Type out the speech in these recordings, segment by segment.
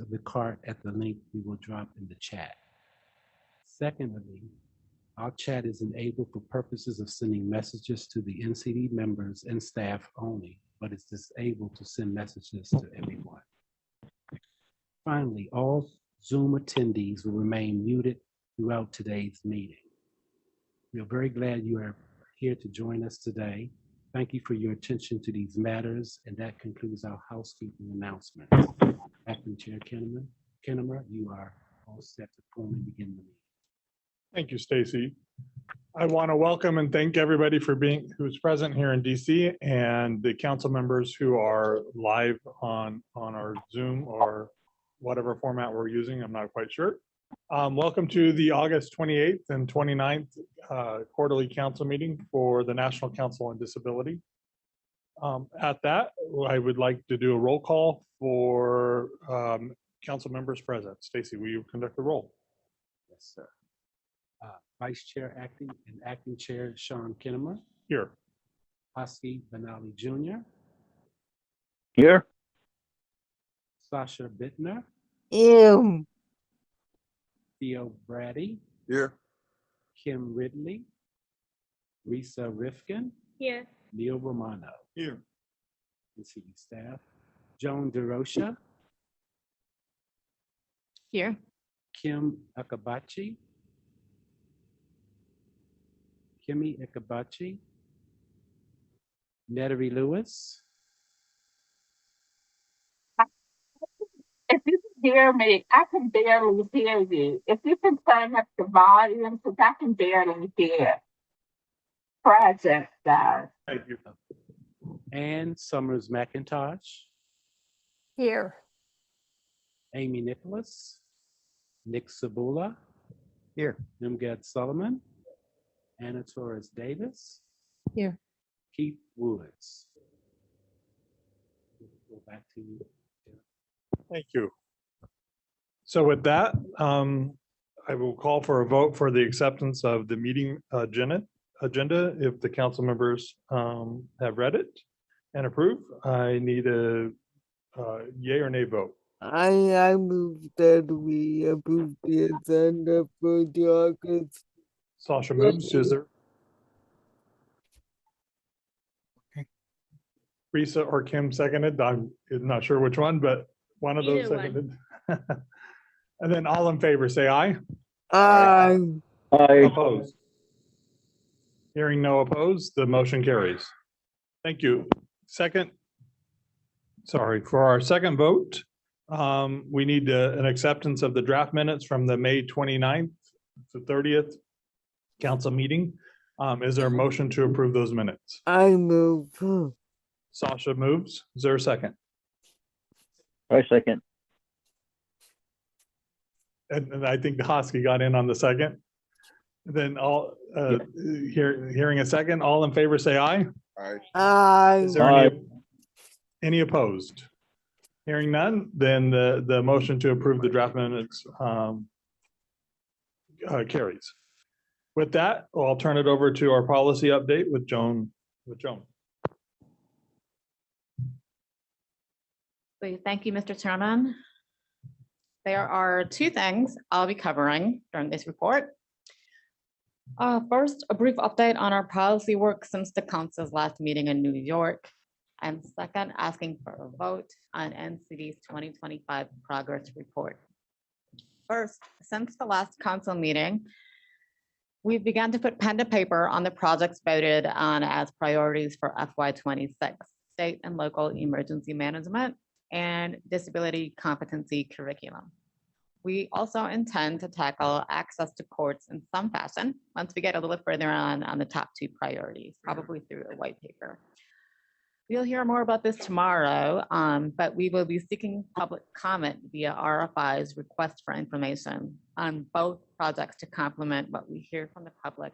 of the cart at the link we will drop in the chat. Secondly, our chat is enabled for purposes of sending messages to the NCD members and staff only, but it's disabled to send messages to everyone. Finally, all Zoom attendees will remain muted throughout today's meeting. We are very glad you are here to join us today. Thank you for your attention to these matters, and that concludes our housekeeping announcements. Acting Chair Kinnemer, you are all set to formally begin the meeting. Thank you, Stacy. I want to welcome and thank everybody for who's present here in DC and the council members who are live on our Zoom or whatever format we're using. I'm not quite sure. Welcome to the August 28th and 29th quarterly council meeting for the National Council on Disability. At that, I would like to do a roll call for council members present. Stacy, will you conduct the roll? Yes, sir. Vice Chair Acting Chair Sean Kinnemer. Here. Hosky Benali Jr. Here. Sasha Bittner. Ew. Theo Brady. Here. Kim Ridley. Risa Rifkin. Here. Neil Romano. Here. NCD staff. Joan DeRocha. Here. Kim Akabachi. Kimmy Ikabachi. Netery Lewis. If you can hear me, I can barely hear you. If you can turn up the volume, because I can barely hear. Present, guys. Thank you. Ann Summers McIntosh. Here. Amy Nicholas. Nick Sabula. Here. Nimgad Solomon. Anna Torres Davis. Here. Keith Woods. Go back to you. Thank you. So with that, I will call for a vote for the acceptance of the meeting agenda if the council members have read it and approve. I need a yay or nay vote. I move that we approve the agenda for the August. Sasha moves. Is there? Risa or Kim seconded. I'm not sure which one, but one of those Either one. seconded. And then all in favor, say aye. Aye. Opposed? Hearing no opposed, the motion carries. Thank you. For our second vote, we need an acceptance of the draft minutes from the May 29th to 30th council meeting. Is there a motion to approve those minutes? I move. Sasha moves. Is there a second? I second. And I think Hosky got in on the second. Then all hearing a second, all in favor say aye. Aye. Aye. Is there any opposed? Hearing none, then the motion to approve the draft minutes carries. With that, I'll turn it over to our policy update with Joan. Thank you, Mr. Chairman. There are two things I'll be covering during this report. First, a brief update on our policy work since the council's last meeting in New York. And second, asking for a vote on NCD's 2025 progress report. First, since the last council meeting, we began to put pen to paper on the projects voted on as priorities for FY26, state and local emergency management and disability competency curriculum. We also intend to tackle access to courts in some fashion once we get a little further on the top two priorities, probably through a white paper. We'll hear more about this tomorrow, but we will be seeking public comment via RFI's request for information on both projects to complement what we hear from the public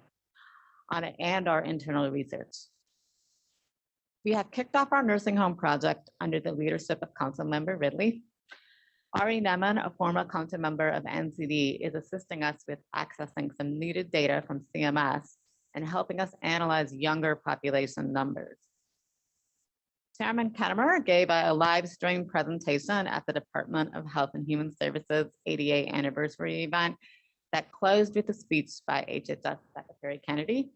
on it and our internal research. We have kicked off our nursing home project under the leadership of Councilmember Ridley. Ari Neman, a former council member of NCD, is assisting us with accessing some needed data from CMS and helping us analyze younger population numbers. Chairman Kettemer gave a live stream presentation at the Department of Health and Human Services 88th anniversary event that closed with a speech by HHS Secretary Kennedy.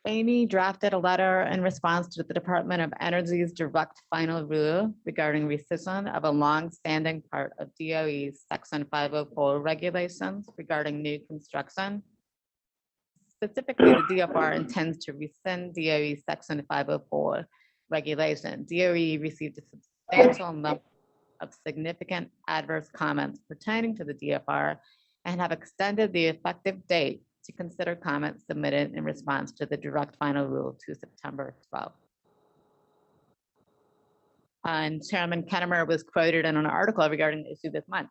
Amy drafted a letter in response to the Department of Energy's direct final rule regarding rescission of a long-standing part of DOE's Section 504 regulations regarding new construction. Specifically, the DFR intends to rescind DOE's Section 504 regulation. DOE received a substantial number of significant adverse comments pertaining to the DFR and have extended the effective date to consider comments submitted in response to the direct final rule to September 12th. And Chairman Kettemer was quoted in an article regarding the issue this month.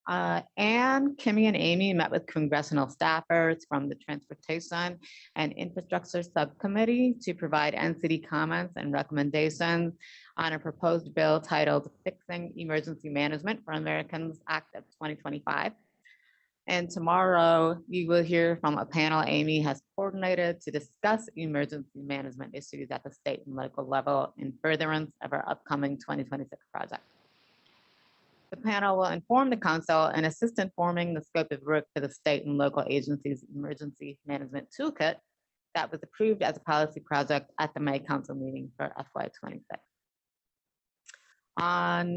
Anne, Kimmy, and Amy met with congressional staffers from the Transportation and Infrastructure Subcommittee to provide NCD comments and recommendations on a proposed bill titled Fixing Emergency Management for Americans Act of 2025. And tomorrow you will hear from a panel Amy has coordinated to discuss emergency management issues at the state and local level in furtherance of our upcoming 2026 project. The panel will inform the council and assist in forming the scope of work for the state and local agencies' emergency management toolkit that was approved as a policy project at the May council meeting for FY26. On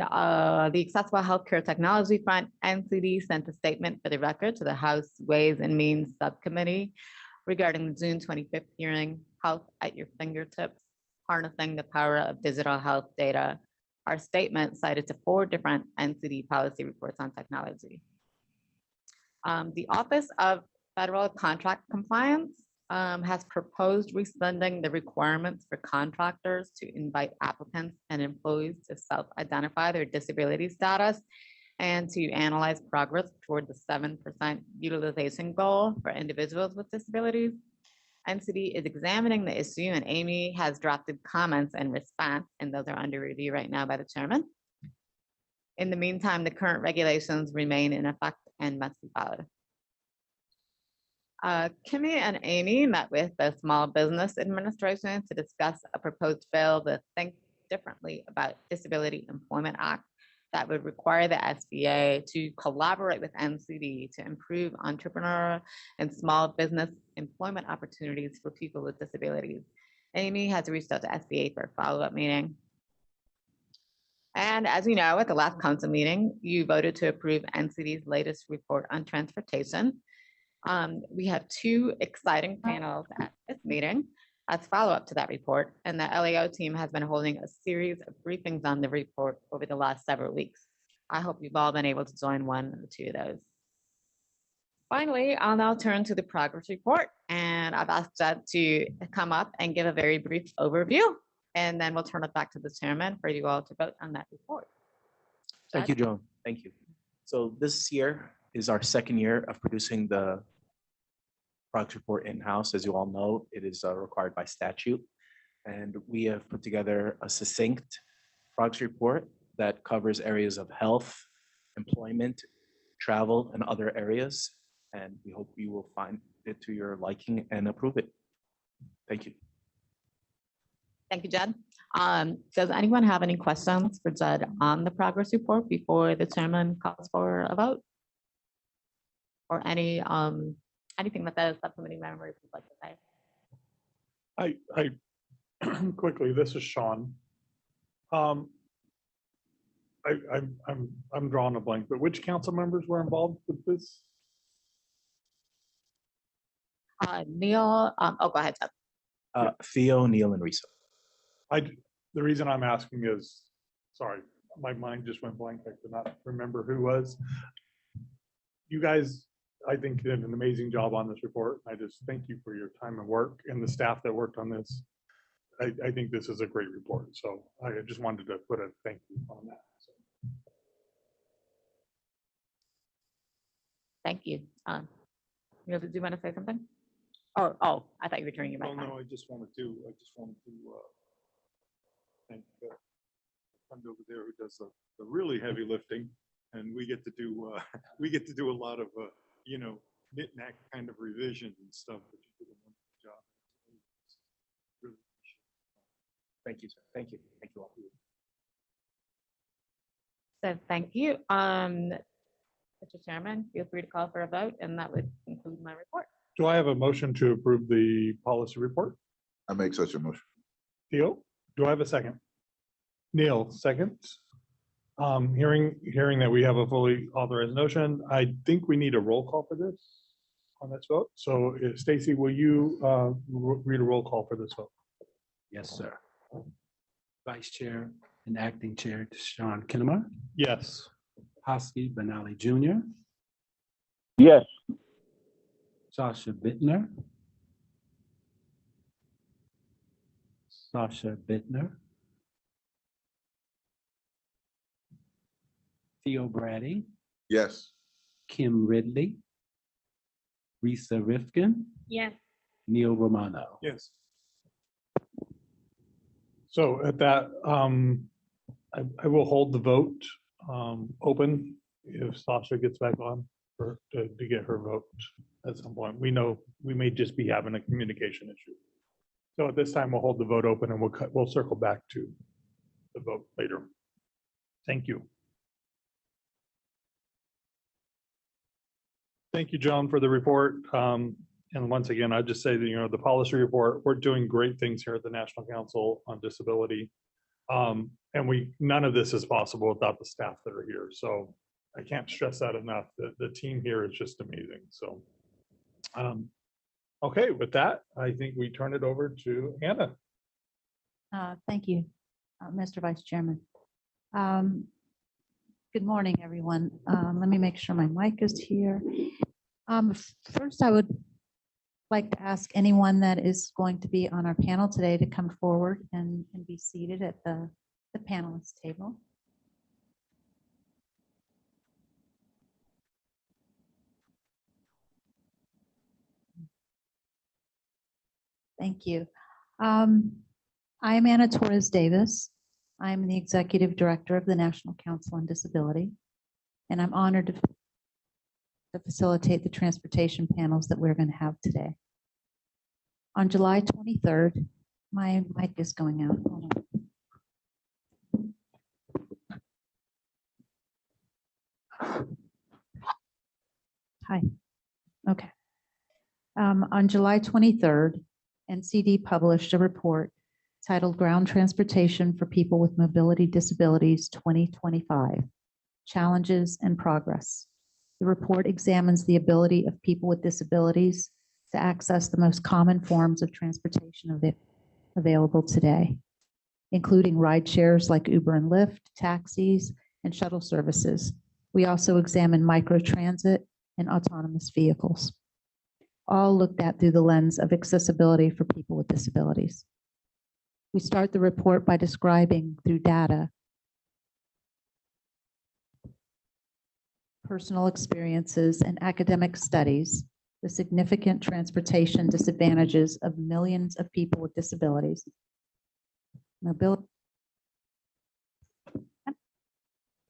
the accessible healthcare technology front, NCD sent a statement for the record to the House Ways and Means Subcommittee regarding the June 25th hearing, Health at Your Fingertips, Harnessing the Power of Digital Health Data. Our statement cited to 4 different NCD policy reports on technology. The Office of Federal Contract Compliance has proposed rescinding the requirements for contractors to invite applicants and employees to self-identify their disability status and to analyze progress toward the 7% utilization goal for individuals with disabilities. NCD is examining the issue and Amy has drafted comments in response, and those are under review right now by the chairman. In the meantime, the current regulations remain in effect and must be followed. Kimmy and Amy met with the Small Business Administration to discuss a proposed bill, the Think Differently About Disability Employment Act, that would require the SBA to collaborate with NCD to improve entrepreneur and small business employment opportunities for people with disabilities. Amy has reached out to SBA for a follow-up meeting. And as you know, at the last council meeting, you voted to approve NCD's latest report on transportation. We have 2 exciting panels at this meeting as follow-up to that report, and the LAO team has been holding a series of briefings on the report over the last several weeks. I hope you've all been able to join 1 or 2 of those. Finally, I'll now turn to the progress report, and I've asked Jed to come up and give a very brief overview, and then we'll turn it back to the chairman for you all to vote on that report. Thank you, Joan. Thank you. So this year is our 2nd year of producing the progress report in-house. As you all know, it is required by statute. And we have put together a succinct progress report that covers areas of health, employment, travel, and other areas. And we hope you will find it to your liking and approve it. Thank you. Thank you, Jed. Does anyone have any questions for Jed on the progress report before the chairman calls for a vote? Or any anything that the subcommittee members would like to say? I quickly, this is Sean. I'm drawing a blank, but which council members were involved with this? Neil, oh, go ahead, Jed. Theo, Neil, and Risa. The reason I'm asking is, sorry, my mind just went blank. I could not remember who was. You guys, I think, did an amazing job on this report. I just thank you for your time and work and the staff that worked on this. I think this is a great report. So I just wanted to put a thank you on that. So. Thank you. Neil, did you want to say something? Oh, I thought you were turning your mic on. No, I just wanted to thank the friend over there who does the really heavy lifting, and we get to do a lot of you know, knick-knack kind of revisions and stuff, but you did a wonderful job. Really appreciate Thank you, sir. Thank you. Thank you all. So thank you. Mr. Chairman, feel free to call for a vote, and that would conclude my report. Do I have a motion to approve the policy report? I make such a motion. Theo, do I have a second? Neil, second. Hearing that we have a fully authorized motion, I think we need a roll call for this, on this vote. So Stacy, will you read a roll call for this vote? Yes, sir. Vice Chair and Acting Chair Sean Kinnemer, Yes. Hosky Benali Jr., Yes. Sasha Bittner. Sasha Bittner. Theo Brady, Yes. Kim Ridley, Risa Rifkin, Yes. Neil Romano. Yes. So at that, I will hold the vote open if Sasha gets back on to get her vote at some point. We know we may just be having a communication issue. So at this time, we'll hold the vote open and we'll circle back to the vote later. Thank you. Thank you, Joan, for the report. And once again, I just say that, the policy report, we're doing great things here at the National Council on Disability. And none of this is possible without the staff that are here. So I can't stress that enough. The team here is just amazing. So, okay, with that, I think we turn it over to Anna. Thank you, Mr. Vice Chairman. Good morning, everyone. Let me make sure my mic is here. First, I would like to ask anyone that is going to be on our panel today to come forward and be seated at the panelist table. Thank you. I'm Anna Torres Davis. I'm the Executive Director of the National Council on Disability, and I'm honored to facilitate the transportation panels that we're going to have today. On July 23rd, my mic is going out. Hold on. Hi. Okay. On July 23rd, NCD published a report titled Ground Transportation for People with Mobility Disabilities 2025, Challenges and Progress. The report examines the ability of people with disabilities to access the most common forms of transportation available today, including ride shares like Uber and Lyft, taxis, and shuttle services. We also examine microtransit and autonomous vehicles, all looked at through the lens of accessibility for people with disabilities. We start the report by describing through data personal experiences and academic studies the significant transportation disadvantages of millions of people with disabilities. Mobility.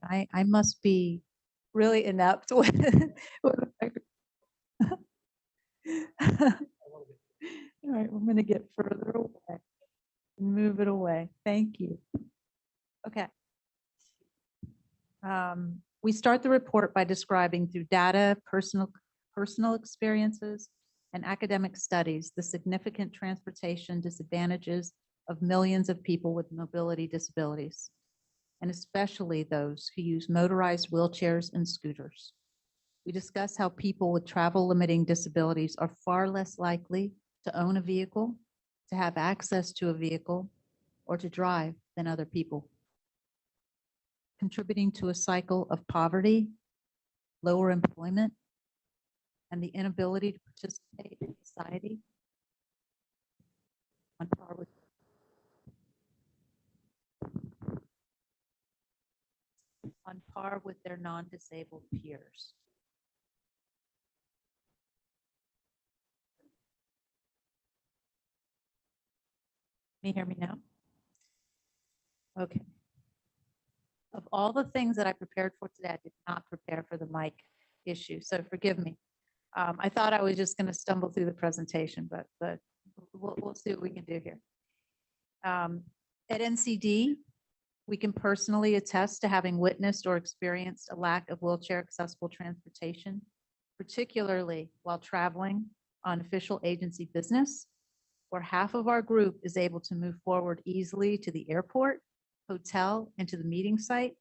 I must be really inept with all right, I'm going to get further away. Move it away. Thank you. Okay. We start the report by describing through data, personal experiences, and academic studies the significant transportation disadvantages of millions of people with mobility disabilities, and especially those who use motorized wheelchairs and scooters. We discuss how people with travel limiting disabilities are far less likely to own a vehicle, to have access to a vehicle, or to drive than other people, contributing to a cycle of poverty, lower employment, and the inability to participate in society on par with their non-disabled peers. Can you hear me now? Okay. Of all the things that I prepared for today, I did not prepare for the mic issue, so forgive me. I thought I was just going to stumble through the presentation, but we'll see what we can do here. At NCD, we can personally attest to having witnessed or experienced a lack of wheelchair accessible transportation, particularly while traveling on official agency business, where half of our group is able to move forward easily to the airport, hotel, and to the meeting site,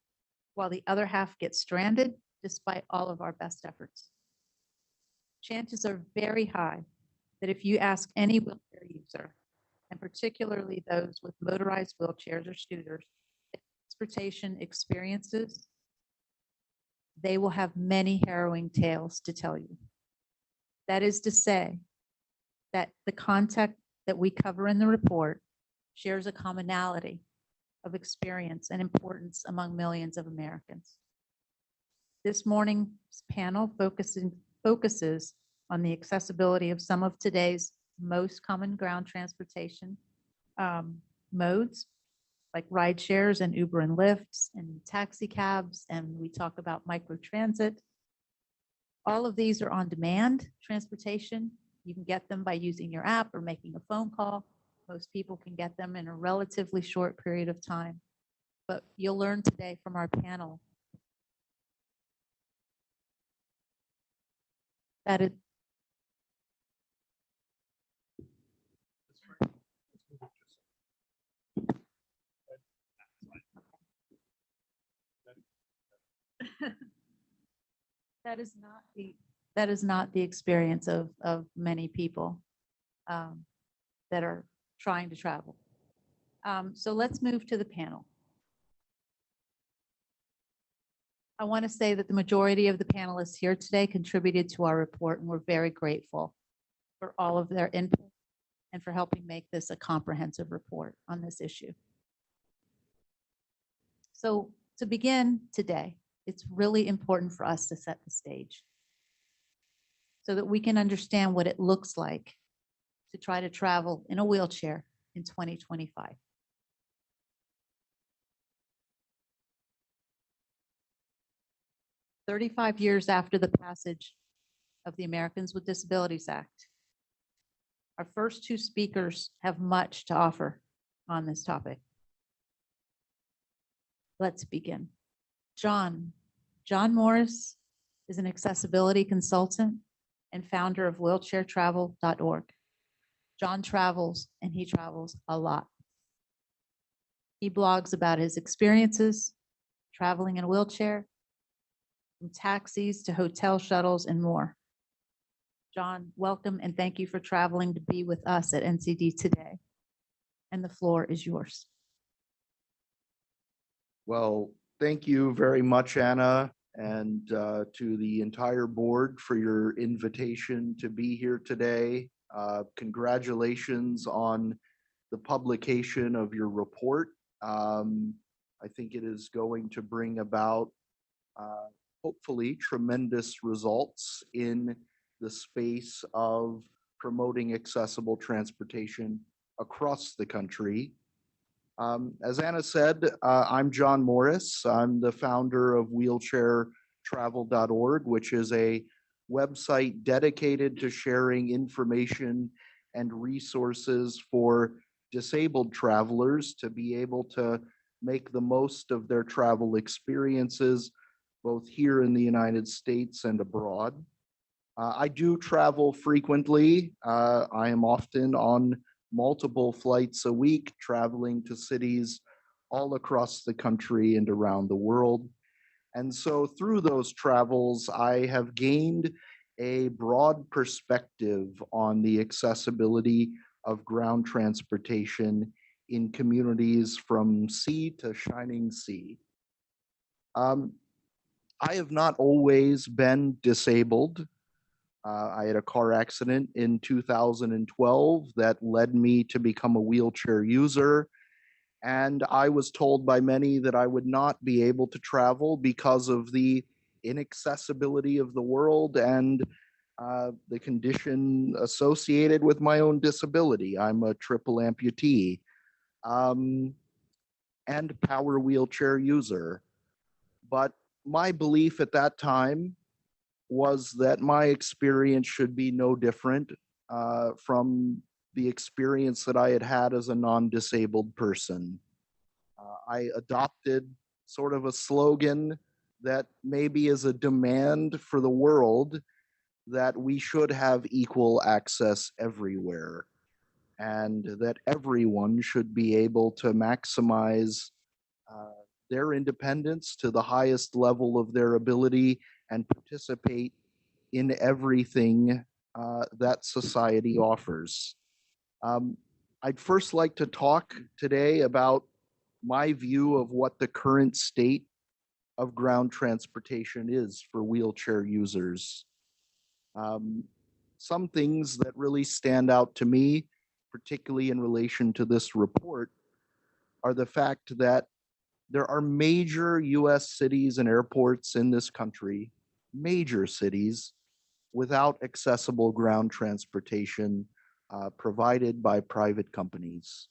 while the other half gets stranded despite all of our best efforts. Chances are very high that if you ask any wheelchair user, and particularly those with motorized wheelchairs or scooters, transportation experiences, they will have many harrowing tales to tell you. That is to say that the content that we cover in the report shares a commonality of experience and importance among millions of Americans. This morning's panel focuses on the accessibility of some of today's most common ground transportation modes, like ride shares and Uber and Lyfts and taxi cabs, and we talk about microtransit. All of these are on-demand transportation. You can get them by using your app or making a phone call. Most people can get them in a relatively short period of time. But you'll learn today from our panel that it, that is not the experience of many people that are trying to travel. So let's move to the panel. I want to say that the majority of the panelists here today contributed to our report, and we're very grateful for all of their input and for helping make this a comprehensive report on this issue. So to begin today, it's really important for us to set the stage so that we can understand what it looks like to try to travel in a wheelchair in 2025. "35 years after the passage of the Americans with Disabilities Act, our first two speakers have much to offer on this topic. Let's begin. John Morris is an accessibility consultant and founder of wheelchairtravel.org. John travels, and he travels a lot. He blogs about his experiences traveling in a wheelchair, from taxis to hotel shuttles and more. John, welcome and thank you for traveling to be with us at NCD today. And the floor is yours. Well, thank you very much, Anna, and to the entire board for your invitation to be here today. Congratulations on the publication of your report. I think it is going to bring about hopefully tremendous results in the space of promoting accessible transportation across the country. As Anna said, I'm John Morris. I'm the founder of wheelchairtravel.org, which is a website dedicated to sharing information and resources for disabled travelers to be able to make the most of their travel experiences, both here in the United States and abroad. I do travel frequently. I am often on multiple flights a week, traveling to cities all across the country and around the world. And so through those travels, I have gained a broad perspective on the accessibility of ground transportation in communities from sea to shining sea. I have not always been disabled. I had a car accident in 2012 that led me to become a wheelchair user. And I was told by many that I would not be able to travel because of the inaccessibility of the world and the condition associated with my own disability. I'm a triple amputee and power wheelchair user. But my belief at that time was that my experience should be no different from the experience that I had had as a non-disabled person. I adopted sort of a slogan that maybe is a demand for the world that we should have equal access everywhere and that everyone should be able to maximize uh, their independence to the highest level of their ability and participate in everything that society offers. Um, I'd first like to talk today about my view of what the current state of ground transportation is for wheelchair users. Um, some things that really stand out to me, particularly in relation to this report, are the fact that there are major US cities and airports in this country, major cities, without accessible ground transportation provided by private companies.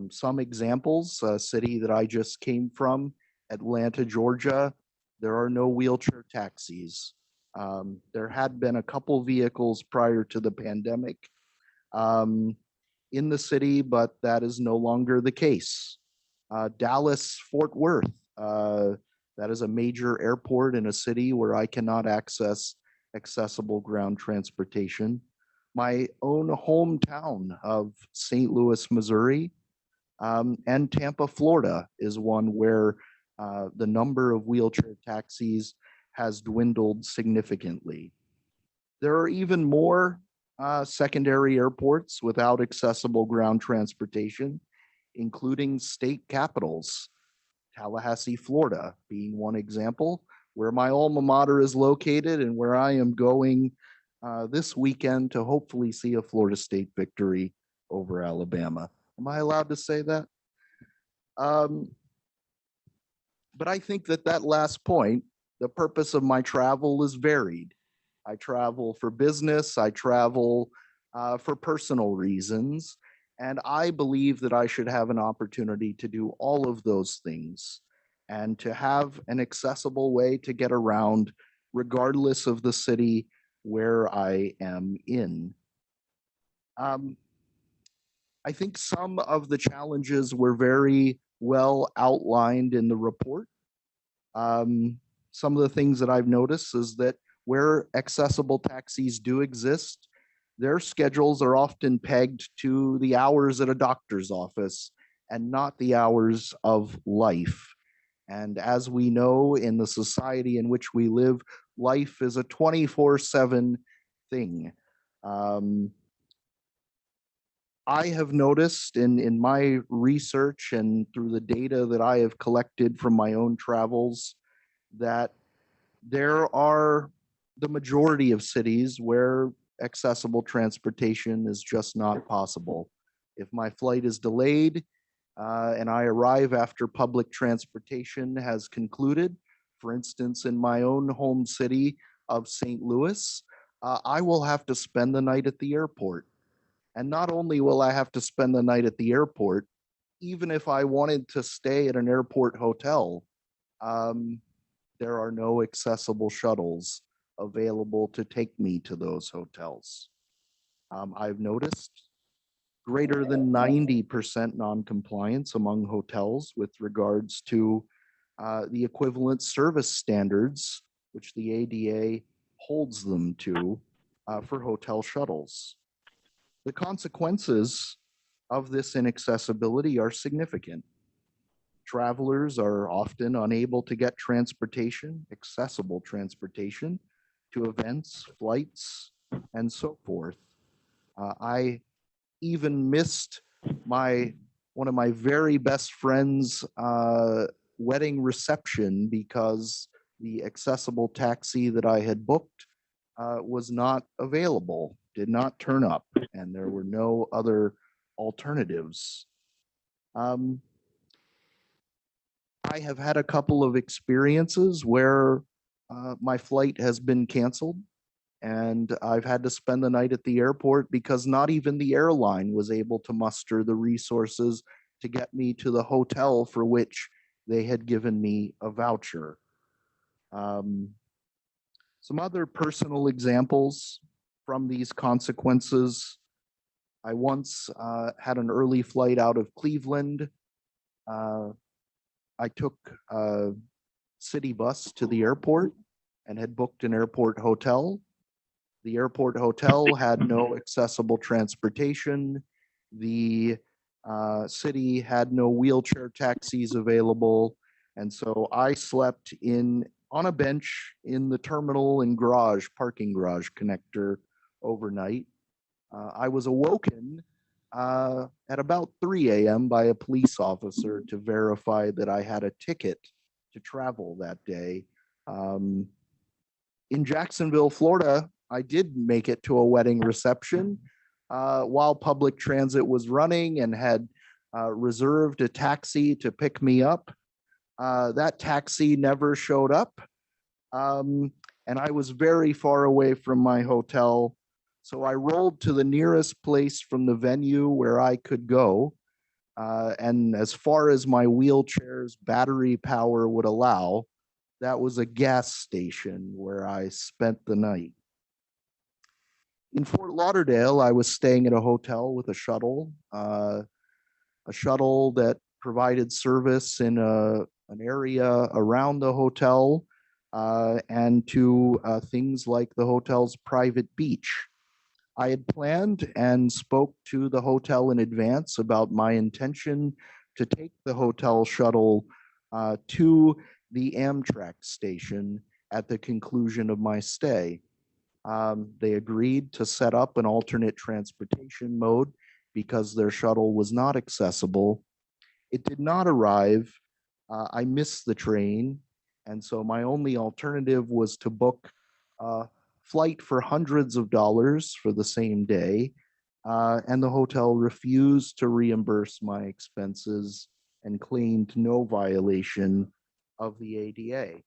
Some examples, a city that I just came from, Atlanta, Georgia, there are no wheelchair taxis. There had been a couple vehicles prior to the pandemic in the city, but that is no longer the case. Dallas, Fort Worth, that is a major airport in a city where I cannot access accessible ground transportation. My own hometown of St. Louis, Missouri, and Tampa, Florida is one where the number of wheelchair taxis has dwindled significantly. There are even more secondary airports without accessible ground transportation, including state capitals, Tallahassee, Florida being one example, where my alma mater is located and where I am going this weekend to hopefully see a Florida State victory over Alabama. Am I allowed to say that? But I think that that last point, the purpose of my travel is varied. I travel for business, I travel for personal reasons, and I believe that I should have an opportunity to do all of those things and to have an accessible way to get around regardless of the city where I am in. I think some of the challenges were very well outlined in the report. Some of the things that I've noticed is that where accessible taxis do exist, their schedules are often pegged to the hours at a doctor's office and not the hours of life. And as we know in the society in which we live, life is a 24/7 thing. I have noticed in my research and through the data that I have collected from my own travels that there are the majority of cities where accessible transportation is just not possible. If my flight is delayed and I arrive after public transportation has concluded, for instance, in my own home city of St. Louis, I will have to spend the night at the airport. And not only will I have to spend the night at the airport, even if I wanted to stay at an airport hotel, there are no accessible shuttles available to take me to those hotels. I've noticed greater than 90% noncompliance among hotels with regards to the equivalent service standards, which the ADA holds them to for hotel shuttles. The consequences of this inaccessibility are significant. Travelers are often unable to get transportation, accessible transportation, to events, flights, and so forth. I even missed one of my very best friends' wedding reception because the accessible taxi that I had booked was not available, did not turn up, and there were no other alternatives. I have had a couple of experiences where my flight has been canceled and I've had to spend the night at the airport because not even the airline was able to muster the resources to get me to the hotel for which they had given me a voucher. Some other personal examples from these consequences. I once had an early flight out of Cleveland I took a city bus to the airport and had booked an airport hotel. The airport hotel had no accessible transportation. The city had no wheelchair taxis available. And so I slept on a bench in the terminal and parking garage connector overnight. I was awoken at about 3 a.m. by a police officer to verify that I had a ticket to travel that day. In Jacksonville, Florida, I did make it to a wedding reception while public transit was running and had reserved a taxi to pick me up. That taxi never showed up. And I was very far away from my hotel. So I rolled to the nearest place from the venue where I could go. And as far as my wheelchair's battery power would allow, that was a gas station where I spent the night. In Fort Lauderdale, I was staying at a hotel with a shuttle that provided service in an area around the hotel and to things like the hotel's private beach. I had planned and spoke to the hotel in advance about my intention to take the hotel shuttle to the Amtrak station at the conclusion of my stay. They agreed to set up an alternate transportation mode because their shuttle was not accessible. It did not arrive. I missed the train. And so my only alternative was to book a flight for hundreds of dollars for the same day. And the hotel refused to reimburse my expenses and claimed no violation of the ADA.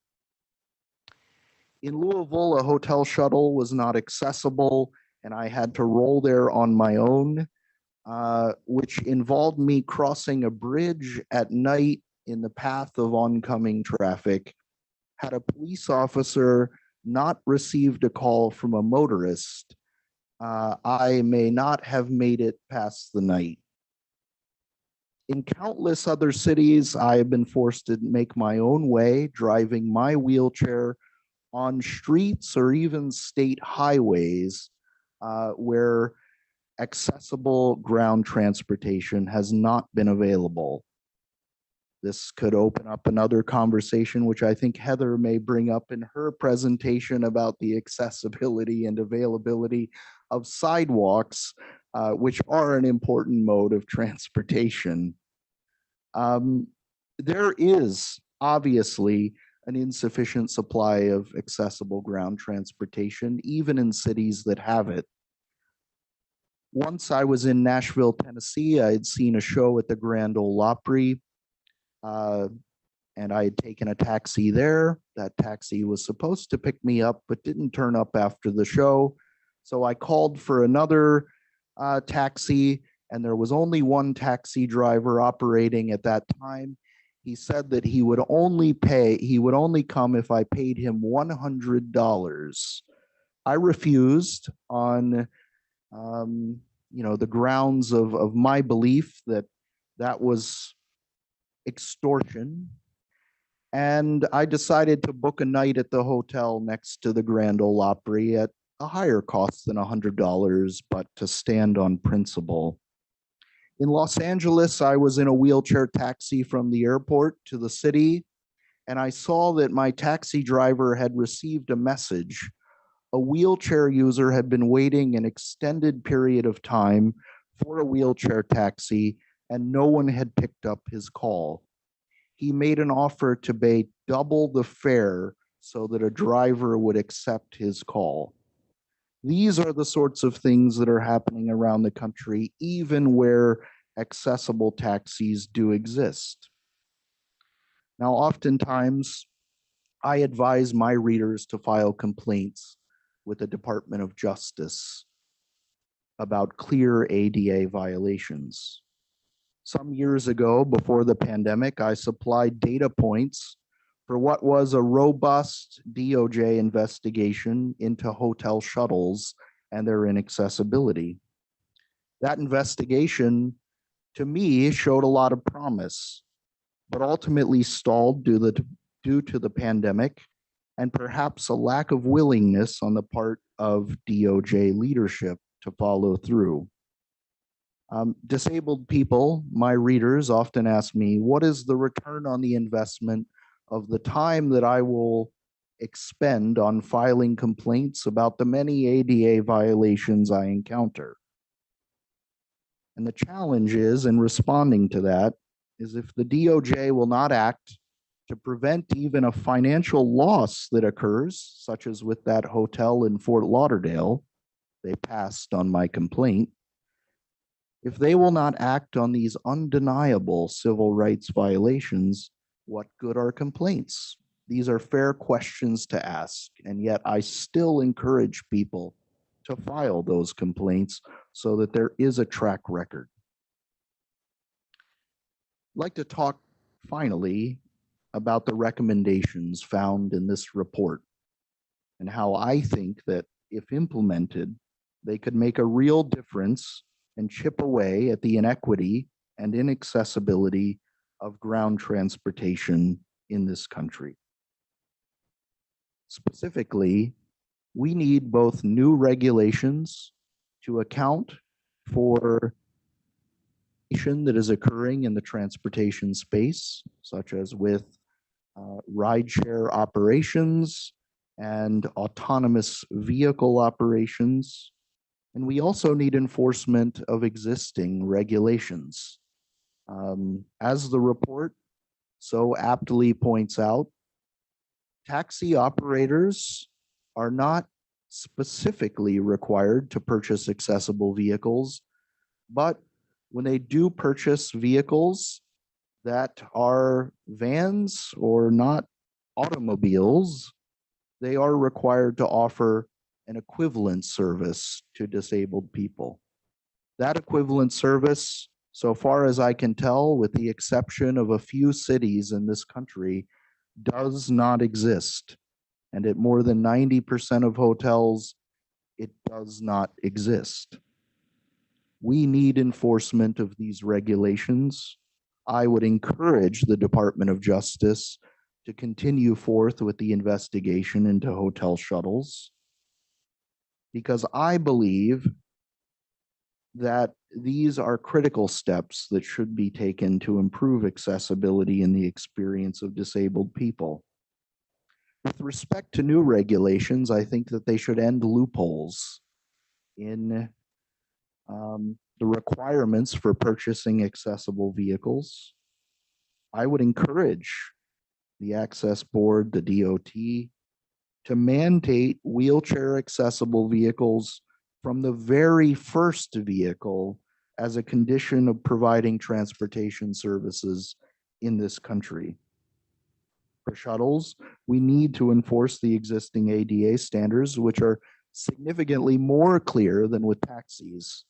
In Louisville, a hotel shuttle was not accessible, and I had to roll there on my own, which involved me crossing a bridge at night in the path of oncoming traffic. Had a police officer not received a call from a motorist, I may not have made it past the night. In countless other cities, I have been forced to make my own way, driving my wheelchair on streets or even state highways where accessible ground transportation has not been available. This could open up another conversation, which I think Heather may bring up in her presentation about the accessibility and availability of sidewalks, which are an important mode of transportation. There is obviously an insufficient supply of accessible ground transportation, even in cities that have it. Once I was in Nashville, Tennessee, I had seen a show at the Grand Ole Opry, and I had taken a taxi there. That taxi was supposed to pick me up, but didn't turn up after the show. So I called for another taxi, and there was only one taxi driver operating at that time. He said that he would only come if I paid him $100. I refused on the grounds of my belief that that was extortion. And I decided to book a night at the hotel next to the Grand Ole Opry at a higher cost than $100, but to stand on principle. In Los Angeles, I was in a wheelchair taxi from the airport to the city, and I saw that my taxi driver had received a message. A wheelchair user had been waiting an extended period of time for a wheelchair taxi, and no one had picked up his call. He made an offer to pay double the fare so that a driver would accept his call. These are the sorts of things that are happening around the country, even where accessible taxis do exist. Now, oftentimes, I advise my readers to file complaints with the Department of Justice about clear ADA violations. Some years ago, before the pandemic, I supplied data points for what was a robust DOJ investigation into hotel shuttles and their inaccessibility. That investigation, to me, showed a lot of promise. but ultimately stalled due to the pandemic and perhaps a lack of willingness on the part of DOJ leadership to follow through. Disabled people, my readers, often ask me, what is the return on the investment of the time that I will expend on filing complaints about the many ADA violations I encounter? And the challenge is in responding to that is if the DOJ will not act to prevent even a financial loss that occurs, such as with that hotel in Fort Lauderdale, they passed on my complaint. If they will not act on these undeniable civil rights violations, what good are complaints? These are fair questions to ask, and yet I still encourage people to file those complaints so that there is a track record. I'd like to talk finally about the recommendations found in this report and how I think that if implemented, they could make a real difference and chip away at the inequity and inaccessibility of ground transportation in this country. Specifically, we need both new regulations to account for that is occurring in the transportation space, such as with rideshare operations and autonomous vehicle operations. And we also need enforcement of existing regulations. As the report so aptly points out, taxi operators are not specifically required to purchase accessible vehicles, but when they do purchase vehicles that are vans or not automobiles, they are required to offer an equivalent service to disabled people. That equivalent service, so far as I can tell, with the exception of a few cities in this country, does not exist. And at more than 90% of hotels, it does not exist. We need enforcement of these regulations. I would encourage the Department of Justice to continue forth with the investigation into hotel shuttles, because I believe that these are critical steps that should be taken to improve accessibility in the experience of disabled people. With respect to new regulations, I think that they should end loopholes in the requirements for purchasing accessible vehicles. I would encourage the Access Board, the DOT, to mandate wheelchair accessible vehicles from the very first vehicle as a condition of providing transportation services in this country. For shuttles, we need to enforce the existing ADA standards, which are significantly more clear than with taxis.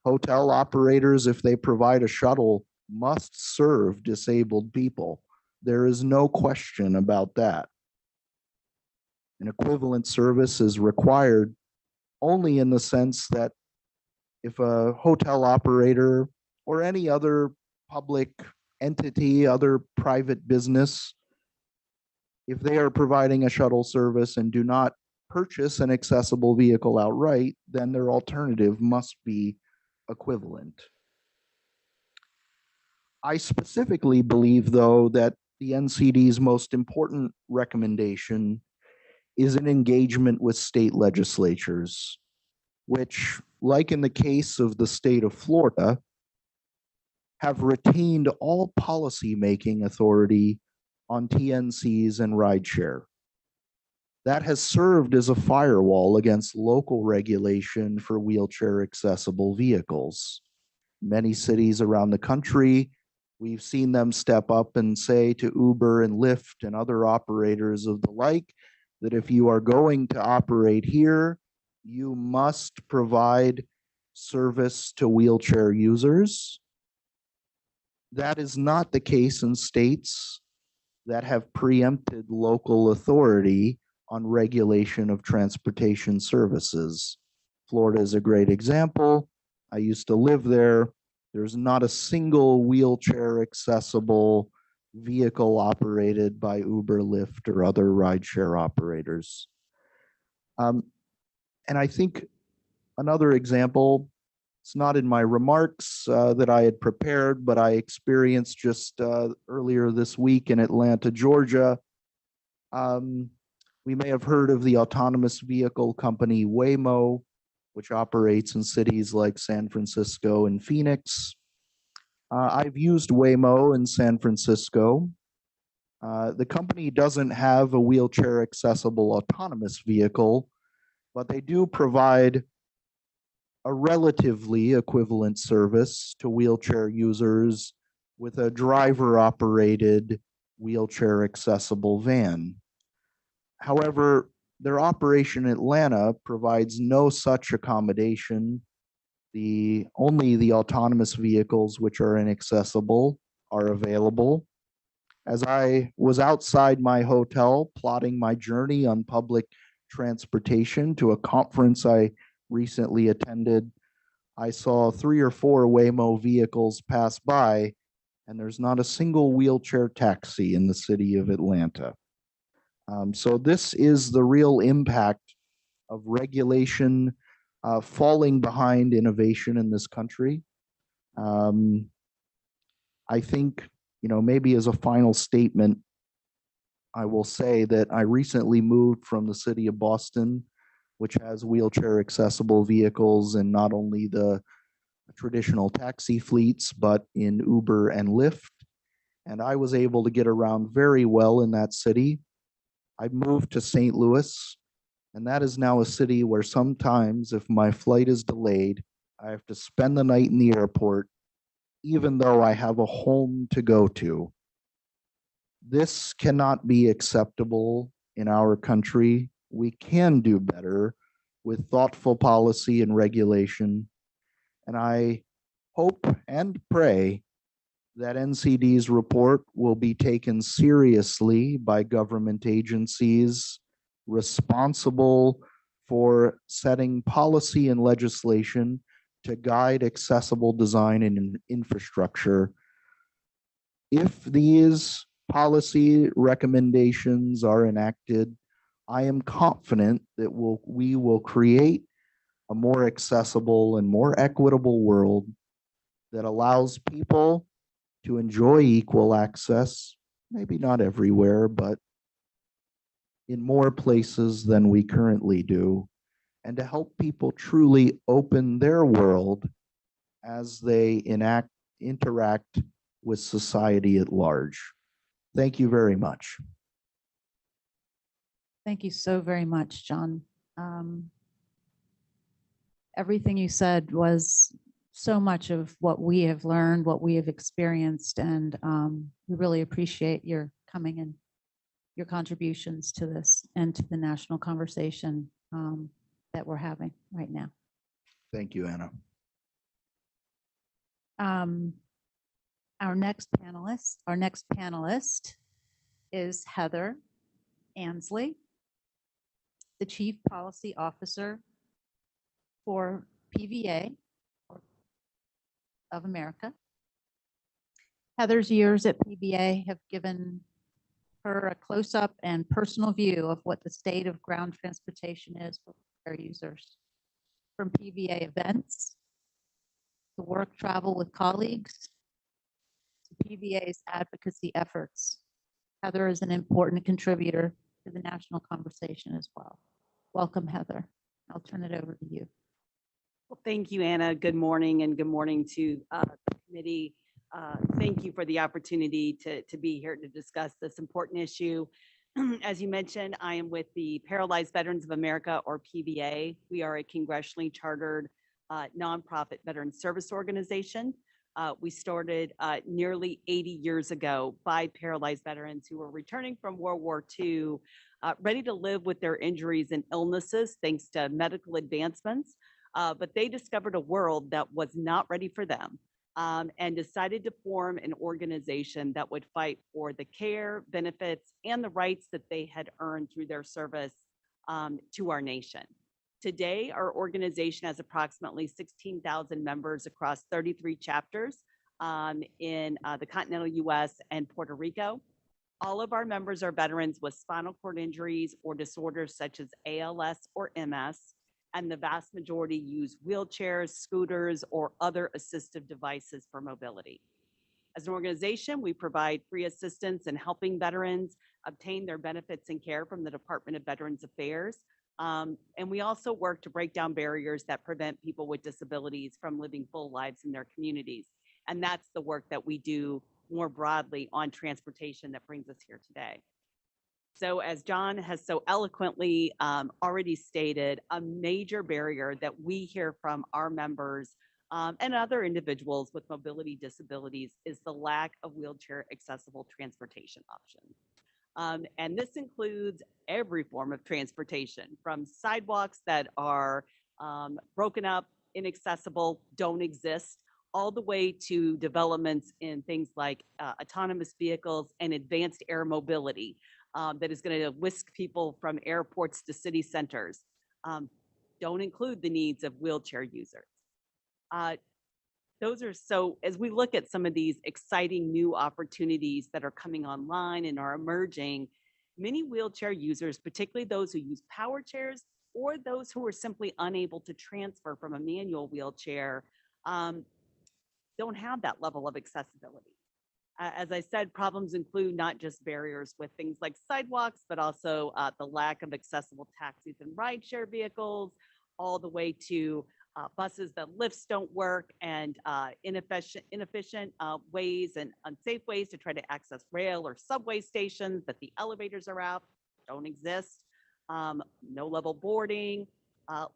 Hotel operators, if they provide a shuttle, must serve disabled people. There is no question about that. An equivalent service is required only in the sense that if a hotel operator or any other public entity, other private business, if they are providing a shuttle service and do not purchase an accessible vehicle outright, then their alternative must be equivalent. I specifically believe, though, that the NCD's most important recommendation is an engagement with state legislatures, which, like in the case of the state of Florida, have retained all policymaking authority on TNCs and rideshare. That has served as a firewall against local regulation for wheelchair accessible vehicles. Many cities around the country, we've seen them step up and say to Uber and Lyft and other operators of the like that if you are going to operate here, you must provide service to wheelchair users. That is not the case in states that have preempted local authority on regulation of transportation services. Florida is a great example. I used to live there. There's not a single wheelchair accessible vehicle operated by Uber, Lyft, or other rideshare operators. And I think another example, it's not in my remarks that I had prepared, but I experienced just earlier this week in Atlanta, Georgia. We may have heard of the autonomous vehicle company Waymo, which operates in cities like San Francisco and Phoenix. I've used Waymo in San Francisco. The company doesn't have a wheelchair accessible autonomous vehicle, but they do provide a relatively equivalent service to wheelchair users with a driver operated wheelchair accessible van. However, their operation in Atlanta provides no such accommodation. Only the autonomous vehicles which are inaccessible are available. As I was outside my hotel plotting my journey on public transportation to a conference I recently attended, I saw 3 or 4 Waymo vehicles pass by, and there's not a single wheelchair taxi in the city of Atlanta. So this is the real impact of regulation falling behind innovation in this country. I think, maybe as a final statement, I will say that I recently moved from the city of Boston, which has wheelchair accessible vehicles in not only the traditional taxi fleets, but in Uber and Lyft. And I was able to get around very well in that city. I moved to St. Louis, and that is now a city where sometimes if my flight is delayed, I have to spend the night in the airport, even though I have a home to go to. This cannot be acceptable in our country. We can do better with thoughtful policy and regulation. And I hope and pray that NCD's report will be taken seriously by government agencies responsible for setting policy and legislation to guide accessible design and infrastructure. If these policy recommendations are enacted, I am confident that we will create a more accessible and more equitable world that allows people to enjoy equal access, maybe not everywhere, but in more places than we currently do, and to help people truly open their world as they interact with society at large. Thank you very much. Thank you so very much, John. Everything you said was so much of what we have learned, what we have experienced, and we really appreciate your coming and your contributions to this and to the national conversation that we're having right now. Thank you, Anna. Our next panelist is Heather Ansley, the Chief Policy Officer for PVA of America. Heather's years at PVA have given her a close-up and personal view of what the state of ground transportation is for our users. From PVA events, to work travel with colleagues, to PVA's advocacy efforts, Heather is an important contributor to the national conversation as well. Welcome, Heather. I'll turn it over to you. Well, thank you, Anna. Good morning, and good morning to the committee. Thank you for the opportunity to be here to discuss this important issue. As you mentioned, I am with the Paralyzed Veterans of America, or PVA. We are a congressionally chartered nonprofit veteran service organization. We started nearly 80 years ago by paralyzed veterans who were returning from World War II, ready to live with their injuries and illnesses thanks to medical advancements. But they discovered a world that was not ready for them, and decided to form an organization that would fight for the care, benefits, and the rights that they had earned through their service to our nation. Today, our organization has approximately 16,000 members across 33 chapters in the continental US and Puerto Rico. All of our members are veterans with spinal cord injuries or disorders such as ALS or MS, and the vast majority use wheelchairs, scooters, or other assistive devices for mobility. As an organization, we provide free assistance in helping veterans obtain their benefits and care from the Department of Veterans Affairs. And we also work to break down barriers that prevent people with disabilities from living full lives in their communities. And that's the work that we do more broadly on transportation that brings us here today. So as John has so eloquently already stated, a major barrier that we hear from our members and other individuals with mobility disabilities is the lack of wheelchair accessible transportation options. And this includes every form of transportation, from sidewalks that are broken up, inaccessible, don't exist, all the way to developments in things like autonomous vehicles and advanced air mobility that is going to whisk people from airports to city centers. Don't include the needs of wheelchair users. Those are so, as we look at some of these exciting new opportunities that are coming online and are emerging, many wheelchair users, particularly those who use power chairs or those who are simply unable to transfer from a manual wheelchair, don't have that level of accessibility. As I said, problems include not just barriers with things like sidewalks, but also the lack of accessible taxis and rideshare vehicles, all the way to buses that lifts don't work, and inefficient ways and unsafe ways to try to access rail or subway stations, that the elevators are out, don't exist, no level boarding,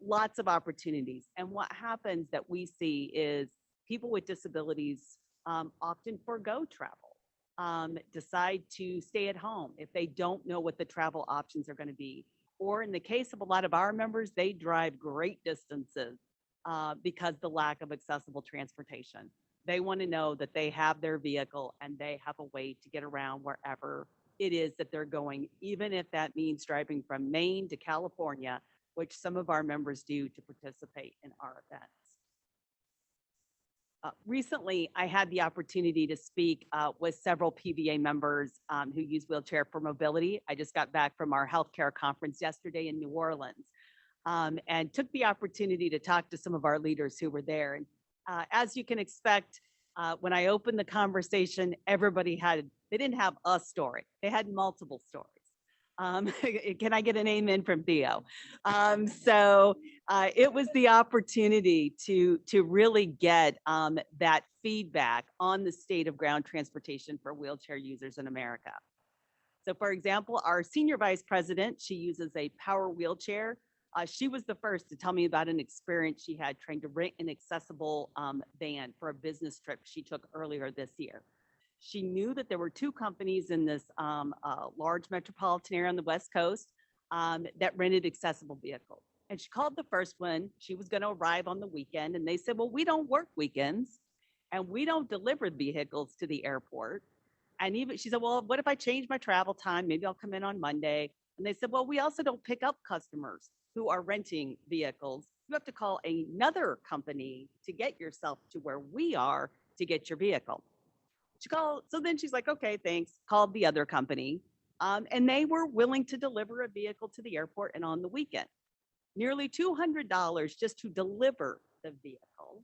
lots of opportunities. And what happens that we see is people with disabilities often forego travel, decide to stay at home if they don't know what the travel options are going to be. Or in the case of a lot of our members, they drive great distances because the lack of accessible transportation. They want to know that they have their vehicle and they have a way to get around wherever it is that they're going, even if that means driving from Maine to California, which some of our members do to participate in our events. Recently, I had the opportunity to speak with several PVA members who use wheelchair for mobility. I just got back from our healthcare conference yesterday in New Orleans and took the opportunity to talk to some of our leaders who were there. And as you can expect, when I opened the conversation, everybody they didn't have a story. They had multiple stories. Can I get an amen from Theo? It was the opportunity to really get that feedback on the state of ground transportation for wheelchair users in America. So for example, our senior vice president, she uses a power wheelchair. She was the first to tell me about an experience she had trying to rent an accessible van for a business trip she took earlier this year. She knew that there were two companies in this large metropolitan area on the West Coast that rented accessible vehicles. And she called the first one. She was going to arrive on the weekend. And they said, well, we don't work weekends and we don't deliver vehicles to the airport. And even she said, well, what if I change my travel time? Maybe I'll come in on Monday. And they said, well, we also don't pick up customers who are renting vehicles. You have to call another company to get yourself to where we are to get your vehicle. She called, so then she's like, okay, thanks, called the other company. And they were willing to deliver a vehicle to the airport and on the weekend. Nearly $200 just to deliver the vehicle,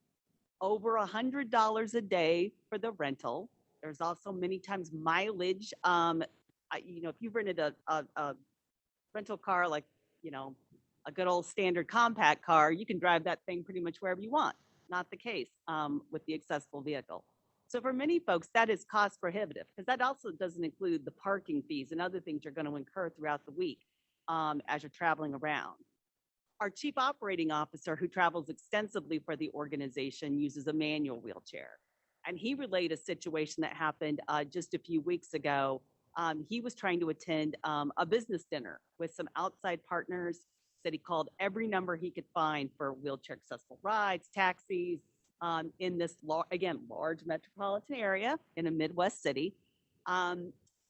over $100 a day for the rental. There's also many times mileage. If you've rented a rental car, like, a good old standard compact car, you can drive that thing pretty much wherever you want. Not the case with the accessible vehicle. So for many folks, that is cost prohibitive because that also doesn't include the parking fees and other things you're going to incur throughout the week as you're traveling around. Our chief operating officer, who travels extensively for the organization, uses a manual wheelchair. And he relayed a situation that happened just a few weeks ago. He was trying to attend a business dinner with some outside partners. Said he called every number he could find for wheelchair accessible rides, taxis, in this, large metropolitan area in a Midwest city.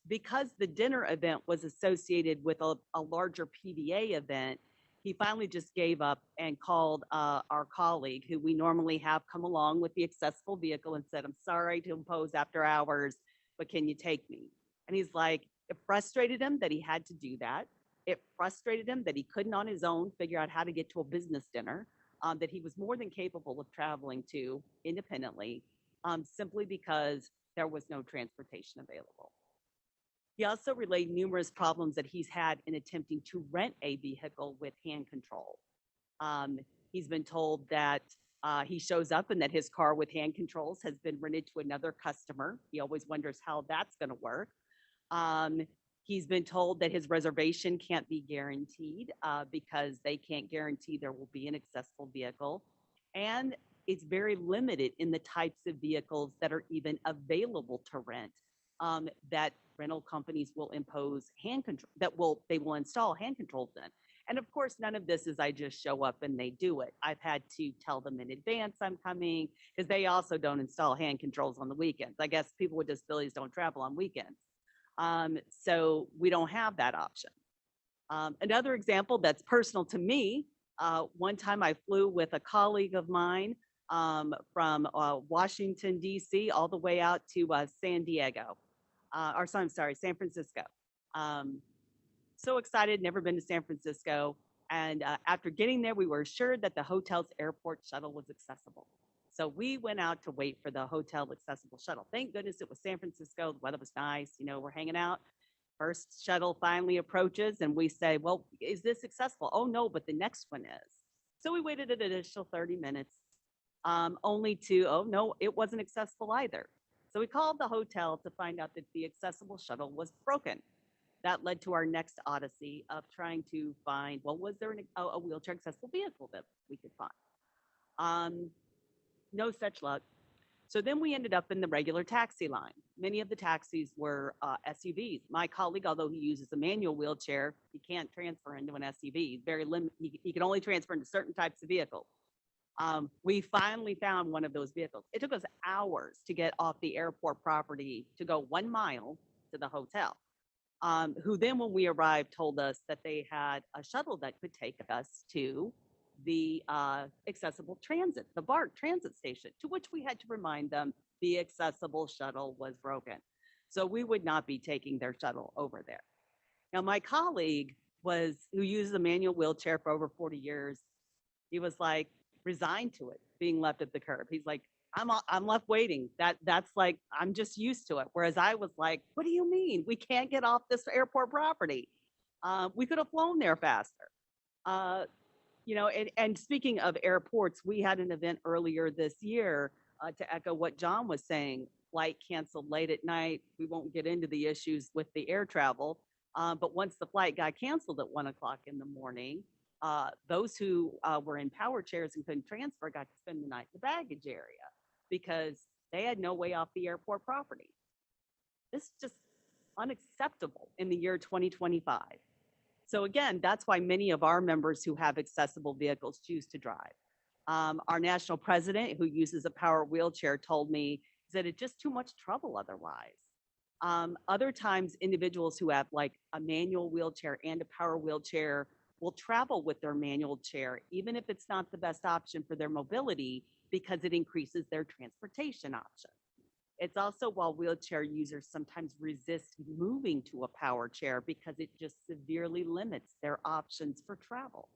Because the dinner event was associated with a larger PVA event, he finally just gave up and called our colleague, who we normally have come along with the accessible vehicle, and said, "I'm sorry to impose after hours, but can you take me?" And he's like, it frustrated him that he had to do that. It frustrated him that he couldn't on his own figure out how to get to a business dinner, that he was more than capable of traveling to independently, simply because there was no transportation available. He also relayed numerous problems that he's had in attempting to rent a vehicle with hand control. He's been told that he shows up and that his car with hand controls has been rented to another customer. He always wonders how that's going to work. He's been told that his reservation can't be guaranteed because they can't guarantee there will be an accessible vehicle. And it's very limited in the types of vehicles that are even available to rent, that rental companies will impose hand control, they will install hand controls in. And of course, none of this is I just show up and they do it. I've had to tell them in advance I'm coming, because they also don't install hand controls on the weekends. I guess people with disabilities don't travel on weekends. So we don't have that option. Another example that's personal to me, one time I flew with a colleague of mine from Washington, D.C., all the way out to San Diego, I'm sorry, San Francisco. So excited, never been to San Francisco. And after getting there, we were assured that the hotel's airport shuttle was accessible. So we went out to wait for the hotel accessible shuttle. Thank goodness it was San Francisco. The weather was nice. You know, we're hanging out. First shuttle finally approaches and we say, well, is this accessible? Oh, no, but the next one is. So we waited an additional 30 minutes, only to, oh, no, it wasn't accessible either. So we called the hotel to find out that the accessible shuttle was broken. That led to our next odyssey of trying to find, well, was there a wheelchair accessible vehicle that we could find? No such luck. So then we ended up in the regular taxi line. Many of the taxis were SUVs. My colleague, although he uses a manual wheelchair, he can't transfer into an SUV. Very limited. He can only transfer into certain types of vehicles. We finally found one of those vehicles. It took us hours to get off the airport property to go 1 mile to the hotel. Who then, when we arrived, told us that they had a shuttle that could take us to the accessible transit, the BART transit station, to which we had to remind them the accessible shuttle was broken. So we would not be taking their shuttle over there. Now, my colleague who uses a manual wheelchair for over 40 years, he was like resigned to it being left at the curb. He's like, I'm left waiting. That's like, I'm just used to it. Whereas I was like, what do you mean? We can't get off this airport property. We could have flown there faster. You know, and speaking of airports, we had an event earlier this year to echo what John was saying, flight canceled late at night. We won't get into the issues with the air travel. But once the flight got canceled at 1 o'clock in the morning, those who were in power chairs and couldn't transfer got to spend the night in the baggage area because they had no way off the airport property. This is just unacceptable in the year 2025. So again, that's why many of our members who have accessible vehicles choose to drive. Our national president, who uses a power wheelchair, told me that it's just too much trouble otherwise. Other times, individuals who have like a manual wheelchair and a power wheelchair will travel with their manual chair, even if it's not the best option for their mobility, because it increases their transportation option. It's also while wheelchair users sometimes resist moving to a power chair because it just severely limits their options for travel.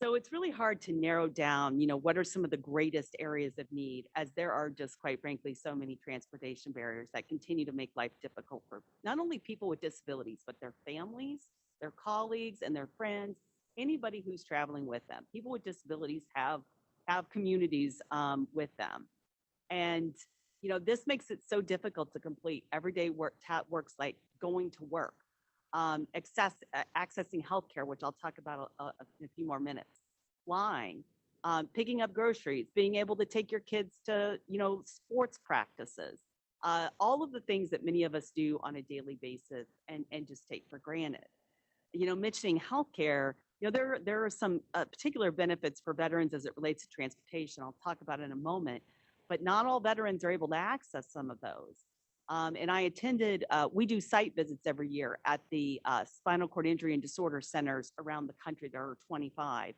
So it's really hard to narrow down, you know, what are some of the greatest areas of need, as there are just, quite frankly, so many transportation barriers that continue to make life difficult for not only people with disabilities, but their families, their colleagues, and their friends, anybody who's traveling with them. People with disabilities have communities with them. And, you know, this makes it so difficult to complete everyday works like going to work, accessing healthcare, which I'll talk about in a few more minutes, flying, picking up groceries, being able to take your kids to, you know, sports practices, all of the things that many of us do on a daily basis and just take for granted. You know, mentioning healthcare, you know, there are some particular benefits for veterans as it relates to transportation. I'll talk about it in a moment, but not all veterans are able to access some of those. And I attended, we do site visits every year at the spinal cord injury and disorder centers around the country. There are 25.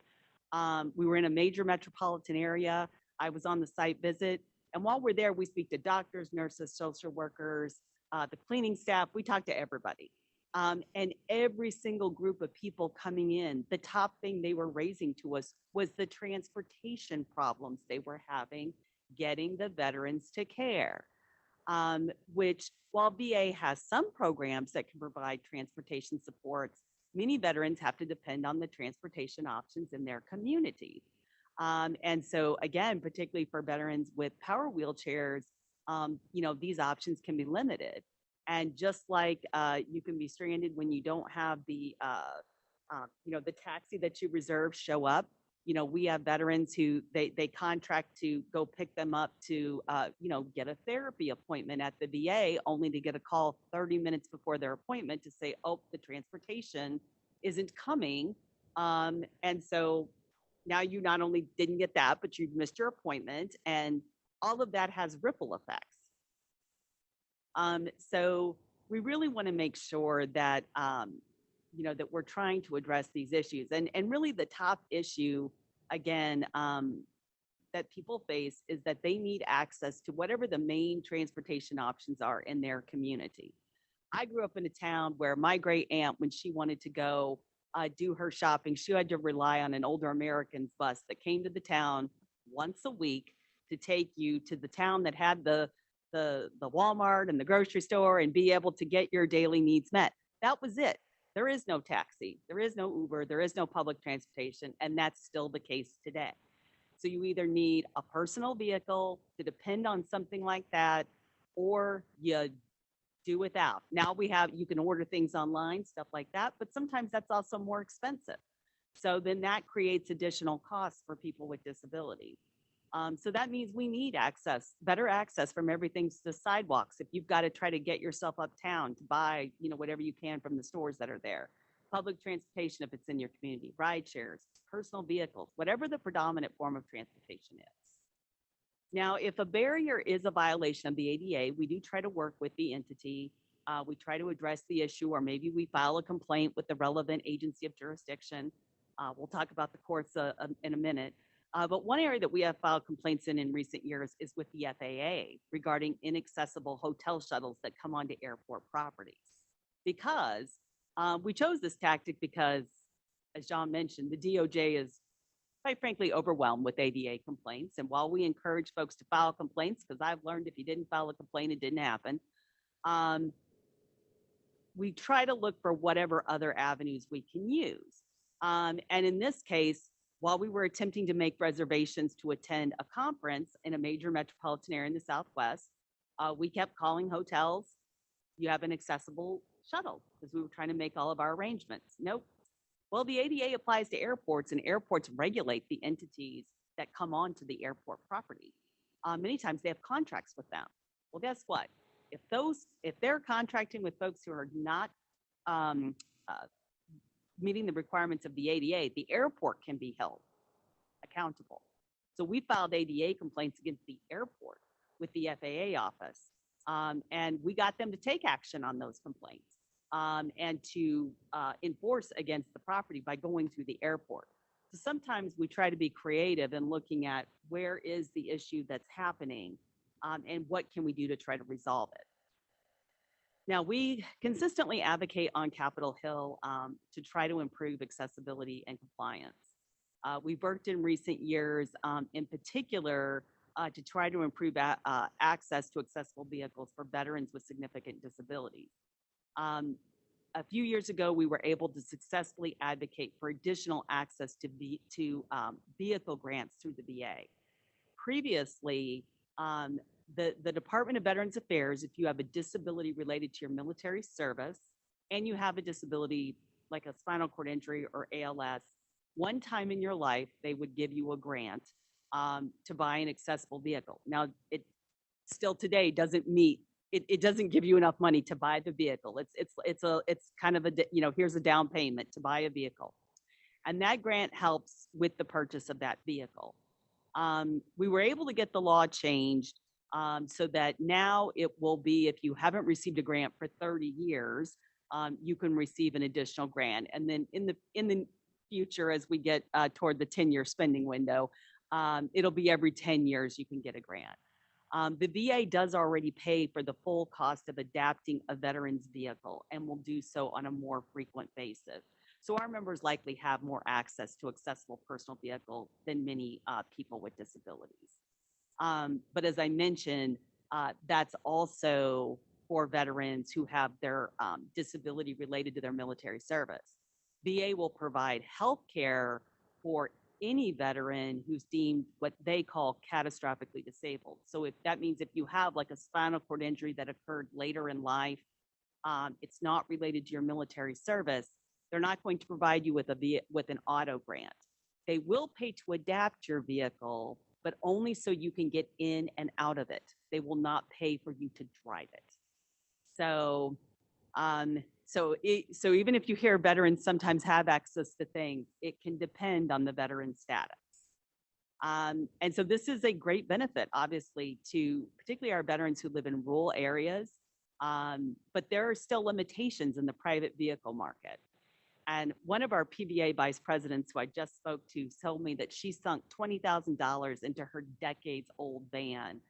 We were in a major metropolitan area. I was on the site visit. And while we're there, we speak to doctors, nurses, social workers, the cleaning staff. We talk to everybody. And every single group of people coming in, the top thing they were raising to us was the transportation problems they were having getting the veterans to care. Which while VA has some programs that can provide transportation supports, many veterans have to depend on the transportation options in their communities. And so again, particularly for veterans with power wheelchairs, these options can be limited. And just like you can be stranded when you don't have the taxi that you reserve show up, we have veterans who they contract to go pick them up to, get a therapy appointment at the VA, only to get a call 30 minutes before their appointment to say, oh, the transportation isn't coming. And so now you not only didn't get that, but you've missed your appointment, and all of that has ripple effects. So we really want to make sure that, that we're trying to address these issues. And really the top issue, again, that people face is that they need access to whatever the main transportation options are in their community. I grew up in a town where my great aunt, when she wanted to go do her shopping, she had to rely on an older American's bus that came to the town once a week to take you to the town that had the Walmart and the grocery store and be able to get your daily needs met. That was it. There is no taxi, there is no Uber, there is no public transportation, and that's still the case today. So you either need a personal vehicle to depend on something like that, or you do without. Now you can order things online, stuff like that, but sometimes that's also more expensive. So then that creates additional costs for people with disabilities. So that means we need better access from everything to sidewalks. If you've got to try to get yourself uptown to buy, whatever you can from the stores that are there, public transportation if it's in your community, ride shares, personal vehicles, whatever the predominant form of transportation is. Now, if a barrier is a violation of the ADA, we do try to work with the entity. We try to address the issue, or maybe we file a complaint with the relevant agency of jurisdiction. We'll talk about the courts in a minute. But one area that we have filed complaints in recent years is with the FAA regarding inaccessible hotel shuttles that come onto airport properties. Because we chose this tactic because, as John mentioned, the DOJ is quite frankly overwhelmed with ADA complaints. And while we encourage folks to file complaints, because I've learned if you didn't file a complaint, it didn't happen, we try to look for whatever other avenues we can use. And in this case, while we were attempting to make reservations to attend a conference in a major metropolitan area in the Southwest, we kept calling hotels. You have an accessible shuttle, because we were trying to make all of our arrangements. Nope. Well, the ADA applies to airports, and airports regulate the entities that come onto the airport property. Many times they have contracts with them. Well, guess what? If they're contracting with folks who are not meeting the requirements of the ADA, the airport can be held accountable. So we filed ADA complaints against the airport with the FAA office, and we got them to take action on those complaints and to enforce against the property by going through the airport. So sometimes we try to be creative in looking at where is the issue that's happening and what can we do to try to resolve it. Now, we consistently advocate on Capitol Hill to try to improve accessibility and compliance. We've worked in recent years, in particular, to try to improve access to accessible vehicles for veterans with significant disabilities. A few years ago, we were able to successfully advocate for additional access to vehicle grants through the VA. Previously, the Department of Veterans Affairs, if you have a disability related to your military service and you have a disability like a spinal cord injury or ALS, one time in your life, they would give you a grant to buy an accessible vehicle. Now, it still today doesn't meet, it doesn't give you enough money to buy the vehicle. It's kind of here's a down payment to buy a vehicle. And that grant helps with the purchase of that vehicle. We were able to get the law changed So that now it will be, if you haven't received a grant for 30 years, you can receive an additional grant. And then in the future, as we get toward the 10-year spending window, it'll be every 10 years you can get a grant. The VA does already pay for the full cost of adapting a veteran's vehicle and will do so on a more frequent basis. So our members likely have more access to accessible personal vehicle than many people with disabilities. But as I mentioned, that's also for veterans who have their disability related to their military service. VA will provide health care for any veteran who's deemed what they call catastrophically disabled. So if that means if you have like a spinal cord injury that occurred later in life, it's not related to your military service, they're not going to provide you with an auto grant. They will pay to adapt your vehicle, but only so you can get in and out of it. They will not pay for you to drive it. So, so even if you hear veterans sometimes have access to things, it can depend on the veteran status. And so this is a great benefit, obviously, to particularly our veterans who live in rural areas. But there are still limitations in the private vehicle market. And one of our PVA vice presidents who I just spoke to told me that she sunk $20,000 into her decades-old van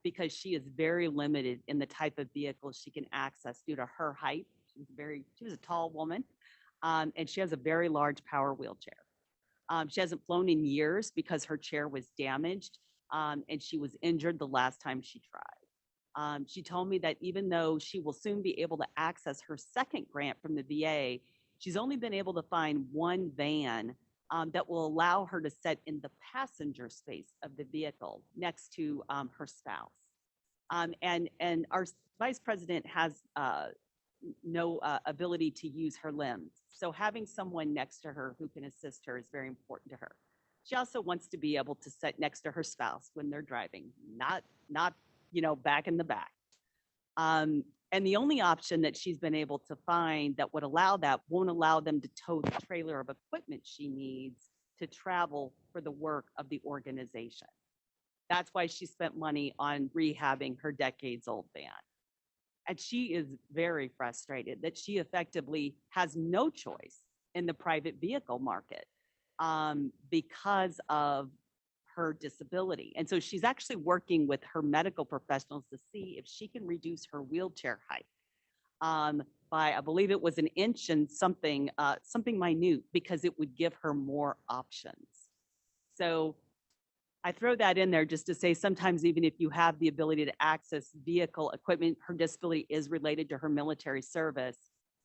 because she is very limited in the type of vehicle she can access due to her height. She was a tall woman, and she has a very large power wheelchair. She hasn't flown in years because her chair was damaged, and she was injured the last time she tried. She told me that even though she will soon be able to access her second grant from the VA, she's only been able to find one van that will allow her to sit in the passenger space of the vehicle next to her spouse. And our vice president has no ability to use her limbs. So having someone next to her who can assist her is very important to her. She also wants to be able to sit next to her spouse when they're driving, not back in the back. And the only option that she's been able to find that would allow that won't allow them to tow the trailer of equipment she needs to travel for the work of the organization. That's why she spent money on rehabbing her decades-old van. And she is very frustrated that she effectively has no choice in the private vehicle market because of her disability. And so she's actually working with her medical professionals to see if she can reduce her wheelchair height by, I believe it was an inch and something minute, because it would give her more options. So I throw that in there just to say sometimes even if you have the ability to access vehicle equipment, her disability is related to her military service.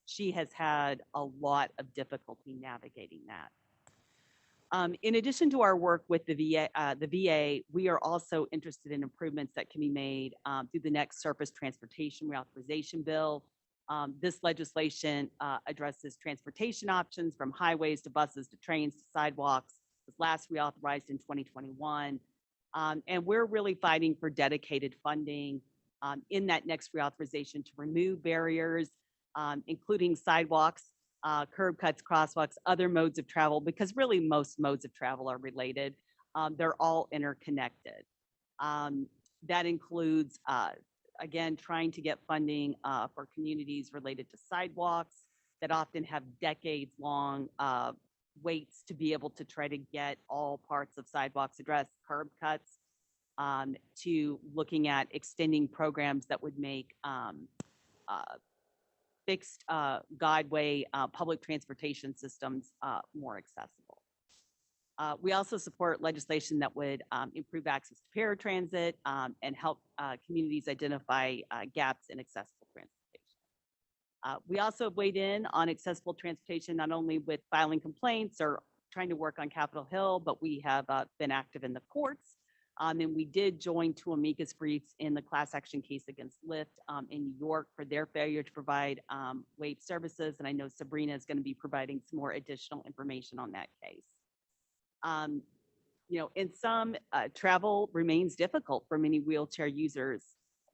She has had a lot of difficulty navigating that. In addition to our work with the VA, we are also interested in improvements that can be made through the next Surface Transportation Reauthorization Bill. This legislation addresses transportation options from highways to buses to trains to sidewalks. It was last reauthorized in 2021. And we're really fighting for dedicated funding in that next reauthorization to remove barriers, including sidewalks, curb cuts, crosswalks, other modes of travel, because really most modes of travel are related. They're all interconnected. That includes, again, trying to get funding for communities related to sidewalks that often have decades-long waits to be able to try to get all parts of sidewalks addressed, curb cuts, to looking at extending programs that would make fixed guideway public transportation systems more accessible. We also support legislation that would improve access to paratransit and help communities identify gaps in accessible transportation. We also have weighed in on accessible transportation, not only with filing complaints or trying to work on Capitol Hill, but we have been active in the courts. And we did join 2 amicus briefs in the class action case against Lyft in New York for their failure to provide WAVE services. And I know Sabrina is going to be providing some more additional information on that case. In some, travel remains difficult for many wheelchair users,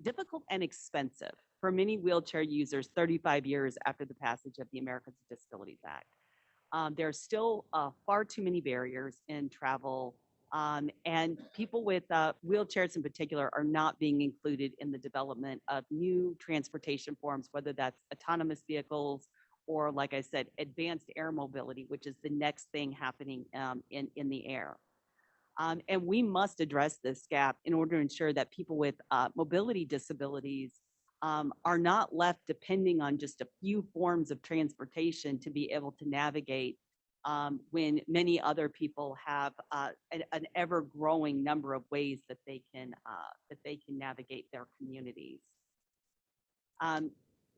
difficult and expensive for many wheelchair users 35 years after the passage of the Americans with Disabilities Act. There are still far too many barriers in travel And people with wheelchairs in particular are not being included in the development of new transportation forms, whether that's autonomous vehicles or, like I said, advanced air mobility, which is the next thing happening in the air. And we must address this gap in order to ensure that people with mobility disabilities are not left depending on just a few forms of transportation to be able to navigate when many other people have an ever-growing number of ways that they can navigate their communities.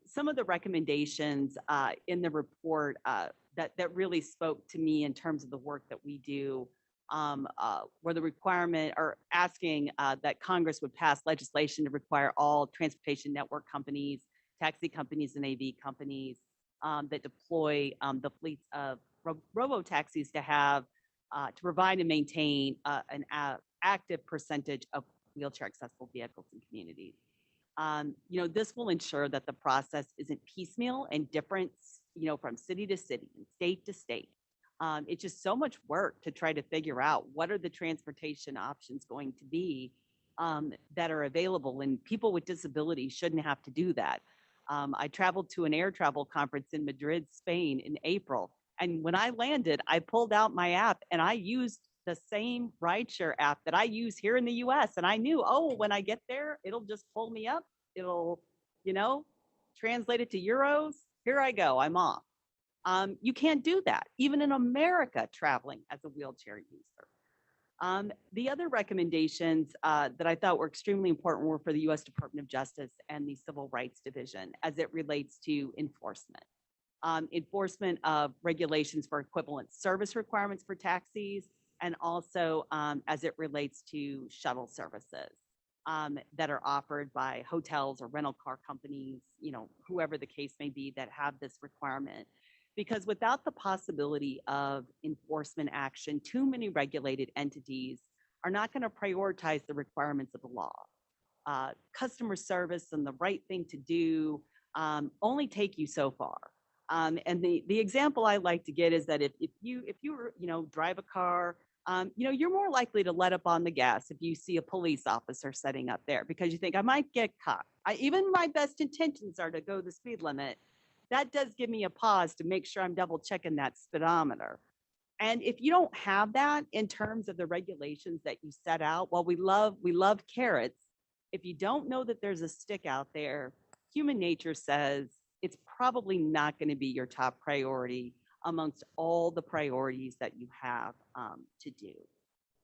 Some of the recommendations in the report that really spoke to me in terms of the work that we do were the requirement or asking that Congress would pass legislation to require all transportation network companies, taxi companies, and AV companies that deploy the fleets of robo-taxis to have to provide and maintain an active percentage of wheelchair accessible vehicles in communities. This will ensure that the process isn't piecemeal and different, from city to city and state to state. It's just so much work to try to figure out what are the transportation options going to be that are available, and people with disabilities shouldn't have to do that. I traveled to an air travel conference in Madrid, Spain in April, and when I landed, I pulled out my app and I used the same rideshare app that I use here in the US. And I knew, oh, when I get there, it'll just pull me up. It'll, translate it to euros. Here I go, I'm off. You can't do that, even in America, traveling as a wheelchair user. The other recommendations that I thought were extremely important were for the US Department of Justice and the Civil Rights Division as it relates to enforcement. Enforcement of regulations for equivalent service requirements for taxis, and also as it relates to shuttle services that are offered by hotels or rental car companies, whoever the case may be that have this requirement. Because without the possibility of enforcement action, too many regulated entities are not going to prioritize the requirements of the law. Customer service and the right thing to do only take you so far. And the example I like to get is that if you drive a car, you're more likely to let up on the gas if you see a police officer setting up there because you think I might get caught. Even my best intentions are to go the speed limit. That does give me a pause to make sure I'm double checking that speedometer. And if you don't have that in terms of the regulations that you set out, while we love carrots, if you don't know that there's a stick out there, human nature says it's probably not going to be your top priority amongst all the priorities that you have to do.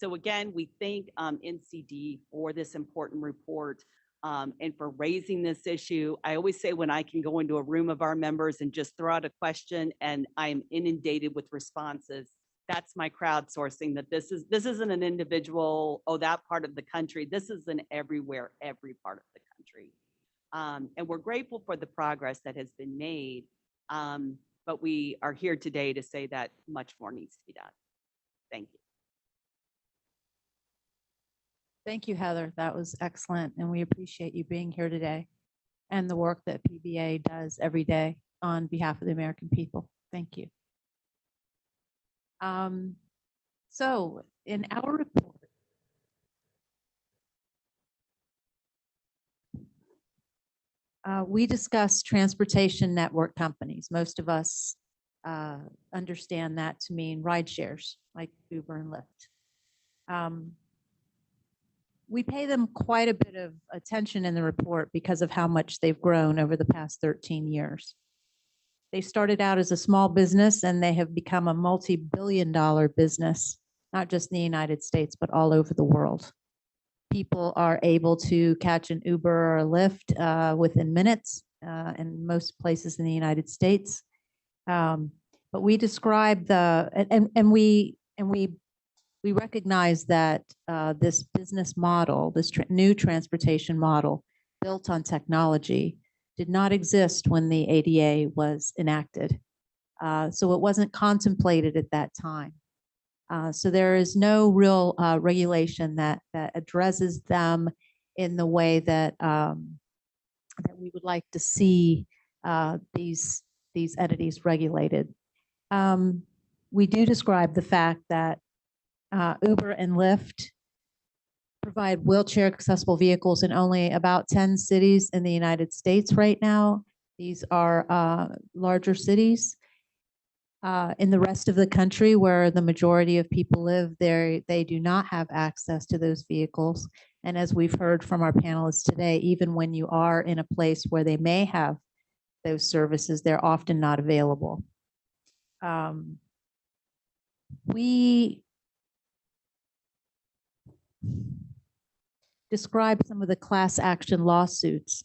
So again, we thank NCD for this important report and for raising this issue. I always say when I can go into a room of our members and just throw out a question and I'm inundated with responses, that's my crowdsourcing, that this isn't an individual, oh, that part of the country. This is an everywhere, every part of the country. And we're grateful for the progress that has been made. But we are here today to say that much more needs to be done. Thank you. Thank you, Heather. That was excellent. And we appreciate you being here today and the work that PBA does every day on behalf of the American people. Thank you. So in our report, we discussed transportation network companies. Most of us understand that to mean ride shares like Uber and Lyft. We pay them quite a bit of attention in the report because of how much they've grown over the past 13 years. They started out as a small business and they have become a multi-billion-dollar business, not just in the United States, but all over the world. People are able to catch an Uber or a Lyft within minutes in most places in the United States. But we describe we recognize that this business model, this new transportation model built on technology did not exist when the ADA was enacted. So it wasn't contemplated at that time. So there is no real regulation that addresses them in the way that that we would like to see these entities regulated. We do describe the fact that Uber and Lyft provide wheelchair accessible vehicles in only about 10 cities in the United States right now. These are larger cities. In the rest of the country, where the majority of people live, they do not have access to those vehicles. And as we've heard from our panelists today, even when you are in a place where they may have those services, they're often not available. We describe some of the class action lawsuits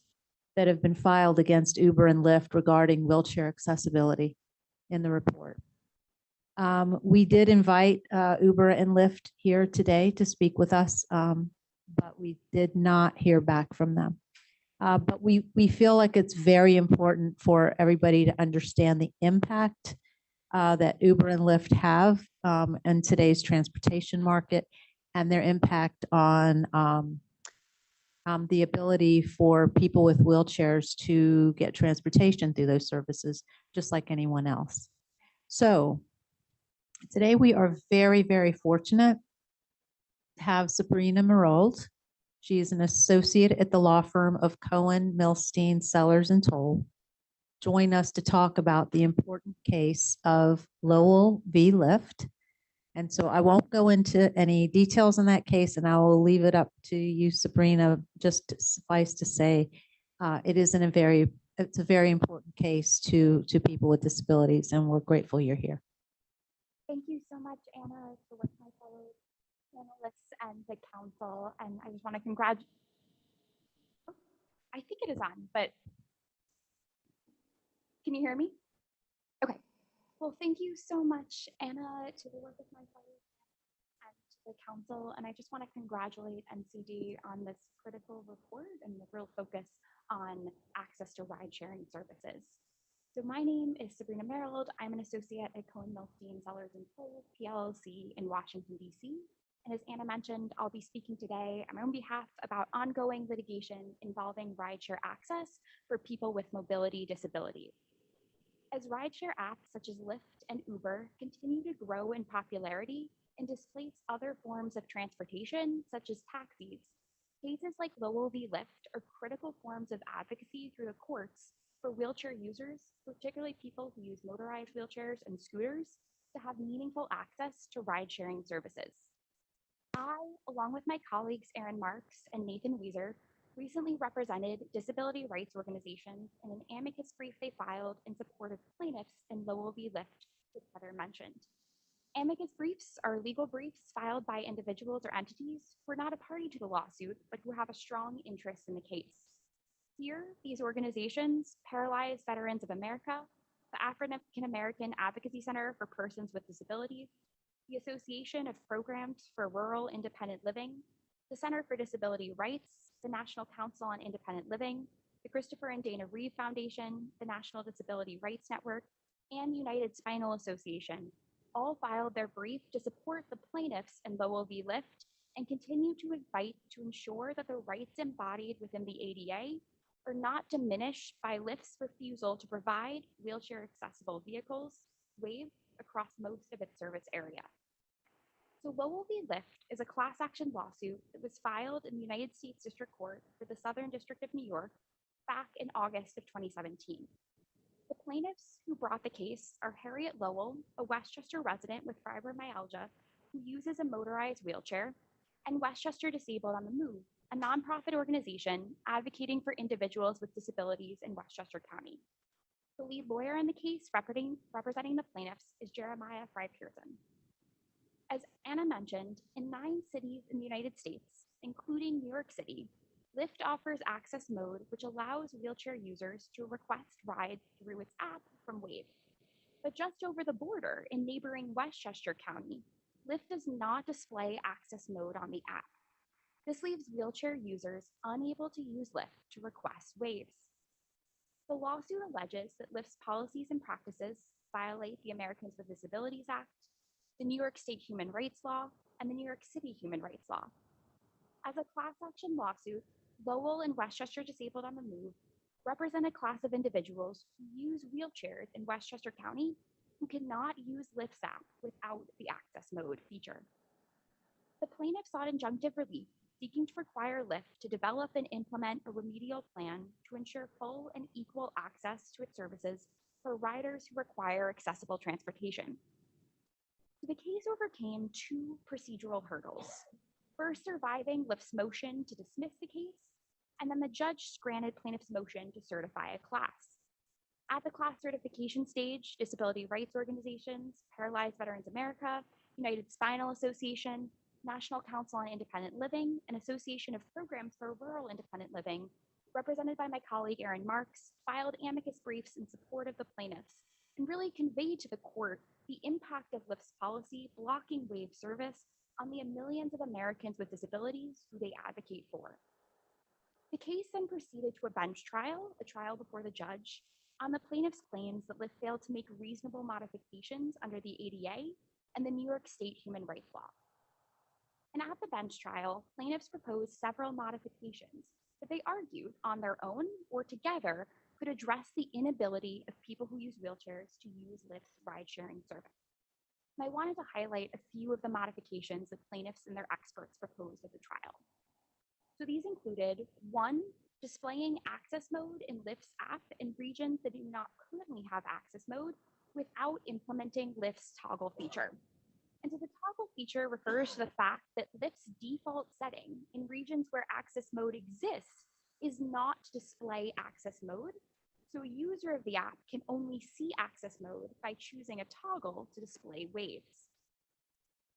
that have been filed against Uber and Lyft regarding wheelchair accessibility in the report. We did invite Uber and Lyft here today to speak with us, but we did not hear back from them. But we feel like it's very important for everybody to understand the impact that Uber and Lyft have in today's transportation market and their impact on the ability for people with wheelchairs to get transportation through those services, just like anyone else. So today we are very, very fortunate to have Sabrina Marold. She is an associate at the law firm of Cohen, Milstein, Sellers, and Toll. Join us to talk about the important case of Lowell v. Lyft. And so I won't go into any details in that case, and I will leave it up to you, Sabrina. Just suffice to say, it's a very important case to people with disabilities, and we're grateful you're here. Thank you so much, Anna, for with my fellow panelists and the council. And I just want to congratulate. I think it is on, but can you hear me? Okay. Well, thank you so much, Anna, to the work of my colleagues and to the council. And I just want to congratulate NCD on this critical report and the real focus on access to ride sharing services. So my name is Sabrina Marold. I'm an associate at Cohen, Milstein, Sellers & Toll, PLLC in Washington, D.C. And as Anna mentioned, I'll be speaking today on my own behalf about ongoing litigation involving rideshare access for people with mobility disabilities. As rideshare apps such as Lyft and Uber continue to grow in popularity and displace other forms of transportation, such as taxis, cases like Lowell v. Lyft are critical forms of advocacy through the courts for wheelchair users, particularly people who use motorized wheelchairs and scooters, to have meaningful access to ride-sharing services. I, along with my colleagues Aaron Marks and Nathan Weiser, recently represented disability rights organizations in an amicus brief they filed in support of plaintiffs in Lowell v. Lyft, which Heather mentioned. Amicus briefs are legal briefs filed by individuals or entities who are not a party to the lawsuit, but who have a strong interest in the case. Here, these organizations, Paralyzed Veterans of America, the African American Advocacy Center for Persons with Disabilities, the Association of Programs for Rural Independent Living, the Center for Disability Rights, the National Council on Independent Living, the Christopher and Dana Reeve Foundation, the National Disability Rights Network, and United Spinal Association all filed their brief to support the plaintiffs in Lowell v. Lyft and continue to fight to ensure that the rights embodied within the ADA are not diminished by Lyft's refusal to provide wheelchair accessible vehicles waived across most of its service area. So Lowell v. Lyft is a class action lawsuit that was filed in the United States District Court for the Southern District of New York back in August of 2017. The plaintiffs who brought the case are Harriet Lowell, a Westchester resident with fibromyalgia who uses a motorized wheelchair, and Westchester Disabled on the Move, a nonprofit organization advocating for individuals with disabilities in Westchester County. The lead lawyer in the case representing the plaintiffs is Jeremiah Fry Pearson. As Anna mentioned, in 9 cities in the United States, including New York City, Lyft offers access mode which allows wheelchair users to request rides through its app from Wave. But just over the border in neighboring Westchester County, Lyft does not display access mode on the app. This leaves wheelchair users unable to use Lyft to request waves. The lawsuit alleges that Lyft's policies and practices violate the Americans with Disabilities Act, the New York State Human Rights Law, and the New York City Human Rights Law. As a class action lawsuit, Lowell and Westchester Disabled on the Move represent a class of individuals who use wheelchairs in Westchester County who cannot use Lyft's app without the access mode feature. The plaintiff sought injunctive relief, seeking to require Lyft to develop and implement a remedial plan to ensure full and equal access to its services for riders who require accessible transportation. The case overcame two procedural hurdles. First, surviving Lyft's motion to dismiss the case, and then the judge granted plaintiff's motion to certify a class. At the class certification stage, disability rights organizations, Paralyzed Veterans America, United Spinal Association, National Council on Independent Living, and Association of Programs for Rural Independent Living, represented by my colleague Erin Marks, filed amicus briefs in support of the plaintiffs and really conveyed to the court the impact of Lyft's policy blocking wave service on the millions of Americans with disabilities who they advocate for. The case then proceeded to a bench trial, a trial before the judge, on the plaintiff's claims that Lyft failed to make reasonable modifications under the ADA and the New York State human rights law. And at the bench trial, plaintiffs proposed several modifications that they argued on their own or together could address the inability of people who use wheelchairs to use Lyft's ride-sharing service. And I wanted to highlight a few of the modifications that plaintiffs and their experts proposed at the trial. So these included, one, displaying access mode in Lyft's app in regions that do not currently have access mode without implementing Lyft's toggle feature. And so the toggle feature refers to the fact that Lyft's default setting in regions where access mode exists is not to display access mode. So a user of the app can only see access mode by choosing a toggle to display waves.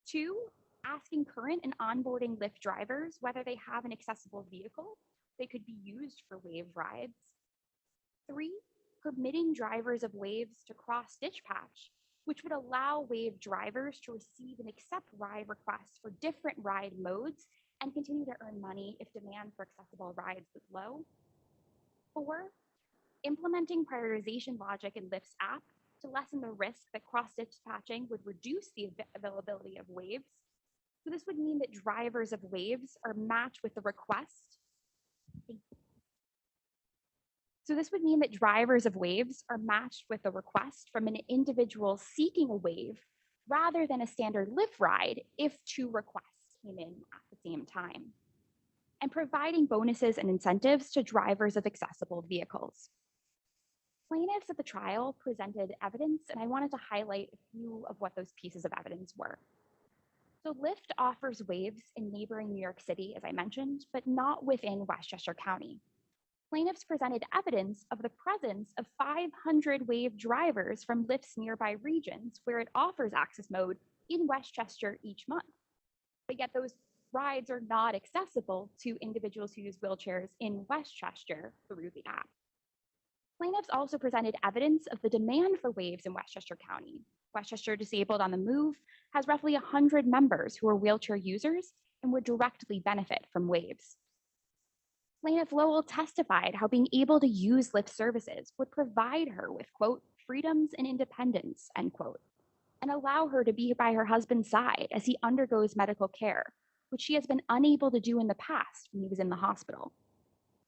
Two, asking current and onboarding Lyft drivers whether they have an accessible vehicle that could be used for wave rides. Three, permitting drivers of waves to cross dispatch, which would allow wave drivers to receive and accept ride requests for different ride modes and continue to earn money if demand for accessible rides is low. Four, implementing prioritization logic in Lyft's app to lessen the risk that cross-dispatching would reduce the availability of waves. So this would mean that drivers of waves are matched with the request. So this would mean that drivers of waves are matched with a request from an individual seeking a wave rather than a standard Lyft ride if two requests came in at the same time. And providing bonuses and incentives to drivers of accessible vehicles. Plaintiffs at the trial presented evidence, and I wanted to highlight a few of what those pieces of evidence were. So Lyft offers waves in neighboring New York City, as I mentioned, but not within Westchester County. Plaintiffs presented evidence of the presence of 500 wave drivers from Lyft's nearby regions where it offers access mode in Westchester each month. But yet those rides are not accessible to individuals who use wheelchairs in Westchester through the app. Plaintiffs also presented evidence of the demand for waves in Westchester County. Westchester Disabled on the Move has roughly 100 members who are wheelchair users and would directly benefit from waves. Plaintiff Lowell testified how being able to use Lyft services would provide her with, quote, freedoms and independence, end quote, and allow her to be by her husband's side as he undergoes medical care, which she has been unable to do in the past when he was in the hospital.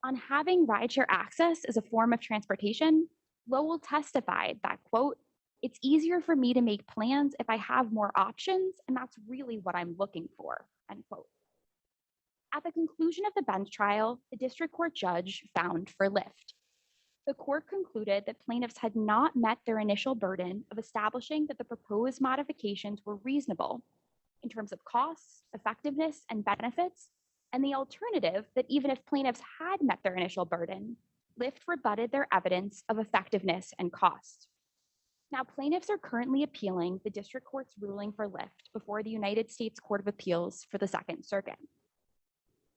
On having rideshare access as a form of transportation, Lowell testified that, quote, it's easier for me to make plans if I have more options, and that's really what I'm looking for, end quote. At the conclusion of the bench trial, the district court judge found for Lyft. The court concluded that plaintiffs had not met their initial burden of establishing that the proposed modifications were reasonable in terms of costs, effectiveness, and benefits, and the alternative that even if plaintiffs had met their initial burden, Lyft rebutted their evidence of effectiveness and cost. Now, plaintiffs are currently appealing the district court's ruling for Lyft before the United States Court of Appeals for the Second Circuit.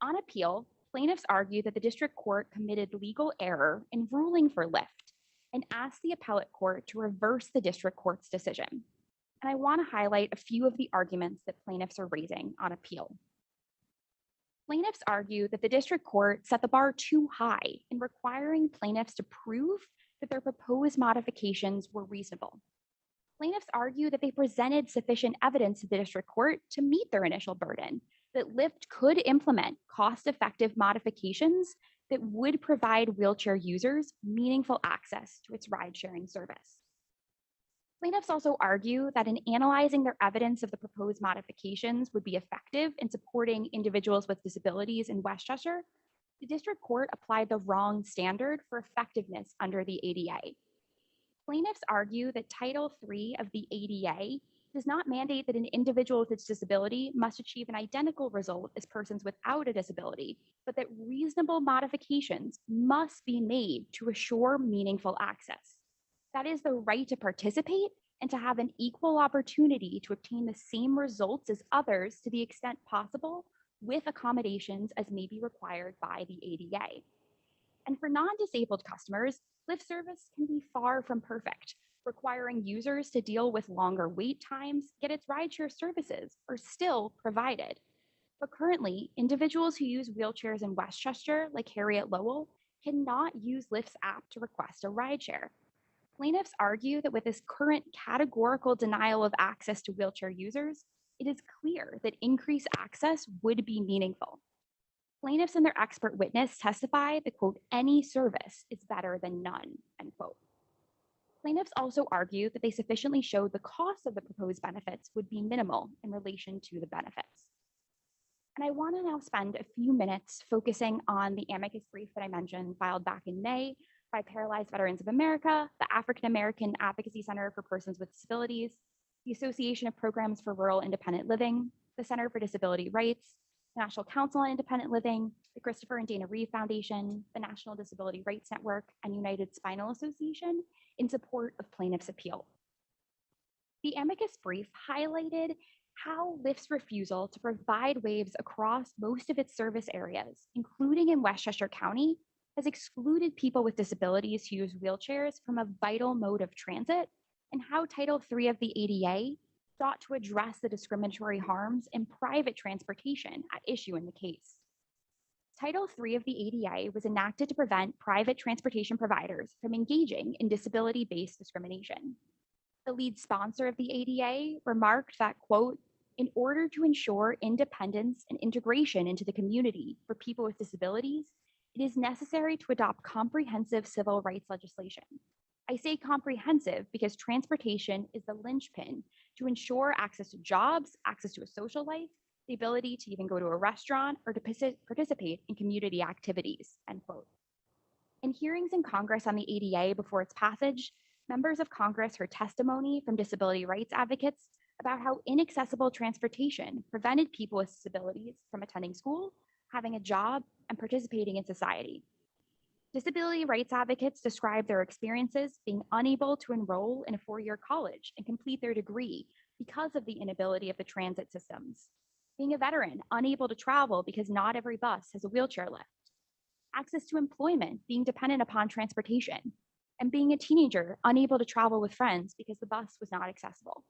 On appeal, plaintiffs argue that the district court committed legal error in ruling for Lyft and asked the appellate court to reverse the district court's decision. And I want to highlight a few of the arguments that plaintiffs are raising on appeal. Plaintiffs argue that the district court set the bar too high in requiring plaintiffs to prove that their proposed modifications were reasonable. Plaintiffs argue that they presented sufficient evidence to the district court to meet their initial burden, that Lyft could implement cost-effective modifications that would provide wheelchair users meaningful access to its ride-sharing service. Plaintiffs also argue that in analyzing their evidence of the proposed modifications would be effective in supporting individuals with disabilities in Westchester, the district court applied the wrong standard for effectiveness under the ADA. Plaintiffs argue that Title III of the ADA does not mandate that an individual with a disability must achieve an identical result as persons without a disability, but that reasonable modifications must be made to assure meaningful access. That is the right to participate and to have an equal opportunity to obtain the same results as others to the extent possible, with accommodations as may be required by the ADA. And for non-disabled customers, Lyft service can be far from perfect, requiring users to deal with longer wait times, yet its rideshare services are still provided. But currently, individuals who use wheelchairs in Westchester, like Harriet Lowell, cannot use Lyft's app to request a rideshare. Plaintiffs argue that with this current categorical denial of access to wheelchair users, it is clear that increased access would be meaningful. Plaintiffs and their expert witness testify that, quote, any service is better than none, end quote. Plaintiffs also argue that they sufficiently showed the cost of the proposed benefits would be minimal in relation to the benefits. And I want to now spend a few minutes focusing on the amicus brief that I mentioned filed back in May by Paralyzed Veterans of America, the African American Advocacy Center for Persons with Disabilities, the Association of Programs for Rural Independent Living, the Center for Disability Rights, the National Council on Independent Living, the Christopher and Dana Reeve Foundation, the National Disability Rights Network, and United Spinal Association in support of plaintiffs' appeal. The amicus brief highlighted how Lyft's refusal to provide waves across most of its service areas, including in Westchester County, has excluded people with disabilities who use wheelchairs from a vital mode of transit, and how Title III of the ADA sought to address the discriminatory harms in private transportation at issue in the case. Title III of the ADA was enacted to prevent private transportation providers from engaging in disability-based discrimination. The lead sponsor of the ADA remarked that, quote, in order to ensure independence and integration into the community for people with disabilities, it is necessary to adopt comprehensive civil rights legislation. I say comprehensive because transportation is the linchpin to ensure access to jobs, access to a social life, the ability to even go to a restaurant or to participate in community activities, end quote. In hearings in Congress on the ADA before its passage, members of Congress heard testimony from disability rights advocates about how inaccessible transportation prevented people with disabilities from attending school, having a job, and participating in society. Disability rights advocates describe their experiences being unable to enroll in a four-year college and complete their degree because of the inability of the transit systems. Being a veteran, unable to travel because not every bus has a wheelchair lift. Access to employment, being dependent upon transportation. And being a teenager, unable to travel with friends because the bus was not accessible.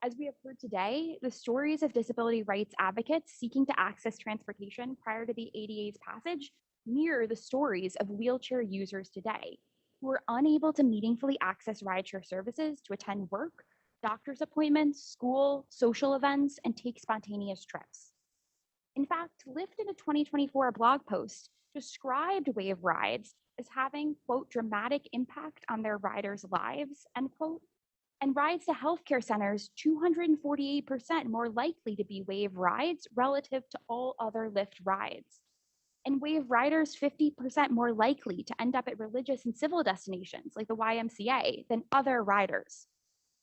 As we have heard today, the stories of disability rights advocates seeking to access transportation prior to the ADA's passage mirror the stories of wheelchair users today, who are unable to meaningfully access rideshare services to attend work, doctor's appointments, school, social events, and take spontaneous trips. In fact, Lyft in a 2024 blog post described Wave rides as having, quote, dramatic impact on their riders' lives, end quote, and rides to healthcare centers 248% more likely to be Wave rides relative to all other Lyft rides. And Wave riders 50% more likely to end up at religious and civil destinations like the YMCA than other riders.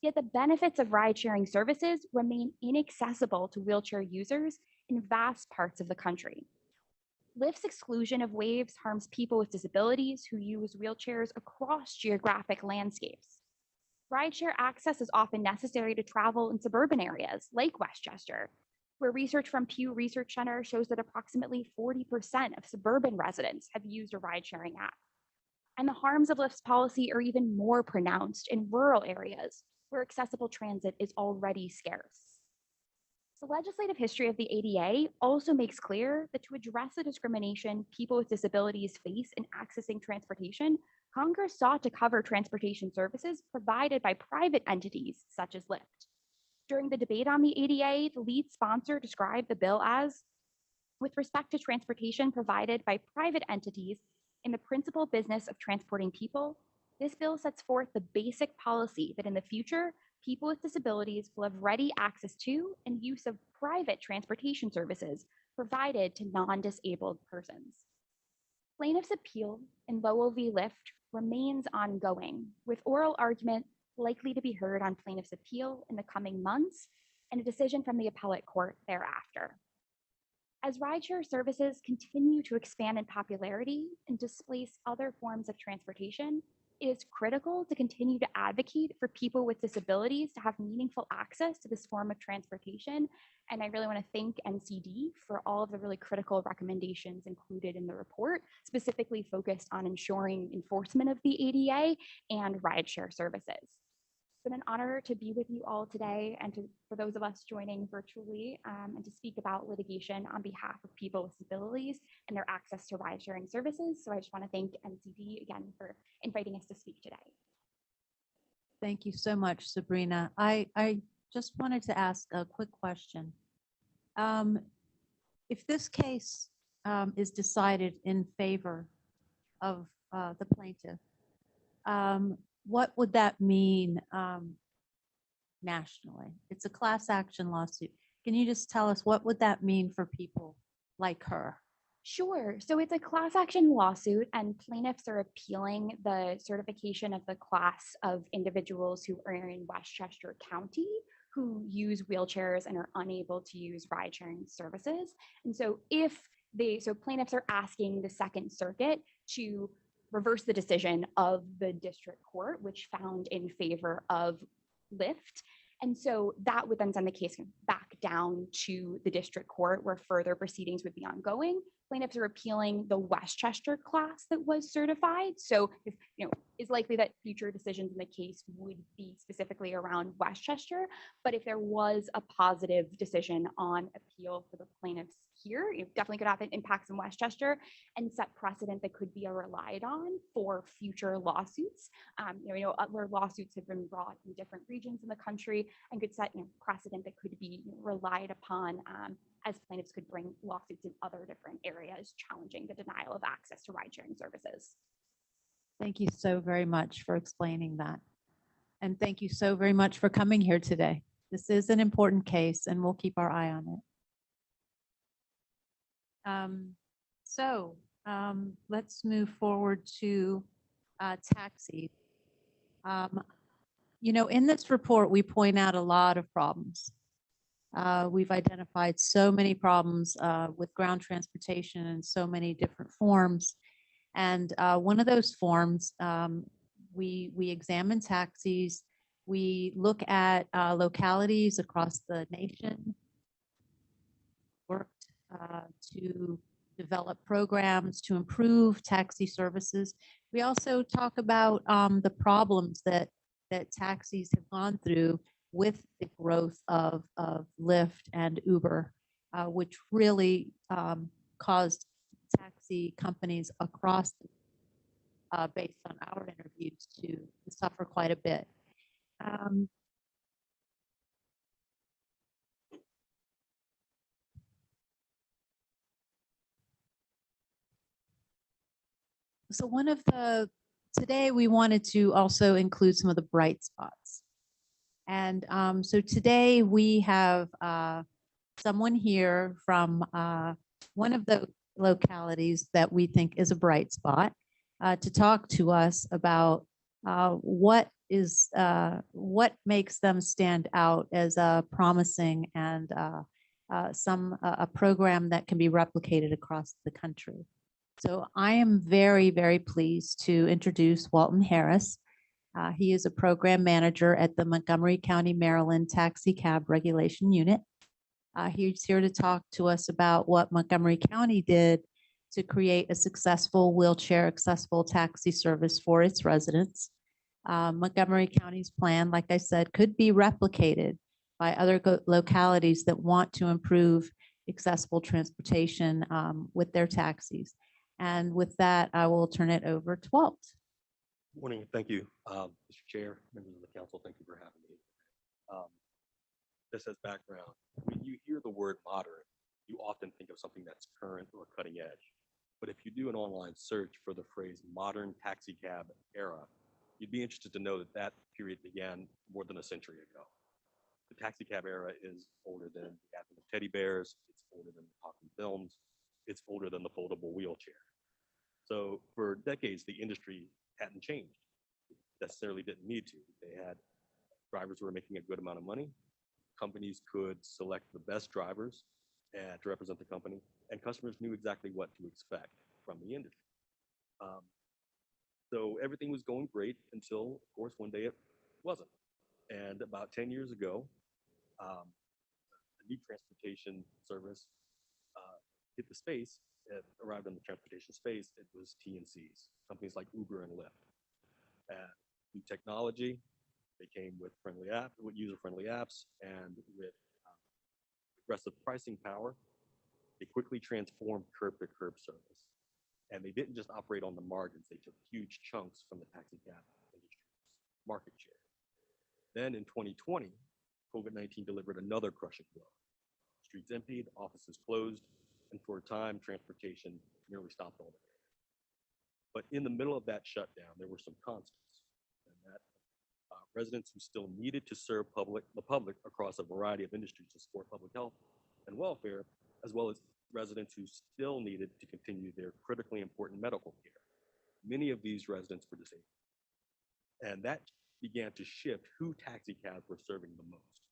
Yet the benefits of ride-sharing services remain inaccessible to wheelchair users in vast parts of the country. Lyft's exclusion of Waves harms people with disabilities who use wheelchairs across geographic landscapes. Rideshare access is often necessary to travel in suburban areas like Westchester, where research from Pew Research Center shows that approximately 40% of suburban residents have used a ride-sharing app. And the harms of Lyft's policy are even more pronounced in rural areas where accessible transit is already scarce. The legislative history of the ADA also makes clear that to address the discrimination people with disabilities face in accessing transportation, Congress sought to cover transportation services provided by private entities such as Lyft. During the debate on the ADA, the lead sponsor described the bill as, with respect to transportation provided by private entities in the principal business of transporting people, This bill sets forth the basic policy that in the future, people with disabilities will have ready access to and use of private transportation services provided to non-disabled persons. Plaintiff's appeal in Lowell v. Lyft remains ongoing, with oral argument likely to be heard on plaintiff's appeal in the coming months and a decision from the appellate court thereafter. As rideshare services continue to expand in popularity and displace other forms of transportation, it is critical to continue to advocate for people with disabilities to have meaningful access to this form of transportation. And I really want to thank NCD for all of the really critical recommendations included in the report, specifically focused on ensuring enforcement of the ADA and rideshare services. It's been an honor to be with you all today and for those of us joining virtually and to speak about litigation on behalf of people with disabilities and their access to ride sharing services. So I just want to thank NCD again for inviting us to speak today. Thank you so much, Sabrina. I just wanted to ask a quick question. If this case is decided in favor of the plaintiff, what would that mean nationally? It's a class action lawsuit. Can you just tell us what would that mean for people like her? Sure. So it's a class action lawsuit and plaintiffs are appealing the certification of the class of individuals who are in Westchester County who use wheelchairs and are unable to use ride sharing services. And so plaintiffs are asking the Second Circuit to reverse the decision of the district court, which found in favor of Lyft. And so that would then send the case back down to the district court where further proceedings would be ongoing. Plaintiffs are appealing the Westchester class that was certified. So if, it's likely that future decisions in the case would be specifically around Westchester. But if there was a positive decision on appeal for the plaintiffs here, it definitely could have impacts in Westchester and set precedent that could be relied on for future lawsuits. Other lawsuits have been brought in different regions in the country and could set precedent that could be relied upon as plaintiffs could bring lawsuits in other different areas challenging the denial of access to ride sharing services. Thank you so very much for explaining that. And thank you so very much for coming here today. This is an important case and we'll keep our eye on it. Let's move forward to taxis. In this report, we point out a lot of problems. We've identified so many problems with ground transportation in so many different forms. And one of those forms, we examine taxis. We look at localities across the nation, worked to develop programs to improve taxi services. We also talk about the problems that taxis have gone through with the growth of Lyft and Uber, which really caused taxi companies across, based on our interviews, to suffer quite a bit. So today we wanted to also include some of the bright spots. And so today we have someone here from one of the localities that we think is a bright spot to talk to us about what makes them stand out as a promising and a program that can be replicated across the country. So I am very, very pleased to introduce Walton Harris. He is a program manager at the Montgomery County, Maryland Taxi Cab Regulation Unit. He's here to talk to us about what Montgomery County did to create a successful wheelchair accessible taxi service for its residents. Montgomery County's plan, like I said, could be replicated by other localities that want to improve accessible transportation with their taxis. And with that, I will turn it over to Walt. Morning. Thank you, Mr. Chair, members of the council. Thank you for having me. Just as background, when you hear the word modern, you often think of something that's current or cutting edge. But if you do an online search for the phrase modern taxi cab era, You'd be interested to know that that period began more than a century ago. The taxi cab era is older than the advent of teddy bears. It's older than talking films. It's older than the foldable wheelchair. So for decades, the industry hadn't changed. Necessarily didn't need to. They had drivers who were making a good amount of money. Companies could select the best drivers to represent the company, and customers knew exactly what to expect from the industry. So everything was going great until, of course, one day it wasn't. And about 10 years ago, a new transportation service hit the space. It arrived in the transportation space. It was TNCs, companies like Uber and Lyft. New technology, they came with user-friendly apps, and with aggressive pricing power, they quickly transformed curb-to-curb service. And they didn't just operate on the margins, they took huge chunks from the taxi cab industry's market share. Then in 2020, COVID-19 delivered another crushing blow. Streets emptied, offices closed, and for a time, transportation nearly stopped altogether. But in the middle of that shutdown, there were some constants, and that residents who still needed to serve the public across a variety of industries to support public health and welfare, as well as residents who still needed to continue their critically important medical care. Many of these residents were disabled. And that began to shift who taxi cabs were serving the most.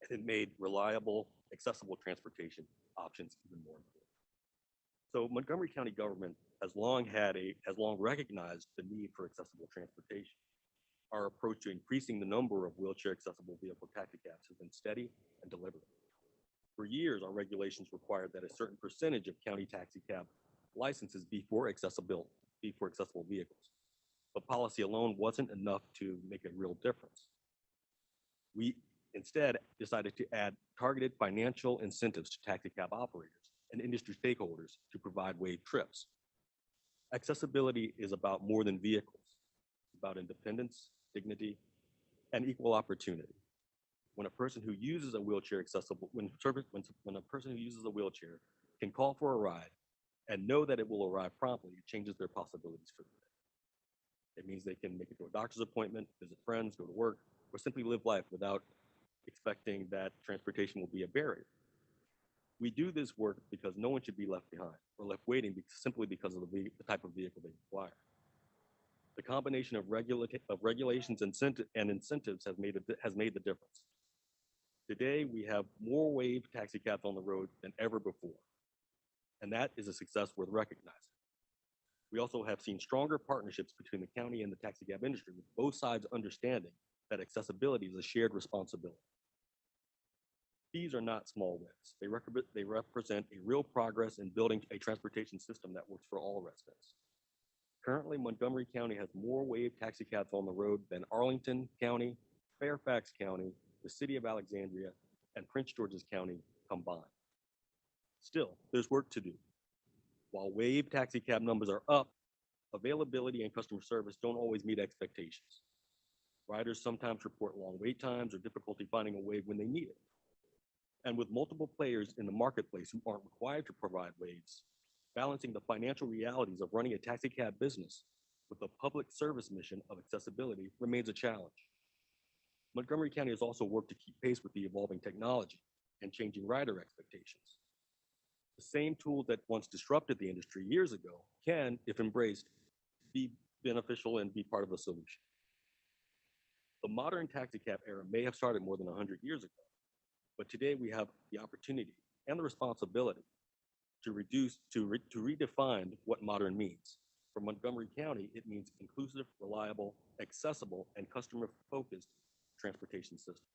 And it made reliable, accessible transportation options even more important. So Montgomery County government has long recognized the need for accessible transportation. Our approach to increasing the number of wheelchair accessible vehicle taxi cabs has been steady and deliberate. For years, our regulations required that a certain percentage of county taxi cab licenses be for accessible vehicles. But policy alone wasn't enough to make a real difference. We instead decided to add targeted financial incentives to taxi cab operators and industry stakeholders to provide waived trips. Accessibility is about more than vehicles. It's about independence, dignity, and equal opportunity. When a person who uses a wheelchair when a person who uses a wheelchair can call for a ride and know that it will arrive promptly, it changes their possibilities for the day. It means they can make it to a doctor's appointment, visit friends, go to work, or simply live life without expecting that transportation will be a barrier. We do this work because no one should be left behind or left waiting simply because of the type of vehicle they require. The combination of regulations and incentives has made the difference. Today, we have more waived taxi cabs on the road than ever before, and that is a success worth recognizing. We also have seen stronger partnerships between the county and the taxi cab industry, with both sides understanding that accessibility is a shared responsibility. These are not small wins. They represent a real progress in building a transportation system that works for all residents. Currently, Montgomery County has more waived taxi cabs on the road than Arlington County, Fairfax County, the city of Alexandria, and Prince George's County combined. Still, there's work to do. While waived taxi cab numbers are up, availability and customer service don't always meet expectations. Riders sometimes report long wait times or difficulty finding a wave when they need it. And with multiple players in the marketplace who aren't required to provide waves, balancing the financial realities of running a taxi cab business with the public service mission of accessibility remains a challenge. Montgomery County has also worked to keep pace with the evolving technology and changing rider expectations. The same tools that once disrupted the industry years ago can, if embraced, be beneficial and be part of the solution. The modern taxi cab era may have started more than 100 years ago, but today we have the opportunity and the responsibility to redefine what modern means. For Montgomery County, it means inclusive, reliable, accessible, and customer-focused transportation system.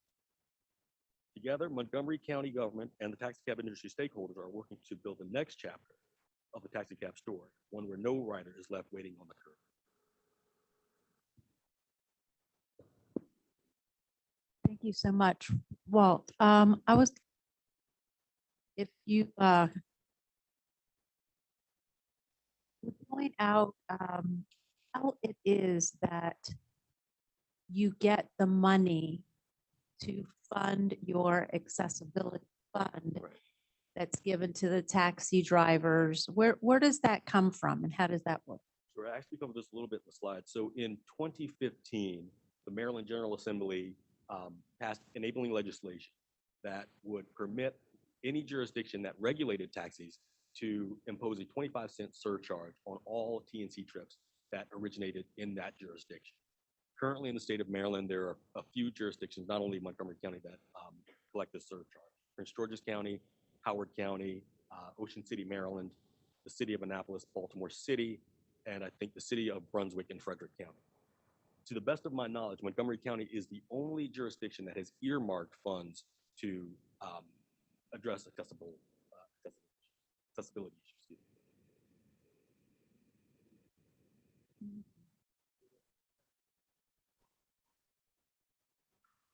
Together, Montgomery County government and the taxi cab industry stakeholders are working to build the next chapter of the taxi cab story, one where no rider is left waiting on the curb. Thank you so much, Walt. If you would point out how it is that you get the money to fund your accessibility fund that's given to the taxi drivers. Where does that come from and how does that work? So I actually covered this a little bit in the slide. So in 2015, the Maryland General Assembly passed enabling legislation that would permit any jurisdiction that regulated taxis to impose a 25-cent surcharge on all TNC trips that originated in that jurisdiction. Currently in the state of Maryland, there are a few jurisdictions, not only Montgomery County, that collect this surcharge. Prince George's County, Howard County, Ocean City, Maryland, the city of Annapolis, Baltimore City, and I think the city of Brunswick and Frederick County. To the best of my knowledge, Montgomery County is the only jurisdiction that has earmarked funds to address accessibility issues.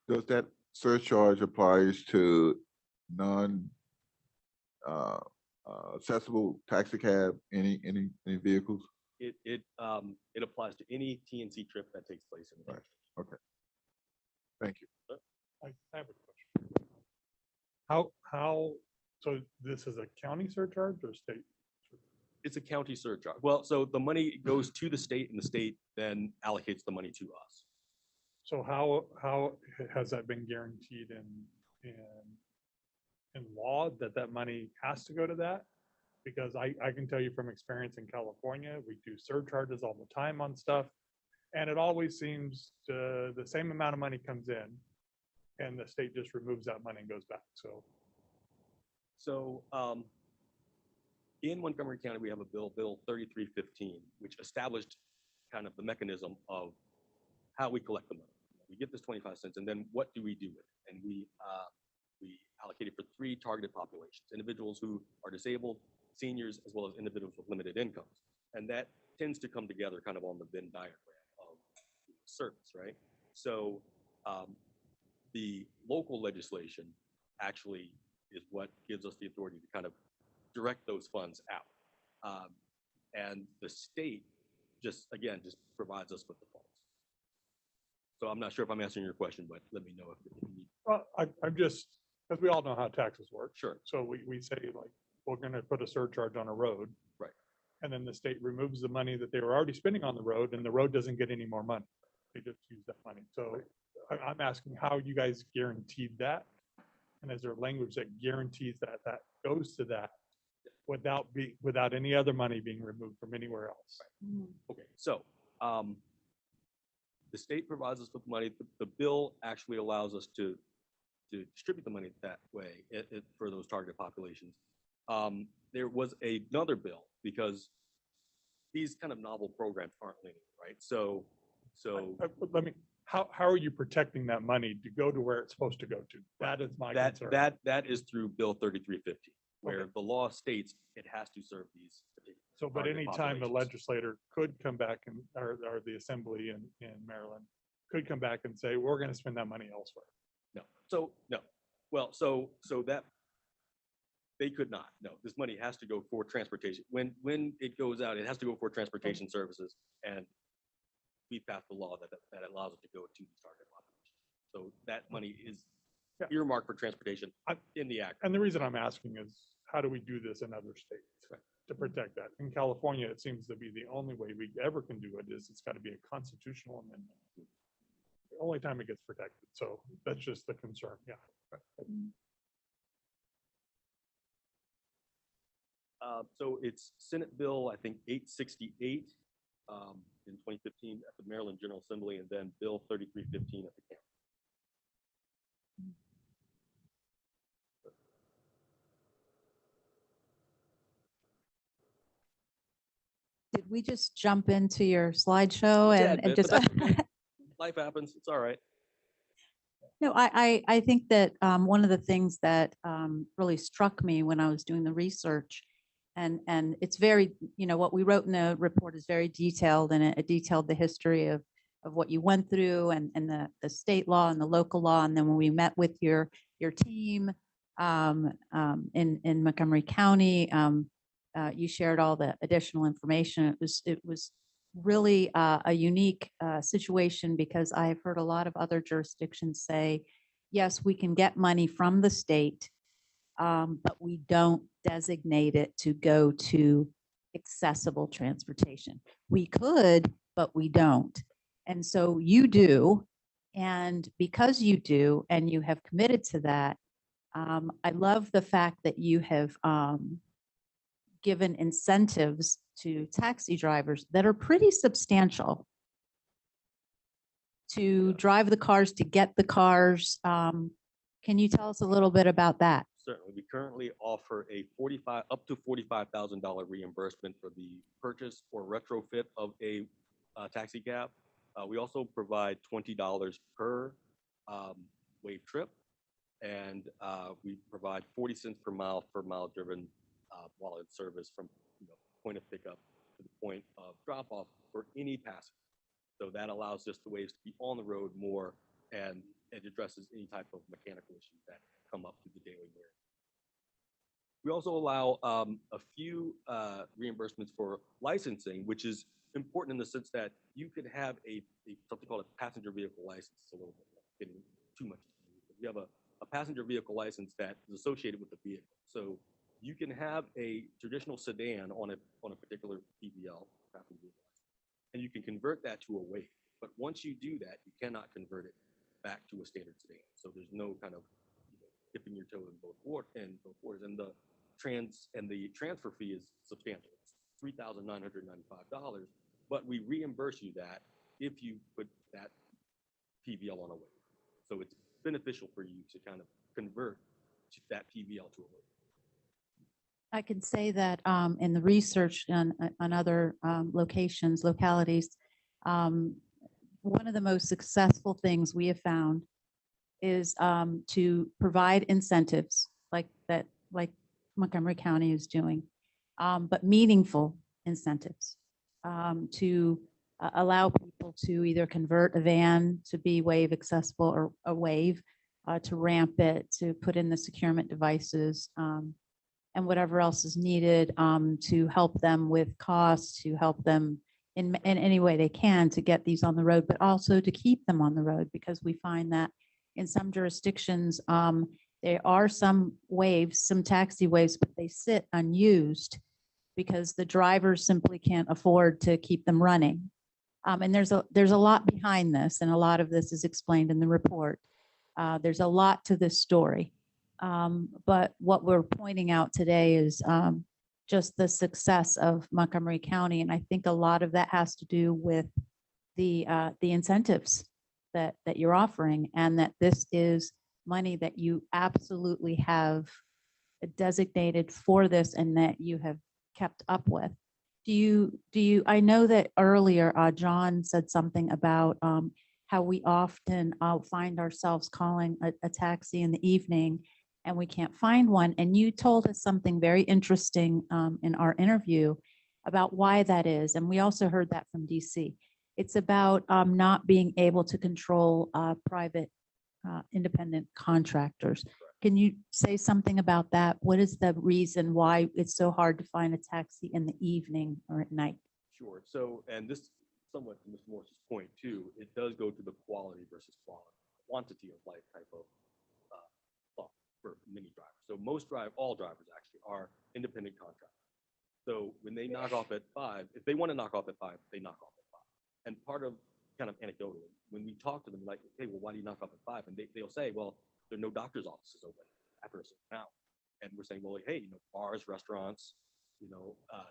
Does that surcharge applies to non accessible taxi cab, any vehicles? It applies to any TNC trip that takes place in the Right. Okay. Thank you. I have a question. So this is a county surcharge or state? It's a county surcharge. Well, so the money goes to the state and the state then allocates the money to us. So how has that been guaranteed in law that money has to go to that? Because I can tell you from experience in California, we do surcharges all the time on stuff. And it always seems the same amount of money comes in and the state just removes that money and goes back. So in Montgomery County, we have a bill 3315, which established kind of the mechanism of how we collect the money. We get this 25 cents, and then what do we do with it? And we allocate it for 3 targeted populations: individuals who are disabled, seniors, as well as individuals with limited incomes. And that tends to come together kind of on the Venn diagram of service, right? So the local legislation actually is what gives us the authority to kind of direct those funds out. And the state just provides us with the funds. So I'm not sure if I'm answering your question, but let me know if you need. Well, I'm just, because we all know how taxes work. Sure. So we say like, we're going to put a surcharge on a road. Right. And then the state removes the money that they were already spending on the road and the road doesn't get any more money. They just use that money. So I'm asking how you guys guaranteed that? And is there language that guarantees that goes to that without any other money being removed from anywhere else? Okay, so the state provides us with money. The bill actually allows us to distribute the money that way for those targeted populations. There was another bill because these kind of novel programs aren't linear, right? So how are you protecting that money to go to where it's supposed to go to? That is my concern. That is through Bill 3350, where the law states it has to serve these. So, but any time the legislator could come back or the assembly in Maryland could come back and say, we're going to spend that money elsewhere. No. So no. Well, so that they could not. No, this money has to go for transportation. When it goes out, it has to go for transportation services, and we passed the law that allows it to go to these target populations. So that money is earmarked for transportation in the act. And the reason I'm asking is, how do we do this in other states to protect that? In California, it seems to be the only way we ever can do it is it's got to be a constitutional amendment. The only time it gets protected. So that's just the concern. Yeah. So it's Senate Bill, I think, 868 in 2015 at the Maryland General Assembly, and then Bill 3315 at the county. Did we just jump into your slideshow and just? Life happens. It's all right. No, I think that one of the things that really struck me when I was doing the research, and it's very, what we wrote in the report is very detailed, and it detailed the history of what you went through and the state law and the local law. And then when we met with your team in Montgomery County, you shared all the additional information. It was really a unique situation, because I've heard a lot of other jurisdictions say, yes, we can get money from the state, but we don't designate it to go to accessible transportation. We could, but we don't. And so you do. And because you do, and you have committed to that, I love the fact that you have given incentives to taxi drivers that are pretty substantial to drive the cars, to get the cars. Can you tell us a little bit about that? Certainly, we currently offer a up to $45,000 reimbursement for the purchase or retrofit of a taxi cab. We also provide $20 per wave trip, and we provide 40 cents per mile driven while in service from point of pickup to the point of drop off for any passenger. So that allows just the waves to be on the road more, and it addresses any type of mechanical issues that come up through the daily wear. We also allow a few reimbursements for licensing, which is important in the sense that you could have something called a passenger vehicle license. It's a little bit getting too much. You have a passenger vehicle license that is associated with the vehicle. So you can have a traditional sedan on a particular PVL, passenger vehicle, and you can convert that to a wave. But once you do that, you cannot convert it back to a standard sedan. So there's no kind of dipping your toe in both waters. And the transfer fee is substantial. It's $3,995, but we reimburse you that if you put that PVL on a wave. So it's beneficial for you to kind of convert that PVL to a wave. I can say that in the research on other localities, one of the most successful things we have found is to provide incentives like Montgomery County is doing, but meaningful incentives to allow people to either convert a van to be wave accessible or a wave, to ramp it, to put in the securement devices, and whatever else is needed to help them with costs, to help them in any way they can to get these on the road, but also to keep them on the road, because we find that in some jurisdictions, there are some waves, some taxi waves, but they sit unused because the drivers simply can't afford to keep them running. And there's a lot behind this, and a lot of this is explained in the report. There's a lot to this story. But what we're pointing out today is just the success of Montgomery County. And I think a lot of that has to do with the incentives that you're offering, and that this is money that you absolutely have designated for this and that you have kept up with. I know that earlier John said something about how we often find ourselves calling a taxi in the evening and we can't find one. And you told us something very interesting in our interview about why that is. And we also heard that from DC. It's about not being able to control private independent contractors. Can you say something about that? What is the reason why it's so hard to find a taxi in the evening or at night? Sure. So, and this somewhat to Mr. Morris's point too, it does go to the quality versus quantity of life type of thought for many drivers. So all drivers actually are independent contractors. So when they knock off at 5, if they want to knock off at 5, they knock off at 5. And part of kind of anecdotally, when we talk to them, like, hey, well, why do you knock off at 5? And they'll say, well, there are no doctor's offices open after a certain hour. And we're saying, well, hey, bars, restaurants,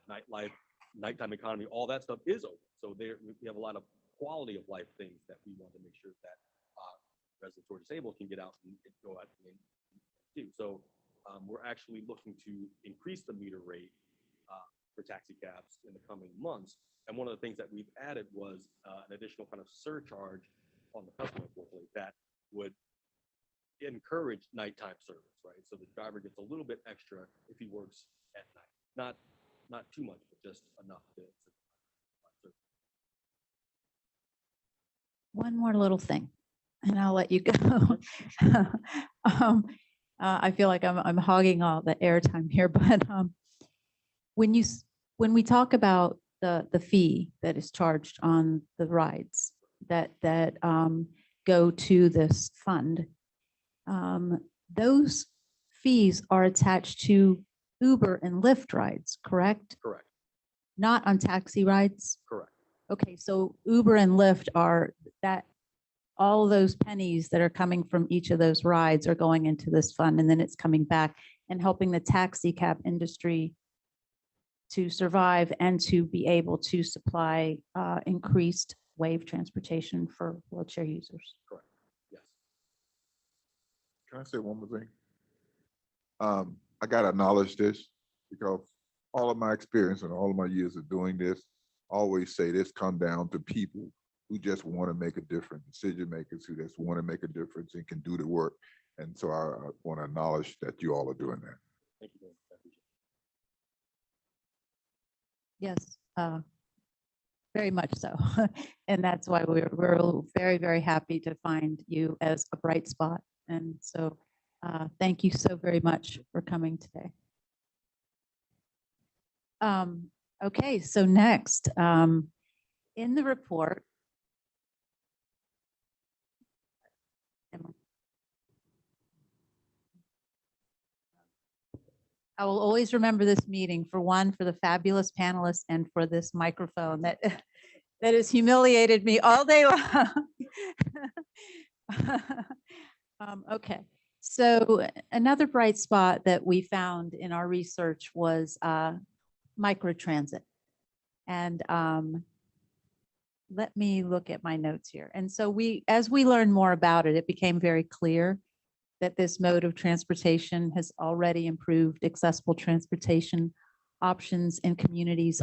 nightlife, nighttime economy, all that stuff is open. So we have a lot of quality of life things that we want to make sure that residents who are disabled can get out and go out and do. So we're actually looking to increase the meter rate for taxi cabs in the coming months. And one of the things that we've added was an additional kind of surcharge on the customer, unfortunately, that would encourage nighttime service, right? So the driver gets a little bit extra if he works at night. Not too much, but just enough to One more little thing, and I'll let you go. I feel like I'm hogging all the airtime here, but when we talk about the fee that is charged on the rides that go to this fund, those fees are attached to Uber and Lyft rides, correct? Correct. not on taxi rides? Correct. Okay, so Uber and Lyft are that, all those pennies that are coming from each of those rides are going into this fund, and then it's coming back and helping the taxi cab industry to survive and to be able to supply increased wave transportation for wheelchair users. Correct. Yes. Can I say one more thing? I gotta acknowledge this because all of my experience and all of my years of doing this, I always say this come down to people who just want to make a difference, decision makers who just want to make a difference and can do the work. And so I want to acknowledge that you all are doing that. Thank you very much. I appreciate Yes, very much so. And that's why we're very, very happy to find you as a bright spot. And so thank you so very much for coming today. Okay, so next, in the report, I will always remember this meeting for one, for the fabulous panelists and for this microphone that that has humiliated me all day long. Okay, so another bright spot that we found in our research was microtransit. And let me look at my notes here. And so as we learned more about it, it became very clear that this mode of transportation has already improved accessible transportation options in communities.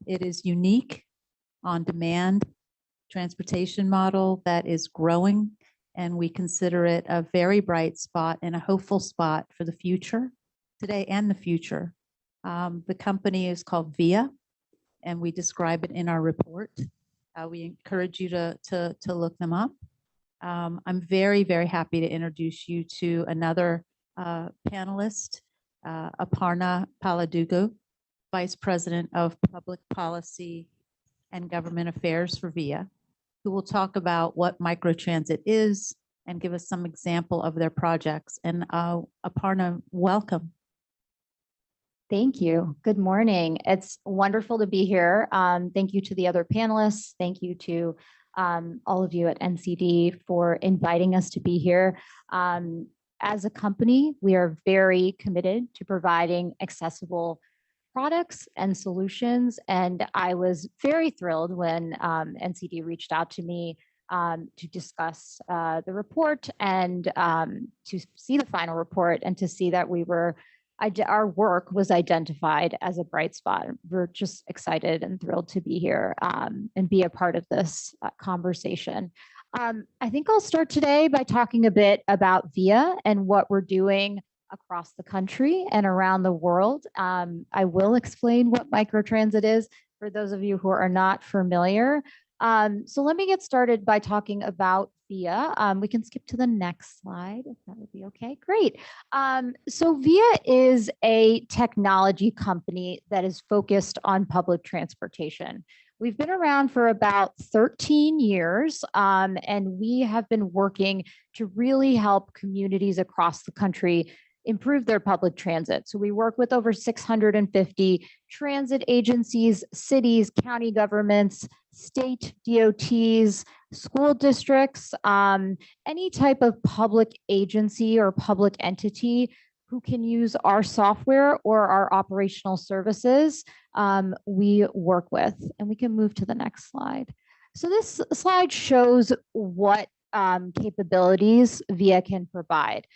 It is unique, on-demand transportation model that is growing, and we consider it a very bright spot and a hopeful spot for the future, today and the future. The company is called VIA, and we describe it in our report. We encourage you to look them up. I'm very, very happy to introduce you to another panelist, Aparna Paladugu, Vice President of Public Policy and Government Affairs for VIA, who will talk about what microtransit is and give us some example of their projects. And Aparna, welcome. Thank you. Good morning. It's wonderful to be here. Thank you to the other panelists. Thank you to all of you at NCD for inviting us to be here. As a company, we are very committed to providing accessible products and solutions. And I was very thrilled when NCD reached out to me to discuss the report and to see the final report and to see that our work was identified as a bright spot. We're just excited and thrilled to be here and be a part of this conversation. I think I'll start today by talking a bit about VIA and what we're doing across the country and around the world. I will explain what microtransit is for those of you who are not familiar. So let me get started by talking about VIA. We can skip to the next slide if that would be okay. Great. So VIA is a technology company that is focused on public transportation. We've been around for about 13 years, and we have been working to really help communities across the country improve their public transit. So we work with over 650 transit agencies, cities, county governments, state DOTs, school districts, any type of public agency or public entity who can use our software or our operational services, we work with. And we can move to the next slide. So this slide shows what capabilities VIA can provide.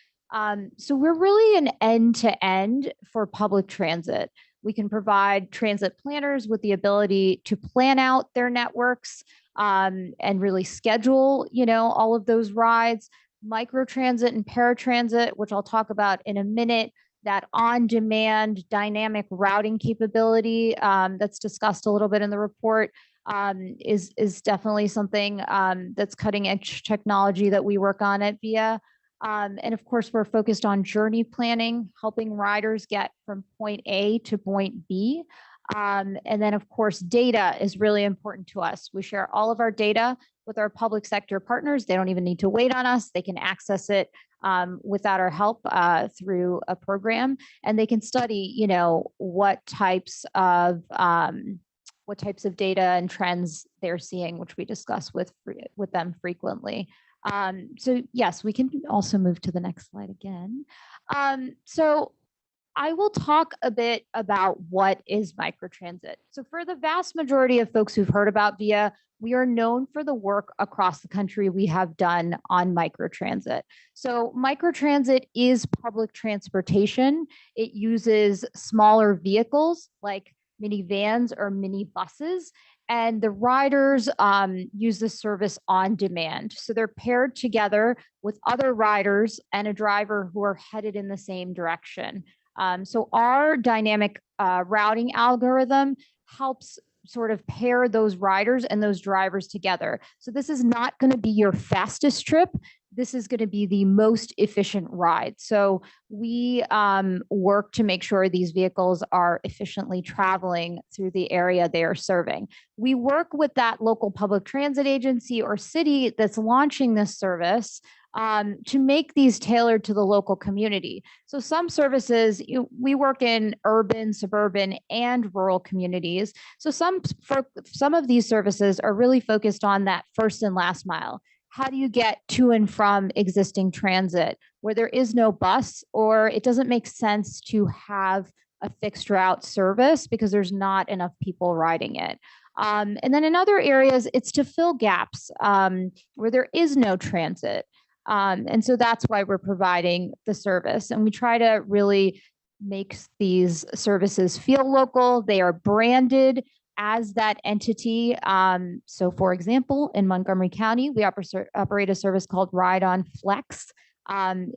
So we're really an end-to-end for public transit. We can provide transit planners with the ability to plan out their networks and really schedule, all of those rides. Microtransit and paratransit, which I'll talk about in a minute, that on-demand dynamic routing capability that's discussed a little bit in the report is definitely something that's cutting edge technology that we work on at VIA. And of course, we're focused on journey planning, helping riders get from point A to point B. And then, of course, data is really important to us. We share all of our data with our public sector partners. They don't even need to wait on us. They can access it without our help through a program, and they can study, what types of data and trends they're seeing, which we discuss with them frequently. So yes, we can also move to the next slide again. So I will talk a bit about what is microtransit. So for the vast majority of folks who've heard about VIA, we are known for the work across the country we have done on microtransit. So microtransit is public transportation. It uses smaller vehicles like minivans or mini buses, and the riders use the service on demand. So they're paired together with other riders and a driver who are headed in the same direction. So our dynamic routing algorithm helps sort of pair those riders and those drivers together. So this is not going to be your fastest trip. This is going to be the most efficient ride. So we work to make sure these vehicles are efficiently traveling through the area they are serving. We work with that local public transit agency or city that's launching this service to make these tailored to the local community. So some services, we work in urban, suburban, and rural communities. So some of these services are really focused on that first and last mile. How do you get to and from existing transit where there is no bus, or it doesn't make sense to have a fixed route service because there's not enough people riding it? And then in other areas, it's to fill gaps where there is no transit. And so that's why we're providing the service. And we try to really make these services feel local. They are branded as that entity. So for example, in Montgomery County, we operate a service called Ride On Flex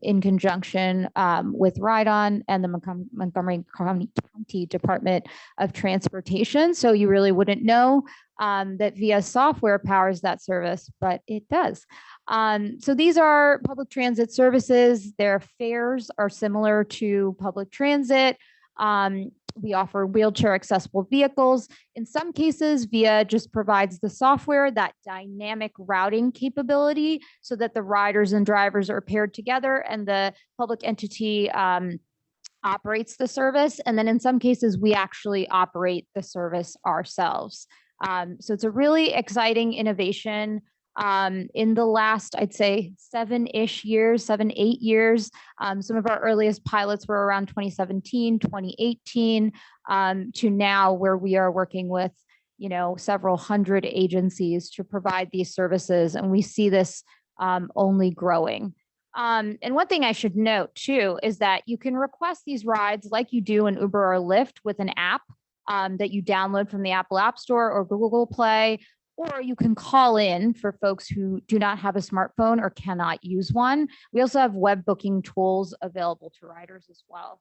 in conjunction with Ride On and the Montgomery County Department of Transportation. So you really wouldn't know that VIA software powers that service, but it does. So these are public transit services. Their fares are similar to public transit. We offer wheelchair accessible vehicles. In some cases, VIA just provides the software, that dynamic routing capability, so that the riders and drivers are paired together and the public entity operates the service. And then in some cases, we actually operate the service ourselves. So it's a really exciting innovation. In the last, I'd say 7, 8 years. Some of our earliest pilots were around 2017, 2018, to now where we are working with, several hundred agencies to provide these services. And we see this only growing. And one thing I should note too, is that you can request these rides like you do in Uber or Lyft with an app that you download from the Apple App Store or Google Play, or you can call in for folks who do not have a smartphone or cannot use one. We also have web booking tools available to riders as well.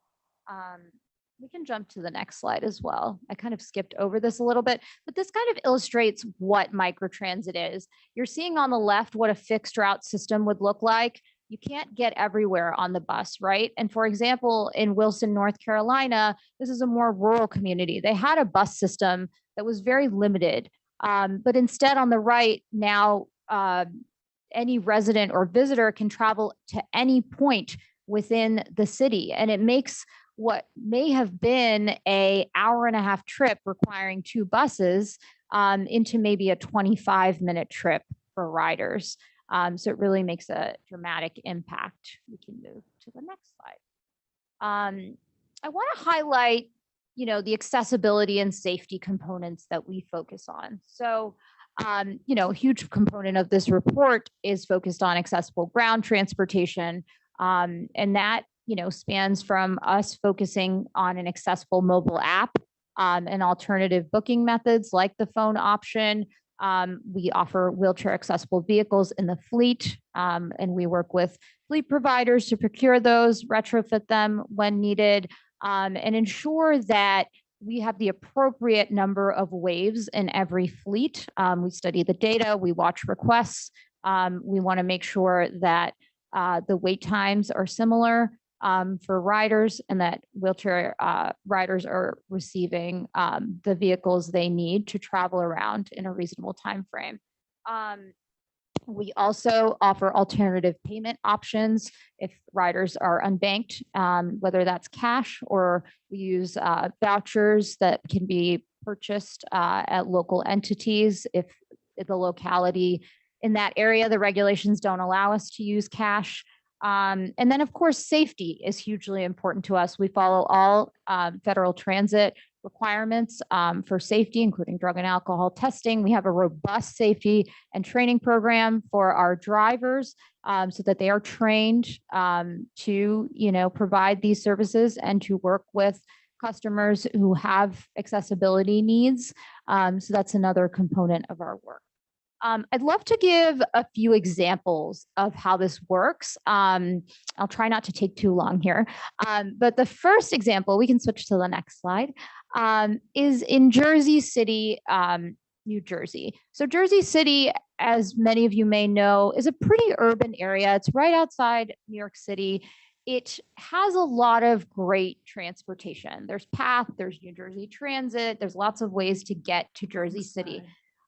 We can jump to the next slide as well. I kind of skipped over this a little bit, but this kind of illustrates what microtransit is. You're seeing on the left what a fixed route system would look like. You can't get everywhere on the bus, right? And for example, in Wilson, North Carolina, this is a more rural community. They had a bus system that was very limited. But instead on the right now, any resident or visitor can travel to any point within the city. And it makes what may have been an hour-and-a-half trip requiring 2 buses into maybe a 25-minute trip for riders. So it really makes a dramatic impact. We can move to the next slide. I want to highlight the accessibility and safety components that we focus on. So, a huge component of this report is focused on accessible ground transportation. And that, spans from us focusing on an accessible mobile app and alternative booking methods like the phone option. We offer wheelchair accessible vehicles in the fleet, and we work with fleet providers to procure those, retrofit them when needed, and ensure that we have the appropriate number of waves in every fleet. We study the data, we watch requests. We want to make sure that the wait times are similar for riders and that wheelchair riders are receiving the vehicles they need to travel around in a reasonable time frame. We also offer alternative payment options if riders are unbanked, whether that's cash or we use vouchers that can be purchased at local entities if the locality in that area, the regulations don't allow us to use cash. And then, of course, safety is hugely important to us. We follow all federal transit requirements for safety, including drug and alcohol testing. We have a robust safety and training program for our drivers so that they are trained to, provide these services and to work with customers who have accessibility needs. So that's another component of our work. I'd love to give a few examples of how this works. I'll try not to take too long here. But the first example, we can switch to the next slide, is in Jersey City, New Jersey. So Jersey City, as many of you may know, is a pretty urban area. It's right outside New York City. It has a lot of great transportation. There's PATH, there's New Jersey Transit, there's lots of ways to get to Jersey City.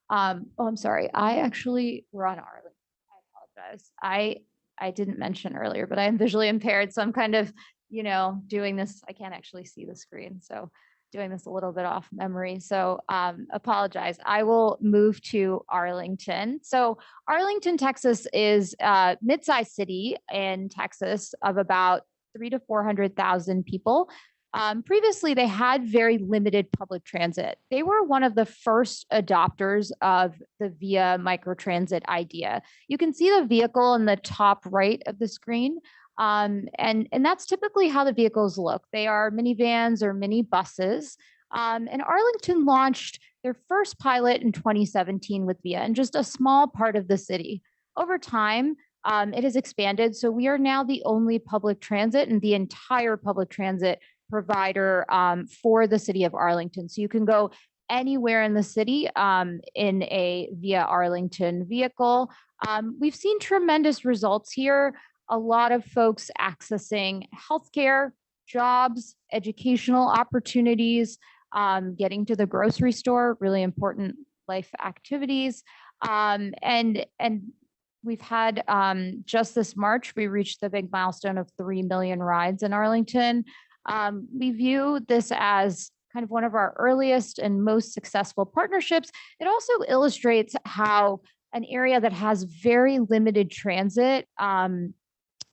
I'm sorry. I actually we're on Arlington. I apologize. I didn't mention earlier, but I am visually impaired, so I'm kind of, doing this. I can't actually see the screen, so doing this a little bit off memory. So apologize. I will move to Arlington. So Arlington, Texas is a mid-sized city in Texas of about 300,000 to 400,000 people. Previously, they had very limited public transit. They were one of the first adopters of the VIA microtransit idea. You can see the vehicle in the top right of the screen. And that's typically how the vehicles look. They are minivans or mini buses. And Arlington launched their first pilot in 2017 with VIA in just a small part of the city. Over time, it has expanded. So we are now the only public transit and the entire public transit provider for the city of Arlington. So you can go anywhere in the city in a VIA Arlington vehicle. We've seen tremendous results here. A lot of folks accessing healthcare, jobs, educational opportunities, getting to the grocery store, really important life activities. And we've had just this March, we reached the big milestone of 3 million rides in Arlington. We view this as kind of one of our earliest and most successful partnerships. It also illustrates how an area that has very limited transit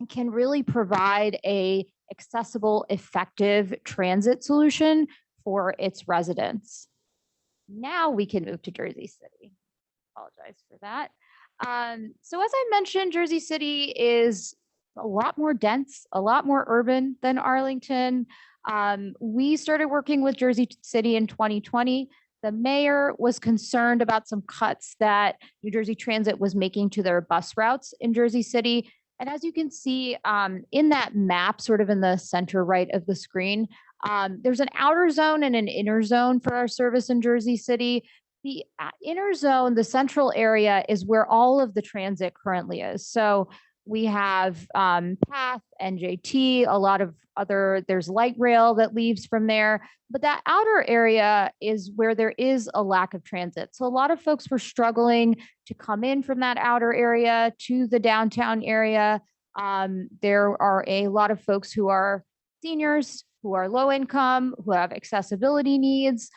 can really provide a accessible, effective transit solution for its residents. Now we can move to Jersey City. Apologize for that. So as I mentioned, Jersey City is a lot more dense, a lot more urban than Arlington. We started working with Jersey City in 2020. The mayor was concerned about some cuts that New Jersey Transit was making to their bus routes in Jersey City. And as you can see in that map, sort of in the center right of the screen, there's an outer zone and an inner zone for our service in Jersey City. The inner zone, the central area, is where all of the transit currently is. So we have PATH, NJT, a lot of there's light rail that leaves from there. But that outer area is where there is a lack of transit. So a lot of folks were struggling to come in from that outer area to the downtown area. There are a lot of folks who are seniors, who are low income, who have accessibility needs,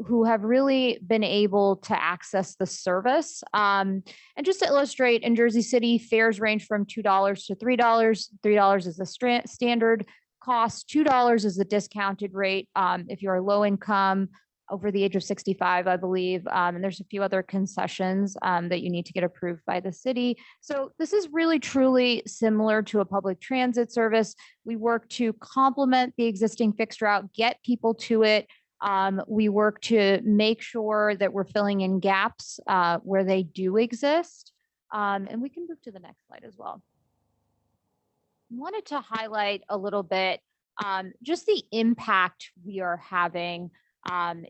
who have really been able to access the service. And just to illustrate, in Jersey City, fares range from $2 to $3. $3 is the standard cost. $2 is the discounted rate if you're low income, over the age of 65, I believe. And there's a few other concessions that you need to get approved by the city. So this is really truly similar to a public transit service. We work to complement the existing fixed route, get people to it. We work to make sure that we're filling in gaps where they do exist. And we can move to the next slide as well. I wanted to highlight a little bit just the impact we are having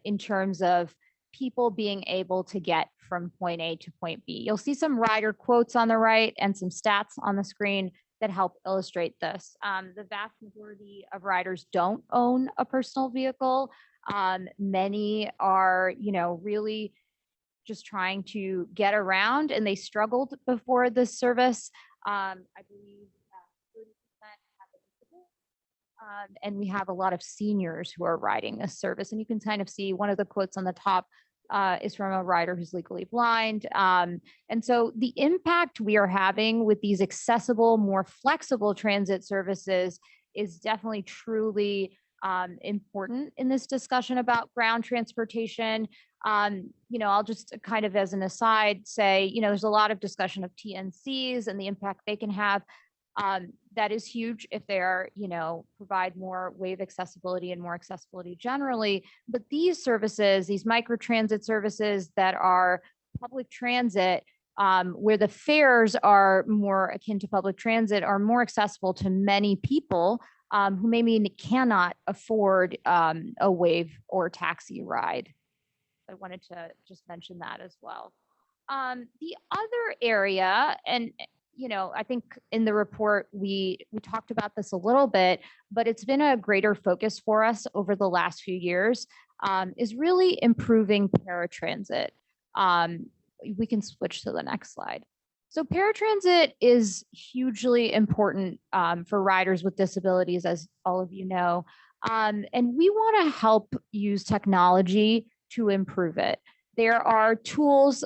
in terms of people being able to get from point A to point B. You'll see some rider quotes on the right and some stats on the screen that help illustrate this. The vast majority of riders don't own a personal vehicle. Many are, really just trying to get around, and they struggled before this service. I believe 30% have a disability. And we have a lot of seniors who are riding this service. And you can kind of see one of the quotes on the top is from a rider who's legally blind. And so the impact we are having with these accessible, more flexible transit services is definitely truly important in this discussion about ground transportation. I'll just kind of as an aside say, there's a lot of discussion of TNCs and the impact they can have. That is huge if they are, provide more wave accessibility and more accessibility generally. But these services, these microtransit services that are public transit, where the fares are more akin to public transit, are more accessible to many people who maybe cannot afford a wave or taxi ride. I wanted to just mention that as well. The other area, and I think in the report we talked about this a little bit, but it's been a greater focus for us over the last few years, is really improving paratransit. We can switch to the next slide. So paratransit is hugely important for riders with disabilities, as all of you know, and we want to help use technology to improve it. There are tools,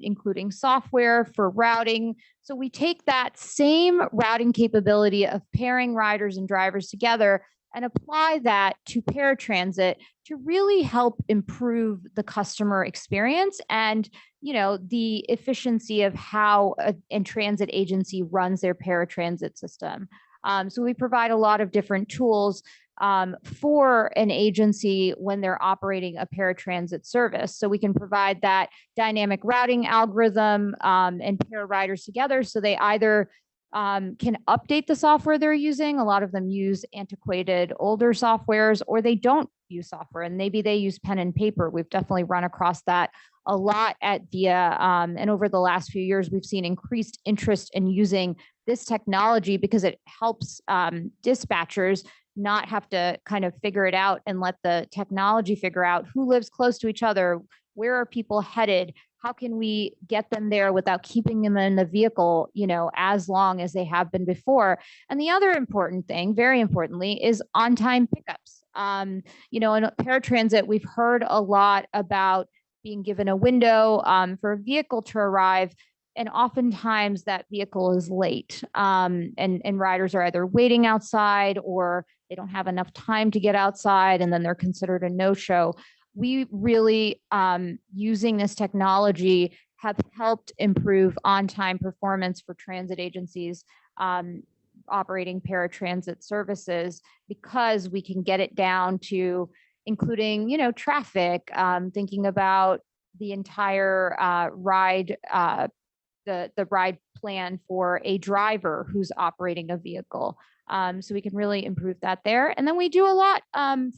including software for routing. So we take that same routing capability of pairing riders and drivers together and apply that to paratransit to really help improve the customer experience and, the efficiency of how a transit agency runs their paratransit system. So we provide a lot of different tools for an agency when they're operating a paratransit service. So we can provide that dynamic routing algorithm and pair riders together so they either can update the software they're using. A lot of them use antiquated older softwares, or they don't use software and maybe they use pen and paper. We've definitely run across that a lot at VIA. And over the last few years, we've seen increased interest in using this technology because it helps dispatchers not have to kind of figure it out and let the technology figure out who lives close to each other, where are people headed, how can we get them there without keeping them in the vehicle, as long as they have been before. And the other important thing, very importantly, is on-time pickups. In paratransit, we've heard a lot about being given a window for a vehicle to arrive. And oftentimes that vehicle is late and riders are either waiting outside or they don't have enough time to get outside and then they're considered a no-show. We really, using this technology, have helped improve on-time performance for transit agencies operating paratransit services because we can get it down to including, traffic, thinking about the entire ride, the ride plan for a driver who's operating a vehicle. So we can really improve that there. And then we do a lot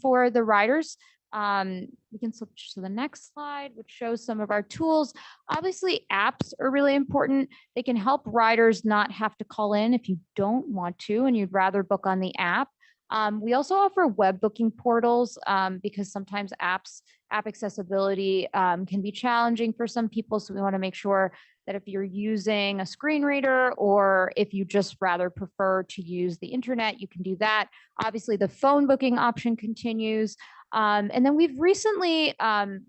for the riders. We can switch to the next slide, which shows some of our tools. Obviously, apps are really important. They can help riders not have to call in if you don't want to and you'd rather book on the app. We also offer web booking portals because sometimes app accessibility can be challenging for some people. So we want to make sure that if you're using a screen reader or if you just rather prefer to use the internet, you can do that. Obviously, the phone booking option continues. And then we've recently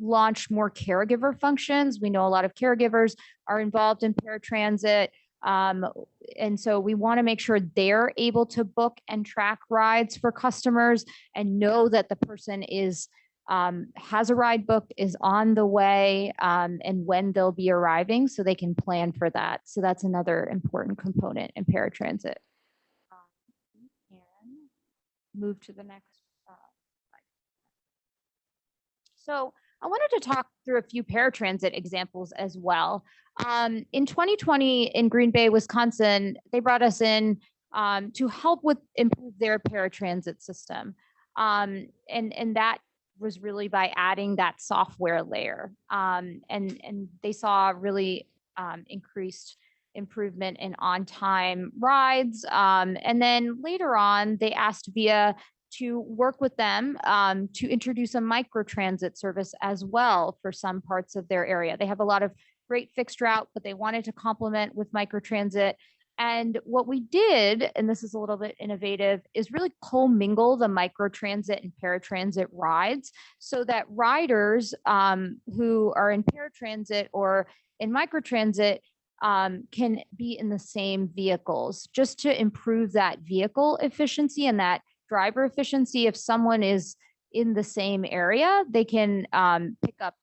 launched more caregiver functions. We know a lot of caregivers are involved in paratransit. And so we want to make sure they're able to book and track rides for customers and know that the person is has a ride booked, is on the way, and when they'll be arriving so they can plan for that. So that's another important component in paratransit. And move to the next slide. So I wanted to talk through a few paratransit examples as well. In 2020 in Green Bay, Wisconsin, they brought us in to help with improve their paratransit system. And that was really by adding that software layer. And they saw really increased improvement in on-time rides. And then later on, they asked VIA to work with them to introduce a microtransit service as well for some parts of their area. They have a lot of great fixed route, but they wanted to complement with microtransit. And what we did, and this is a little bit innovative, is really commingle the microtransit and paratransit rides so that riders who are in paratransit or in microtransit can be in the same vehicles, just to improve that vehicle efficiency and that driver efficiency. If someone is in the same area, they can pick up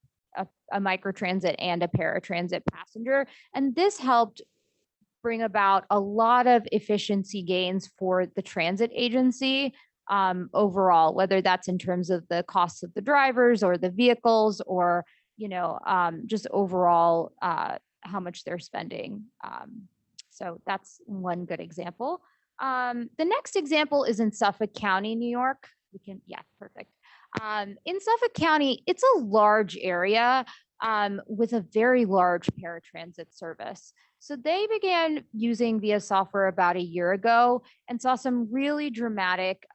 a microtransit and a paratransit passenger. And this helped bring about a lot of efficiency gains for the transit agency overall, whether that's in terms of the costs of the drivers or the vehicles, or just overall how much they're spending. So that's one good example. The next example is in Suffolk County, New York. Yeah, perfect. In Suffolk County, it's a large area with a very large paratransit service. So they began using VIA software about a year ago and saw some really dramatic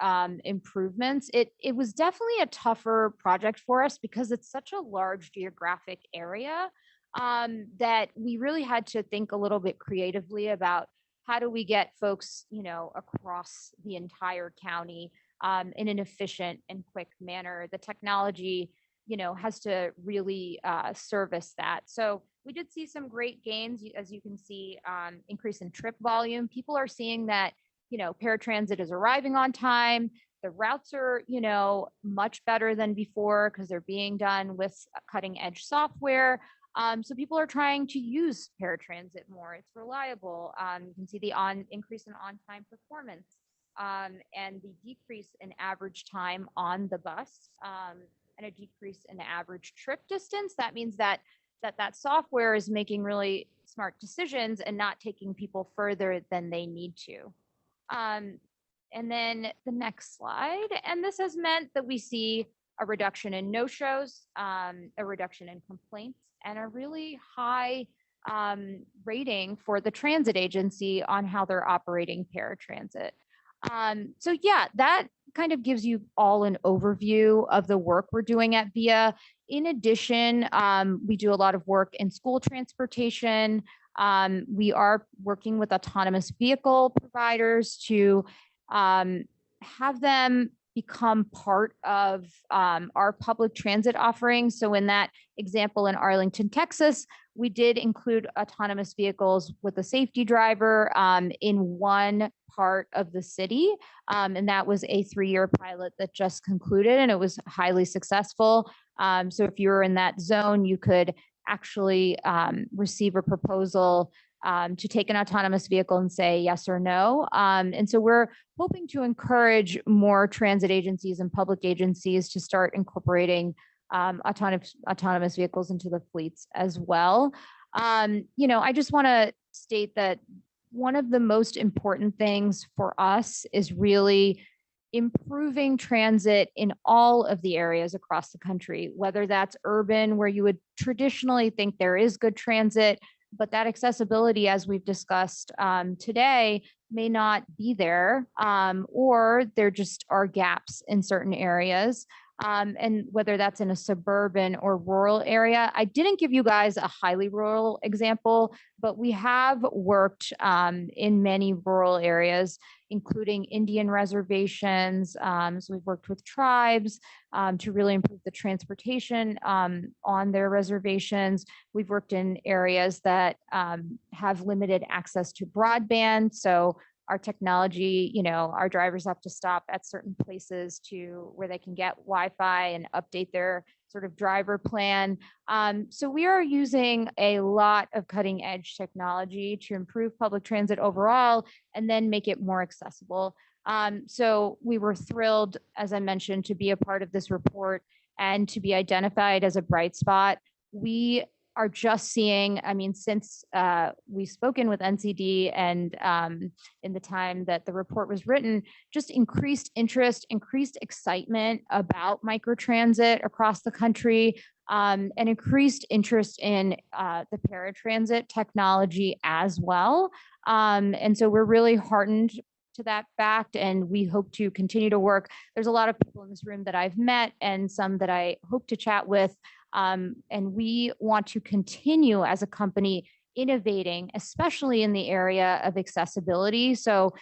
improvements. It was definitely a tougher project for us because it's such a large geographic area that we really had to think a little bit creatively about how do we get folks, across the entire county in an efficient and quick manner. The technology, has to really service that. So we did see some great gains, as you can see, increase in trip volume. People are seeing that, paratransit is arriving on time. The routes are, much better than before because they're being done with cutting edge software. So people are trying to use paratransit more. It's reliable. You can see the increase in on-time performance and the decrease in average time on the bus and a decrease in average trip distance. That means that software is making really smart decisions and not taking people further than they need to. And then the next slide, and this has meant that we see a reduction in no-shows, a reduction in complaints, and a really high rating for the transit agency on how they're operating paratransit. So yeah, that kind of gives you all an overview of the work we're doing at VIA. In addition, we do a lot of work in school transportation. We are working with autonomous vehicle providers to have them become part of our public transit offering. So in that example in Arlington, Texas, we did include autonomous vehicles with a safety driver in one part of the city. And that was a 3-year pilot that just concluded, and it was highly successful. So if you were in that zone, you could actually receive a proposal to take an autonomous vehicle and say yes or no. And so we're hoping to encourage more transit agencies and public agencies to start incorporating autonomous vehicles into the fleets as well. I just want to state that one of the most important things for us is really improving transit in all of the areas across the country, whether that's urban, where you would traditionally think there is good transit, but that accessibility, as we've discussed today, may not be there, or there just are gaps in certain areas. And whether that's in a suburban or rural area. I didn't give you guys a highly rural example, but we have worked in many rural areas, including Indian reservations. So we've worked with tribes to really improve the transportation on their reservations. We've worked in areas that have limited access to broadband. So our technology, our drivers have to stop at certain places where they can get Wi-Fi and update their sort of driver plan. So we are using a lot of cutting edge technology to improve public transit overall and then make it more accessible. So we were thrilled, as I mentioned, to be a part of this report and to be identified as a bright spot. We are just seeing, since we've spoken with NCD and in the time that the report was written, just increased interest, increased excitement about microtransit across the country, and increased interest in the paratransit technology as well. And so we're really heartened to that fact, and we hope to continue to work. There's a lot of people in this room that I've met and some that I hope to chat with. And we want to continue as a company innovating, especially in the area of accessibility. So,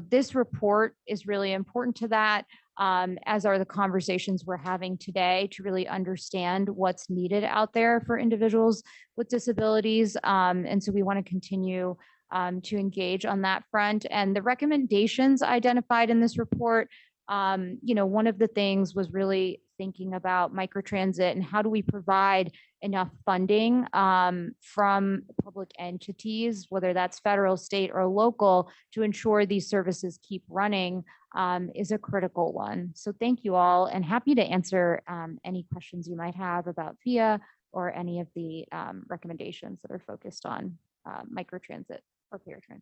this report is really important to that, as are the conversations we're having today to really understand what's needed out there for individuals with disabilities. And so we want to continue to engage on that front. And the recommendations identified in this report, one of the things was really thinking about microtransit and how do we provide enough funding from public entities, whether that's federal, state, or local, to ensure these services keep running is a critical one. So thank you all, and happy to answer any questions you might have about VIA or any of the recommendations that are focused on microtransit or paratransit.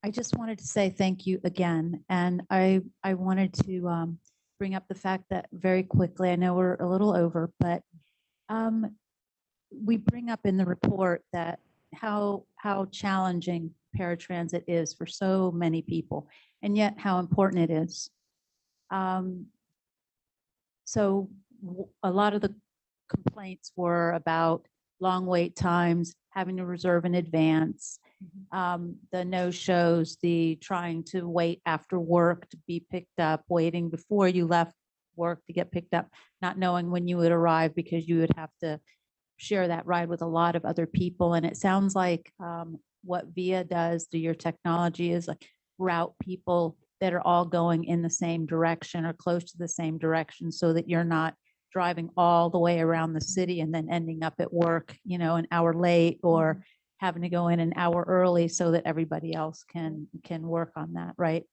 I just wanted to say thank you again. And I wanted to bring up the fact that very quickly, I know we're a little over, but we bring up in the report that how challenging paratransit is for so many people, and yet how important it is. So a lot of the complaints were about long wait times, having to reserve in advance, the no-shows, the trying to wait after work to be picked up, waiting before you left work to get picked up, not knowing when you would arrive because you would have to share that ride with a lot of other people. And it sounds like what VIA does through your technology is like route people that are all going in the same direction or close to the same direction, so that you're not driving all the way around the city and then ending up at work, an hour late, or having to go in an hour early so that everybody else can work on that, right?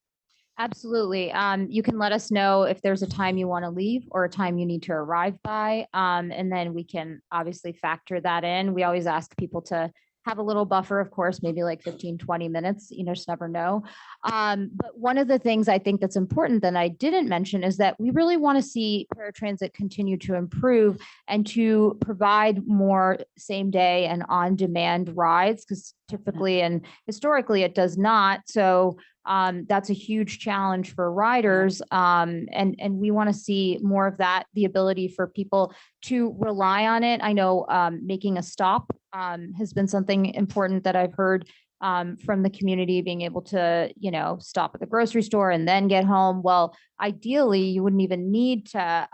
Absolutely. You can let us know if there's a time you want to leave or a time you need to arrive by. And then we can obviously factor that in. We always ask people to have a little buffer, of course, maybe like 15, 20 minutes, just never know. But one of the things I think that's important that I didn't mention is that we really want to see paratransit continue to improve and to provide more same day and on-demand rides, because typically and historically it does not. So that's a huge challenge for riders. And we want to see more of that, the ability for people to rely on it. I know making a stop has been something important that I've heard from the community, being able to, stop at the grocery store and then get home. Well, ideally, you wouldn't even need to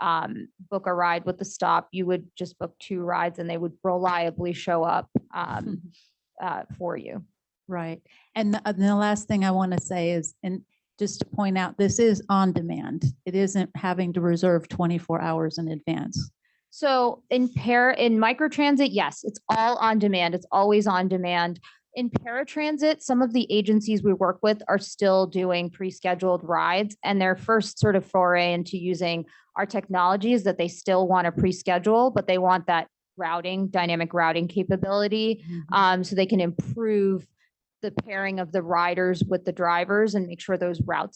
book a ride with the stop. You would just book 2 rides and they would reliably show up for you. Right. And the last thing I want to say is, and just to point out, this is on demand. It isn't having to reserve 24 hours in advance. So in microtransit, yes, it's all on demand. It's always on demand. In paratransit, some of the agencies we work with are still doing pre-scheduled rides, and their first sort of foray into using our technology is that they still want to pre-schedule, but they want that dynamic routing capability, so they can improve the pairing of the riders with the drivers and make sure those route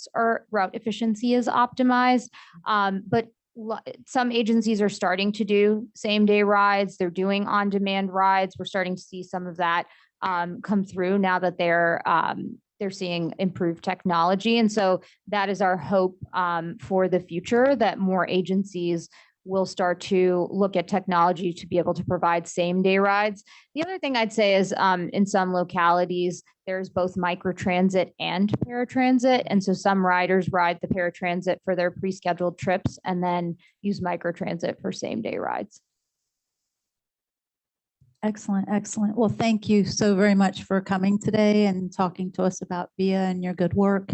efficiency is optimized. But some agencies are starting to do same day rides. They're doing on-demand rides. We're starting to see some of that come through now that they're seeing improved technology. And so that is our hope for the future, that more agencies will start to look at technology to be able to provide same day rides. The other thing I'd say is in some localities, there's both microtransit and paratransit. And so some riders ride the paratransit for their pre-scheduled trips and then use microtransit for same day rides. Excellent, excellent. Well, thank you so very much for coming today and talking to us about VIA and your good work.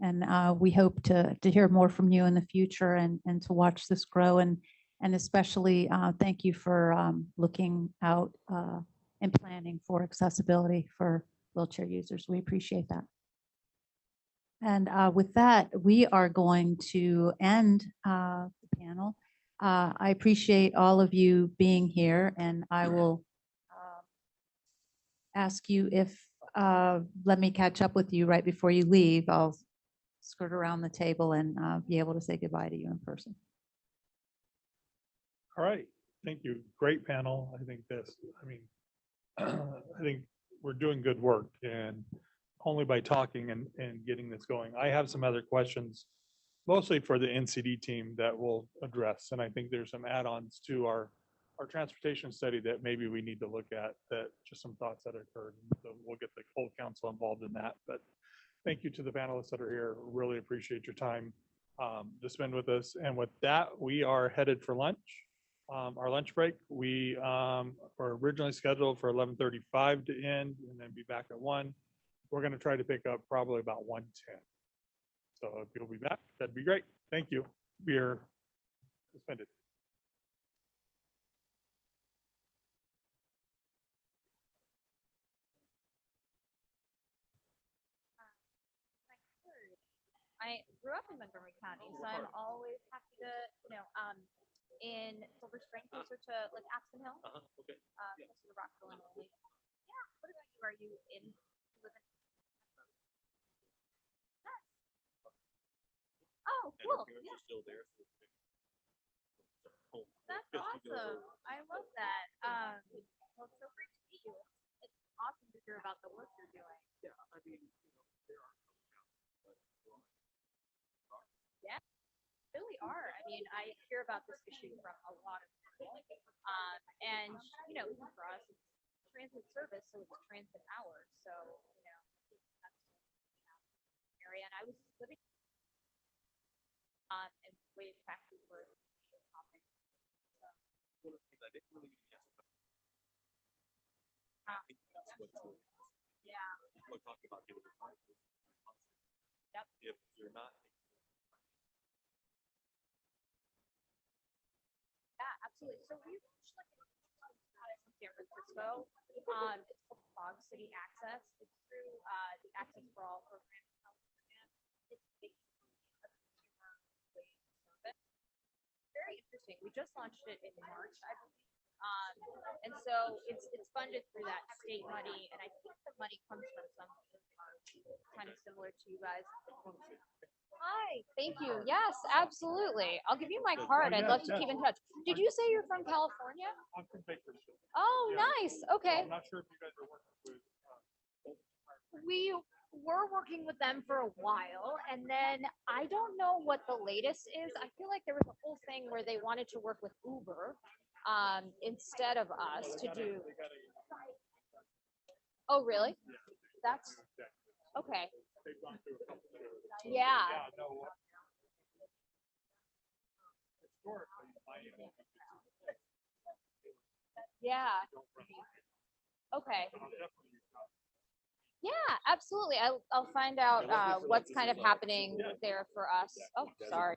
And we hope to hear more from you in the future and to watch this grow. And especially thank you for looking out and planning for accessibility for wheelchair users. We appreciate that. And with that, we are going to end the panel. I appreciate all of you being here, and I will ask you if, let me catch up with you right before you leave. I'll skirt around the table and be able to say goodbye to you in person. All right. Thank you. Great panel. I think this, I mean, I think we're doing good work and only by talking and getting this going. I have some other questions, mostly for the NCD team that we'll address. And I think there's some add-ons to our transportation study that maybe we need to look at, that just some thoughts that occurred. So we'll get the whole council involved in that. But thank you to the panelists that are here. Really appreciate your time to spend with us. And with that, we are headed for lunch. Our lunch break, we were originally scheduled for 11:35 to end and then be back at 1. We're going to try to pick up probably about 1:10. So if you'll be back, that'd be great. Thank you. We are suspended. I grew up in Montgomery County, so I'm always happy to, in Silver Spring, closer to like Aspen Hill, Okay. closer to Rockville and Lily. Yeah. What about you? Are you in? Live in? Nice. Oh, And cool. our parents Yeah. are still there. So home. That's Just to go awesome. over. I love that. Well, it's so great to meet you. It's awesome to hear about the work you're doing. Yeah, I mean, there are Yeah, really are. I mean, I hear about this issue from a lot of people. And, even for us, it's transit service, so it's transit hours. So, that's an area. And I was living and way back before topic. one of the things I didn't really get to answer. Ah. I think that's what Yeah. people are talking about giving the time. Yep. If you're not. Yeah, absolutely. So we launched like a product in San Francisco. It's called Fog City Access. It's through the Access for All program in California. It's basically a consumer wave service. Very interesting. We just launched it in March, I believe. And so it's funded through that state money, and I think the money comes from some kind of similar to you guys. Hi, thank you. Yes, absolutely. I'll give you my card. I'd love to keep in touch. Did you say you're from California? I'm from Bakersfield. Oh, Yeah. nice. So Okay. I'm not sure if you guys are working with. We were working with them for a while, and then I don't know what the latest is. I feel like there was a whole thing where they wanted to work with Uber instead of us to do. Oh, really? That's okay. Yeah. Yeah. Okay. Yeah, absolutely. I'll find out what's kind of happening there for us. Oh, sorry.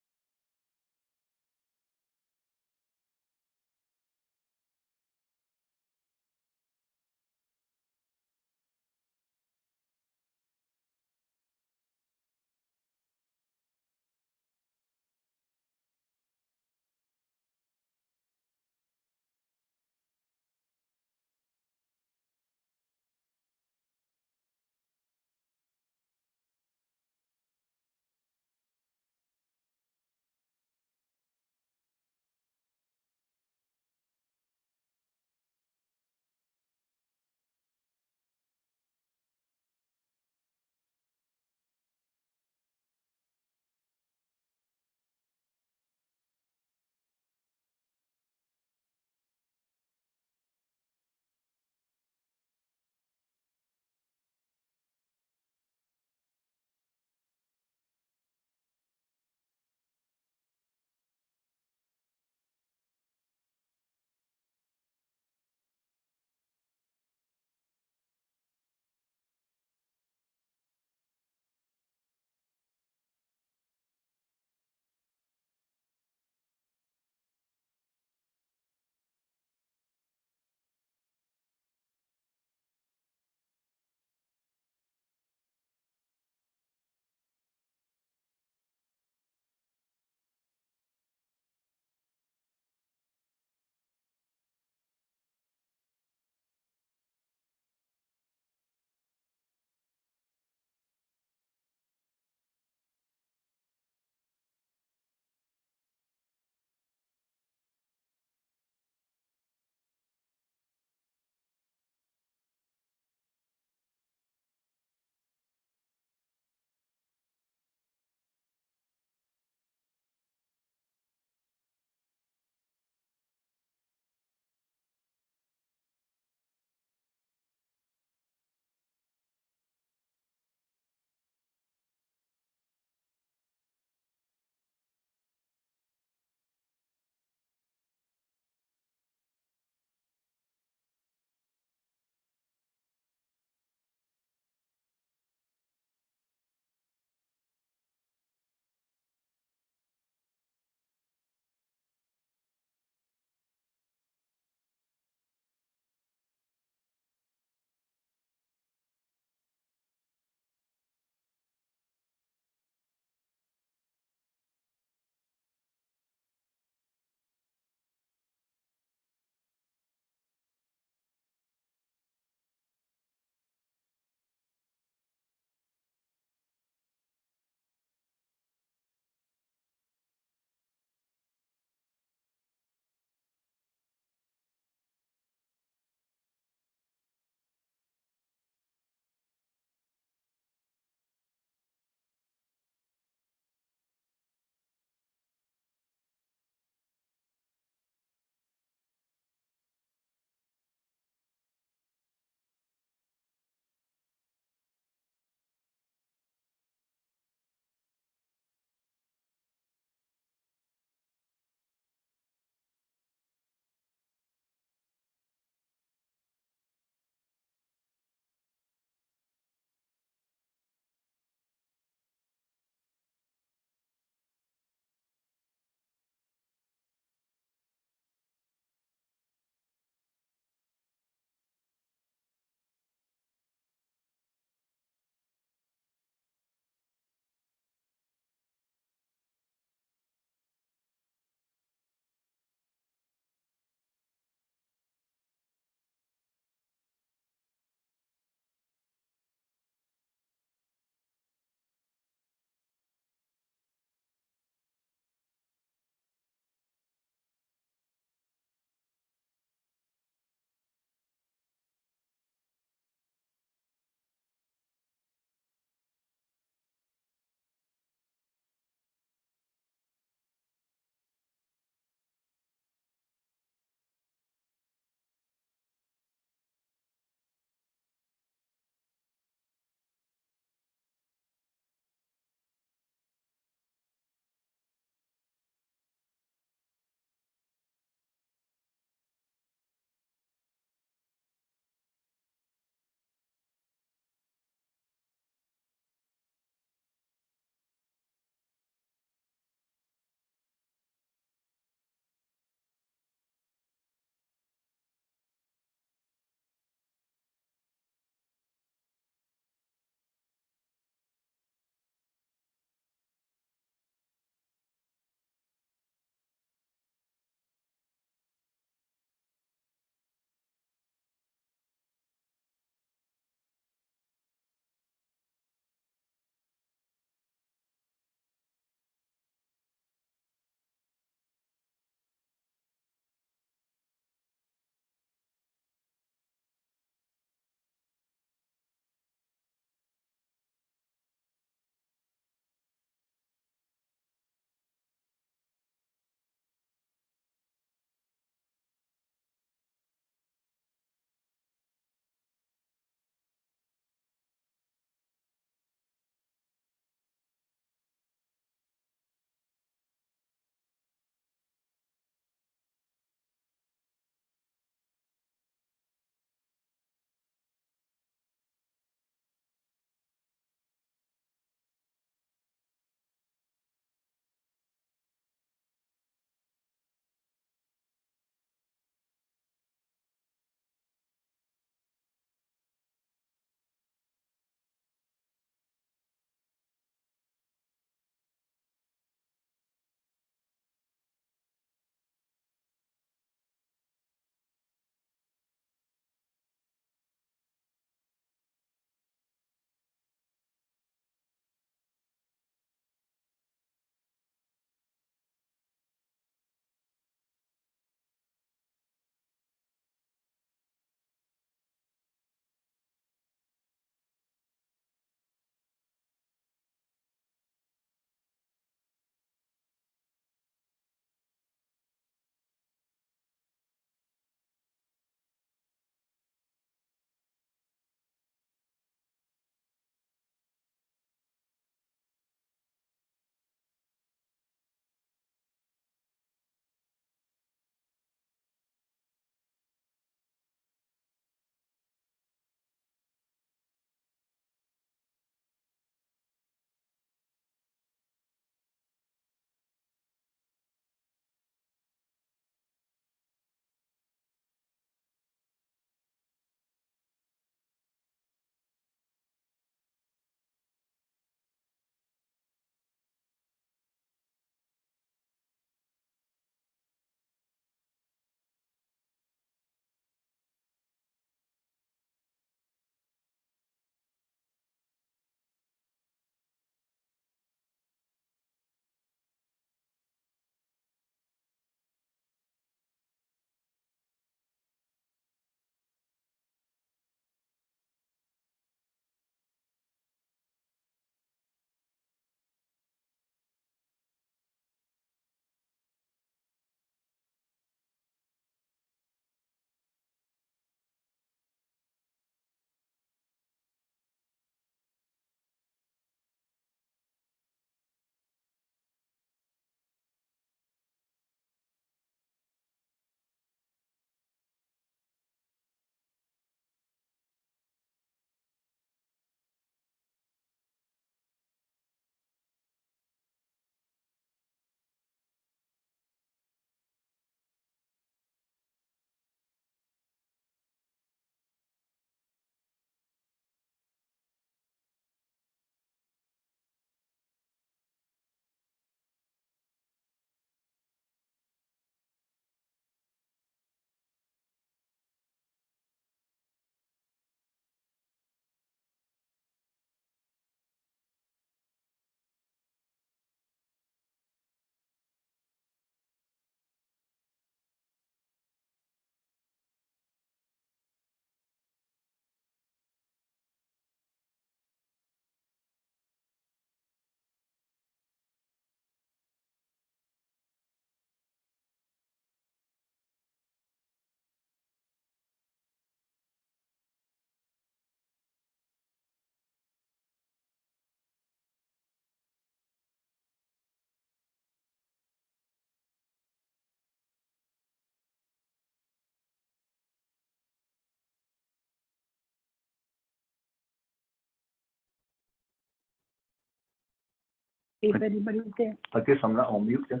if anybody's there. I guess I'm not on mute then.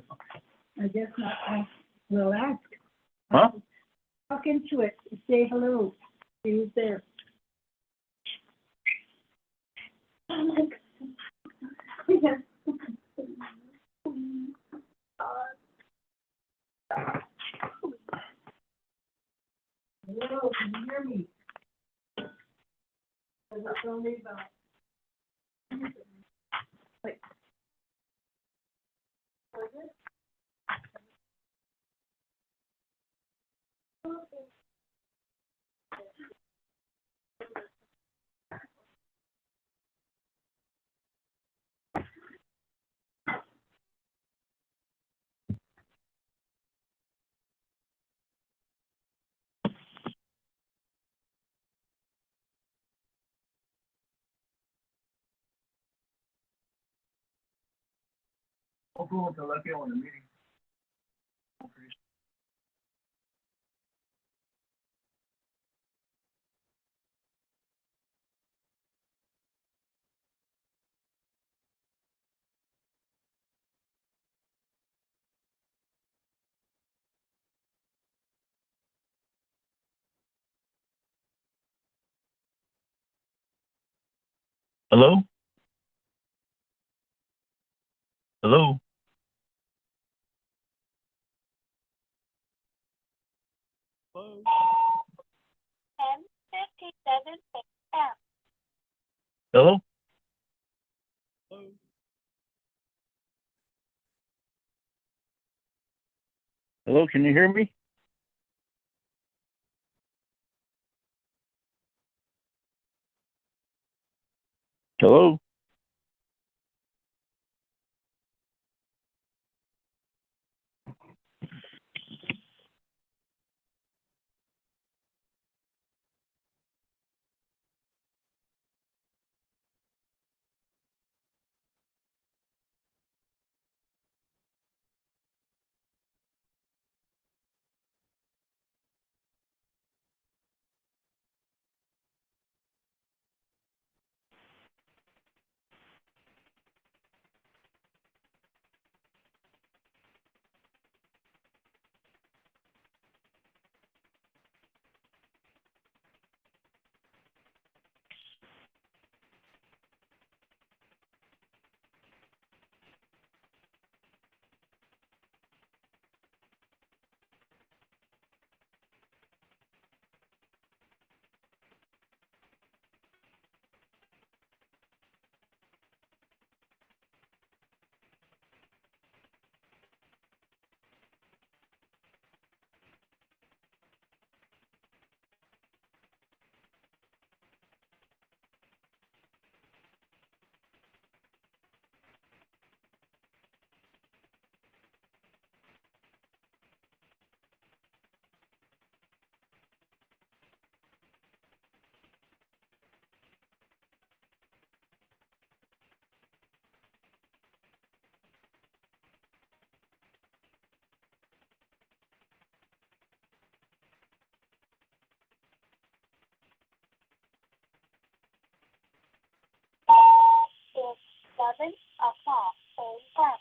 I guess not. I will ask. Huh? Talk into it. Say hello. See who's there. Hello, can you hear me? Does it tell me about? Wait. I'll go until I get on the meeting. Hello? Hello? Hello? 10:57 a.m. Hello? Hello? Hello, can you hear me? Hello? It's 7 o'clock a.m.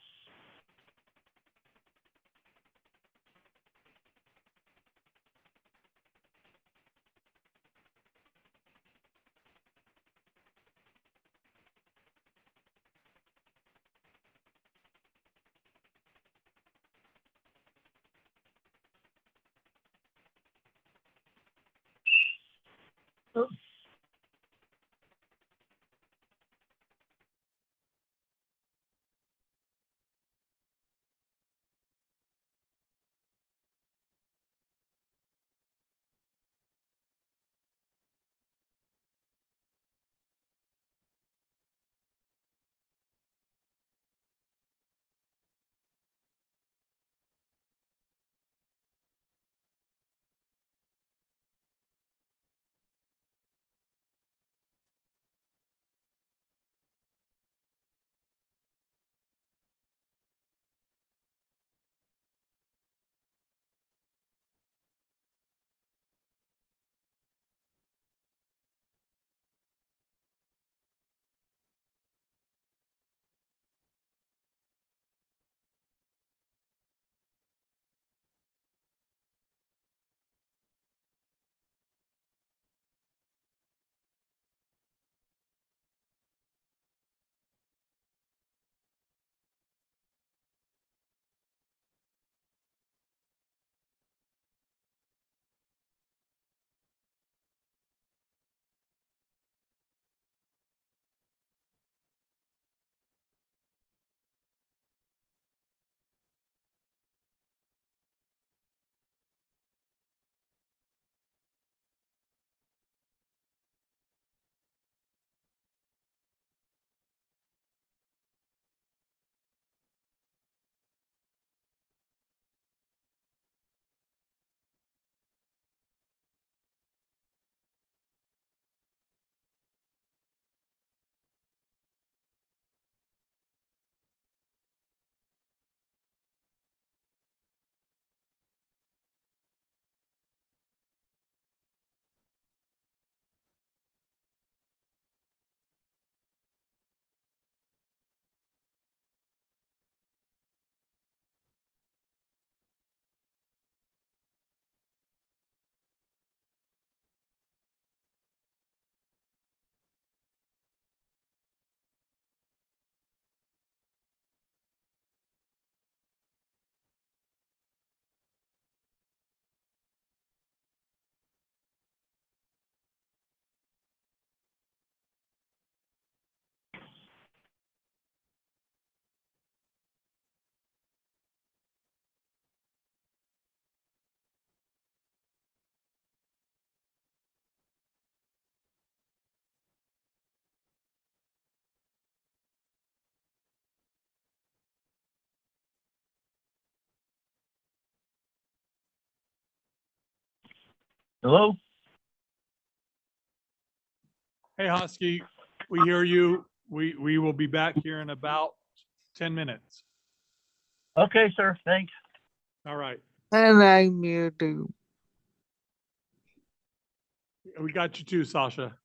Hello? Hey, Husky, we hear you. We will be back here in about 10 minutes. Okay, sir, thanks. All right. And I'm muted. We got you too, Sasha.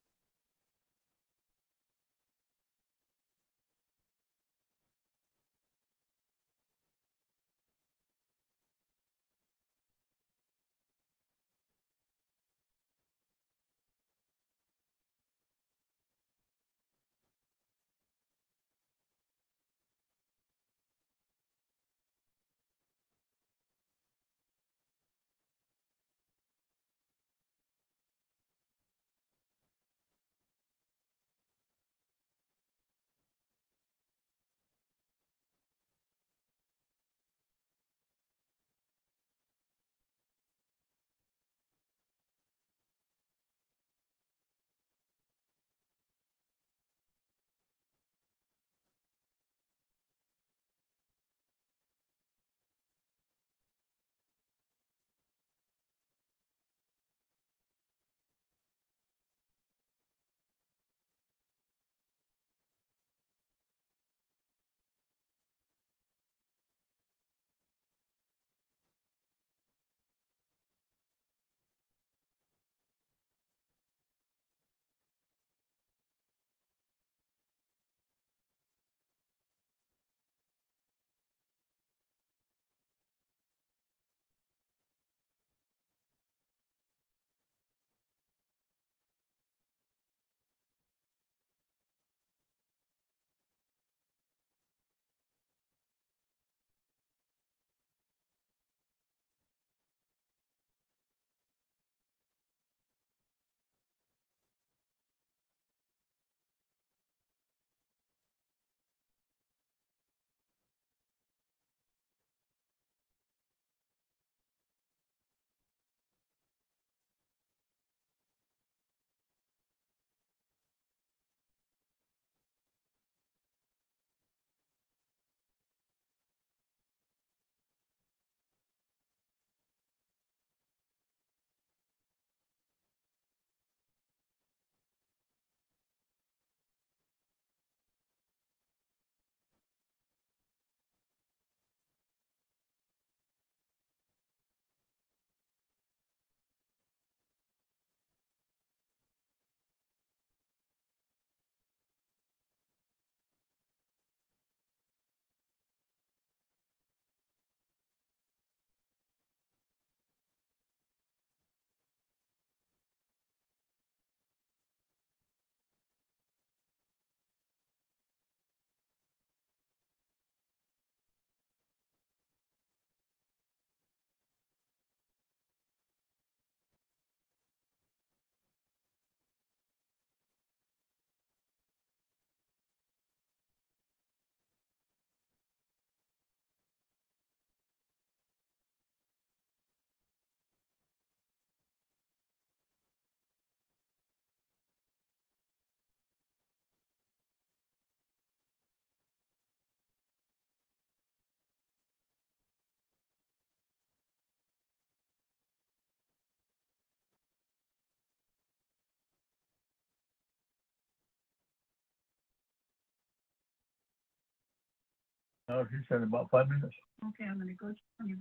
No, she said about 5 minutes. Okay, I'm gonna go to you.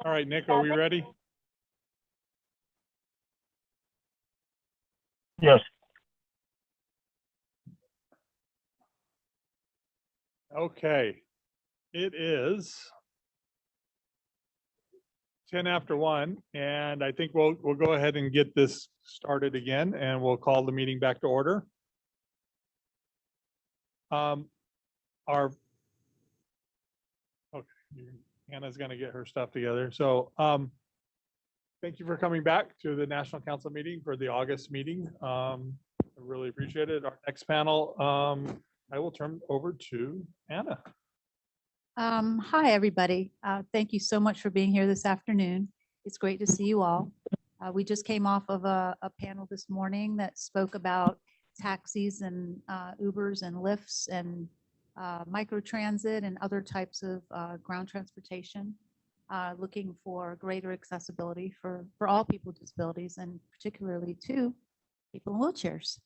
All right, Nick, are we ready? Yes. Okay, it is 10 after 1, and I think we'll go ahead and get this started again, and we'll call the meeting back to order. Our okay, Hannah's going to get her stuff together. So, thank you for coming back to the National Council meeting for the August meeting. I really appreciate it. Our next panel, I will turn over to Anna. Hi, everybody. Thank you so much for being here this afternoon. It's great to see you all. We just came off of a panel this morning that spoke about taxis and Ubers and Lyfts and microtransit and other types of ground transportation, looking for greater accessibility for all people with disabilities and particularly to people in wheelchairs.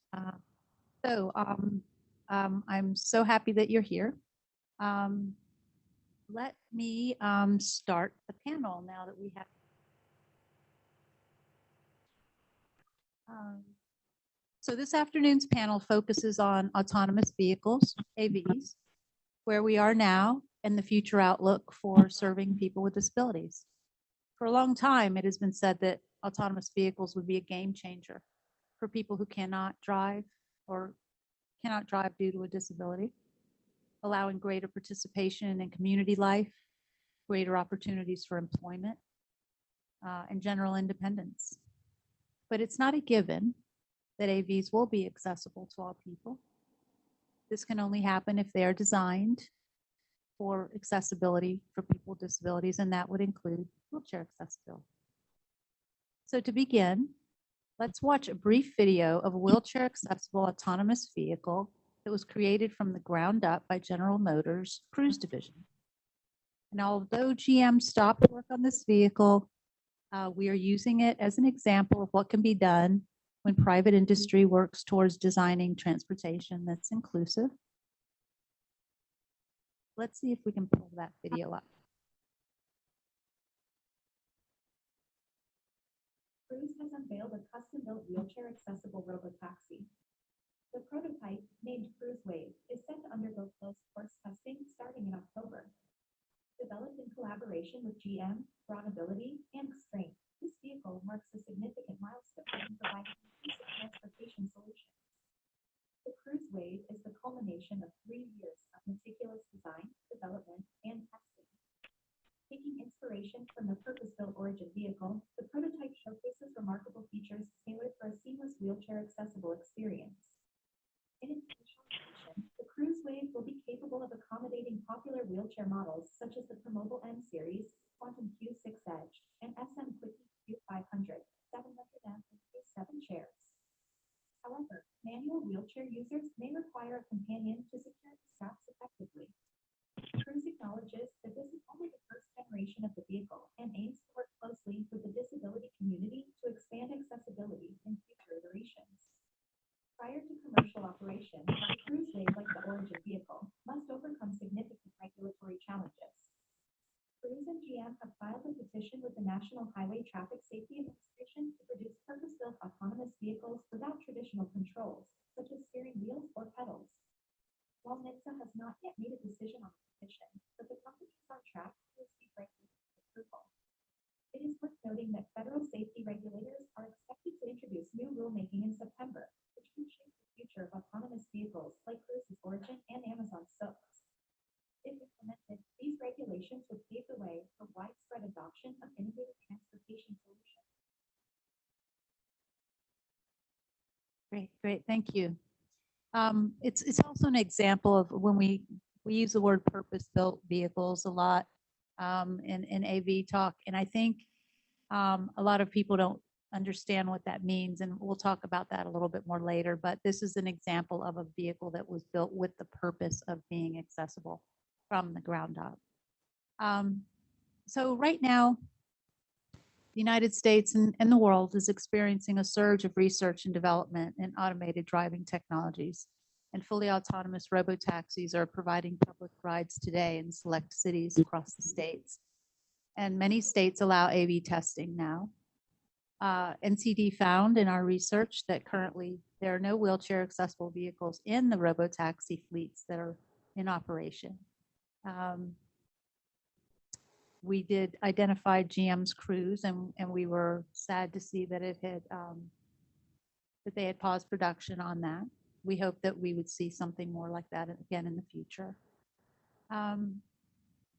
I'm so happy that you're here. Let me start the panel now that we have. So this afternoon's panel focuses on autonomous vehicles, AVs, where we are now and the future outlook for serving people with disabilities. For a long time, it has been said that autonomous vehicles would be a game changer for people who cannot drive or cannot drive due to a disability, allowing greater participation in community life, greater opportunities for employment, and general independence. But it's not a given that AVs will be accessible to all people. This can only happen if they are designed for accessibility for people with disabilities, and that would include wheelchair accessibility. So to begin, let's watch a brief video of a wheelchair accessible autonomous vehicle that was created from the ground up by General Motors Cruise Division. And although GM stopped work on this vehicle, we are using it as an example of what can be done when private industry works towards designing transportation that's inclusive. Let's see if we can pull that video up. Cruise has unveiled a custom-built wheelchair-accessible robotaxi. The prototype, named Cruise Wave, is set to undergo closed course testing starting in October. Developed in collaboration with GM, Broadability, and Constraint, this vehicle marks a significant milestone in providing inclusive transportation solutions. The Cruise Wave is the culmination of 3 years of meticulous design, development, and testing. Taking inspiration from the purpose-built Origin vehicle, the prototype showcases remarkable features tailored for a seamless wheelchair-accessible experience. In its initial iteration, the Cruise Wave will be capable of accommodating popular wheelchair models such as the Promobile M Series, Quantum Q6 Edge, and SM Quickie Q500, 700M and Q7 chairs. However, manual wheelchair users may require a companion to secure the straps effectively. Cruise acknowledges that this is only the first generation of the vehicle and aims to work closely with the disability community to expand accessibility in future iterations. Prior to commercial operation, the Cruise Wave, like the Origin vehicle, must overcome significant regulatory challenges. Cruise and GM have filed a petition with the National Highway Traffic Safety Administration to produce purpose-built autonomous vehicles without traditional controls, such as steering wheels or pedals. While NHTSA has not yet made a decision on the petition, but the company is on track to receive regulatory approval. It is worth noting that federal safety regulators are expected to introduce new rulemaking in September, which can shape the future of autonomous vehicles like Cruise's Origin and Amazon's Soaks. If implemented, these regulations would pave the way for widespread adoption of innovative transportation solutions. Great, thank you. It's also an example of when we use the word purpose-built vehicles a lot in AV talk, and I think a lot of people don't understand what that means, and we'll talk about that a little bit more later, but this is an example of a vehicle that was built with the purpose of being accessible from the ground up. So right now, the United States and the world is experiencing a surge of research and development in automated driving technologies, and fully autonomous robotaxis are providing public rides today in select cities across the states. and many states allow AV testing now. NCD found in our research that currently there are no wheelchair accessible vehicles in the robotaxi fleets that are in operation. We did identify GM's Cruise, and we were sad to see that it had that they had paused production on that. We hope that we would see something more like that again in the future.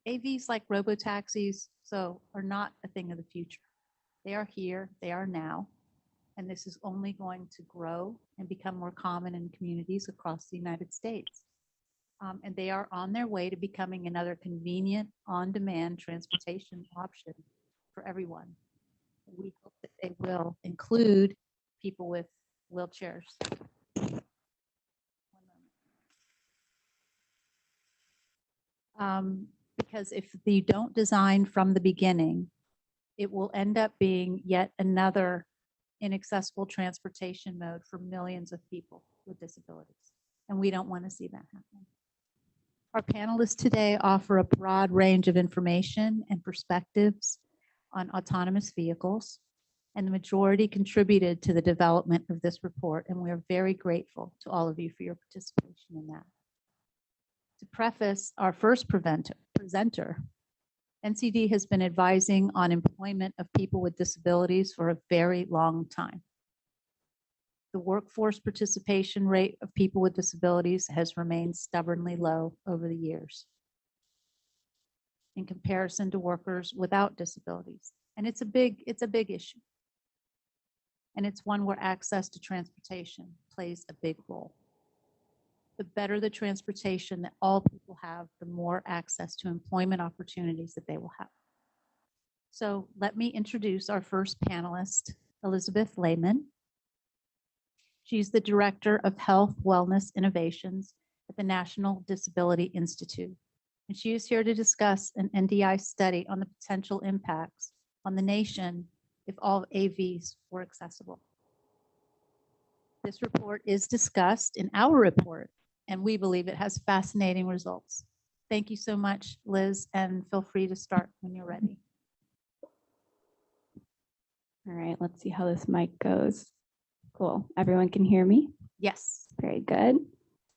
AVs like robotaxis are not a thing of the future. They are here, they are now, and this is only going to grow and become more common in communities across the United States. And they are on their way to becoming another convenient, on-demand transportation option for everyone. We hope that they will include people with wheelchairs. Because if you don't design from the beginning, it will end up being yet another inaccessible transportation mode for millions of people with disabilities. And we don't want to see that happen. Our panelists today offer a broad range of information and perspectives on autonomous vehicles, and the majority contributed to the development of this report, and we are very grateful to all of you for your participation in that. To preface our first presenter, NCD has been advising on employment of people with disabilities for a very long time. The workforce participation rate of people with disabilities has remained stubbornly low over the years in comparison to workers without disabilities. And it's a big issue. And it's one where access to transportation plays a big role. The better the transportation that all people have, the more access to employment opportunities that they will have. So let me introduce our first panelist, Elizabeth Lehman. She's the Director of Health Wellness Innovations at the National Disability Institute. And she is here to discuss an NDI study on the potential impacts on the nation if all AVs were accessible. This report is discussed in our report, and we believe it has fascinating results. Thank you so much, Liz, and feel free to start when you're ready. All right, let's see how this mic goes. Cool. Everyone can hear me? Yes. Very good.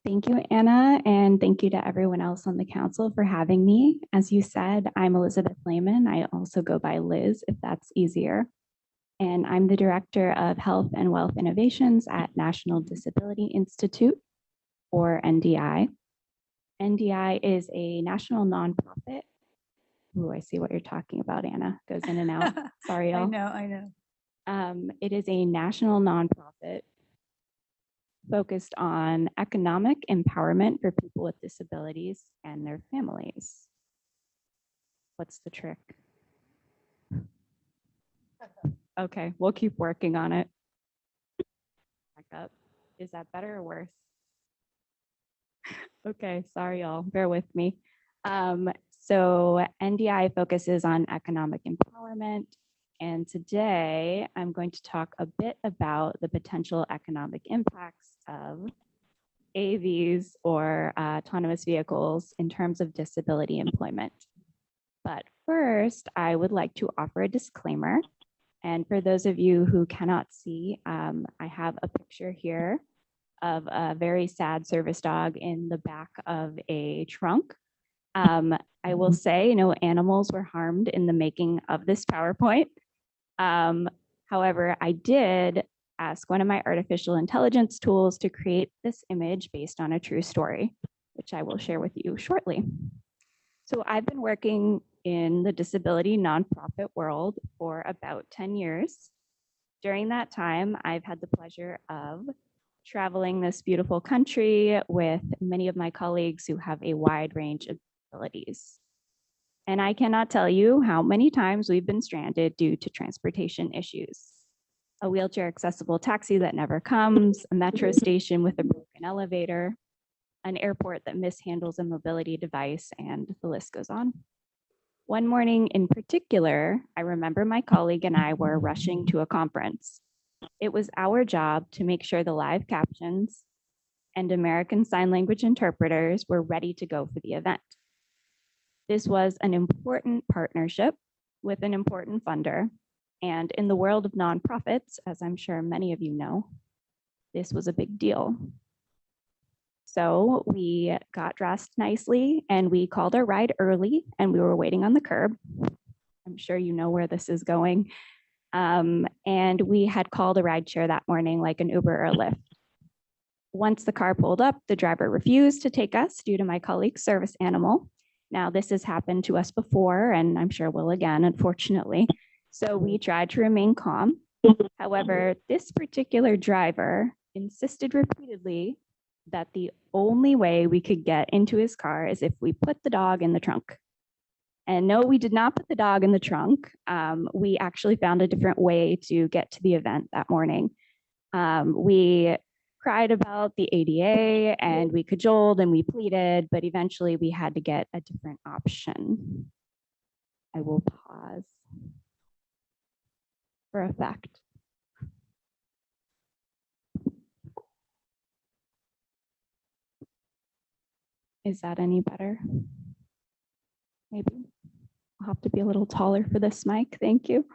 Thank you, Anna, and thank you to everyone else on the council for having me. As you said, I'm Elizabeth Lehman. I also go by Liz, if that's easier. And I'm the Director of Health and Wealth Innovations at National Disability Institute, or NDI. NDI is a national nonprofit. Ooh, I see what you're talking about, Anna. Goes in and out. Sorry, y'all. I know. It is a national nonprofit focused on economic empowerment for people with disabilities and their families. What's the trick? Okay, we'll keep working on it. Back up. Is that better or worse? Okay, sorry y'all, bear with me. So NDI focuses on economic empowerment, and today I'm going to talk a bit about the potential economic impacts of AVs or autonomous vehicles in terms of disability employment. But first, I would like to offer a disclaimer. And for those of you who cannot see, I have a picture here of a very sad service dog in the back of a trunk. I will say no animals were harmed in the making of this PowerPoint. However, I did ask one of my artificial intelligence tools to create this image based on a true story, which I will share with you shortly. So I've been working in the disability nonprofit world for about 10 years. During that time, I've had the pleasure of traveling this beautiful country with many of my colleagues who have a wide range of disabilities. And I cannot tell you how many times we've been stranded due to transportation issues. A wheelchair accessible taxi that never comes, a metro station with a broken elevator, an airport that mishandles a mobility device, and the list goes on. One morning in particular, I remember my colleague and I were rushing to a conference. It was our job to make sure the live captions and American Sign Language interpreters were ready to go for the event. This was an important partnership with an important funder. And in the world of nonprofits, as I'm sure many of you know, this was a big deal. So we got dressed nicely and we called our ride early and we were waiting on the curb. I'm sure you know where this is going. And we had called a rideshare that morning, like an Uber or a Lyft. Once the car pulled up, the driver refused to take us due to my colleague's service animal. Now, this has happened to us before, and I'm sure will again, unfortunately. So we tried to remain calm. However, this particular driver insisted repeatedly that the only way we could get into his car is if we put the dog in the trunk. And no, we did not put the dog in the trunk. We actually found a different way to get to the event that morning. We cried about the ADA and we cajoled and we pleaded, but eventually we had to get a different option. I will pause for effect. Is that any better? Maybe I'll have to be a little taller for this mic. Thank you.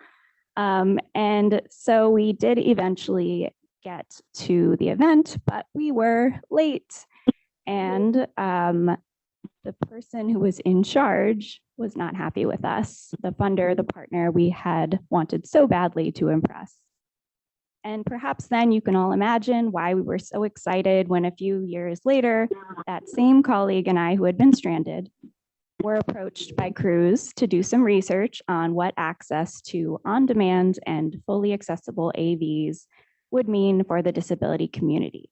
And so we did eventually get to the event, but we were late. And the person who was in charge was not happy with us, the funder, the partner we had wanted so badly to impress. And perhaps then you can all imagine why we were so excited when a few years later, that same colleague and I who had been stranded were approached by Cruise to do some research on what access to on-demand and fully accessible AVs would mean for the disability community.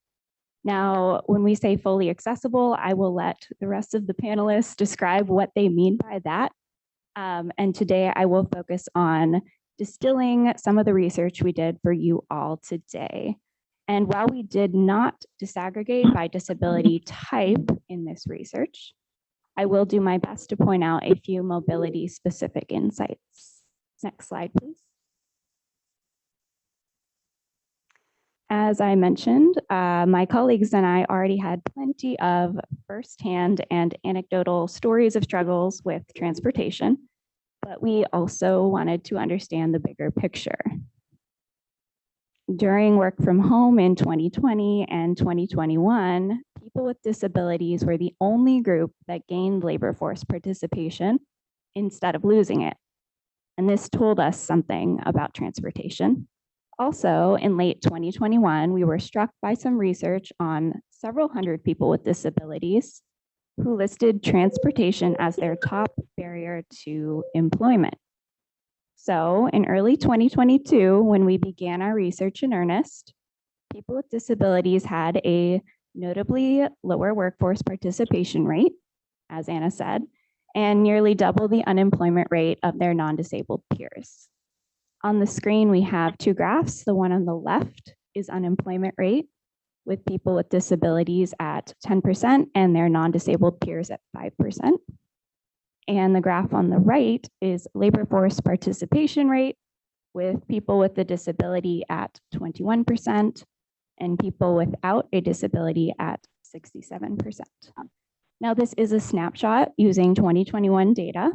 Now, when we say fully accessible, I will let the rest of the panelists describe what they mean by that. And today I will focus on distilling some of the research we did for you all today. And while we did not disaggregate by disability type in this research, I will do my best to point out a few mobility specific insights. Next slide, please. As I mentioned, my colleagues and I already had plenty of firsthand and anecdotal stories of struggles with transportation, but we also wanted to understand the bigger picture. During work from home in 2020 and 2021, people with disabilities were the only group that gained labor force participation instead of losing it. And this told us something about transportation. Also, in late 2021, we were struck by some research on several hundred people with disabilities who listed transportation as their top barrier to employment. So in early 2022, when we began our research in earnest, people with disabilities had a notably lower workforce participation rate, as Anna said, and nearly double the unemployment rate of their non-disabled peers. On the screen, we have two graphs. The one on the left is unemployment rate with people with disabilities at 10% and their non-disabled peers at 5%. And the graph on the right is labor force participation rate with people with a disability at 21% and people without a disability at 67%. Now, this is a snapshot using 2021 data.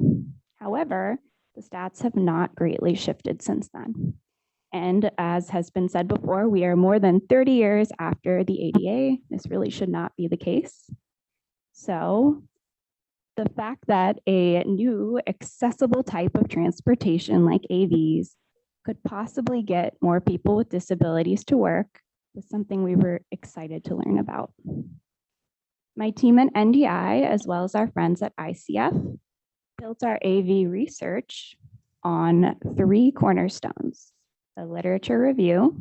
However, the stats have not greatly shifted since then. And as has been said before, we are more than 30 years after the ADA. This really should not be the case. So the fact that a new accessible type of transportation like AVs could possibly get more people with disabilities to work was something we were excited to learn about. My team at NDI, as well as our friends at ICF, built our AV research on three cornerstones: the literature review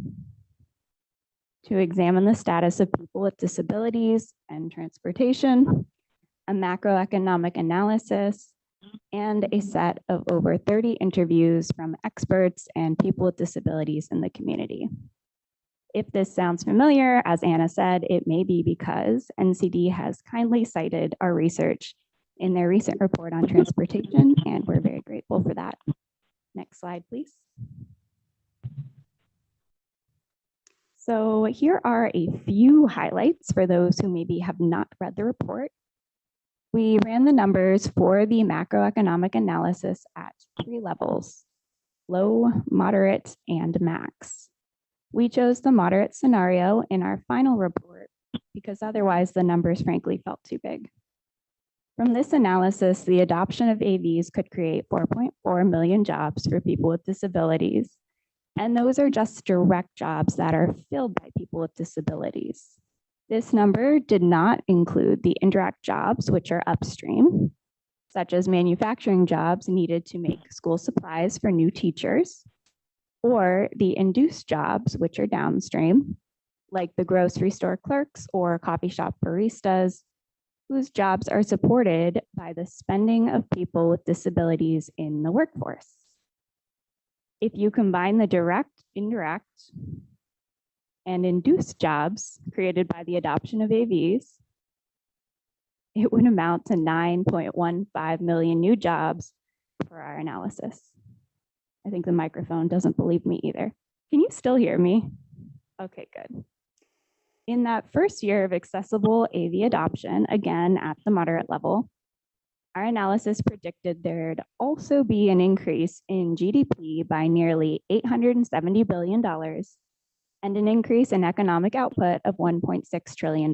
to examine the status of people with disabilities and transportation, a macroeconomic analysis, and a set of over 30 interviews from experts and people with disabilities in the community. If this sounds familiar, as Anna said, it may be because NCD has kindly cited our research in their recent report on transportation, and we're very grateful for that. Next slide, please. So here are a few highlights for those who maybe have not read the report. We ran the numbers for the macroeconomic analysis at 3 levels: low, moderate, and max. We chose the moderate scenario in our final report because otherwise the numbers frankly felt too big. From this analysis, the adoption of AVs could create 4.4 million jobs for people with disabilities, and those are just direct jobs that are filled by people with disabilities. This number did not include the indirect jobs, which are upstream, such as manufacturing jobs needed to make school supplies for new teachers, or the induced jobs, which are downstream, like the grocery store clerks or coffee shop baristas, whose jobs are supported by the spending of people with disabilities in the workforce. If you combine the direct, indirect, and induced jobs created by the adoption of AVs, it would amount to 9.15 million new jobs for our analysis. I think the microphone doesn't believe me either. Can you still hear me? Okay, good. In that first year of accessible AV adoption, again at the moderate level, our analysis predicted there'd also be an increase in GDP by nearly $870 billion and an increase in economic output of $1.6 trillion.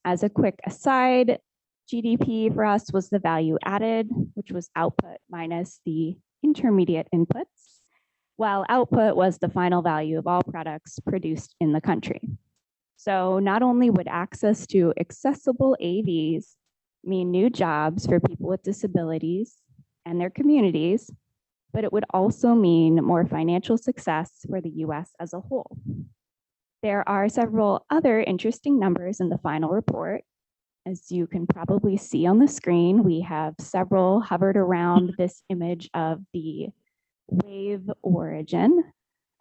As a quick aside, GDP for us was the value added, which was output minus the intermediate inputs, while output was the final value of all products produced in the country. So not only would access to accessible AVs mean new jobs for people with disabilities and their communities, but it would also mean more financial success for the US as a whole. There are several other interesting numbers in the final report. As you can probably see on the screen, we have several hovered around this image of the wave origin.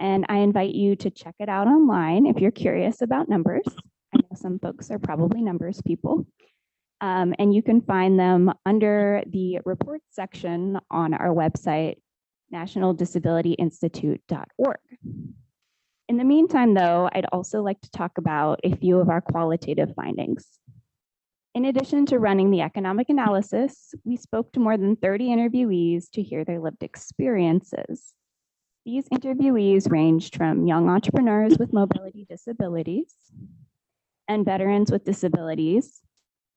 And I invite you to check it out online if you're curious about numbers. I know some folks are probably numbers people. And you can find them under the report section on our website, nationaldisabilityinstitute.org. In the meantime, though, I'd also like to talk about a few of our qualitative findings. In addition to running the economic analysis, we spoke to more than 30 interviewees to hear their lived experiences. These interviewees ranged from young entrepreneurs with mobility disabilities and veterans with disabilities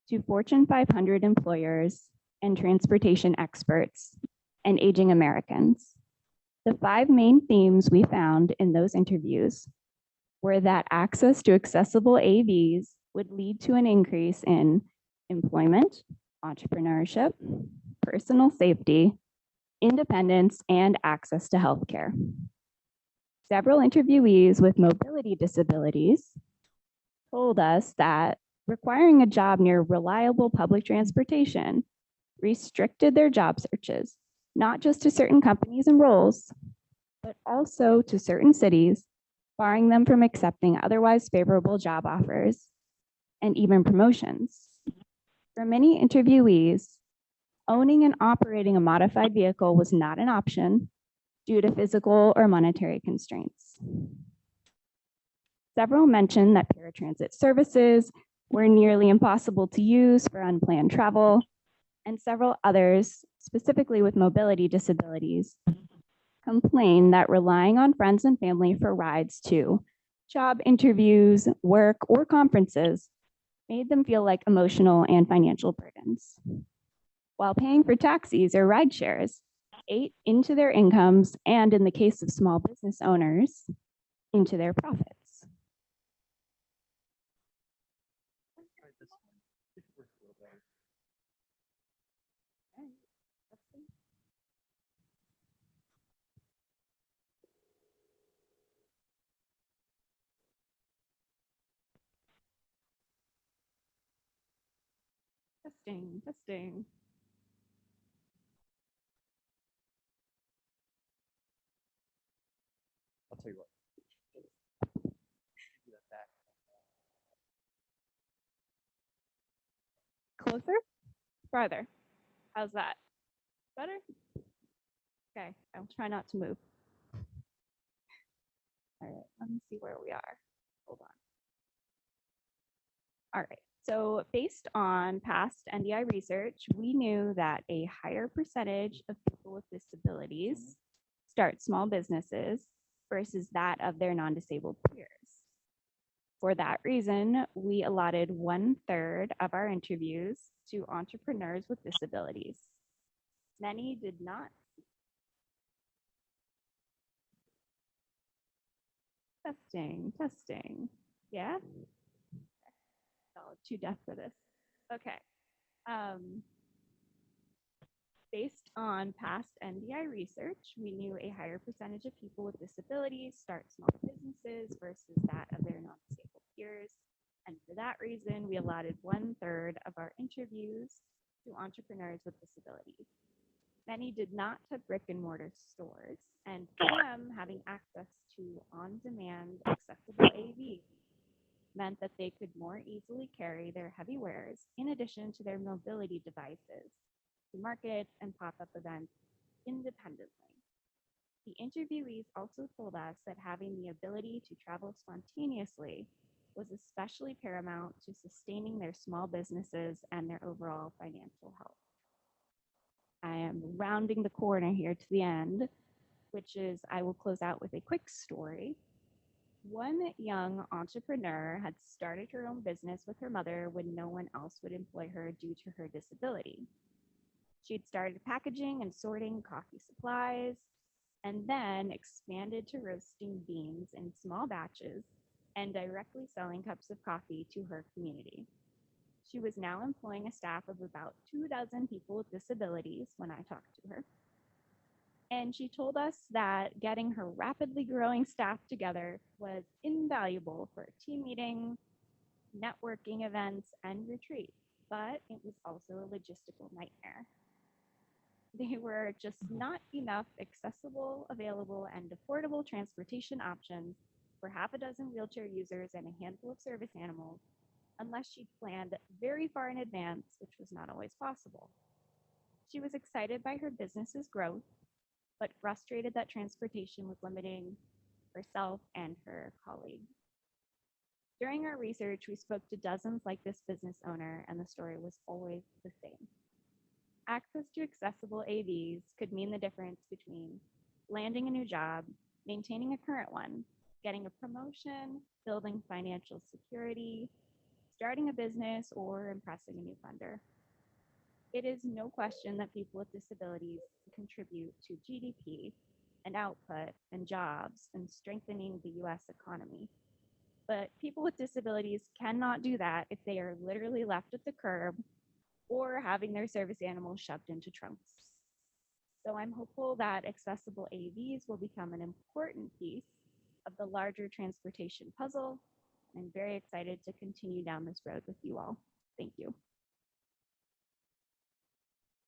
to Fortune 500 employers and transportation experts and aging Americans. The 5 main themes we found in those interviews were that access to accessible AVs would lead to an increase in employment, entrepreneurship, personal safety, independence, and access to healthcare. Several interviewees with mobility disabilities told us that requiring a job near reliable public transportation restricted their job searches, not just to certain companies and roles, but also to certain cities, barring them from accepting otherwise favorable job offers and even promotions. For many interviewees, owning and operating a modified vehicle was not an option due to physical or monetary constraints. Several mentioned that paratransit services were nearly impossible to use for unplanned travel, and several others, specifically with mobility disabilities, complained that relying on friends and family for rides to job interviews, work, or conferences made them feel like emotional and financial burdens, while paying for taxis or ride shares ate into their incomes, and in the case of small business owners, into their profits. Testing. I'll tell you what. Closer? Farther? How's that? Better? Okay, I'll try not to move. All right, let me see where we are. Hold on. All right, So based on past NDI research, we knew that a higher percentage of people with disabilities start small businesses versus that of their non-disabled peers. For that reason, we allotted 1/3 of our interviews to entrepreneurs with disabilities. Many did not. Testing. Yeah? Oh, too deaf for this. Okay. Based on past NDI research, we knew a higher percentage of people with disabilities start small businesses versus that of their non-disabled peers. And for that reason, we allotted 1/3 of our interviews to entrepreneurs with disabilities. Many did not have brick and mortar stores, and for them, having access to on-demand accessible AV meant that they could more easily carry their heavy wares in addition to their mobility devices to market and pop-up events independently. The interviewees also told us that having the ability to travel spontaneously was especially paramount to sustaining their small businesses and their overall financial health. I am rounding the corner here to the end, which is I will close out with a quick story. One young entrepreneur had started her own business with her mother when no one else would employ her due to her disability. She'd started packaging and sorting coffee supplies, and then expanded to roasting beans in small batches and directly selling cups of coffee to her community. She was now employing a staff of about 24 people with disabilities when I talked to her. And she told us that getting her rapidly growing staff together was invaluable for team meetings, networking events, and retreats, but it was also a logistical nightmare. There were just not enough accessible, available, and affordable transportation options for half a dozen wheelchair users and a handful of service animals, unless she'd planned very far in advance, which was not always possible. She was excited by her business's growth, but frustrated that transportation was limiting herself and her colleagues. During our research, we spoke to dozens like this business owner, and the story was always the same. Access to accessible AVs could mean the difference between landing a new job, maintaining a current one, getting a promotion, building financial security, starting a business, or impressing a new funder. It is no question that people with disabilities contribute to GDP and output and jobs and strengthening the US economy. But people with disabilities cannot do that if they are literally left at the curb or having their service animals shoved into trunks. So I'm hopeful that accessible AVs will become an important piece of the larger transportation puzzle. I'm very excited to continue down this road with you all. Thank you.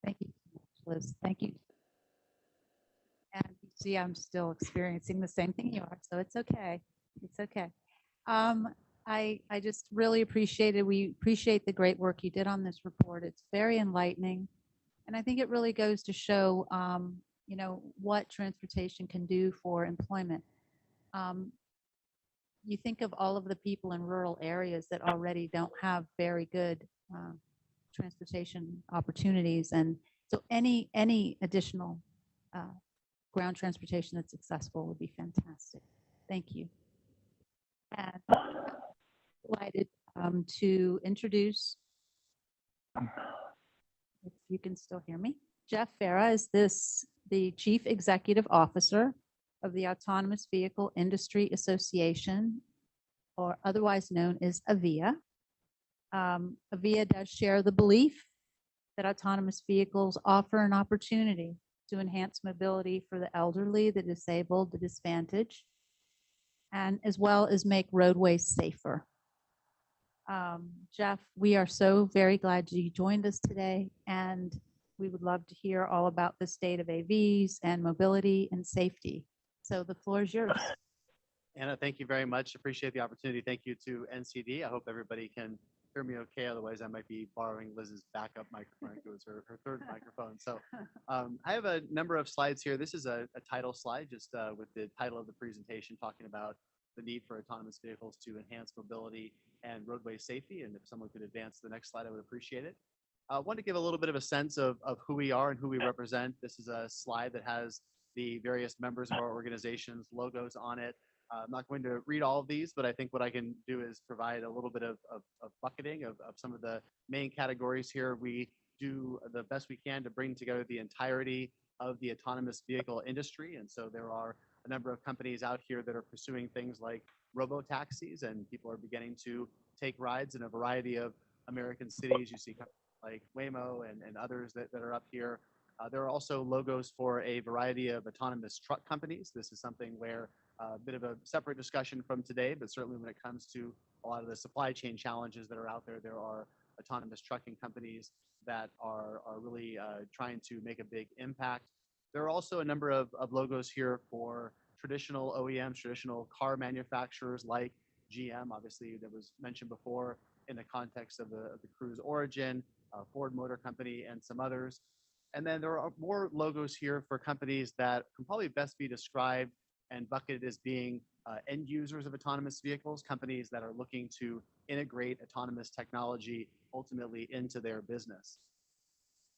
Thank you, Liz. Thank you. And you see, I'm still experiencing the same thing you are, so it's okay. It's okay. I just really appreciate it. We appreciate the great work you did on this report. It's very enlightening. And I think it really goes to show, you know, what transportation can do for employment. You think of all of the people in rural areas that already don't have very good transportation opportunities. And so any additional ground transportation that's accessible would be fantastic. Thank you. And I'm delighted to introduce, if you can still hear me, Jeff Farah is the Chief Executive Officer of the Autonomous Vehicle Industry Association, or otherwise known as AVIA. AVIA does share the belief that autonomous vehicles offer an opportunity to enhance mobility for the elderly, the disabled, the disadvantaged, and as well as make roadways safer. Jeff, we are so very glad you joined us today, and we would love to hear all about the state of AVs and mobility and safety. So the floor is yours. Anna, thank you very much. Appreciate the opportunity. Thank you to NCD. I hope everybody can hear me okay. Otherwise, I might be borrowing Liz's backup microphone. It was her third microphone. So I have a number of slides here. This is a title slide just with the title of the presentation talking about the need for autonomous vehicles to enhance mobility and roadway safety. And if someone could advance the next slide, I would appreciate it. I want to give a little bit of a sense of who we are and who we represent. This is a slide that has the various members of our organization's logos on it. I'm not going to read all of these, but I think what I can do is provide a little bit of bucketing of some of the main categories here. We do the best we can to bring together the entirety of the autonomous vehicle industry. And so there are a number of companies out here that are pursuing things like robo-taxis, and people are beginning to take rides in a variety of American cities. You see companies like Waymo and others that are up here. There are also logos for a variety of autonomous truck companies. This is something where a bit of a separate discussion from today, but certainly when it comes to a lot of the supply chain challenges that are out there, there are autonomous trucking companies that are really trying to make a big impact. There are also a number of logos here for traditional OEMs, traditional car manufacturers like GM, obviously that was mentioned before in the context of the Cruise Origin, Ford Motor Company, and some others. And then there are more logos here for companies that can probably best be described and bucketed as being end users of autonomous vehicles, companies that are looking to integrate autonomous technology ultimately into their business.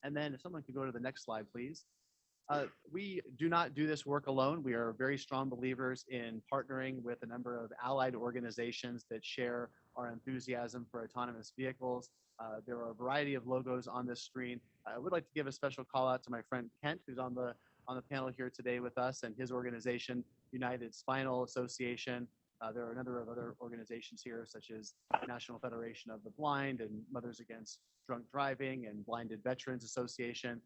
And then if someone could go to the next slide, please. We do not do this work alone. We are very strong believers in partnering with a number of allied organizations that share our enthusiasm for autonomous vehicles. There are a variety of logos on this screen. I would like to give a special call out to my friend Kent, who's on the panel here today with us, and his organization, United Spinal Association. There are a number of other organizations here, such as National Federation of the Blind and Mothers Against Drunk Driving and Blinded Veterans Association.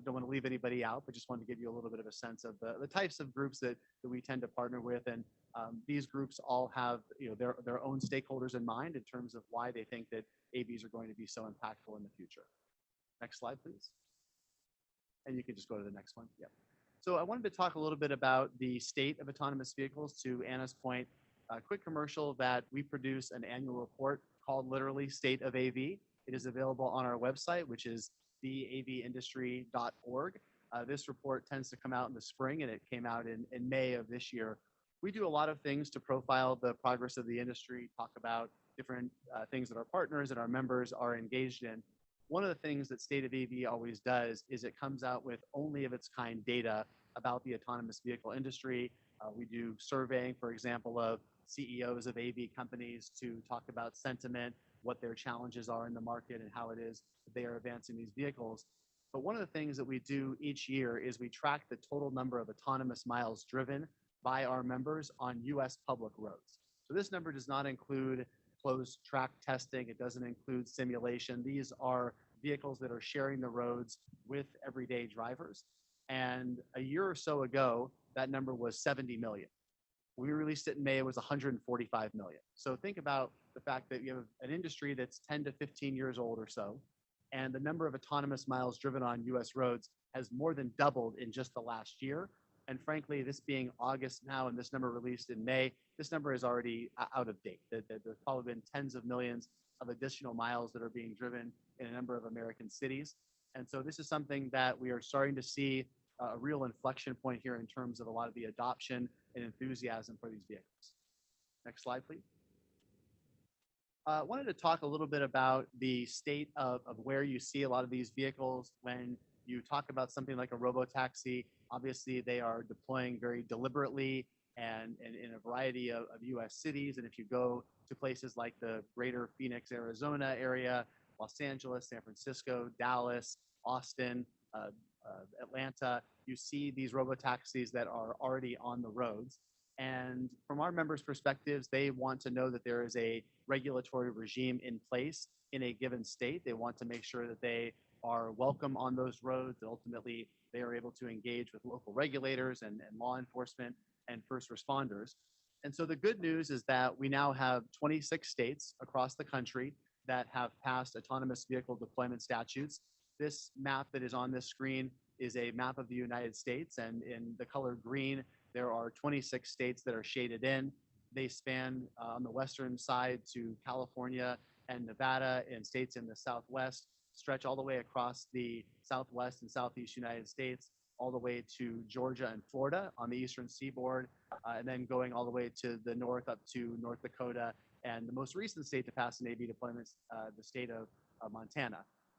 Don't want to leave anybody out, but just wanted to give you a little bit of a sense of the types of groups that we tend to partner with. And these groups all have their own stakeholders in mind in terms of why they think that AVs are going to be so impactful in the future. Next slide, please. And you can just go to the next one. Yeah. So I wanted to talk a little bit about the state of autonomous vehicles. To Anna's point, a quick commercial that we produce an annual report called literally State of AV. It is available on our website, which is theavindustry.org. This report tends to come out in the spring, and it came out in May of this year. We do a lot of things to profile the progress of the industry, talk about different things that our partners and our members are engaged in. One of the things that State of AV always does is it comes out with only of its kind data about the autonomous vehicle industry. We do surveying, for example, of CEOs of AV companies to talk about sentiment, what their challenges are in the market, and how it is that they are advancing these vehicles. But one of the things that we do each year is we track the total number of autonomous miles driven by our members on US public roads. So this number does not include closed track testing. It doesn't include simulation. These are vehicles that are sharing the roads with everyday drivers. And a year or so ago, that number was 70 million. When we released it in May, it was 145 million. So think about the fact that you have an industry that's 10 to 15 years old or so, and the number of autonomous miles driven on US roads has more than doubled in just the last year. And frankly, this being August now and this number released in May, this number is already out of date. There's probably been tens of millions of additional miles that are being driven in a number of American cities. And so this is something that we are starting to see a real inflection point here in terms of a lot of the adoption and enthusiasm for these vehicles. Next slide, please. I wanted to talk a little bit about the state of where you see a lot of these vehicles. When you talk about something like a robo-taxi, obviously they are deploying very deliberately and in a variety of US cities. And if you go to places like the greater Phoenix, Arizona area, Los Angeles, San Francisco, Dallas, Austin, Atlanta, you see these robo-taxis that are already on the roads. And from our members' perspectives, they want to know that there is a regulatory regime in place in a given state. They want to make sure that they are welcome on those roads, that ultimately they are able to engage with local regulators and law enforcement and first responders. And so the good news is that we now have 26 states across the country that have passed autonomous vehicle deployment statutes. This map that is on this screen is a map of the United States, and in the color green, there are 26 states that are shaded in. They span on the western side to California and Nevada, and states in the Southwest stretch all the way across the Southwest and Southeast United States, all the way to Georgia and Florida on the eastern seaboard, and then going all the way to the north up to North Dakota And the most recent state to pass an AV deployment, the state of Montana.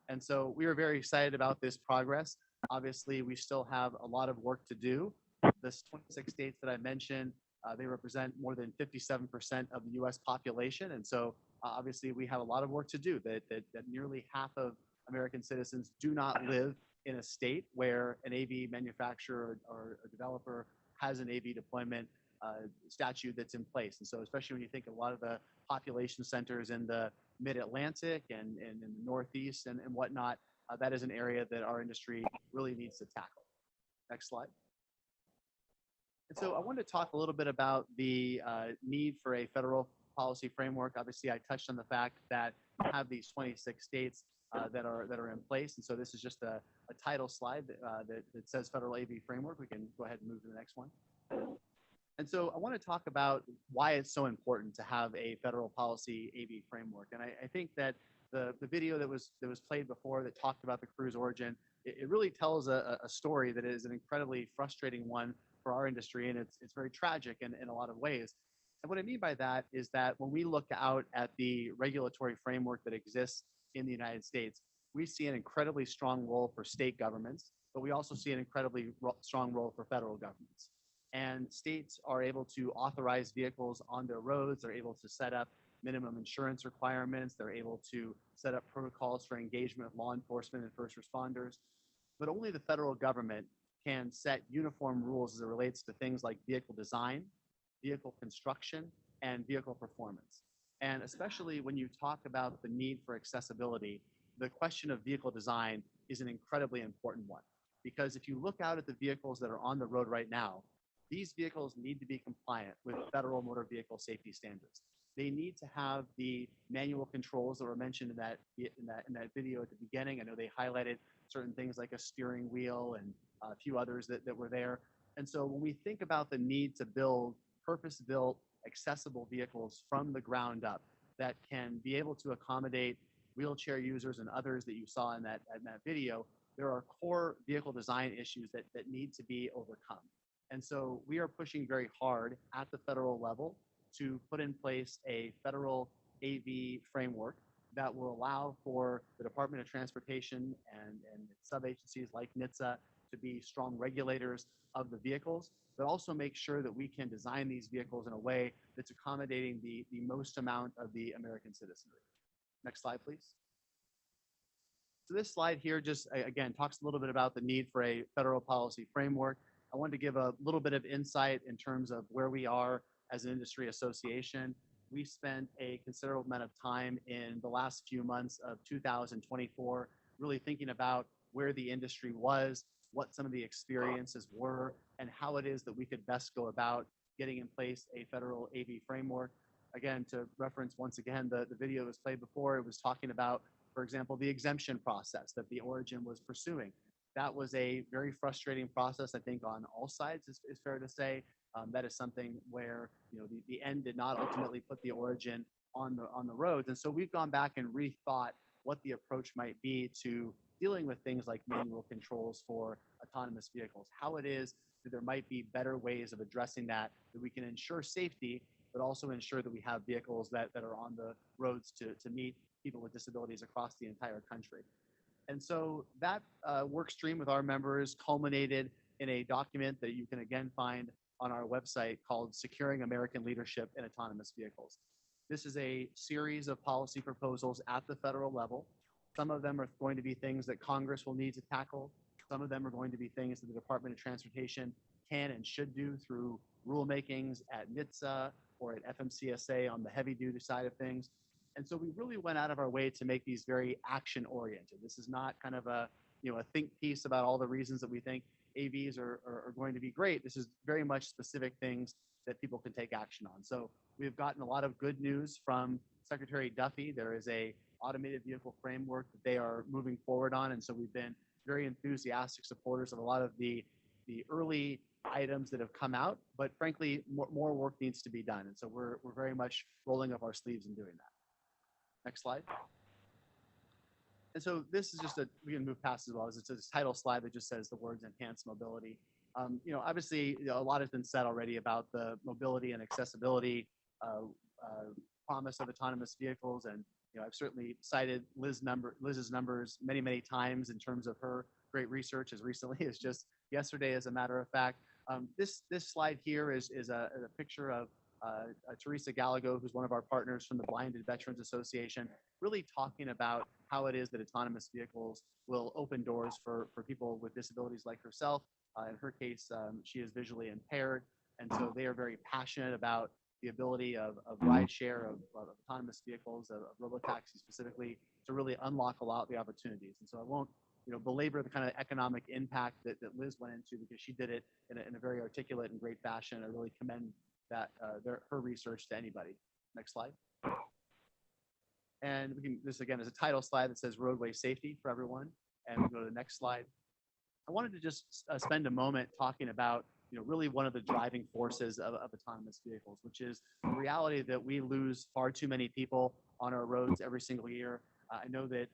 And so we are very excited about this progress. Obviously, we still have a lot of work to do. This 26 states that I mentioned, they represent more than 57% of the US population. And so obviously we have a lot of work to do, that nearly half of American citizens do not live in a state where an AV manufacturer or a developer has an AV deployment statute that's in place. And so especially when you think of a lot of the population centers in the mid-Atlantic and in the Northeast and whatnot, that is an area that our industry really needs to tackle. Next slide. And so I wanted to talk a little bit about the need for a federal policy framework. Obviously, I touched on the fact that we have these 26 states that are in place. And so this is just a title slide that says Federal AV Framework. We can go ahead and move to the next one. And so I want to talk about why it's so important to have a federal policy AV framework. And I think that the video that was played before that talked about the cruise origin, it really tells a story that is an incredibly frustrating one for our industry, and it's very tragic in a lot of ways. And what I mean by that is that when we look out at the regulatory framework that exists in the United States, we see an incredibly strong role for state governments, but we also see an incredibly strong role for federal governments. And states are able to authorize vehicles on their roads. They're able to set up minimum insurance requirements. They're able to set up protocols for engagement with law enforcement and first responders. But only the federal government can set uniform rules as it relates to things like vehicle design, vehicle construction, and vehicle performance. And especially when you talk about the need for accessibility, the question of vehicle design is an incredibly important one. Because if you look out at the vehicles that are on the road right now, these vehicles need to be compliant with federal motor vehicle safety standards. They need to have the manual controls that were mentioned in that video at the beginning. I know they highlighted certain things like a steering wheel and a few others that were there. And so when we think about the need to build purpose-built, accessible vehicles from the ground up that can be able to accommodate wheelchair users and others that you saw in that video, there are core vehicle design issues that need to be overcome. And so we are pushing very hard at the federal level to put in place a federal AV framework that will allow for the Department of Transportation and sub-agencies like NHTSA to be strong regulators of the vehicles, but also make sure that we can design these vehicles in a way that's accommodating the most amount of the American citizenry. Next slide, please. So this slide here just, again, talks a little bit about the need for a federal policy framework. I wanted to give a little bit of insight in terms of where we are as an industry association. We spent a considerable amount of time in the last few months of 2024 really thinking about where the industry was, what some of the experiences were, and how it is that we could best go about getting in place a federal AV framework. Again, to reference once again, the video that was played before, it was talking about, for example, the exemption process that the Origin was pursuing. That was a very frustrating process, I think, on all sides, is fair to say. That is something where the end did not ultimately put the Origin on the roads. And so we've gone back and rethought what the approach might be to dealing with things like manual controls for autonomous vehicles, how it is that there might be better ways of addressing that we can ensure safety, but also ensure that we have vehicles that are on the roads to meet people with disabilities across the entire country. And so that work stream with our members culminated in a document that you can again find on our website called Securing American Leadership in Autonomous Vehicles. This is a series of policy proposals at the federal level. Some of them are going to be things that Congress will need to tackle. Some of them are going to be things that the Department of Transportation can and should do through rulemakings at NHTSA or at FMCSA on the heavy duty side of things. And so we really went out of our way to make these very action oriented. This is not kind of a think piece about all the reasons that we think AVs are going to be great. This is very much specific things that people can take action on. So we've gotten a lot of good news from Secretary Duffy. There is a automated vehicle framework that they are moving forward on. And so we've been very enthusiastic supporters of a lot of the early items that have come out, but frankly, more work needs to be done. And so we're very much rolling up our sleeves and doing that. Next slide. And so this is just we can move past as well. It's a title slide that just says the words enhanced mobility. Obviously, a lot has been said already about the mobility and accessibility promise of autonomous vehicles. And I've certainly cited Liz's numbers many times in terms of her great research as recently as just yesterday, as a matter of fact. This slide here is a picture of Teresa Gallego, who's one of our partners from the Blinded Veterans Association, really talking about how it is that autonomous vehicles will open doors for people with disabilities like herself. In her case, she is visually impaired, and so they are very passionate about the ability of rideshare, of autonomous vehicles, of robotaxi specifically, to really unlock a lot of the opportunities. And so I won't belabor the kind of economic impact that Liz went into, because she did it in a very articulate and great fashion. I really commend that her research to anybody. Next slide. And this again is a title slide that says roadway safety for everyone. And we go to the next slide. I wanted to just spend a moment talking about really one of the driving forces of autonomous vehicles, which is the reality that we lose far too many people on our roads every single year. I know that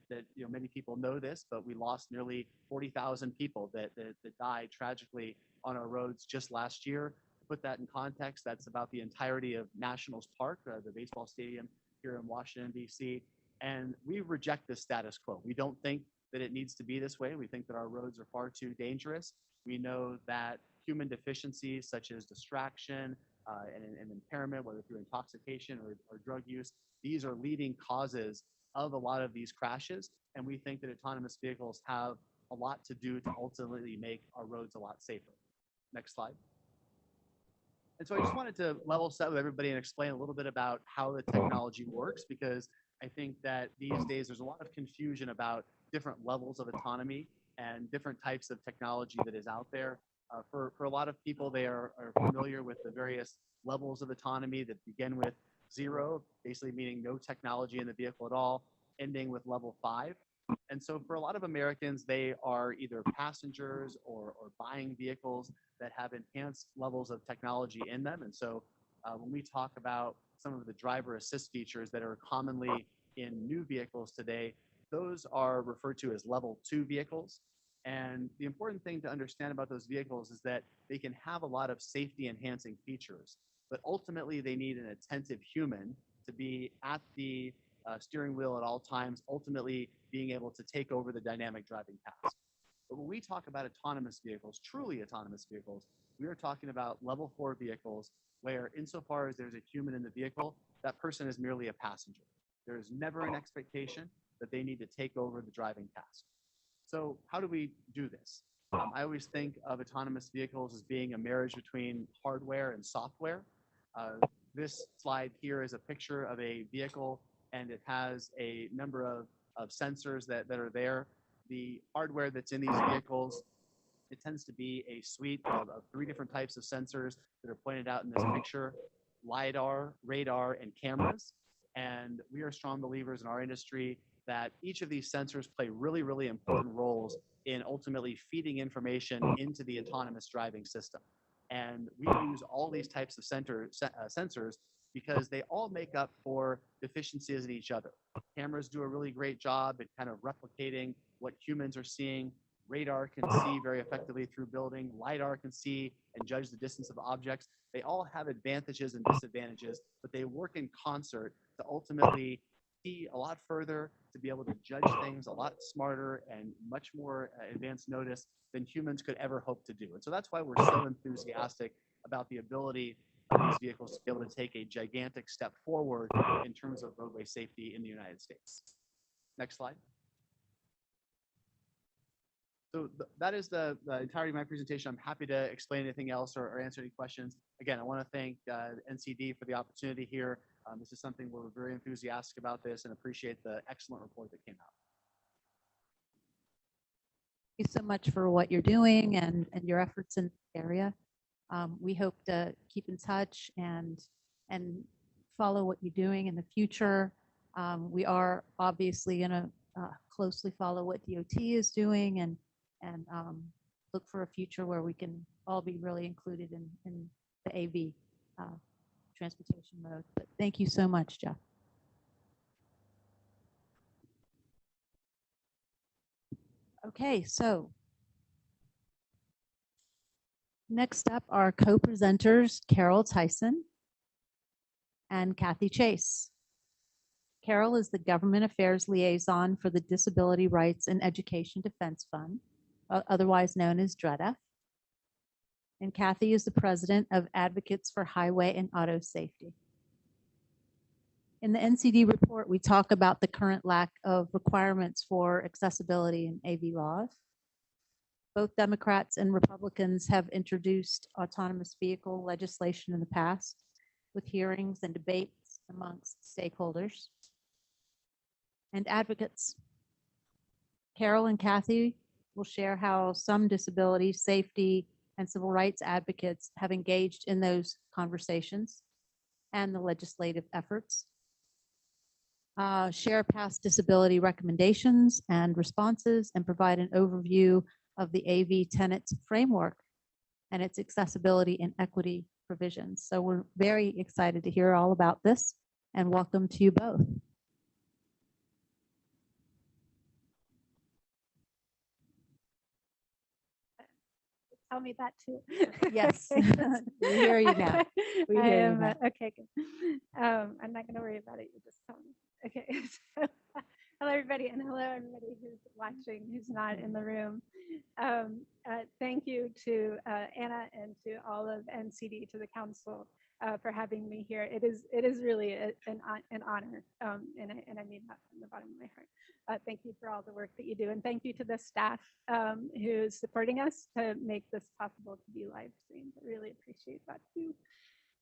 many people know this, but we lost nearly 40,000 people that died tragically on our roads just last year. To put that in context, that's about the entirety of Nationals Park, the baseball stadium here in Washington, D.C. And we reject this status quo. We don't think that it needs to be this way. We think that our roads are far too dangerous. We know that human deficiencies such as distraction and impairment, whether through intoxication or drug use, these are leading causes of a lot of these crashes. And we think that autonomous vehicles have a lot to do to ultimately make our roads a lot safer. Next slide. And so I just wanted to level set with everybody and explain a little bit about how the technology works, because I think that these days there's a lot of confusion about different levels of autonomy and different types of technology that is out there. For a lot of people, they are familiar with the various levels of autonomy that begin with 0, basically meaning no technology in the vehicle at all, ending with level 5. And so for a lot of Americans, they are either passengers or buying vehicles that have enhanced levels of technology in them. And so when we talk about some of the driver assist features that are commonly in new vehicles today, those are referred to as level 2 vehicles. And the important thing to understand about those vehicles is that they can have a lot of safety enhancing features, but ultimately they need an attentive human to be at the steering wheel at all times, ultimately being able to take over the dynamic driving task. But when we talk about autonomous vehicles, truly autonomous vehicles, we are talking about level 4 vehicles where insofar as there's a human in the vehicle, that person is merely a passenger. There is never an expectation that they need to take over the driving task. So how do we do this? I always think of autonomous vehicles as being a marriage between hardware and software. This slide here is a picture of a vehicle, and it has a number of sensors that are there. The hardware that's in these vehicles, it tends to be a suite of 3 different types of sensors that are pointed out in this picture: LiDAR, radar, and cameras. And we are strong believers in our industry that each of these sensors play really, really important roles in ultimately feeding information into the autonomous driving system. And we use all these types of sensors because they all make up for deficiencies in each other. Cameras do a really great job at kind of replicating what humans are seeing. Radar can see very effectively through building. LiDAR can see and judge the distance of objects. They all have advantages and disadvantages, but they work in concert to ultimately see a lot further, to be able to judge things a lot smarter and much more advanced notice than humans could ever hope to do. And so that's why we're so enthusiastic about the ability of these vehicles to be able to take a gigantic step forward in terms of roadway safety in the United States. Next slide. So that is the entirety of my presentation. I'm happy to explain anything else or answer any questions. Again, I want to thank NCD for the opportunity here. This is something we're very enthusiastic about this and appreciate the excellent report that came out. Thank you so much for what you're doing and your efforts in the area. We hope to keep in touch and follow what you're doing in the future. We are obviously going to closely follow what DOT is doing and look for a future where we can all be really included in the AV transportation mode. But thank you so much, Jeff. Okay, so next up are co-presenters Carol Tyson and Kathy Chase. Carol is the Government Affairs Liaison for the Disability Rights and Education Defense Fund, otherwise known as DREDF. And Kathy is the President of Advocates for Highway and Auto Safety. In the NCD report, we talk about the current lack of requirements for accessibility in AV laws. Both Democrats and Republicans have introduced autonomous vehicle legislation in the past with hearings and debates amongst stakeholders and advocates. Carol and Kathy will share how some disability, safety, and civil rights advocates have engaged in those conversations and the legislative efforts. Share past disability recommendations and responses, and provide an overview of the AV tenants framework and its accessibility and equity provisions. So we're very excited to hear all about this, and welcome to you both. Tell me that too. Yes, we hear you now. We I hear you am, now. okay, good. I'm not gonna worry about it, you just tell me. Okay, so, hello everybody, and hello everybody who's watching, who's not in the room. Thank you to Anna and to all of NCD, to the council, for having me here. It is really an honor, and I mean that from the bottom of my heart. Thank you for all the work that you do, and thank you to the staff who's supporting us to make this possible to be live streamed. I really appreciate that too.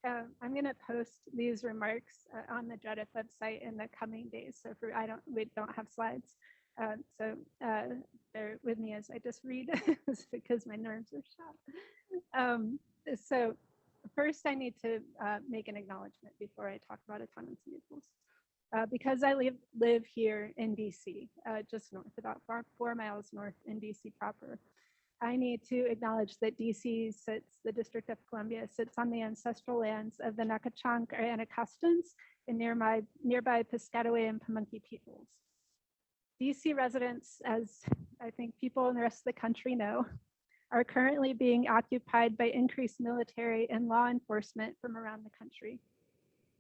I'm going to post these remarks on the DREDF website in the coming days. So we don't have slides. So bear with me as I just read because my nerves are shot. So first I need to make an acknowledgement before I talk about autonomous vehicles. Because I live here in DC, just north, about 4 miles north in DC proper, I need to acknowledge that DC sits, the District of Columbia sits on the ancestral lands of the Nacotchunk or Anacostans and nearby Piscataway and Pamunkey peoples. DC residents, as I think people in the rest of the country know, are currently being occupied by increased military and law enforcement from around the country.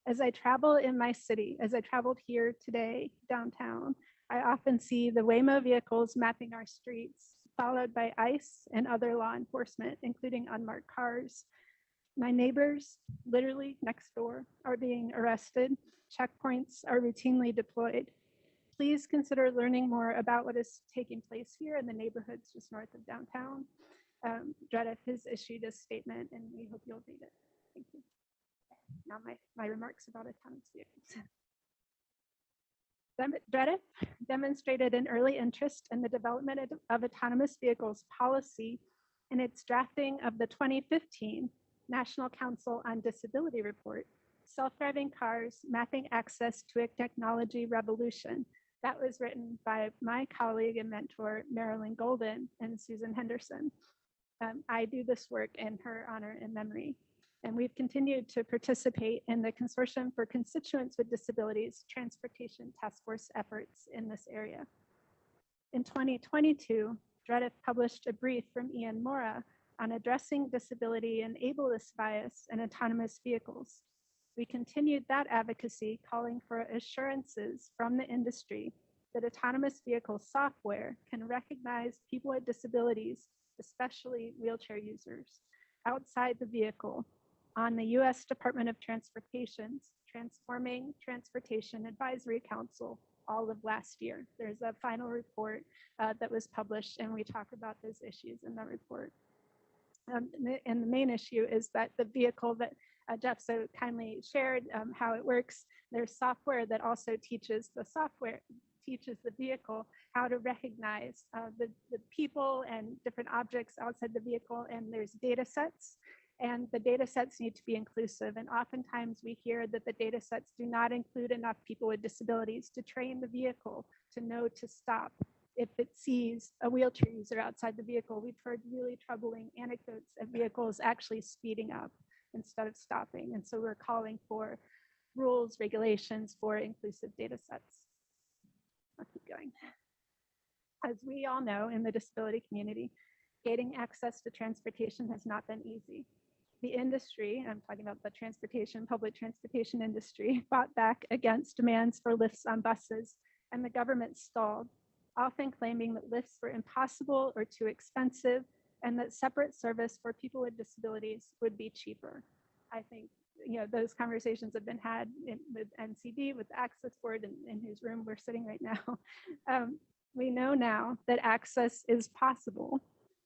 As I travel in my city, as I traveled here today downtown, I often see the Waymo vehicles mapping our streets, followed by ICE and other law enforcement, including unmarked cars. My neighbors, literally next door, are being arrested. Checkpoints are routinely deployed. Please consider learning more about what is taking place here in the neighborhoods just north of downtown. DREDF has issued a statement, and we hope you'll read it. Thank you. Now my remarks about autonomous vehicles. DREDF demonstrated an early interest in the development of autonomous vehicles policy in its drafting of the 2015 National Council on Disability Report, Self-Driving Cars, Mapping Access to a Technology Revolution. That was written by my colleague and mentor, Marilyn Golden and Susan Henderson. I do this work in her honor and memory. And we've continued to participate in the Consortium for Constituents with Disabilities Transportation Task Force efforts in this area. In 2022, DREDF published a brief from Ian Mora on addressing disability and ableist bias in autonomous vehicles. We continued that advocacy, calling for assurances from the industry that autonomous vehicle software can recognize people with disabilities, especially wheelchair users, outside the vehicle on the U.S. Department of Transportation's Transforming Transportation Advisory Council all of last year. There's a final report that was published, and we talk about those issues in the report. And the main issue is that the vehicle that Jeff so kindly shared how it works, there's software that also teaches the vehicle how to recognize the people and different objects outside the vehicle, and there's data sets. And the data sets need to be inclusive. And oftentimes we hear that the data sets do not include enough people with disabilities to train the vehicle to know to stop if it sees a wheelchair user outside the vehicle. We've heard really troubling anecdotes of vehicles actually speeding up instead of stopping. And so we're calling for rules, regulations for inclusive data sets. I'll keep going. As we all know in the disability community, gaining access to transportation has not been easy. the industry, I'm talking about the public transportation industry, fought back against demands for lifts on buses, and the government stalled, often claiming that lifts were impossible or too expensive, and that separate service for people with disabilities would be cheaper. I think those conversations have been had with NCD, with the Access Board, in whose room we're sitting right now. We know now that access is possible,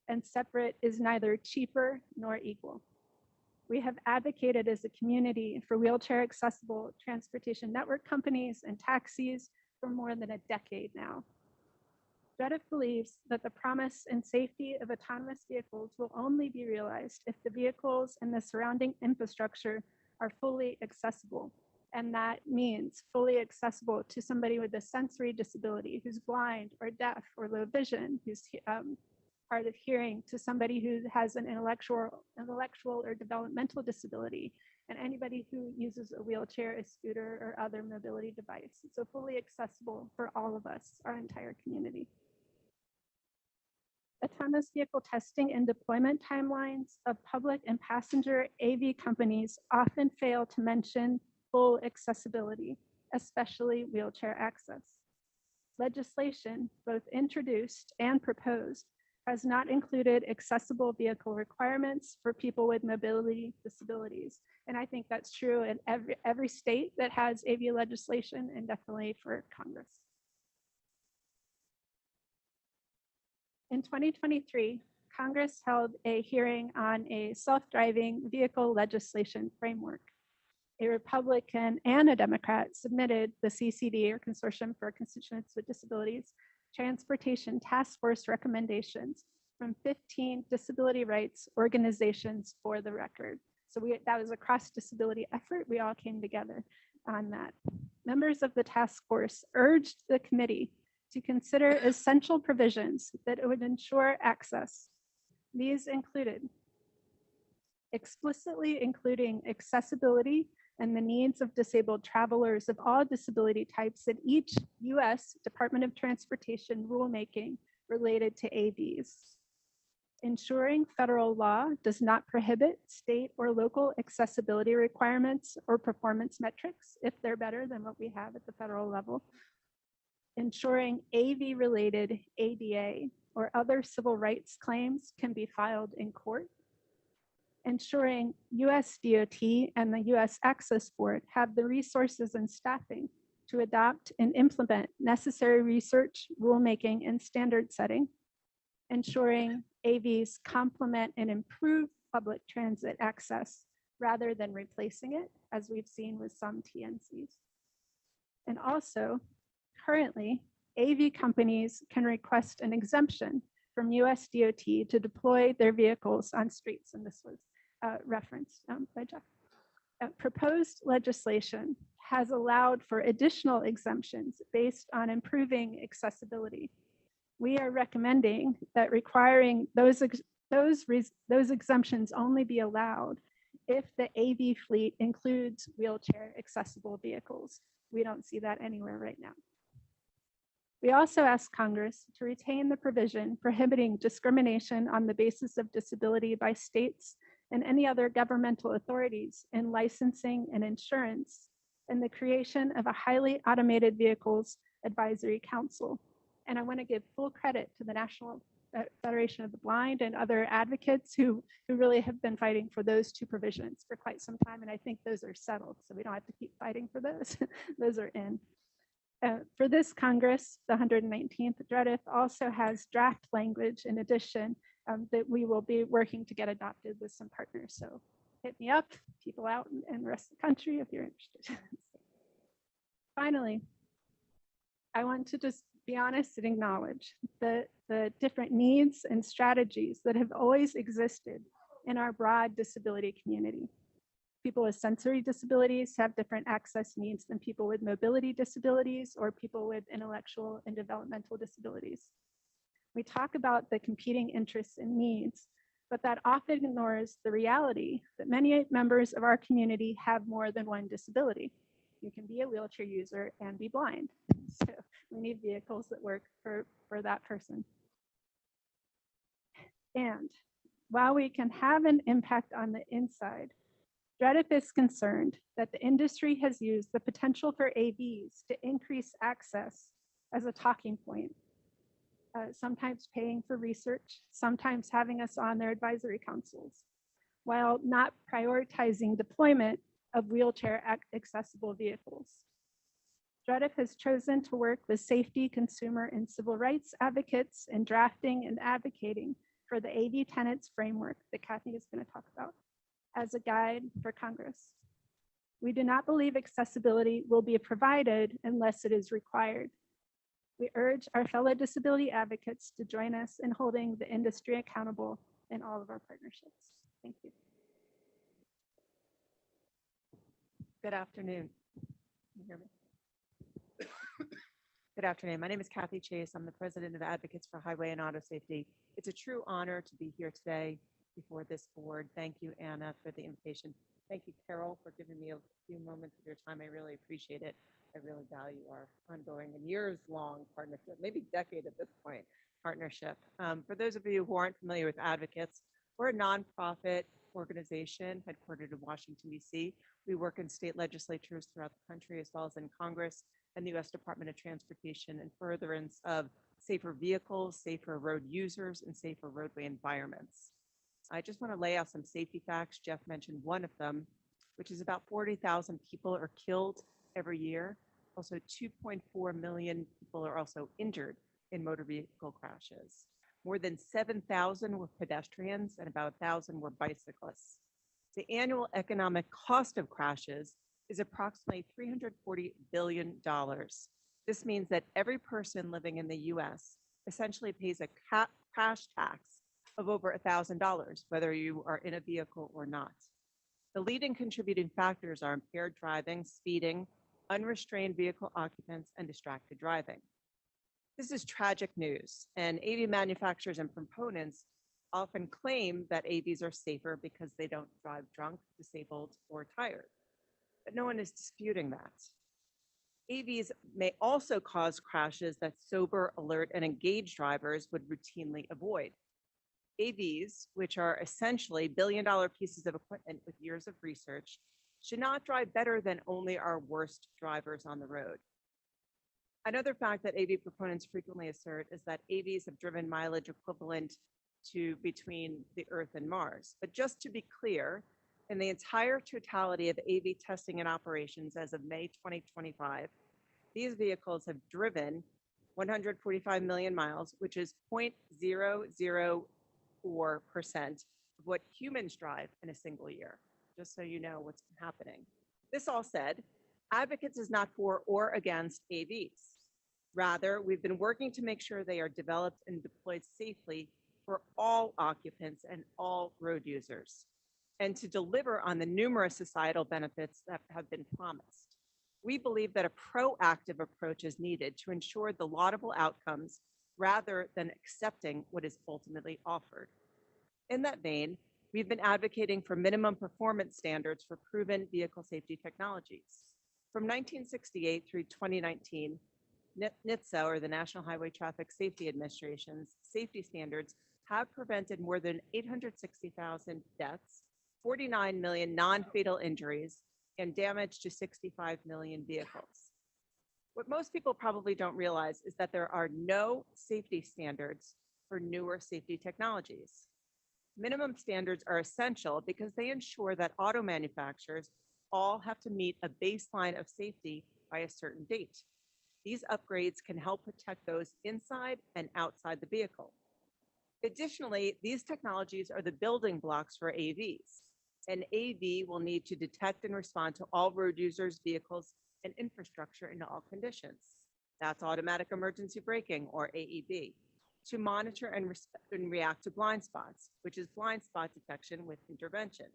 and separate is neither cheaper nor equal. We have advocated as a community for wheelchair accessible transportation network companies and taxis for more than a decade now. Dredif believes that the promise and safety of autonomous vehicles will only be realized if the vehicles and the surrounding infrastructure are fully accessible. And that means fully accessible to somebody with a sensory disability, who's blind or deaf or low vision, who's hard of hearing, to somebody who has an intellectual or developmental disability, and anybody who uses a wheelchair, a scooter, or other mobility device. So fully accessible for all of us, our entire community. Autonomous vehicle testing and deployment timelines of public and passenger AV companies often fail to mention full accessibility, especially wheelchair access. Legislation, both introduced and proposed, has not included accessible vehicle requirements for people with mobility disabilities. And I think that's true in every state that has AV legislation, and definitely for Congress. In 2023, Congress held a hearing on a self-driving vehicle legislation framework. A Republican and a Democrat submitted the CCD, or Consortium for Constituents with Disabilities, Transportation Task Force recommendations from 15 disability rights organizations for the record. So that was a cross-disability effort. We all came together on that. Members of the task force urged the committee to consider essential provisions that would ensure access. These included explicitly including accessibility and the needs of disabled travelers of all disability types in each U.S. Department of Transportation rulemaking related to AVs. Ensuring federal law does not prohibit state or local accessibility requirements or performance metrics if they're better than what we have at the federal level. Ensuring AV-related ADA or other civil rights claims can be filed in court. Ensuring US DOT and the US Access Board have the resources and staffing to adopt and implement necessary research, rulemaking, and standard setting. Ensuring AVs complement and improve public transit access rather than replacing it, as we've seen with some TNCs. And also, currently, AV companies can request an exemption from US DOT to deploy their vehicles on streets, and this was referenced by Jeff. Proposed legislation has allowed for additional exemptions based on improving accessibility. We are recommending that requiring those exemptions only be allowed if the AV fleet includes wheelchair accessible vehicles. We don't see that anywhere right now. We also ask Congress to retain the provision prohibiting discrimination on the basis of disability by states and any other governmental authorities in licensing and insurance, and the creation of a highly automated vehicles advisory council. And I want to give full credit to the National Federation of the Blind and other advocates who really have been fighting for those two provisions for quite some time. And I think those are settled, so we don't have to keep fighting for those. Those are in. For this Congress, the 119th, Dredif also has draft language in addition that we will be working to get adopted with some partners. So hit me up, people out in the rest of the country, if you're interested. Finally, I want to just be honest and acknowledge the different needs and strategies that have always existed in our broad disability community. People with sensory disabilities have different access needs than people with mobility disabilities or people with intellectual and developmental disabilities. We talk about the competing interests and needs, but that often ignores the reality that many members of our community have more than one disability. You can be a wheelchair user and be blind. So we need vehicles that work for that person. And while we can have an impact on the inside, Dredif is concerned that the industry has used the potential for AVs to increase access as a talking point, sometimes paying for research, sometimes having us on their advisory councils, while not prioritizing deployment of wheelchair accessible vehicles. Dredif has chosen to work with safety, consumer, and civil rights advocates in drafting and advocating for the AV tenants framework that Kathy is going to talk about as a guide for Congress. We do not believe accessibility will be provided unless it is required. We urge our fellow disability advocates to join us in holding the industry accountable in all of our partnerships. Thank you. Good afternoon. Can you hear me? Good afternoon. My name is Kathy Chase. I'm the president of Advocates for Highway and Auto Safety. It's a true honor to be here today before this board. Thank you, Anna, for the invitation. Thank you, Carol, for giving me a few moments of your time. I really appreciate it. I really value our ongoing and years-long partnership, maybe decade at this point, partnership. For those of you who aren't familiar with Advocates, we're a nonprofit organization headquartered in Washington, D.C. We work in state legislatures throughout the country, as well as in Congress and the U.S. Department of Transportation, in furtherance of safer vehicles, safer road users, and safer roadway environments. I just want to lay out some safety facts. Jeff mentioned one of them, which is about 40,000 people are killed every year. Also, 2.4 million people are also injured in motor vehicle crashes. More than 7,000 were pedestrians and about 1,000 were bicyclists. The annual economic cost of crashes is approximately $340 billion. This means that every person living in the US essentially pays a crash tax of over $1,000, whether you are in a vehicle or not. The leading contributing factors are impaired driving, speeding, unrestrained vehicle occupants, and distracted driving. This is tragic news, and AV manufacturers and proponents often claim that AVs are safer because they don't drive drunk, disabled, or tired. But no one is disputing that. AVs may also cause crashes that sober, alert, and engaged drivers would routinely avoid. AVs, which are essentially billion-dollar pieces of equipment with years of research, should not drive better than only our worst drivers on the road. Another fact that AV proponents frequently assert is that AVs have driven mileage equivalent to between the Earth and Mars. But just to be clear, in the entire totality of AV testing and operations as of May 2025, these vehicles have driven 145 million miles, which is 0.004% of what humans drive in a single year, just so you know what's happening. This all said, Advocates is not for or against AVs. Rather, we've been working to make sure they are developed and deployed safely for all occupants and all road users, and to deliver on the numerous societal benefits that have been promised. We believe that a proactive approach is needed to ensure the laudable outcomes rather than accepting what is ultimately offered. In that vein, we've been advocating for minimum performance standards for proven vehicle safety technologies. From 1968 through 2019, NHTSA, or the National Highway Traffic Safety Administration's safety standards, have prevented more than 860,000 deaths, 49 million non-fatal injuries, and damage to 65 million vehicles. What most people probably don't realize is that there are no safety standards for newer safety technologies. Minimum standards are essential because they ensure that auto manufacturers all have to meet a baseline of safety by a certain date. These upgrades can help protect those inside and outside the vehicle. Additionally, these technologies are the building blocks for AVs. An AV will need to detect and respond to all road users, vehicles, and infrastructure in all conditions. That's automatic emergency braking, or AEB, to monitor and react to blind spots, which is blind spot detection with intervention,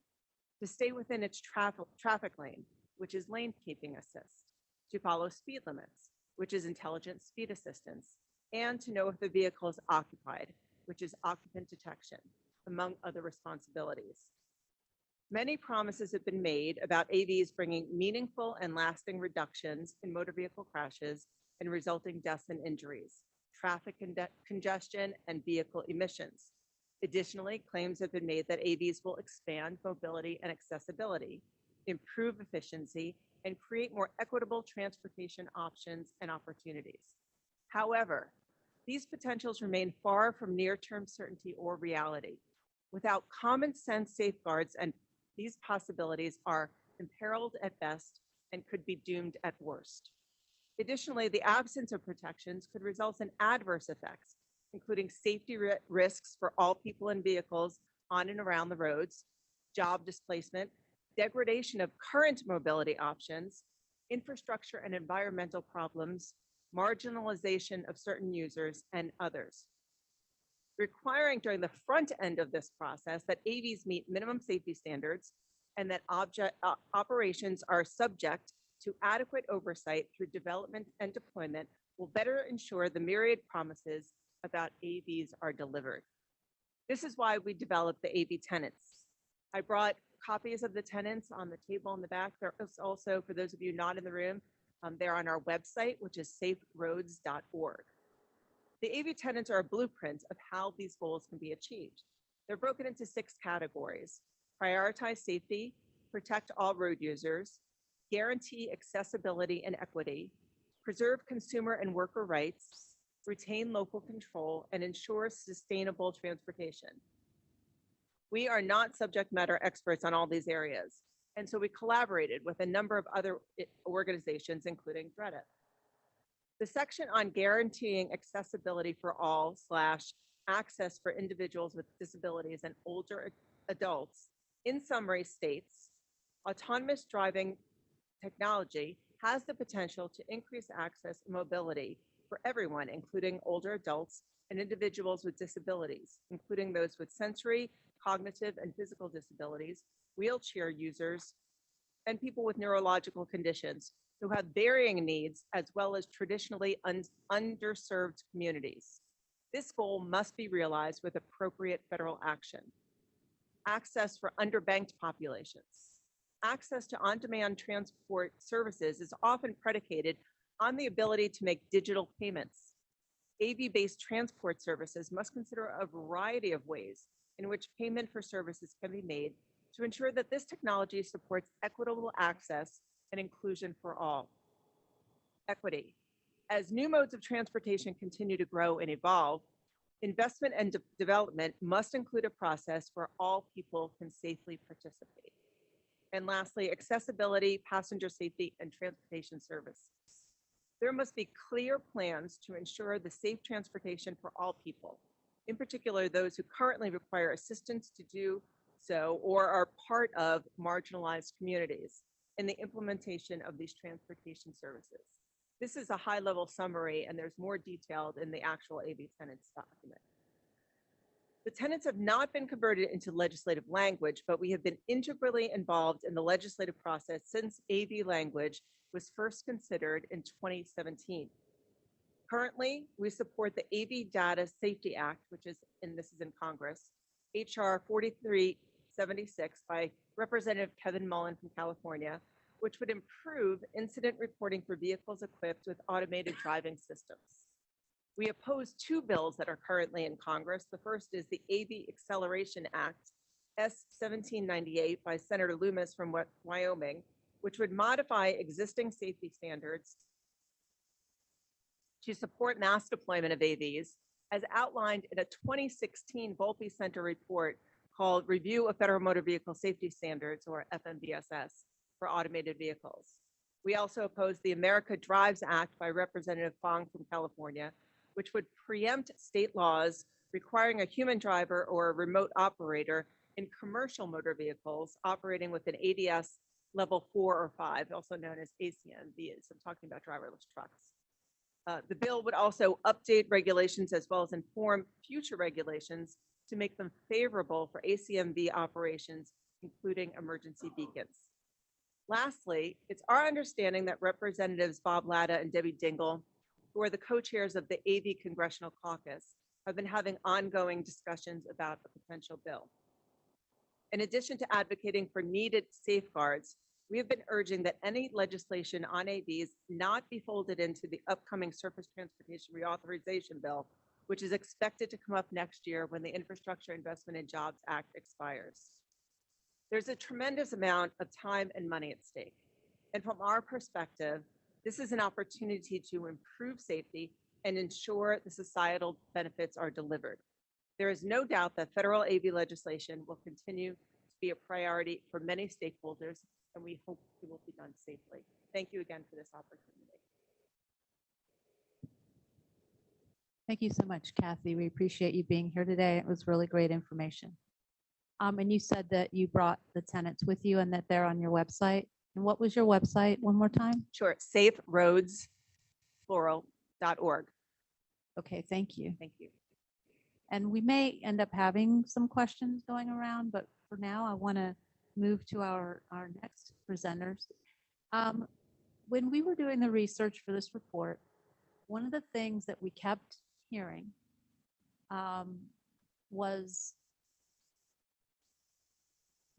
to stay within its traffic lane, which is lane keeping assist, to follow speed limits, which is intelligent speed assistance, and to know if the vehicle is occupied, which is occupant detection, among other responsibilities. Many promises have been made about AVs bringing meaningful and lasting reductions in motor vehicle crashes and resulting deaths and injuries, traffic congestion, and vehicle emissions. Additionally, claims have been made that AVs will expand mobility and accessibility, improve efficiency, and create more equitable transportation options and opportunities. However, these potentials remain far from near-term certainty or reality. Without common sense safeguards, and these possibilities are imperiled at best and could be doomed at worst. Additionally, the absence of protections could result in adverse effects, including safety risks for all people and vehicles on and around the roads, job displacement, degradation of current mobility options, infrastructure and environmental problems, marginalization of certain users, and others. Requiring during the front end of this process that AVs meet minimum safety standards and that operations are subject to adequate oversight through development and deployment will better ensure the myriad promises about AVs are delivered. This is why we developed the AV tenets. I brought copies of the tenets on the table in the back. There is also, for those of you not in the room, they're on our website, which is saferoads.org. The AV tenets are a blueprint of how these goals can be achieved. They're broken into 6 categories: prioritize safety, protect all road users, guarantee accessibility and equity, preserve consumer and worker rights, retain local control, and ensure sustainable transportation. We are not subject matter experts on all these areas, and so we collaborated with a number of other organizations, including DREDA. The section on guaranteeing accessibility for all / access for individuals with disabilities and older adults, in summary states, autonomous driving technology has the potential to increase access and mobility for everyone, including older adults and individuals with disabilities, including those with sensory, cognitive, and physical disabilities, wheelchair users, and people with neurological conditions who have varying needs, as well as traditionally underserved communities. This goal must be realized with appropriate federal action. Access for underbanked populations. Access to on-demand transport services is often predicated on the ability to make digital payments. AV-based transport services must consider a variety of ways in which payment for services can be made to ensure that this technology supports equitable access and inclusion for all. Equity. As new modes of transportation continue to grow and evolve, investment and development must include a process where all people can safely participate. And lastly, accessibility, passenger safety, and transportation services. There must be clear plans to ensure the safe transportation for all people, in particular those who currently require assistance to do so or are part of marginalized communities in the implementation of these transportation services. This is a high-level summary, and there's more detailed in the actual AV tenets document. The tenets have not been converted into legislative language, but we have been integrally involved in the legislative process since AV language was first considered in 2017. Currently, we support the AV Data Safety Act, which is, and this is in Congress, HR 4376 by Representative Kevin Mullen from California, which would improve incident reporting for vehicles equipped with automated driving systems. We oppose 2 bills that are currently in Congress. The first is the AV Acceleration Act, S 1798 by Senator Loomis from Wyoming, which would modify existing safety standards to support mass deployment of AVs, as outlined in a 2016 Volpe Center report called Review of Federal Motor Vehicle Safety Standards, or FMVSS, for automated vehicles. We also oppose the America Drives Act by Representative Fong from California, which would preempt state laws requiring a human driver or a remote operator in commercial motor vehicles operating with an ADS level 4 or 5, also known as ACMVs. I'm talking about driverless trucks. The bill would also update regulations as well as inform future regulations to make them favorable for ACMV operations, including emergency beacons. Lastly, it's our understanding that Representatives Bob Latta and Debbie Dingell, who are the co-chairs of the AV Congressional Caucus, have been having ongoing discussions about a potential bill. In addition to advocating for needed safeguards, we have been urging that any legislation on AVs not be folded into the upcoming Surface Transportation Reauthorization Bill, which is expected to come up next year when the Infrastructure Investment and Jobs Act expires. There's a tremendous amount of time and money at stake. And from our perspective, this is an opportunity to improve safety and ensure the societal benefits are delivered. There is no doubt that federal AV legislation will continue to be a priority for many stakeholders, and we hope it will be done safely. Thank you again for this opportunity. Thank you so much, Kathy. We appreciate you being here today. It was really great information. And you said that you brought the tenants with you and that they're on your website. And what was your website one more time? Sure, saferoadsplural.org. Okay, thank you. Thank you. And we may end up having some questions going around, but for now, I want to move to our next presenters. When we were doing the research for this report, one of the things that we kept hearing was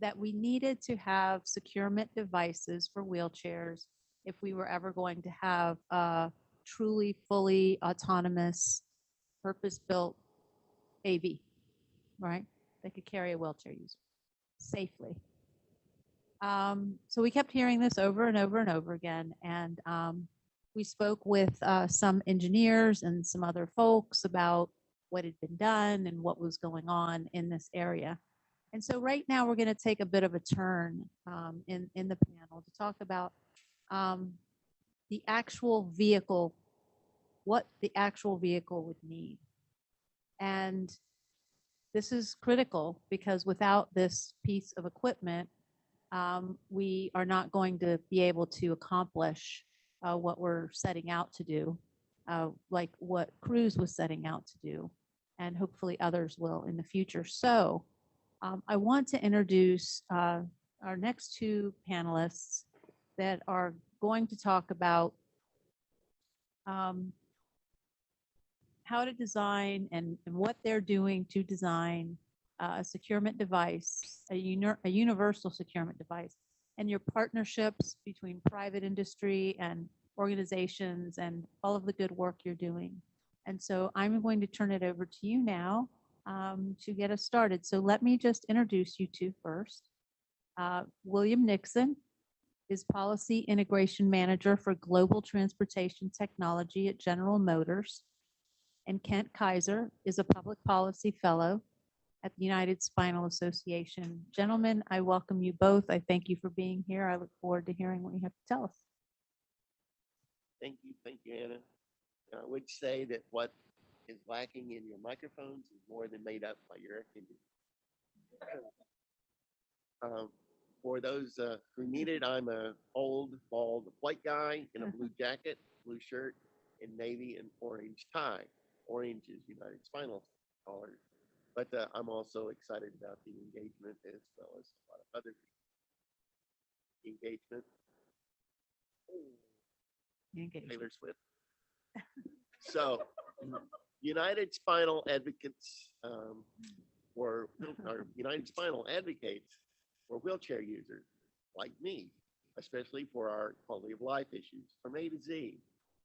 that we needed to have securement devices for wheelchairs if we were ever going to have a truly fully autonomous, purpose-built AV, right? That could carry a wheelchair user safely. So we kept hearing this over and over and over again. And we spoke with some engineers and some other folks about what had been done and what was going on in this area. And so right now we're going to take a bit of a turn in the panel to talk about the actual vehicle, what the actual vehicle would need. And this is critical because without this piece of equipment, we are not going to be able to accomplish what we're setting out to do, like what Cruise was setting out to do, and hopefully others will in the future. So I want to introduce our next two panelists that are going to talk about how to design and what they're doing to design a securement device, a universal securement device, and your partnerships between private industry and organizations and all of the good work you're doing. And so I'm going to turn it over to you now to get us started. So let me just introduce you two first. William Nixon is Policy Integration Manager for Global Transportation Technology at General Motors. And Kent Kaiser is a Public Policy Fellow at the United Spinal Association. Gentlemen, I welcome you both. I thank you for being here. I look forward to hearing what you have to tell us. Thank you, Anna. I would say that what is lacking in your microphones is more than made up by your air conditioning. For those who need it, I'm a old, bald, white guy in a blue jacket, blue shirt, and navy and orange tie. Orange is United Spinal colors. But I'm also excited about the engagement as well as a lot of other engagement. Taylor Swift. So, United Spinal Advocates or United Spinal advocates for wheelchair users like me, especially for our quality of life issues from A to Z.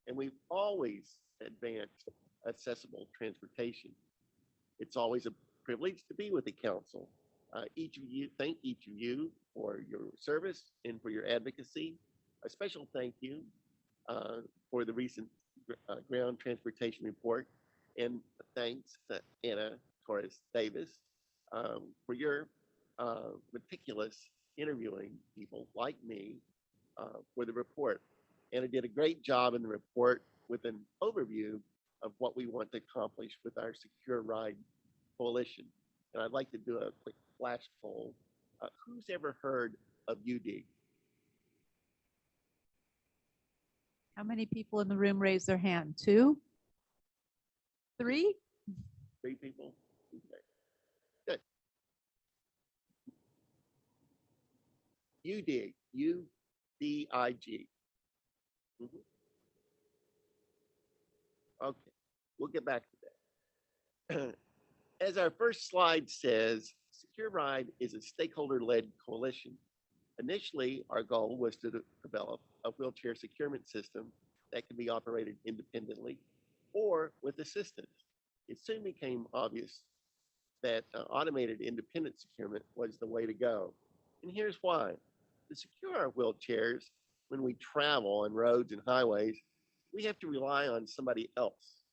And we've always advanced accessible transportation. It's always a privilege to be with the council. Thank each of you for your service and for your advocacy. A special thank you for the recent ground transportation report, and thanks to Anna Torres Davis for your meticulous interviewing people like me for the report. Anna did a great job in the report with an overview of what we want to accomplish with our Secure Ride Coalition. And I'd like to do a quick flash poll. Who's ever heard of UDIG? How many people in the room raise their hand? 2? 3? 3 people? Okay. Good. UDIG, U-D-I-G. Okay, we'll get back to that. As our first slide says, Secure Ride is a stakeholder-led coalition. Initially, our goal was to develop a wheelchair securement system that can be operated independently or with assistance. it soon became obvious that automated independent securement was the way to go. And here's why. To secure our wheelchairs when we travel on roads and highways, we have to rely on somebody else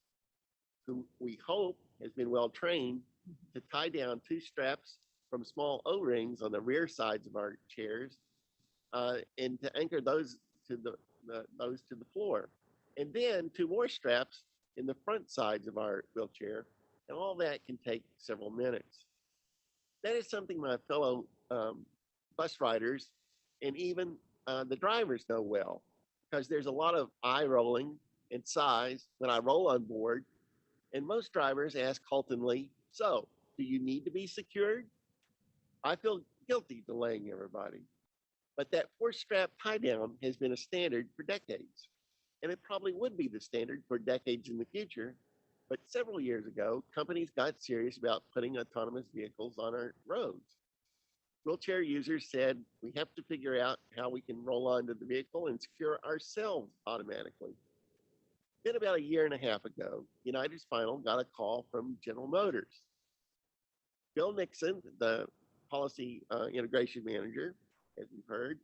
who we hope has been well trained to tie down two straps from small O-rings on the rear sides of our chairs and to anchor those to the floor. And then two more straps in the front sides of our wheelchair. And all that can take several minutes. That is something my fellow bus riders and even the drivers know well, because there's a lot of eye rolling and sighs when I roll on board. And most drivers ask haltingly, so do you need to be secured? I feel guilty delaying everybody. But that force strap tie down has been a standard for decades. And it probably would be the standard for decades in the future. But several years ago, companies got serious about putting autonomous vehicles on our roads. Wheelchair users said, we have to figure out how we can roll onto the vehicle and secure ourselves automatically. Then about a year and a half ago, United Spinal got a call from General Motors. Bill Nixon, the policy integration manager, as we've heard,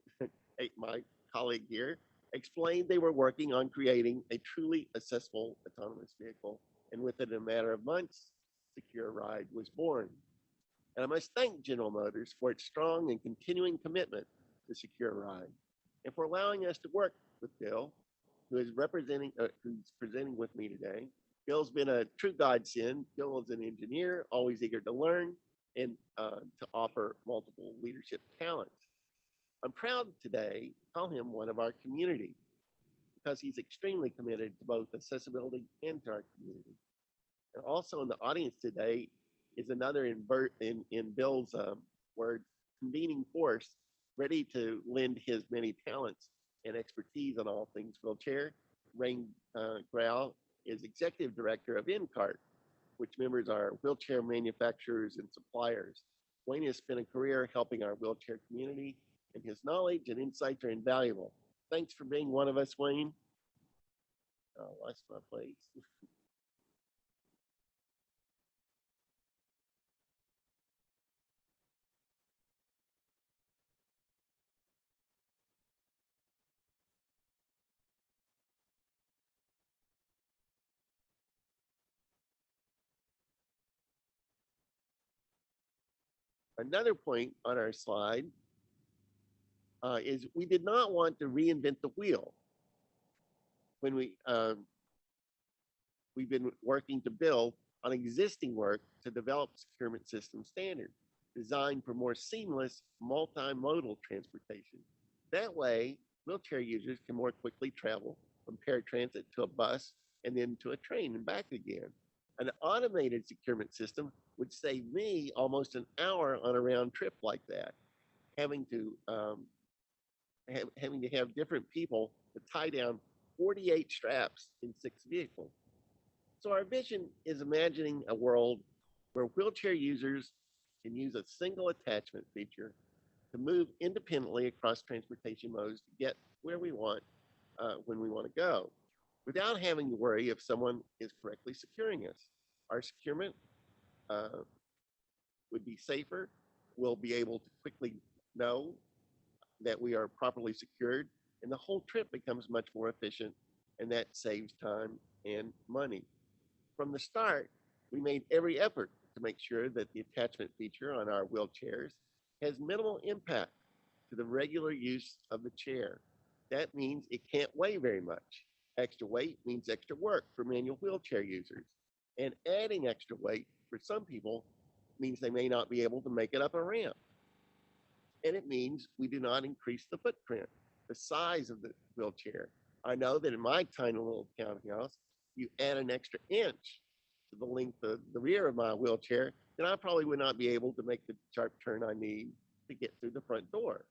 my colleague here, explained they were working on creating a truly accessible autonomous vehicle. And within a matter of months, Secure Ride was born. And I must thank General Motors for its strong and continuing commitment to Secure Ride and for allowing us to work with Bill, who's presenting with me today. Bill's been a true godsend. Bill is an engineer, always eager to learn and to offer multiple leadership talents. I'm proud today to call him one of our community because he's extremely committed to both accessibility and to our community. And also in the audience today is another in Bill's word, convening force, ready to lend his many talents and expertise on all things wheelchair. Rain Grau is executive director of NCART, which members are wheelchair manufacturers and suppliers. Wayne has spent a career helping our wheelchair community, and his knowledge and insights are invaluable. Thanks for being one of us, Wayne. Oh, lost my place. Another point on our slide is we did not want to reinvent the wheel when we've been working to build on existing work to develop securement system standards designed for more seamless multimodal transportation. That way, wheelchair users can more quickly travel from paratransit to a bus and then to a train and back again. An automated securement system would save me almost an hour on a round trip like that, having to have different people to tie down 48 straps in 6 vehicles. So our vision is imagining a world where wheelchair users can use a single attachment feature to move independently across transportation modes to get where we want when we want to go, without having to worry if someone is correctly securing us. Our securement would be safer. We'll be able to quickly know that we are properly secured, and the whole trip becomes much more efficient, and that saves time and money. From the start, we made every effort to make sure that the attachment feature on our wheelchairs has minimal impact to the regular use of the chair. That means it can't weigh very much. Extra weight means extra work for manual wheelchair users. And adding extra weight for some people means they may not be able to make it up a ramp. And it means we do not increase the footprint, the size of the wheelchair. I know that in my tiny little townhouse, you add an extra inch to the length of the rear of my wheelchair, then I probably would not be able to make the sharp turn I need to get through the front door.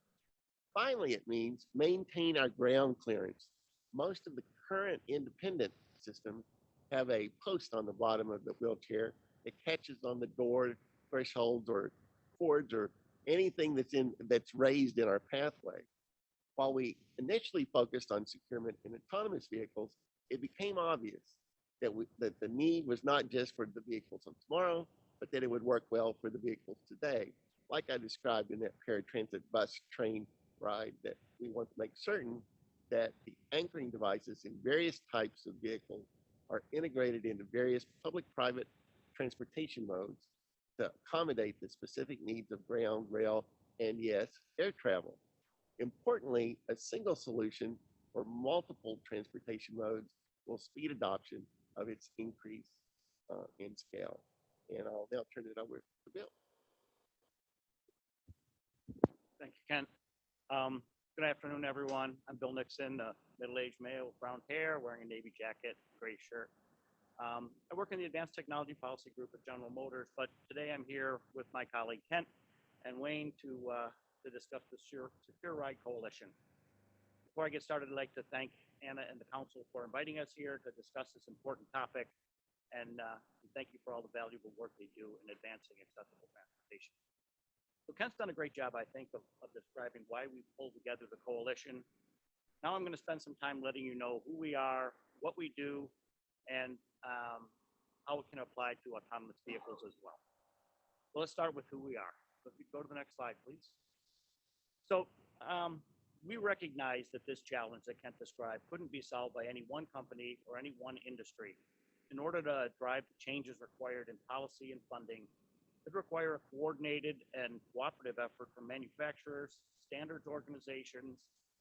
Finally, it means maintain our ground clearance. Most of the current independent systems have a post on the bottom of the wheelchair that catches on the door thresholds or cords or anything that's raised in our pathway. While we initially focused on securement in autonomous vehicles, it became obvious that the need was not just for the vehicles of tomorrow, but that it would work well for the vehicles today. Like I described in that paratransit bus train ride, that we want to make certain that the anchoring devices in various types of vehicles are integrated into various public-private transportation modes to accommodate the specific needs of ground, rail, and yes, air travel. Importantly, a single solution for multiple transportation modes will speed adoption of its increase in scale. And I'll now turn it over to Bill. Thank you, Ken. Good afternoon, everyone. I'm Bill Nixon, a middle-aged male with brown hair, wearing a navy jacket, gray shirt. I work in the Advanced Technology Policy Group at General Motors, but today I'm here with my colleague Kent and Wayne to discuss the Secure Ride Coalition. Before I get started, I'd like to thank Anna and the council for inviting us here to discuss this important topic, and thank you for all the valuable work they do in advancing accessible transportation. So Kent's done a great job, I think, of describing why we pulled together the coalition. Now I'm going to spend some time letting you know who we are, what we do, and how it can apply to autonomous vehicles as well. So let's start with who we are. So if you go to the next slide, please. So we recognize that this challenge that Kent described couldn't be solved by any one company or any one industry. In order to drive the changes required in policy and funding, it require a coordinated and cooperative effort from manufacturers, standards organizations,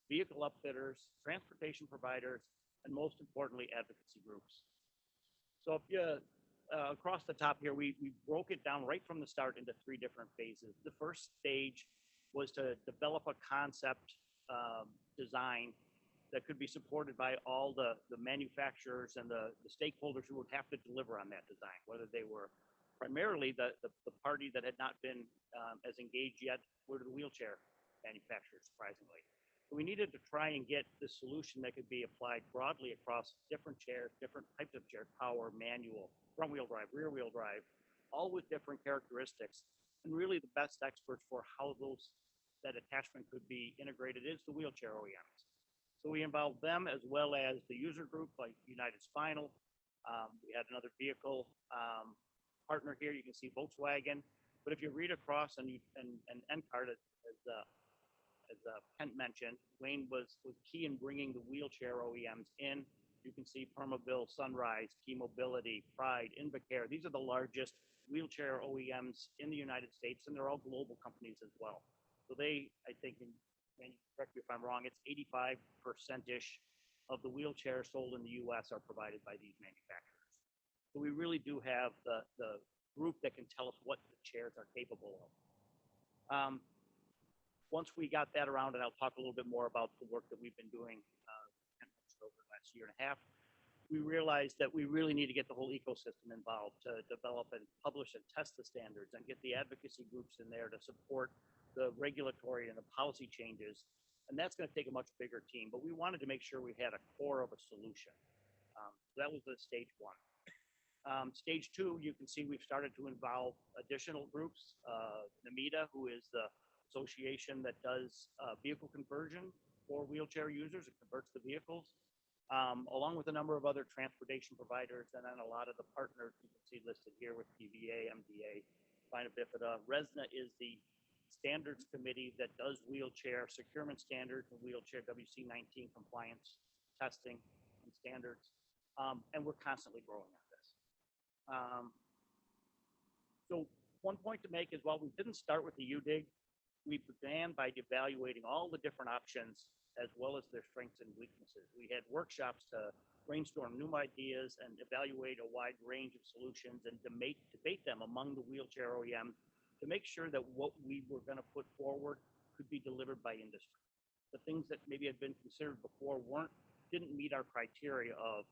vehicle upfitters, transportation providers, and most importantly, advocacy groups. So if you, across the top here, we broke it down right from the start into 3 different phases. The first stage was to develop a concept design that could be supported by all the manufacturers and the stakeholders who would have to deliver on that design, whether they were primarily the party that had not been as engaged yet were the wheelchair manufacturers, surprisingly. So we needed to try and get the solution that could be applied broadly across different chairs, different types of chairs, power, manual, front wheel drive, rear wheel drive, all with different characteristics. And really the best experts for how that attachment could be integrated is the wheelchair OEMs. So we involved them as well as the user group like United Spinal. We had another vehicle partner here. You can see Volkswagen. But if you read across and NCART, as Kent mentioned, Wayne was key in bringing the wheelchair OEMs in. You can see Permobil, Sunrise, Key Mobility, Pride, Invacare. These are the largest wheelchair OEMs in the United States, and they're all global companies as well. So they, I think, and correct me if I'm wrong, it's 85%-ish of the wheelchairs sold in the US are provided by these manufacturers. So we really do have the group that can tell us what the chairs are capable of. Once we got that around, and I'll talk a little bit more about the work that we've been doing over the last year and a half, we realized that we really need to get the whole ecosystem involved to develop and publish and test the standards and get the advocacy groups in there to support the regulatory and the policy changes. And that's going to take a much bigger team, but we wanted to make sure we had a core of a solution. So that was the stage 1. Stage 2, you can see we've started to involve additional groups. NMEDA, who is the association that does vehicle conversion for wheelchair users, it converts the vehicles, along with a number of other transportation providers, and then a lot of the partners you can see listed here with PVA, MDA, Spina Bifida. RESNA is the standards committee that does wheelchair securement standards and wheelchair WC19 compliance testing and standards, and we're constantly growing on this. So one point to make is while we didn't start with the UDIG, we began by evaluating all the different options as well as their strengths and weaknesses. We had workshops to brainstorm new ideas and evaluate a wide range of solutions and debate them among the wheelchair OEMs to make sure that what we were going to put forward could be delivered by industry. The things that maybe had been considered before didn't meet our criteria of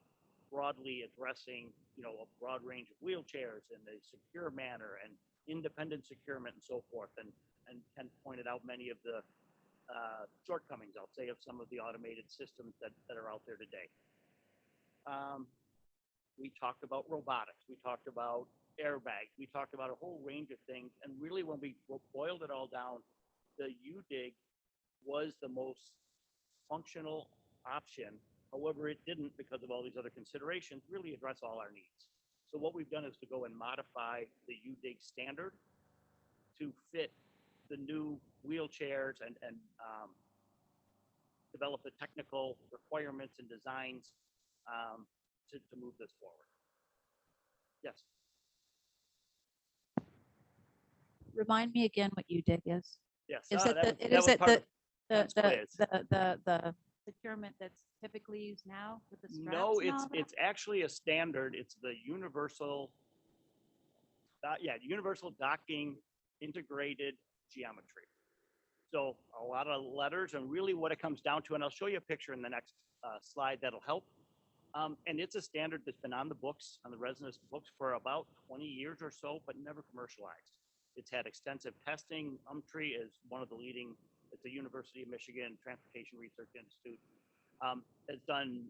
broadly addressing, a broad range of wheelchairs in a secure manner and independent securement and so forth. And Ken pointed out many of the shortcomings, I'll say, of some of the automated systems that are out there today. We talked about robotics. We talked about airbags. We talked about a whole range of things. And really, when we boiled it all down, the UDIG was the most functional option However, it didn't, because of all these other considerations, really address all our needs. So what we've done is to go and modify the UDIG standard to fit the new wheelchairs and develop the technical requirements and designs to move this forward. Yes. Remind me again what UDIG is. Yes. Is that it was part of Ken's the quiz. the securement that's typically used now with the straps? No, and all that? it's actually a standard. It's the universal, universal docking integrated geometry. So a lot of letters, and really what it comes down to, and I'll show you a picture in the next slide that'll help. And it's a standard that's been on the books, on the residence books for about 20 years or so, but never commercialized. It's had extensive testing. UMTRI is one of the leading, it's a University of Michigan Transportation Research Institute, has done,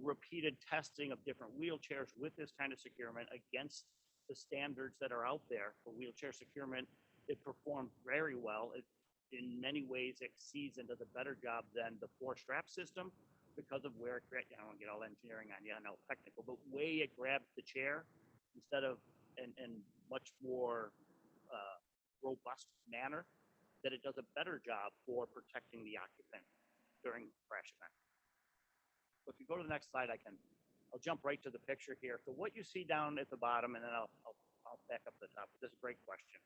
repeated testing of different wheelchairs with this kind of securement against the standards that are out there for wheelchair securement. It performed very well. It, in many ways, exceeds and does a better job than the 4-strap system because of where it, I don't want to get all engineering on you, I know technical, but way it grabs the chair instead of, and much more robust manner, that it does a better job for protecting the occupant during crash event. So if you go to the next slide, I'll jump right to the picture here. So what you see down at the bottom, and then I'll back up to the top. This is a great question.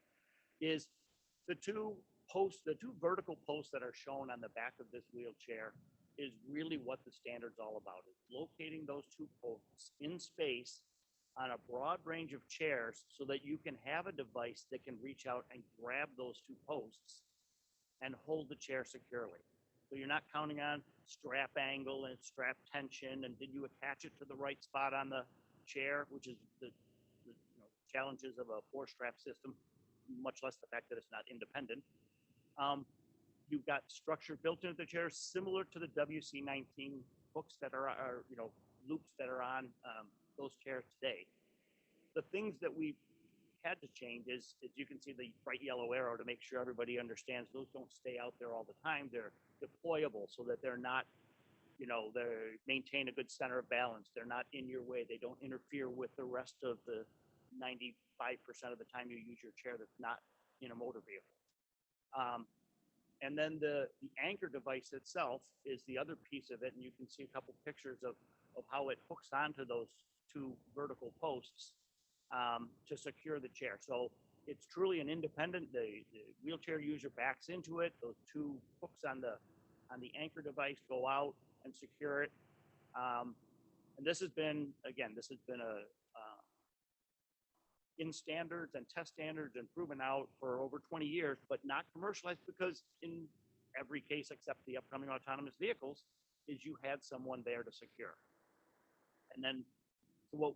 Is the two vertical posts that are shown on the back of this wheelchair is really what the standard's all about. Is locating those two posts in space on a broad range of chairs so that you can have a device that can reach out and grab those two posts and hold the chair securely. So you're not counting on strap angle and strap tension, and did you attach it to the right spot on the chair, which is the challenges of a 4-strap system, much less the fact that it's not independent. You've got structure built into the chair similar to the WC19 hooks that are loops that are on those chairs today. The things that we had to change is you can see the bright yellow arrow to make sure everybody understands those don't stay out there all the time. They're deployable so that they're not, they maintain a good center of balance. They're not in your way. They don't interfere with the rest of the 95% of the time you use your chair that's not in a motor vehicle. And then the anchor device itself is the other piece of it, and you can see a couple pictures of how it hooks onto those two vertical posts to secure the chair. So it's truly an independent, the wheelchair user backs into it, those two hooks on the anchor device go out and secure it. And this has been in standards and test standards and proven out for over 20 years, but not commercialized because in every case except the upcoming autonomous vehicles is you had someone there to secure. And then what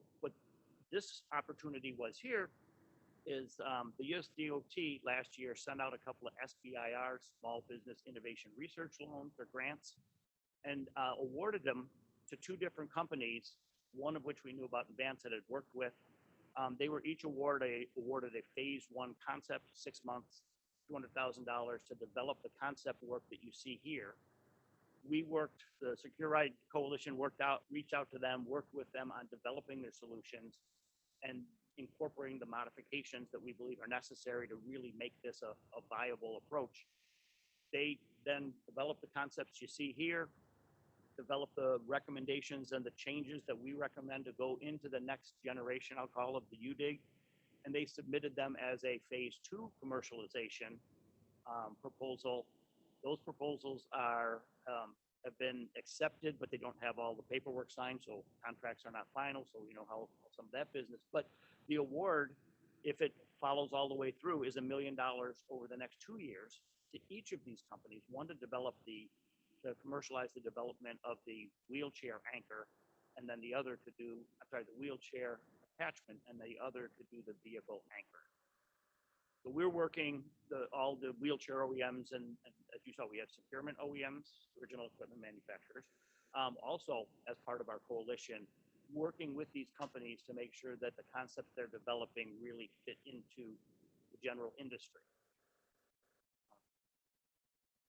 this opportunity was here is the US DOT last year sent out a couple of SBIR, Small Business Innovation Research Loans or grants, and awarded them to 2 different companies, one of which we knew about in advance that had worked with. They were each awarded a phase 1 concept, 6 months, $200,000 to develop the concept work that you see here. We worked, the Secure Ride Coalition reached out to them, worked with them on developing their solutions and incorporating the modifications that we believe are necessary to really make this a viable approach. They then developed the concepts you see here, develop the recommendations and the changes that we recommend to go into the next generation, I'll call it the UDIG, and they submitted them as a phase 2 commercialization proposal. Those proposals have been accepted, but they don't have all the paperwork signed, so contracts are not final, so we know how some of that business. But the award, if it follows all the way through, is $1 million over the next 2 years to each of these companies, one to develop to commercialize the development of the wheelchair anchor, and then the other to do, the wheelchair attachment, and the other to do the vehicle anchor. So we're working all the wheelchair OEMs, and as you saw, we have securement OEMs, original equipment manufacturers, also as part of our coalition, working with these companies to make sure that the concepts they're developing really fit into the general industry.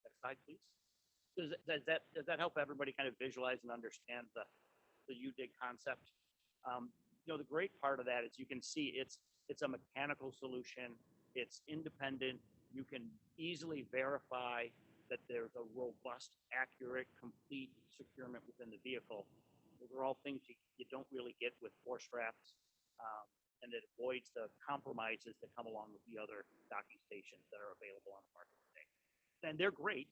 Next slide, please. Does that help everybody kind of visualize and understand the UDIG concept? The great part of that is you can see it's a mechanical solution. It's independent. You can easily verify that there's a robust, accurate, complete securement within the vehicle. Those are all things you don't really get with force straps, and it avoids the compromises that come along with the other docking stations that are available on the market today. And they're great,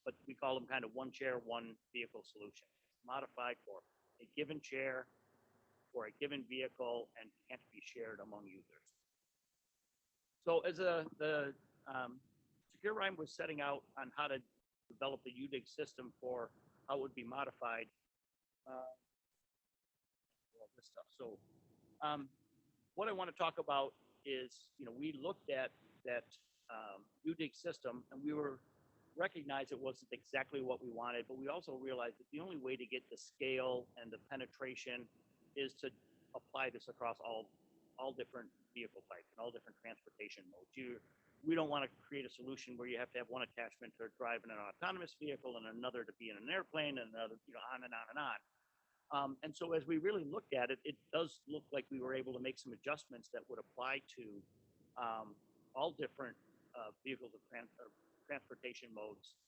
but we call them kind of one chair, one vehicle solution. It's modified for a given chair, for a given vehicle, and can't be shared among users. So as the Secure Rhyme was setting out on how to develop the UDIG system for how it would be modified, all this stuff. So what I want to talk about is, we looked at that UDIG system, and we recognized it wasn't exactly what we wanted, but we also realized that the only way to get the scale and the penetration is to apply this across all different vehicle types and all different transportation modes. We don't want to create a solution where you have to have one attachment to drive in an autonomous vehicle and another to be in an airplane and another, on and on and on. And so as we really looked at it, it does look like we were able to make some adjustments that would apply to all different vehicles of transportation modes.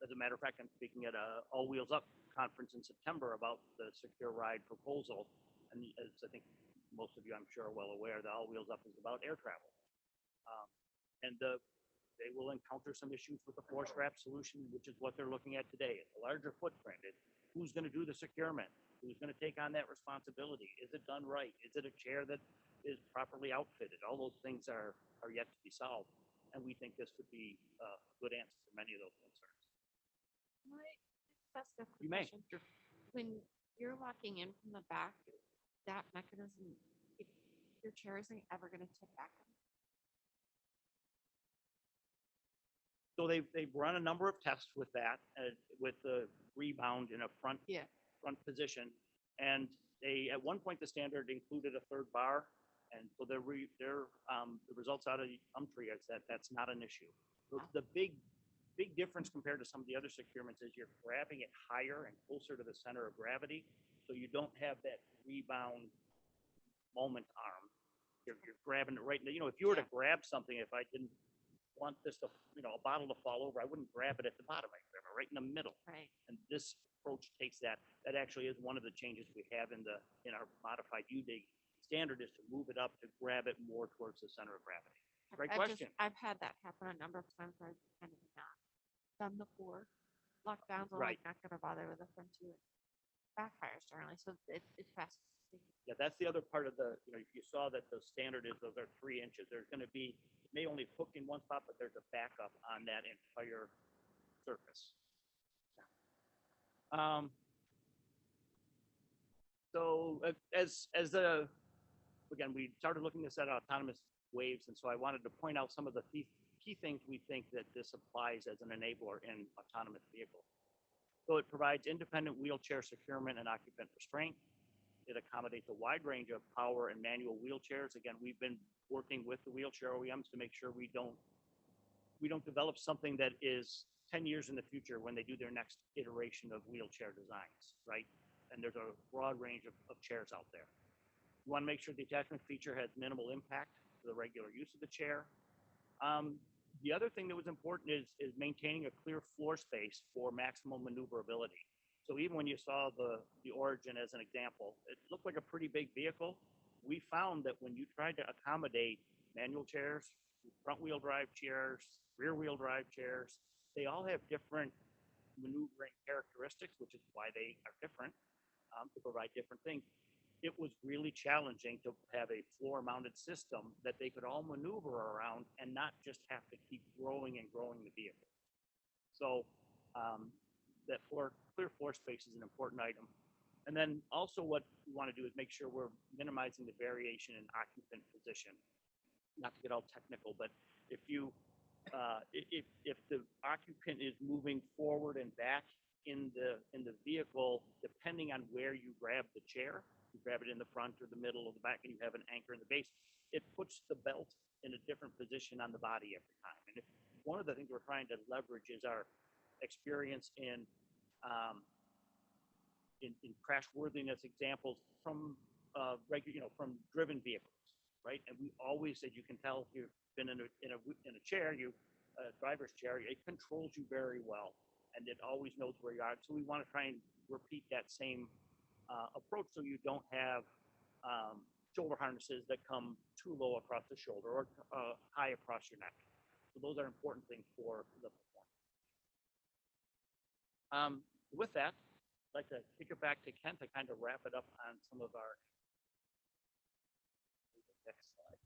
As a matter of fact, I'm speaking at a All Wheels Up conference in September about the Secure Ride proposal. And as I think most of you, I'm sure, are well aware, the All Wheels Up is about air travel. They will encounter some issues with the force strap solution, which is what they're looking at today. It's a larger footprint. Who's going to do the securement? Who's going to take on that responsibility? Is it done right? Is it a chair that is properly outfitted? All those things are yet to be solved. And we think this would be a good answer for many of those concerns. Can I ask a quick You may. question? When you're walking in from the back, that mechanism, if your chair isn't ever going to tip back. So they've run a number of tests with that, with the rebound in a front position, and they at one point the standard included a third bar, and so the results out of UMTRI is that that's not an issue. The big difference compared to some of the other securements is you're grabbing it higher and closer to the center of gravity, so you don't have that rebound moment arm. You're grabbing it right. If you were to grab something, if I didn't want this to, a bottle to fall over, I wouldn't grab it at the bottom. I grab it right in the middle. Right. And this approach takes that. That actually is one of the changes we have in our modified UDIG standard, is to move it up to grab it more towards the center of gravity. Great question. I've had that happen a number of times where I've kind of not done before. Lockdowns are Right. like not going to bother with the front two. Backfires generally, so it's fast. Yeah, that's the other part of you saw that the standard is those are 3 inches. There's going to be, it may only hook in one spot, but there's a backup on that entire surface. So again, we started looking this at autonomous waves, and so I wanted to point out some of the key things we think that this applies as an enabler in autonomous vehicles. So it provides independent wheelchair securement and occupant restraint. It accommodates a wide range of power and manual wheelchairs. Again, we've been working with the wheelchair OEMs to make sure we don't develop something that is 10 years in the future when they do their next iteration of wheelchair designs, right? And there's a broad range of chairs out there. We want to make sure the attachment feature has minimal impact to the regular use of the chair. The other thing that was important is maintaining a clear floor space for maximum maneuverability. So even when you saw the Origin as an example, it looked like a pretty big vehicle. We found that when you tried to accommodate manual chairs, front wheel drive chairs, rear wheel drive chairs, they all have different maneuvering characteristics, which is why they are different, to provide different things. It was really challenging to have a floor-mounted system that they could all maneuver around and not just have to keep growing and growing the vehicle. So that clear floor space is an important item. And then also what we want to do is make sure we're minimizing the variation in occupant position. Not to get all technical, but if the occupant is moving forward and back in the vehicle, depending on where you grab the chair, you grab it in the front or the middle or the back, and you have an anchor in the base, it puts the belt in a different position on the body every time. And one of the things we're trying to leverage is our experience in crashworthiness examples from from driven vehicles, right? And we always said you can tell if you've been in a chair, driver's chair, it controls you very well, and it always knows where you are. So we want to try and repeat that same approach, so you don't have shoulder harnesses that come too low across the shoulder or high across your neck. So those are important things for the performance. With that, I'd like to kick it back to Ken to kind of wrap it up on some of our next slide.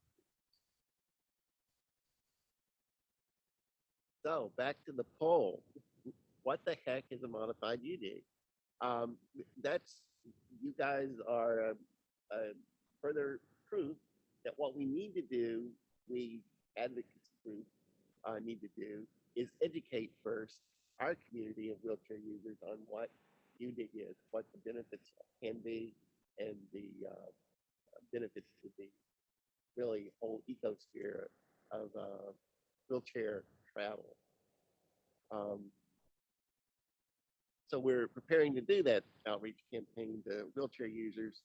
So back to the poll. What the heck is a modified UDIG? That's, you guys are further proof that what we need to do, we advocacy group need to do, is educate first our community of wheelchair users on what UDIG is, what the benefits can be, and the benefits to the really whole ecosphere of wheelchair travel. So we're preparing to do that outreach campaign to wheelchair users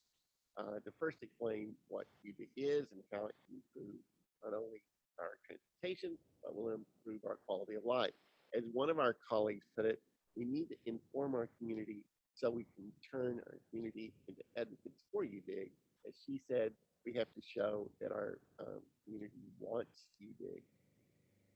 to first explain what UDIG is and how it can improve not only our transportation, but will improve our quality of life. As one of our colleagues put it, we need to inform our community so we can turn our community into advocates for UDIG. As she said, we have to show that our community wants UDIG.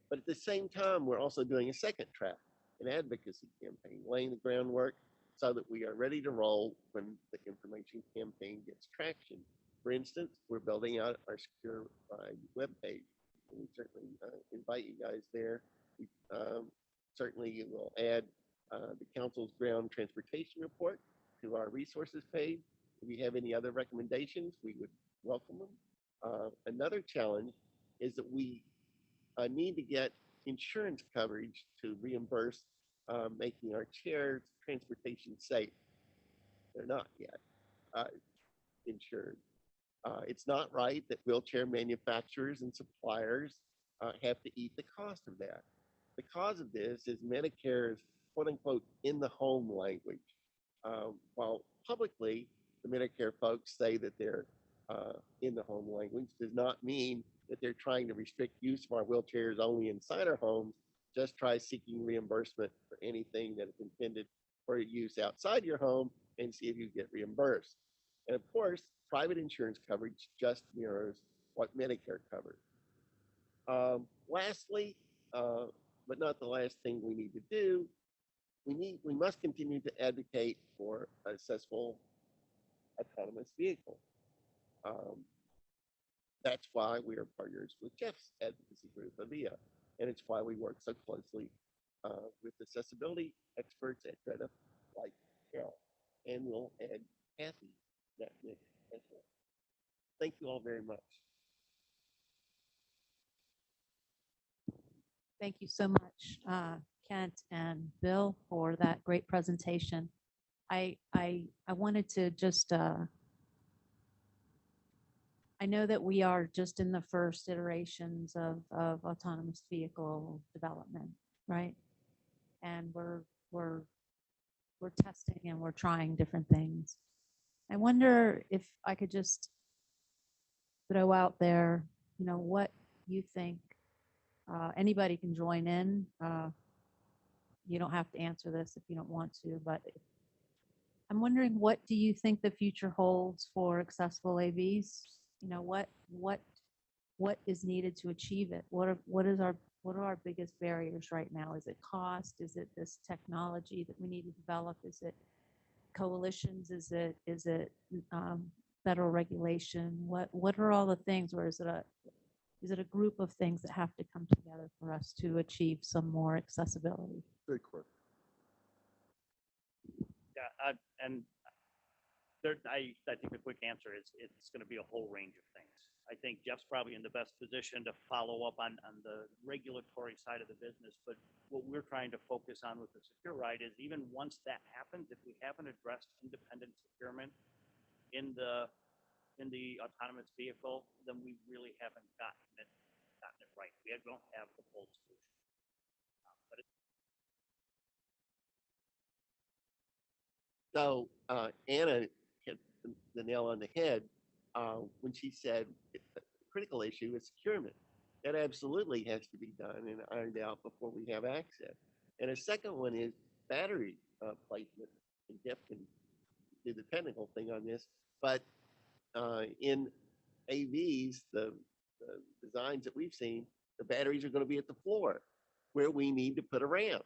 But at the same time, we're also doing a second track, an advocacy campaign, laying the groundwork so that we are ready to roll when the information campaign gets traction. For instance, we're building out our Secure Ride webpage. We certainly invite you guys there. We certainly will add the council's ground transportation report to our resources page. If you have any other recommendations, we would welcome them. Another challenge is that we need to get insurance coverage to reimburse making our chairs transportation safe. They're not yet insured. It's not right that wheelchair manufacturers and suppliers have to eat the cost of that. The cause of this is Medicare's quote unquote in the home language. While publicly the Medicare folks say that they're in the home language, does not mean that they're trying to restrict use of our wheelchairs only inside our homes. Just try seeking reimbursement for anything that is intended for use outside your home and see if you get reimbursed. And of course, private insurance coverage just mirrors what Medicare covers. Lastly, but not the last thing we need to do, we must continue to advocate for a successful autonomous vehicle. That's why we are partners with Jeff's advocacy group, AVIA, and it's why we work so closely with accessibility experts at Greta, like Carol, and we'll add Kathy that mix as well. Thank you all very much. Thank you so much, Kent and Bill, for that great presentation. I wanted to just, I know that we are just in the first iterations of autonomous vehicle development, right? And we're testing and we're trying different things. I wonder if I could just throw out there, you know, what you think. Anybody can join in. You don't have to answer this if you don't want to, but I'm wondering, what do you think the future holds for accessible AVs? You know, what is needed to achieve it? What are our biggest barriers right now? Is it cost? Is it this technology that we need to develop? Is it coalitions? Is it federal regulation? What are all the things, or is it a group of things that have to come together for us to achieve some more accessibility? Good question. Yeah, and there, I think the quick answer is it's going to be a whole range of things. I think Jeff's probably in the best position to follow up on the regulatory side of the business, but what we're trying to focus on with the Secure Ride is, even once that happens, if we haven't addressed independent procurement in the autonomous vehicle, then we really haven't gotten it right. We don't have the full solution. But So Anna hit the nail on the head when she said the critical issue is securement. That absolutely has to be done and ironed out before we have access. And a second one is battery placement. And Jeff can do the technical thing on this, but in AVs, the designs that we've seen, the batteries are going to be at the floor where we need to put a ramp.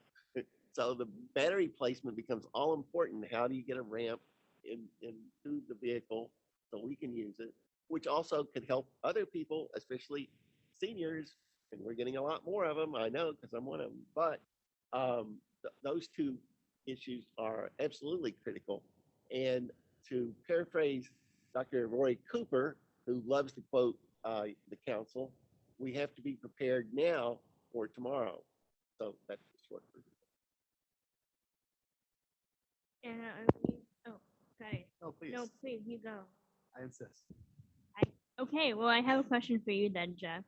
So the battery placement becomes all important. How do you get a ramp into the vehicle so we can use it, which also could help other people, especially seniors, and we're getting a lot more of them, I know, because I'm one of them. But those two issues are absolutely critical. And to paraphrase Dr. Roy Cooper, who loves to quote the council, we have to be prepared now for tomorrow. So that's the short version. And oh, sorry. No, please. No, please, you go. I insist. Okay, well, I have a question for you then, Jeff.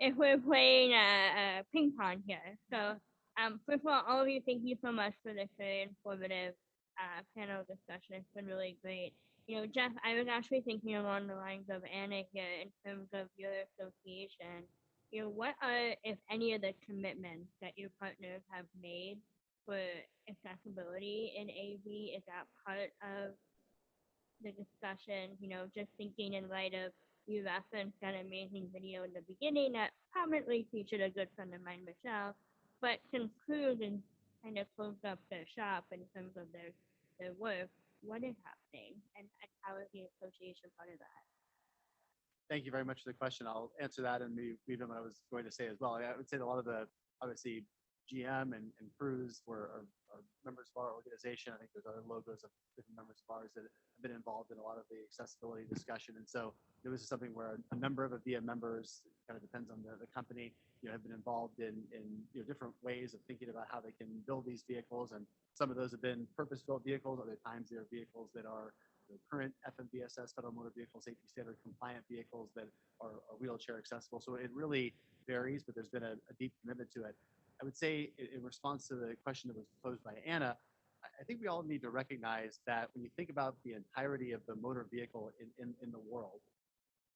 If we're playing ping pong here, so first of all of you, thank you so much for this very informative panel discussion. It's been really great. You know, Jeff, I was actually thinking along the lines of Anna here in terms of your association. You know, what are, if any, of the commitments that your partners have made for accessibility in AV? Is that part of the discussion? You know, just thinking in light of you referenced that amazing video in the beginning that prominently featured a good friend of mine, Michelle, but concludes and kind of closed up their shop in terms of their work. What is happening, and how is the association part of that? Thank you very much for the question. I'll answer that and leave what I was going to say as well. I would say that a lot of the, obviously, GM and Cruise are members of our organization. I think there's other logos of different members of ours that have been involved in a lot of the accessibility discussion. And so this is something where a number of VIA members, kind of depends on the company, have been involved in different ways of thinking about how they can build these vehicles. And some of those have been purpose-built vehicles. Other times they're vehicles that are current FMVSS, Federal Motor Vehicle Safety Standard compliant vehicles that are wheelchair accessible. So it really varies, but there's been a deep commitment to it. I would say in response to the question that was posed by Anna, I think we all need to recognize that when you think about the entirety of the motor vehicle in the world,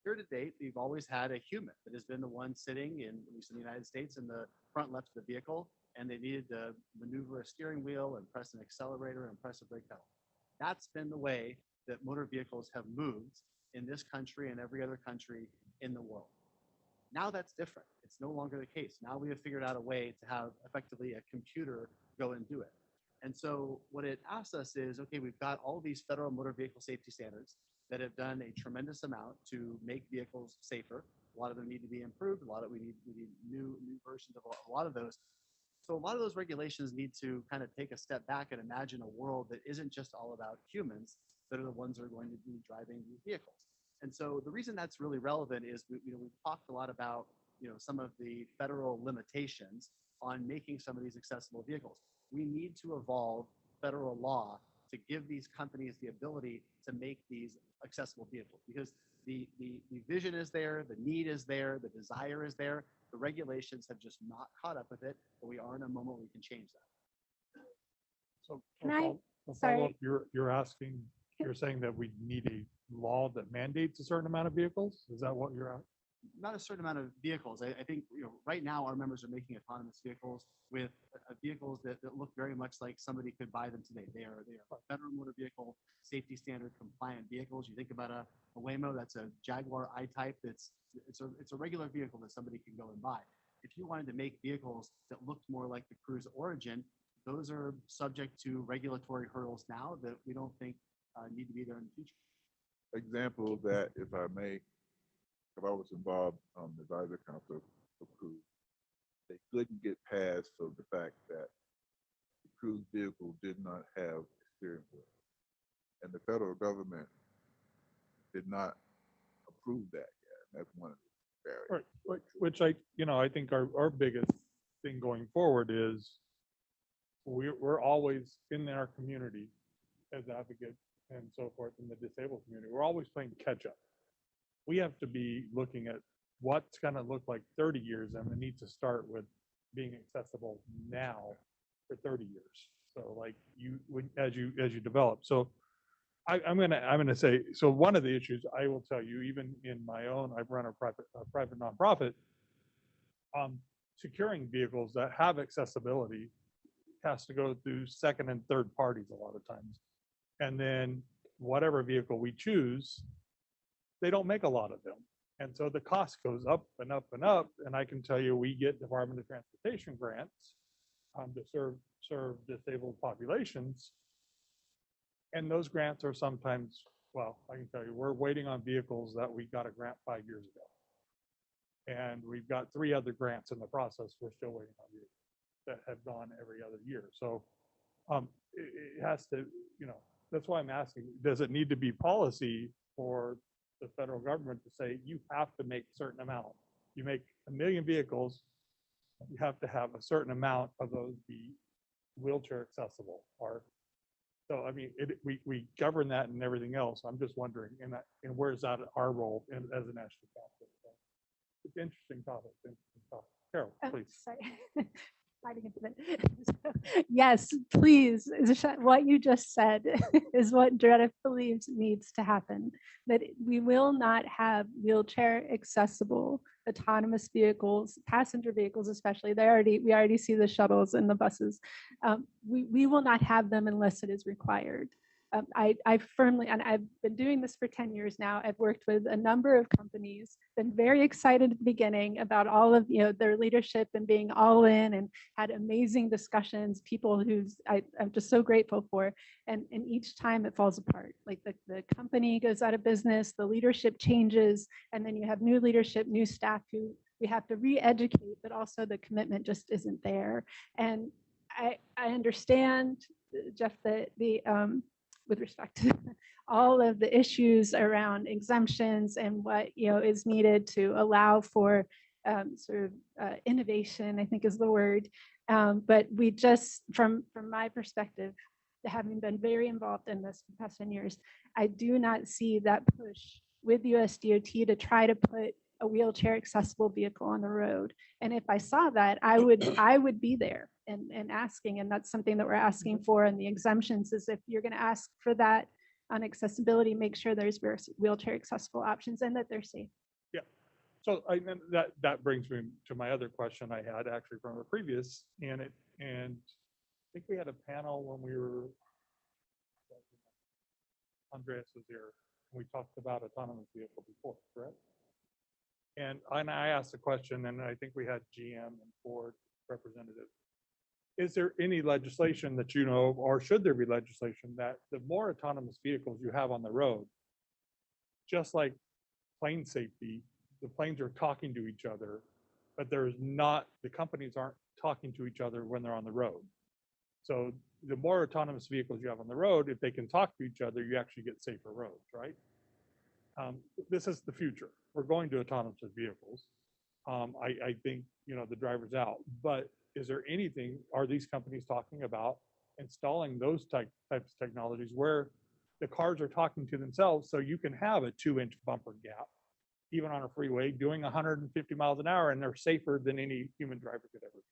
here to date, we've always had a human that has been the one sitting in, at least in the United States, in the front left of the vehicle, and they needed to maneuver a steering wheel and press an accelerator and press a brake pedal. That's been the way that motor vehicles have moved in this country and every other country in the world. Now that's different. It's no longer the case. Now we have figured out a way to have effectively a computer go and do it. And so what it asks us is, okay, we've got all these federal motor vehicle safety standards that have done a tremendous amount to make vehicles safer. A lot of them need to be improved. A lot of we need new versions of a lot of those. So a lot of those regulations need to kind of take a step back and imagine a world that isn't just all about humans that are the ones that are going to be driving these vehicles. And so the reason that's really relevant is we've talked a lot about some of the federal limitations on making some of these accessible vehicles. We need to evolve federal law to give these companies the ability to make these accessible vehicles, because the vision is there, the need is there, the desire is there. The regulations have just not caught up with it, but we are in a moment where we can change that. So Can I- a sorry. follow-up, you're saying that we need a law that mandates a certain amount of vehicles? Is that what you're at? Not a certain amount of vehicles. I think right now our members are making autonomous vehicles with vehicles that look very much like somebody could buy them today. They are Federal Motor Vehicle Safety Standard compliant vehicles. You think about a Waymo, that's a Jaguar I-Type. It's a regular vehicle that somebody can go and buy. If you wanted to make vehicles that looked more like the Cruise Origin, those are subject to regulatory hurdles now that we don't think need to be there in the future. Example of that, if I may, if I was involved on the advisory council of Cruise, they couldn't get past of the fact that the Cruise vehicle did not have a steering wheel. And the federal government did not approve that yet. That's one of the barriers. Right, which I think our biggest thing going forward is we're always in our community as advocates and so forth in the disabled community. We're always playing catch up. We have to be looking at what's going to look like 30 years, and it needs to start with being accessible now for 30 years. So like as you develop. So I'm gonna say, so one of the issues I will tell you, even in my own, I've run a private nonprofit, securing vehicles that have accessibility has to go through second and third parties a lot of times. And then whatever vehicle we choose, they don't make a lot of them. And so the cost goes up and up and up. And I can tell you, we get Department of Transportation grants to serve disabled populations. And those grants are sometimes, well, I can tell you, we're waiting on vehicles that we got a grant 5 years ago. And we've got 3 other grants in the process. We're still waiting on vehicles that have gone every other year. So it has to, that's why I'm asking, does it need to be policy for the federal government to say, you have to make a certain amount? You make 1 million vehicles, you have to have a certain amount of those be wheelchair accessible. Or so, I mean, we govern that and everything else. I'm just wondering, and where's that our role as a national council? So it's an interesting topic. Carol, please. Sorry. Fighting into it. Yes, please. What you just said is what Dretta believes needs to happen. That we will not have wheelchair accessible autonomous vehicles, passenger vehicles especially. We already see the shuttles and the buses. We will not have them unless it is required. I firmly, and I've been doing this for 10 years now. I've worked with a number of companies, been very excited at the beginning about all of their leadership and being all in, and had amazing discussions, people I'm just so grateful for. And each time it falls apart. Like the company goes out of business, the leadership changes, and then you have new leadership, new staff who we have to re-educate, but also the commitment just isn't there. And I understand, Jeff, that with respect to all of the issues around exemptions and what is needed to allow for innovation, I think is the word. But we just, from my perspective, having been very involved in this for the past 10 years, I do not see that push with USDOT to try to put a wheelchair accessible vehicle on the road. And if I saw that, I would be there and asking, and that's something that we're asking for. And the exemptions is, if you're going to ask for that on accessibility, make sure there's wheelchair accessible options and that they're safe. Yeah. So that brings me to my other question I had actually from a previous, and I think we had a panel when Andreas was here. We talked about autonomous vehicle before, correct? And I asked the question, and I think we had GM and Ford representatives. Is there any legislation that you know of, or should there be legislation that the more autonomous vehicles you have on the road, just like plane safety, the planes are talking to each other, but the companies aren't talking to each other when they're on the road. So the more autonomous vehicles you have on the road, if they can talk to each other, you actually get safer roads, right? This is the future. We're going to autonomous vehicles. I think, the driver's out, but is there anything, are these companies talking about installing those types of technologies where the cars are talking to themselves, so you can have a 2-inch bumper gap, even on a freeway, doing 150 miles an hour, and they're safer than any human driver could ever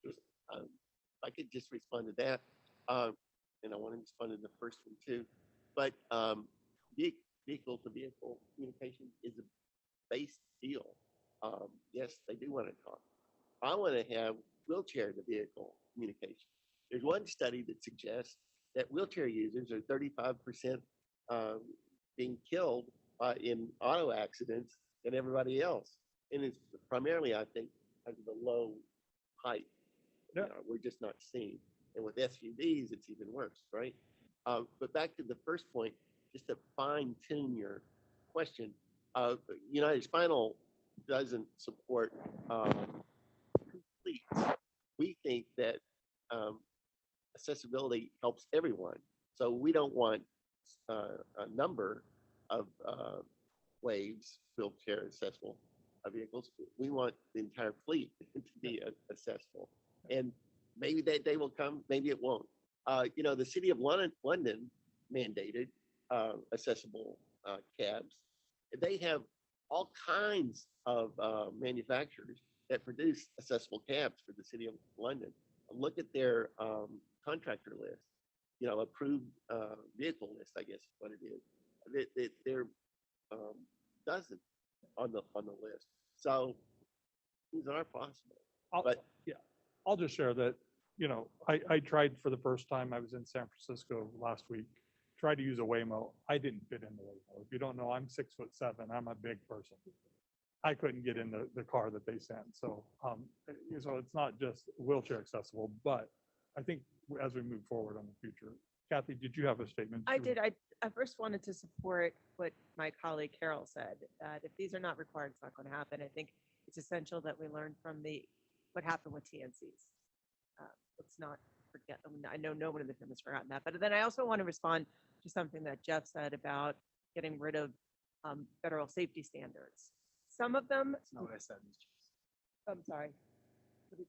be? I could just respond to that. And I want to respond to the first one too. But vehicle to vehicle communication is a base deal. Yes, they do want to talk. I want to have wheelchair to vehicle communication. There's one study that suggests that wheelchair users are 35% being killed in auto accidents than everybody else. And it's primarily, I think, because of the low height. We're just not seeing. And with SUVs, it's even worse, right? But back to the first point, just to fine tune your question, United Spinal doesn't support fleets. We think that accessibility helps everyone. So we don't want a number of waves, wheelchair accessible vehicles. We want the entire fleet to be accessible. And maybe that day will come, maybe it won't. The city of London mandated accessible cabs. They have all kinds of manufacturers that produce accessible cabs for the city of London. look at their contractor list, approved vehicle list, I guess is what it is. They're dozens on the list. So these are possible. But Yeah, I'll just share that, I tried for the first time. I was in San Francisco last week, tried to use a Waymo. I didn't fit in the Waymo. If you don't know, I'm 6'7". I'm a big person. I couldn't get in the car that they sent. So, so it's not just wheelchair accessible, but I think as we move forward on the future, Kathy, did you have a statement? I did. I first wanted to support what my colleague Carol said, that if these are not required, it's not going to happen. I think it's essential that we learn from what happened with TNCs. Let's not forget. I know no one in the room has forgotten that. But then I also want to respond to something that Jeff said about getting rid of federal safety standards. Some of them. That's not what I said, Ms. Chase. I'm sorry. I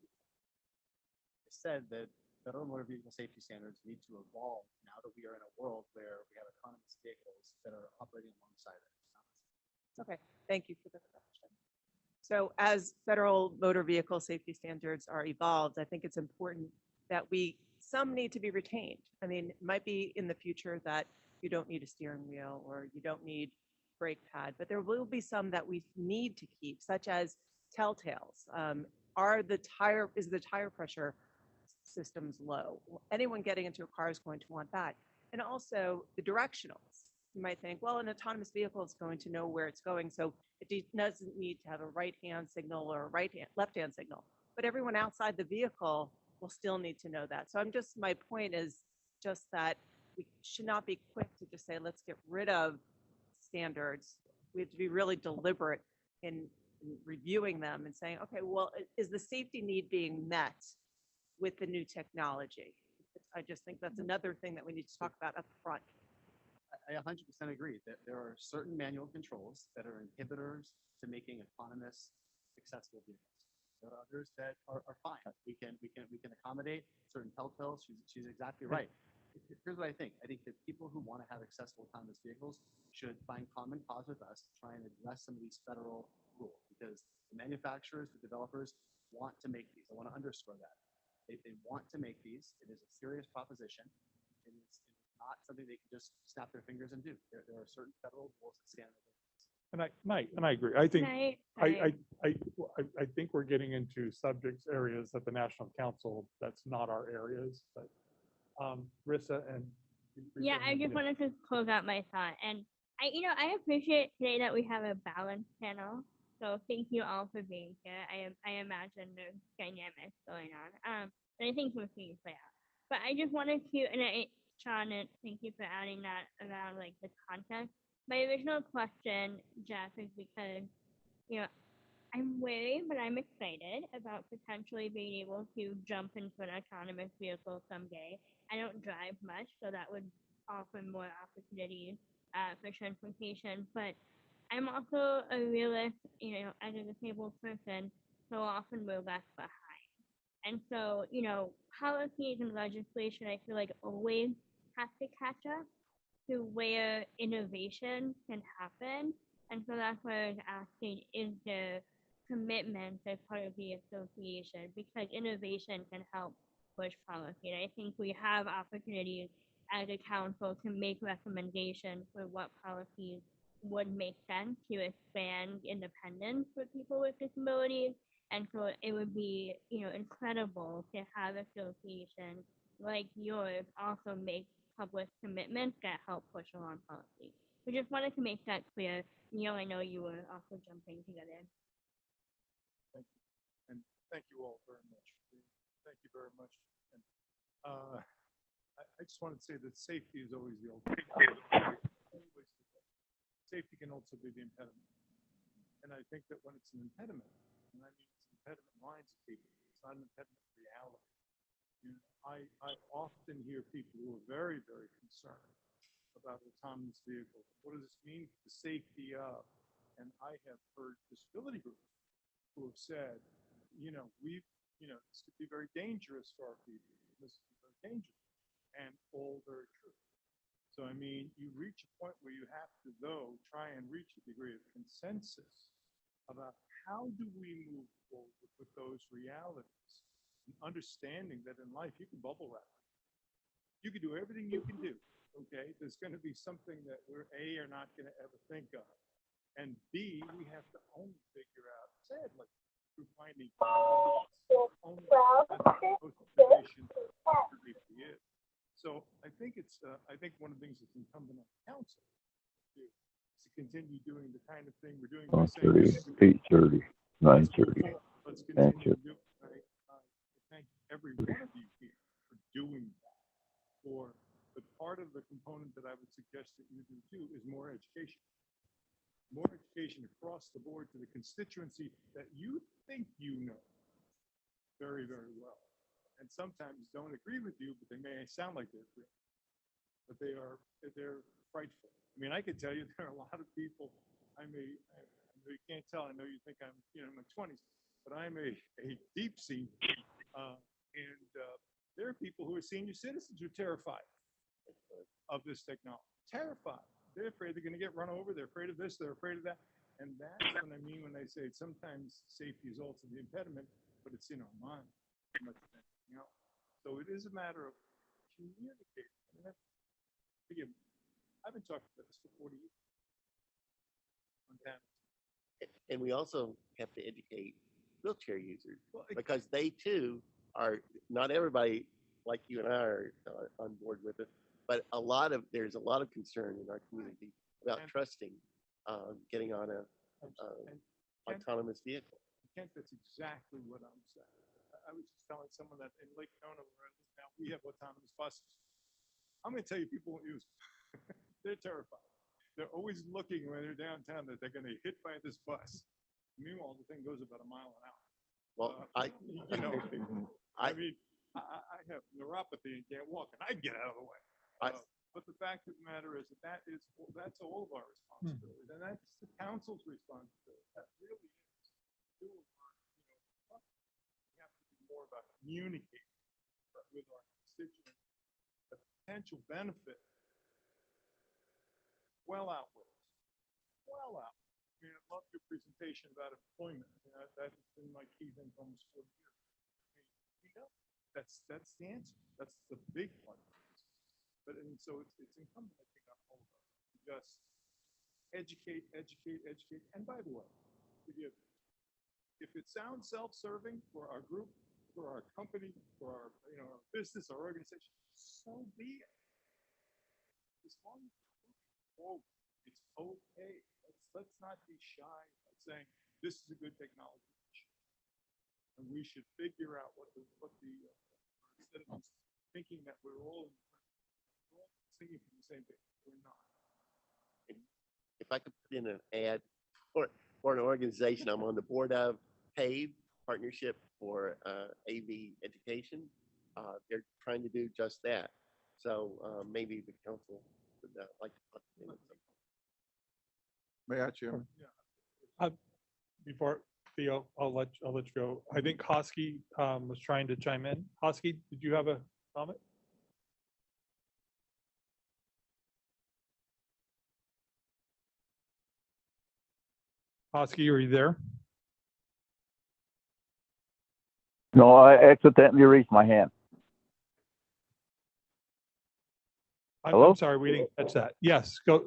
said that federal motor vehicle safety standards need to evolve now that we are in a world where we have autonomous vehicles that are operating alongside it. Okay, thank you for the question. So as federal motor vehicle safety standards are evolved, I think it's important that some need to be retained. I mean, it might be in the future that you don't need a steering wheel or you don't need brake pad, but there will be some that we need to keep, such as telltales. Is the tire pressure systems low? Anyone getting into a car is going to want that. And also the directionals. You might think, well, an autonomous vehicle is going to know where it's going, so it doesn't need to have a right-hand signal or a left-hand signal. But everyone outside the vehicle will still need to know that. So my point is just that we should not be quick to just say, let's get rid of standards. We have to be really deliberate in reviewing them and saying, okay, well, is the safety need being met with the new technology? I just think that's another thing that we need to talk about up front. I 100% agree that there are certain manual controls that are inhibitors to making autonomous accessible vehicles. There are others that are fine. We can accommodate certain telltales. She's exactly right. Here's what I think. I think that people who want to have accessible autonomous vehicles should find common cause with us to try and address some of these federal rules, because the manufacturers, the developers want to make these. I want to underscore that. They want to make these. It is a serious proposition. And it's not something they can just snap their fingers and do. There are certain federal rules that stand in there. And I agree. I think Right. I think we're getting into subjects areas at the National Council that's not our areas. But Rissa and Yeah, I just wanted to close out my thought, and I appreciate today that we have a balanced panel. So thank you all for being here. I imagine there's dynamics going on. And I think we'll see it play out. But I just wanted to, Sean, and thank you for adding that around like the context. My original question, Jeff, is because I'm wary, but I'm excited about potentially being able to jump into an autonomous vehicle someday. I don't drive much, so that would offer more opportunities for transportation. But I'm also a realist, as a disabled person, so often we're left behind. And so, policies and legislation, I feel like always have to catch up to where innovation can happen. And so that's why I was asking, is there commitment as part of the association? Because innovation can help push policy. And I think we have opportunities as a council to make recommendations for what policies would make sense to expand independence for people with disabilities. And so it would be, incredible to have associations like yours also make public commitments that help push along policy. We just wanted to make that clear. Neil, I know you were also jumping together. Thank you. And thank you all very much. Thank you very much. And I just wanted to say that safety is always the ultimate. Safety can also be the impediment. And I think that when it's an impediment, and I mean it's an impediment in minds of people, it's not an impediment in reality. I often hear people who are very, very concerned about autonomous vehicles. What does this mean for the safety of? And I have heard disability groups who have said, this could be very dangerous for our people. This could be very dangerous, and all very true. So, I mean, you reach a point where you have to, though, try and reach a degree of consensus about how do we move forward with those realities. and understanding that in life you can bubble wrap. You can do everything you can do. Okay, there's going to be something that we're A, are not going to ever think of, and B, we have to only figure out, sadly, through finding only most information safety is. So I think it's I think one of the things that's incumbent on the council is to continue doing the kind of thing we're doing. By saying, 8:30, 9:30, let's 10:30. continue doing. Thank every one of you here for doing that. But part of the component that I would suggest that you do too is more education. More education across the board to the constituency that you think you know very, very well. And sometimes don't agree with you, but they may sound like they're agree. But they're frightful. I mean, I can tell you there are a lot of people. I know you can't tell. I know you think I'm in my 20s, but I'm a deep senior, and there are people who are senior citizens who are terrified of this technology. Terrified. They're afraid they're going to get run over. They're afraid of this. They're afraid of that. And that's what I mean when I say sometimes safety is also the impediment, but it's in our mind as much as anything else. So it is a matter of communicating. I mean, I've been talking about this for 40 years. And we also have to educate wheelchair users because they too are, not everybody like you and I are on board with it, but there's a lot of concern in our community about trusting getting on a autonomous vehicle. Kent, that's exactly what I'm saying. I was just telling someone that in Lake Nona, where I live now, we have autonomous buses. I'm going to tell you, people won't use them. They're terrified. They're always looking when they're downtown that they're going to get hit by this bus. Meanwhile, the thing goes about a mile an hour. Well, I mean, I have neuropathy and can't walk, and I get out of the way. But the fact of the matter is that's all of our responsibility, and that's the council's responsibility. That really is. We have to be more about communicating with our constituents. The potential benefit well outweighs. I mean, I love your presentation about employment. That has been my key thing for almost 40 years. I mean, that's the answer. That's the big part. But and so it's incumbent, I think, on all of us to just educate. And by the way, if it sounds self-serving for our group, for our company, for our our business, our organization, so be it. As long as it's okay. Let's not be shy about saying this is a good technology, and we should figure out what the instead of just thinking that we're all singing from the same thing. We're not. If I could put in an ad for an organization I'm on the board of, PAVE, Partnership for AV Education. They're trying to do just that. So maybe the council would like to talk to them. May I, Chairman? Before Theo, I'll let you go. I think Hosky was trying to chime in. Hosky, did you have a comment? Hosky, are you there? No, I accidentally raised my hand. Hello? I'm sorry, we didn't catch that. Yes, go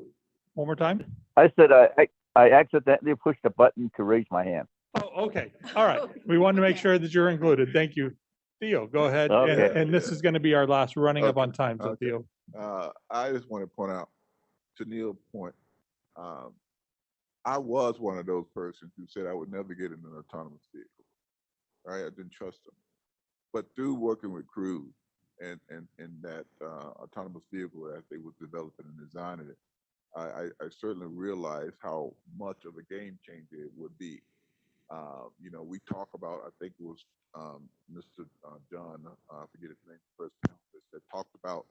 one more time. I said I accidentally pushed the button to raise my hand. Oh, okay. All right. We wanted to make sure that you're included. Thank you. Theo, go ahead. Okay. And this is going to be our last running up on time. So Theo. I just want to point out to Neil's point. I was one of those persons who said I would never get in an autonomous vehicle. Right? I didn't trust them. But through working with crews and that autonomous vehicle as they were developing and designing it, I certainly realized how much of a game changer it would be. We talk about, I think it was Mr. John, I forget his name, first that talked about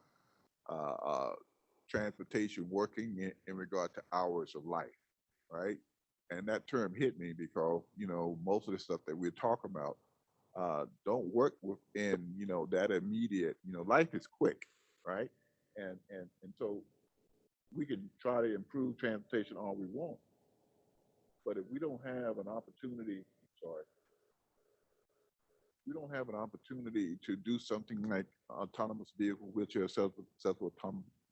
transportation working in regard to hours of life, right? And that term hit me because, most of the stuff that we're talking about don't work within, that immediate, life is quick, right? And so we can try to improve transportation all we want. But if we don't have an opportunity, we don't have an opportunity to do something like autonomous vehicle, wheelchair accessible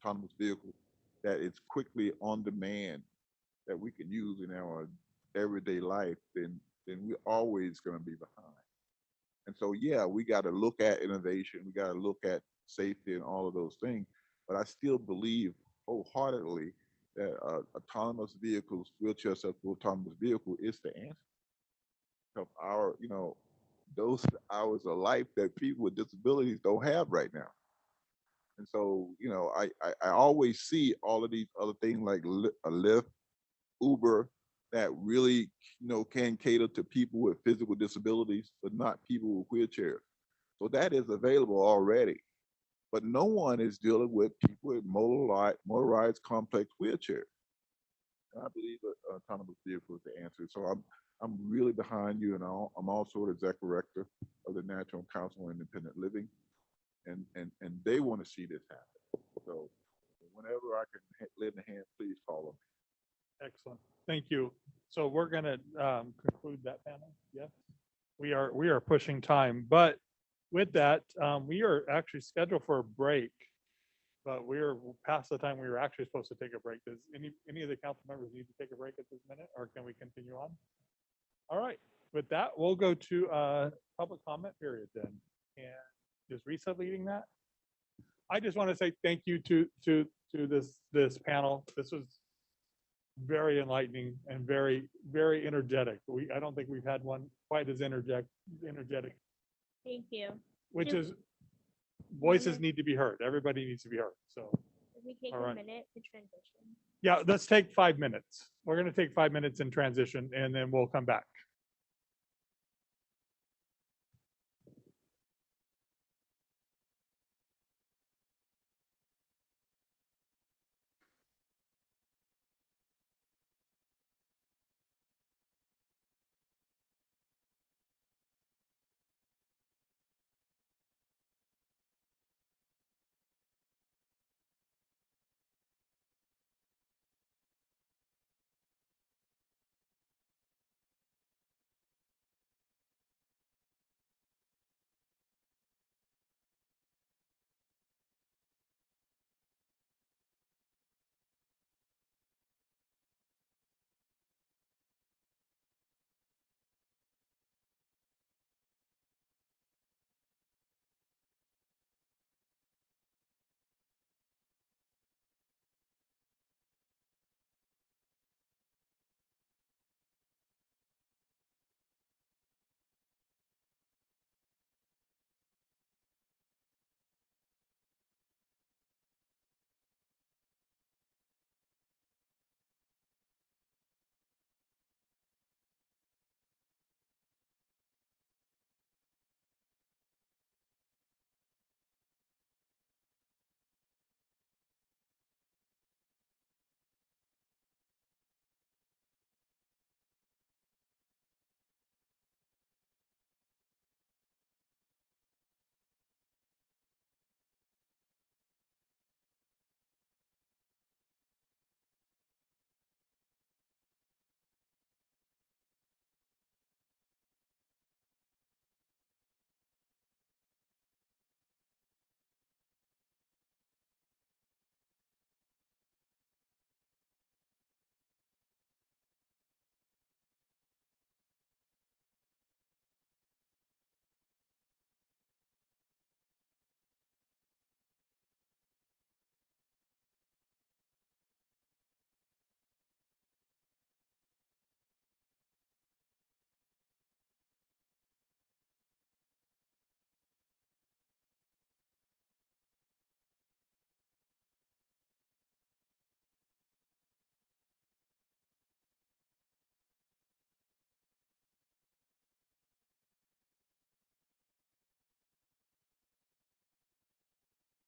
autonomous vehicle that is quickly on demand that we can use in our everyday life, then we're always going to be behind. And so, yeah, we got to look at innovation. We got to look at safety and all of those things. But I still believe wholeheartedly that autonomous vehicles, wheelchair accessible autonomous vehicle is the answer. Of our, those hours of life that people with disabilities don't have right now. And so, I always see all of these other things like Lyft, Uber, that really, can cater to people with physical disabilities, but not people with wheelchairs. So that is available already. But no one is dealing with people with motorized complex wheelchairs. And I believe that autonomous vehicle is the answer. So I'm really behind you, and I'm also the executive director of the National Council on Independent Living, and they want to see this happen. So whenever I can lend a hand, please call them. Excellent. Thank you. So we're going to conclude that panel. Yes, we are pushing time, but with that, we are actually scheduled for a break, but we're past the time we were actually supposed to take a break. Does any of the council members need to take a break at this minute, or can we continue on? All right. With that, we'll go to public comment period then. And is Risa leading that? I just want to say thank you to this panel. This was very enlightening and very, very energetic. I don't think we've had one quite as energetic, Thank you. which Just is voices need to be heard. Everybody needs to be heard. So, if we take all a right. minute to transition. Yeah, let's take 5 minutes. We're going to take 5 minutes in transition and then we'll come back.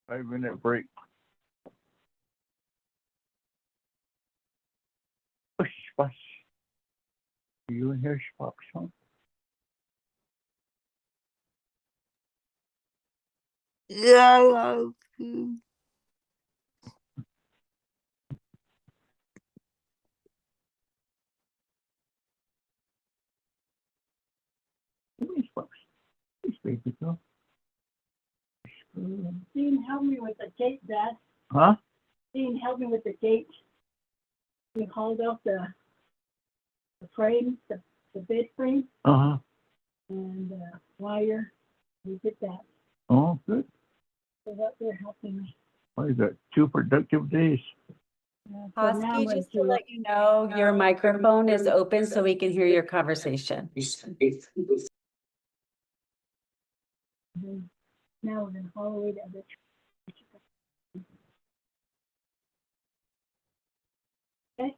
Five-minute break. Push, push. You in here, Spock, son? Yeah, I love you. Come here, Spock. baby girl. Dean, help me with the gate, Dad. Huh? Dean, help me with the gate. We hauled out the frame, the bed frame Uh-huh. and wire. We did that. Oh, good. So that they're helping me. Well, you got 2 productive days. So now Hosky, I'm just to going let you know, your microphone is open so we can hear your conversation. now we're gonna haul away the other. Okay.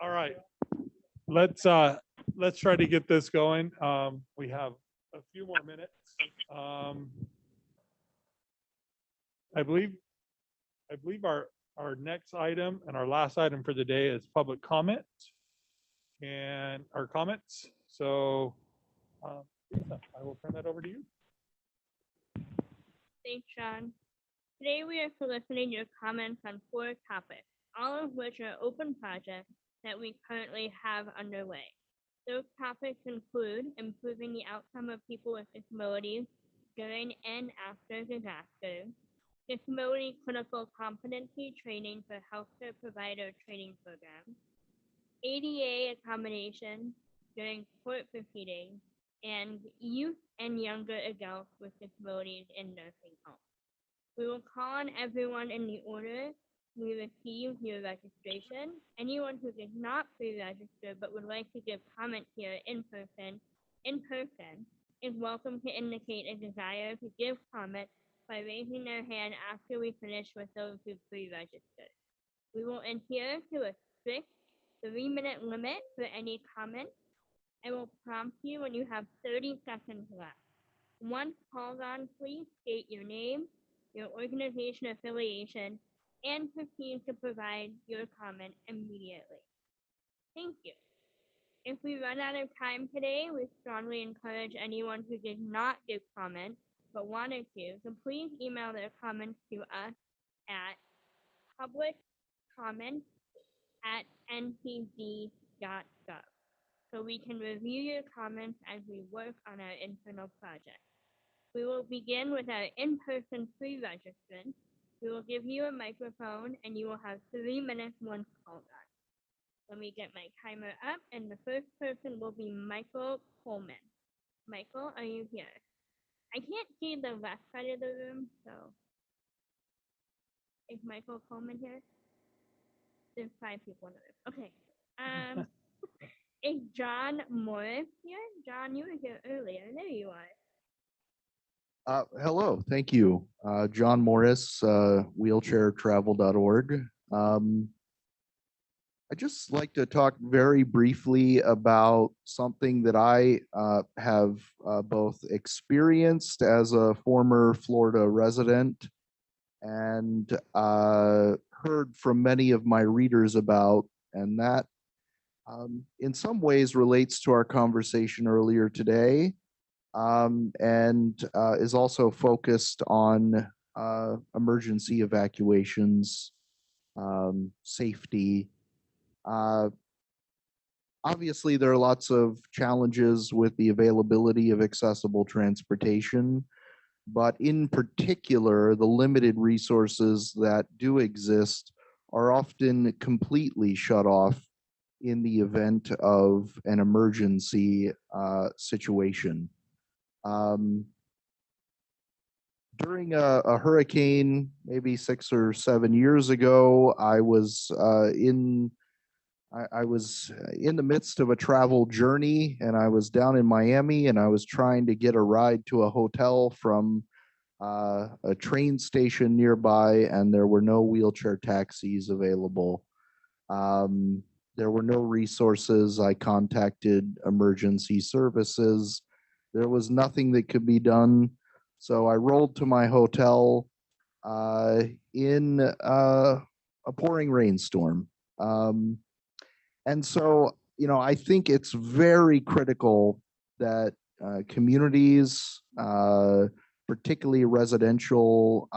All right. Let's try to get this going. We have a few more minutes. I believe our next item and our last item for the day is public comment and our comments. So, Lisa, I will turn that over to you. Thanks, Sean. Today we are soliciting your comments on 4 topics, all of which are open projects that we currently have underway. Those topics include improving the outcome of people with disabilities during and after disasters, disability critical competency training for healthcare provider training programs, ADA accommodation during court proceedings, and youth and younger adults with disabilities in nursing homes. We will call on everyone in the order we received your registration. Anyone who did not pre-register but would like to give comment here in person is welcome to indicate a desire to give comment by raising their hand after we finish with those who pre-registered. We will adhere to a strict 3-minute limit for any comment. I will prompt you when you have 30 seconds left. Once called on, please state your name, your organization affiliation, and proceed to provide your comment immediately. Thank you. If we run out of time today, we strongly encourage anyone who did not give comment but wanted to please email their comments to us at publiccomment@ncd.gov so we can review your comments as we work on our internal project. We will begin with our in-person pre-registrants. We will give you a microphone and you will have 3 minutes once called on. Let me get my timer up and the first person will be Michael Coleman. Michael, are you here? I can't see the left side of the room, so is Michael Coleman here? There's 5 people in the room. Okay. Is John Morris here? John, you were here earlier. There you are. Hello, thank you. John Morris, wheelchairtravel.org. I'd just like to talk very briefly about something that I have both experienced as a former Florida resident and heard from many of my readers about, and that in some ways relates to our conversation earlier today. And is also focused on emergency evacuations, safety. Obviously, there are lots of challenges with the availability of accessible transportation, but in particular, the limited resources that do exist are often completely shut off in the event of an emergency situation. During a hurricane, maybe 6 or 7 years ago, I was in the midst of a travel journey, and I was down in Miami, and I was trying to get a ride to a hotel from a train station nearby, and there were no wheelchair taxis available. There were no resources. I contacted emergency services. There was nothing that could be done. So I rolled to my hotel in a pouring rainstorm. And so, I think it's very critical that communities, particularly residential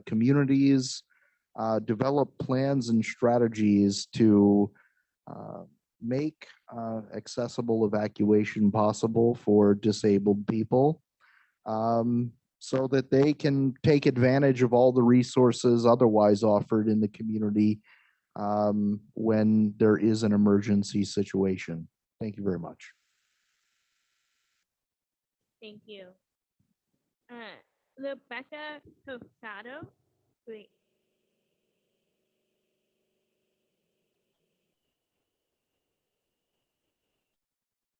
communities, develop plans and strategies to make accessible evacuation possible for disabled people, so that they can take advantage of all the resources otherwise offered in the community when there is an emergency situation. Thank you very much. Thank you. Rebecca Tosado, great.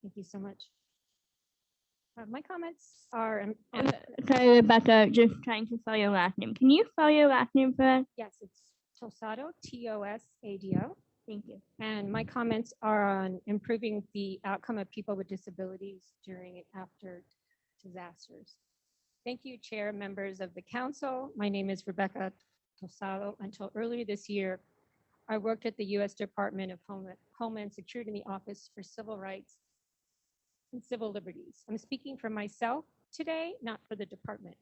Thank you so much. My comments are Sorry, Rebecca, just trying to spell your last name. Can you spell your last name for us? yes, it's Tosado, Tosado. Thank you. And my comments are on improving the outcome of people with disabilities during and after disasters. Thank you, Chair, members of the council. My name is Rebecca Tosado. Until earlier this year, I worked at the U.S. Department of Homeland Security in the Office for Civil Rights and Civil Liberties. I'm speaking for myself today, not for the department.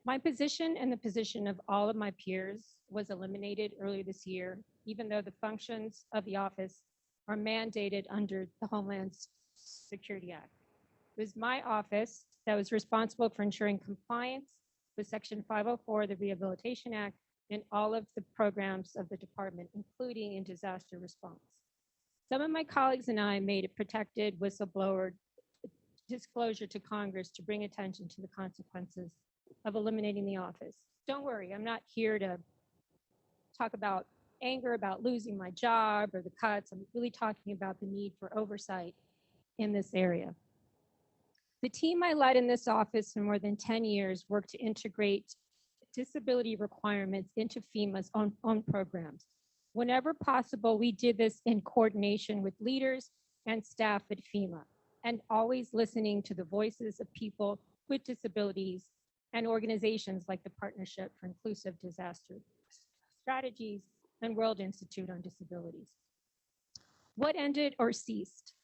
My position and the position of all of my peers was eliminated earlier this year, even though the functions of the office are mandated under the Homeland Security Act. It was my office that was responsible for ensuring compliance with Section 504 of the Rehabilitation Act and all of the programs of the department, including in disaster response. Some of my colleagues and I made a protected whistleblower disclosure to Congress to bring attention to the consequences of eliminating the office. Don't worry, I'm not here to talk about anger about losing my job or the cuts. I'm really talking about the need for oversight in this area. The team I led in this office for more than 10 years worked to integrate disability requirements into FEMA's own programs. Whenever possible, we did this in coordination with leaders and staff at FEMA, and always listening to the voices of people with disabilities and organizations like the Partnership for Inclusive Disaster Strategies and World Institute on Disabilities. What ended or ceased?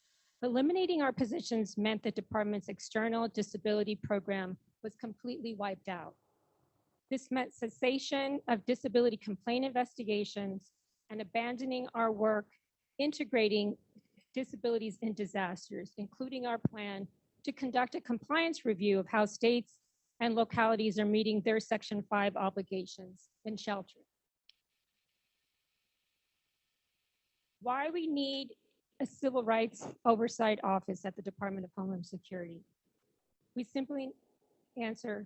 Eliminating our positions meant the department's external disability program was completely wiped out. This meant cessation of disability complaint investigations and abandoning our work integrating disabilities in disasters, including our plan to conduct a compliance review of how states and localities are meeting their Section 5 obligations in shelter. Why we need a civil rights oversight office at the Department of Homeland Security? We simply answer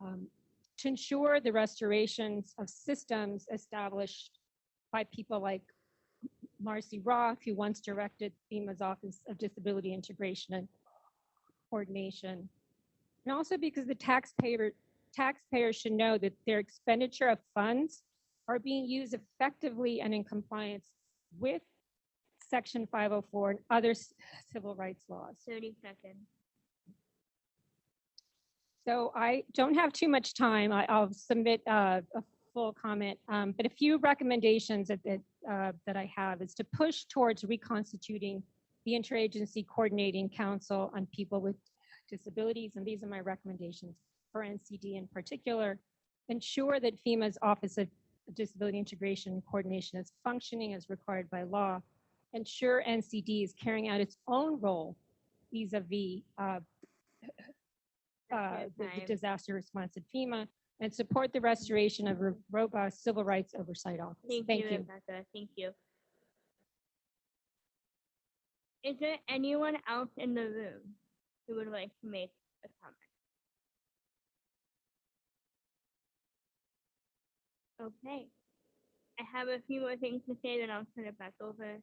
to ensure the restorations of systems established by people like Marcy Roth, who once directed FEMA's Office of Disability Integration and Coordination. And also because the taxpayers should know that their expenditure of funds are being used effectively and in compliance with Section 504 and other civil rights laws. 30 seconds. So I don't have too much time. I'll submit a full comment, but a few recommendations that I have is to push towards reconstituting the Interagency Coordinating Council on People with Disabilities, and these are my recommendations for NCD in particular. Ensure that FEMA's Office of Disability Integration and Coordination is functioning as required by law. Ensure NCD is carrying out its own role vis-a-vis the disaster response at FEMA, and support the restoration of a robust civil rights oversight office. Thank you, Rebecca. Thank you. Is there anyone else in the room who would like to make a comment? Okay. I have a few more things to say, then I'll turn it back over.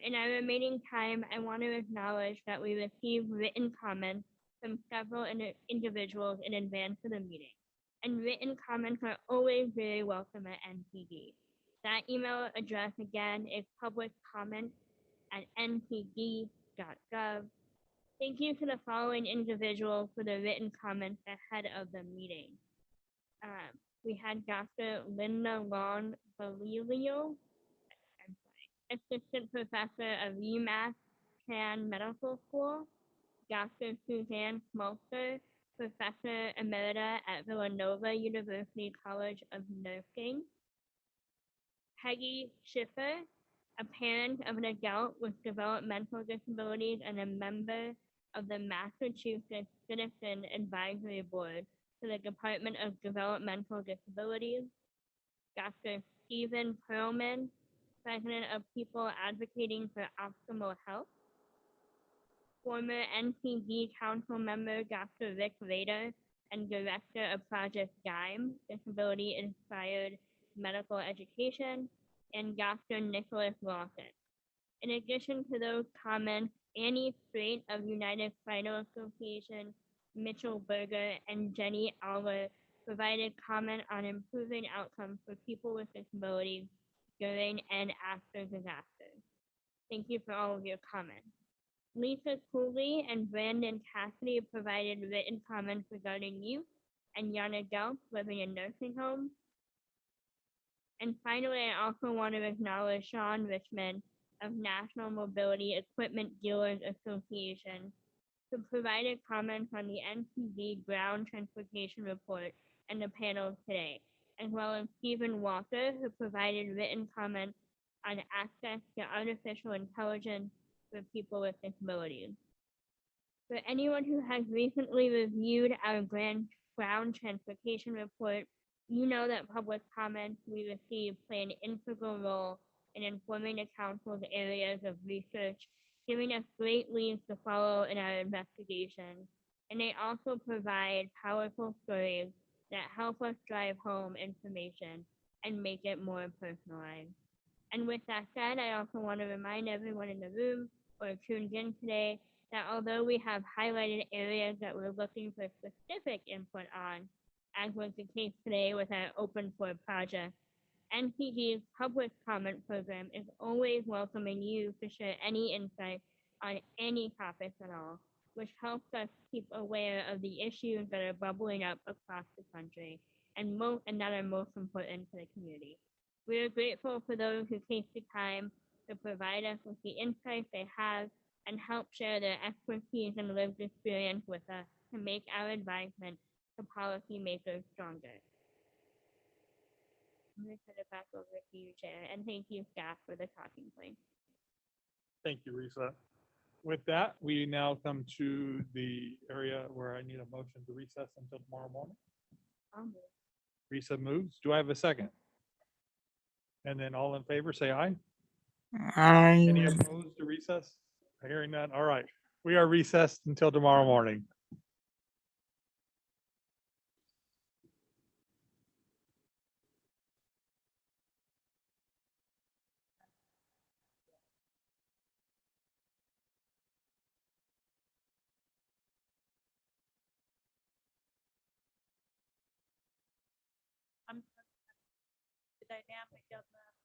In our remaining time, I want to acknowledge that we received written comments from several individuals in advance of the meeting, and written comments are always very welcome at NCD. That email address again is publiccomment@ncd.gov. Thank you to the following individuals for the written comments ahead of the meeting. We had Dr. Linda Long Balilio, Assistant Professor of UMass Chan Medical School, Dr. Suzanne Smolster, Professor Emerita at Villanova University College of Nursing, Peggy Schiffer, a parent of an adult with developmental disabilities and a member of the Massachusetts Citizen Advisory Board to the Department of Developmental Disabilities, Dr. Stephen Perlman, President of People Advocating for Optimal Health, former NCD Council member Dr. Rick Rader and Director of Project DIME, Disability Inspired Medical Education, and Dr. Nicholas Lawson. In addition to those comments, Annie Strait of United Spinal Association, Mitchell Berger, and Jenny Aller provided comment on improving outcomes for people with disabilities during and after disasters. Thank you for all of your comments. Lisa Cooley and Brandon Cassidy provided written comments regarding youth and young adults living in nursing homes. And finally, I also want to acknowledge Sean Richmond of National Mobility Equipment Dealers Association, who provided comments on the NCD ground transportation report and the panel today, as well as Stephen Walker, who provided written comments on access to artificial intelligence for people with disabilities. For anyone who has recently reviewed our ground transportation report, you know that public comments we receive play an integral role in informing the council's areas of research, giving us great leads to follow in our investigation. And they also provide powerful stories that help us drive home information and make it more personalized. And with that said, I also want to remind everyone in the room or tuned in today that although we have highlighted areas that we're looking for specific input on, as was the case today with our Open For project, NCD's public comment program is always welcoming you to share any insight on any topics at all, which helps us keep aware of the issues that are bubbling up across the country and that are most important to the community. We are grateful for those who take the time to provide us with the insights they have and help share their expertise and lived experience with us to make our advisement to policymakers stronger. I'm going to turn it back over to you, Chair, and thank you, staff, for the talking points. Thank you, Risa. With that, we now come to the area where I need a motion to recess until tomorrow morning. I'll move. Risa moves. Do I have a second? And then all in favor, say aye. Aye. Any opposed to recess? Hearing none. All right. We are recessed until tomorrow morning. The dynamic of the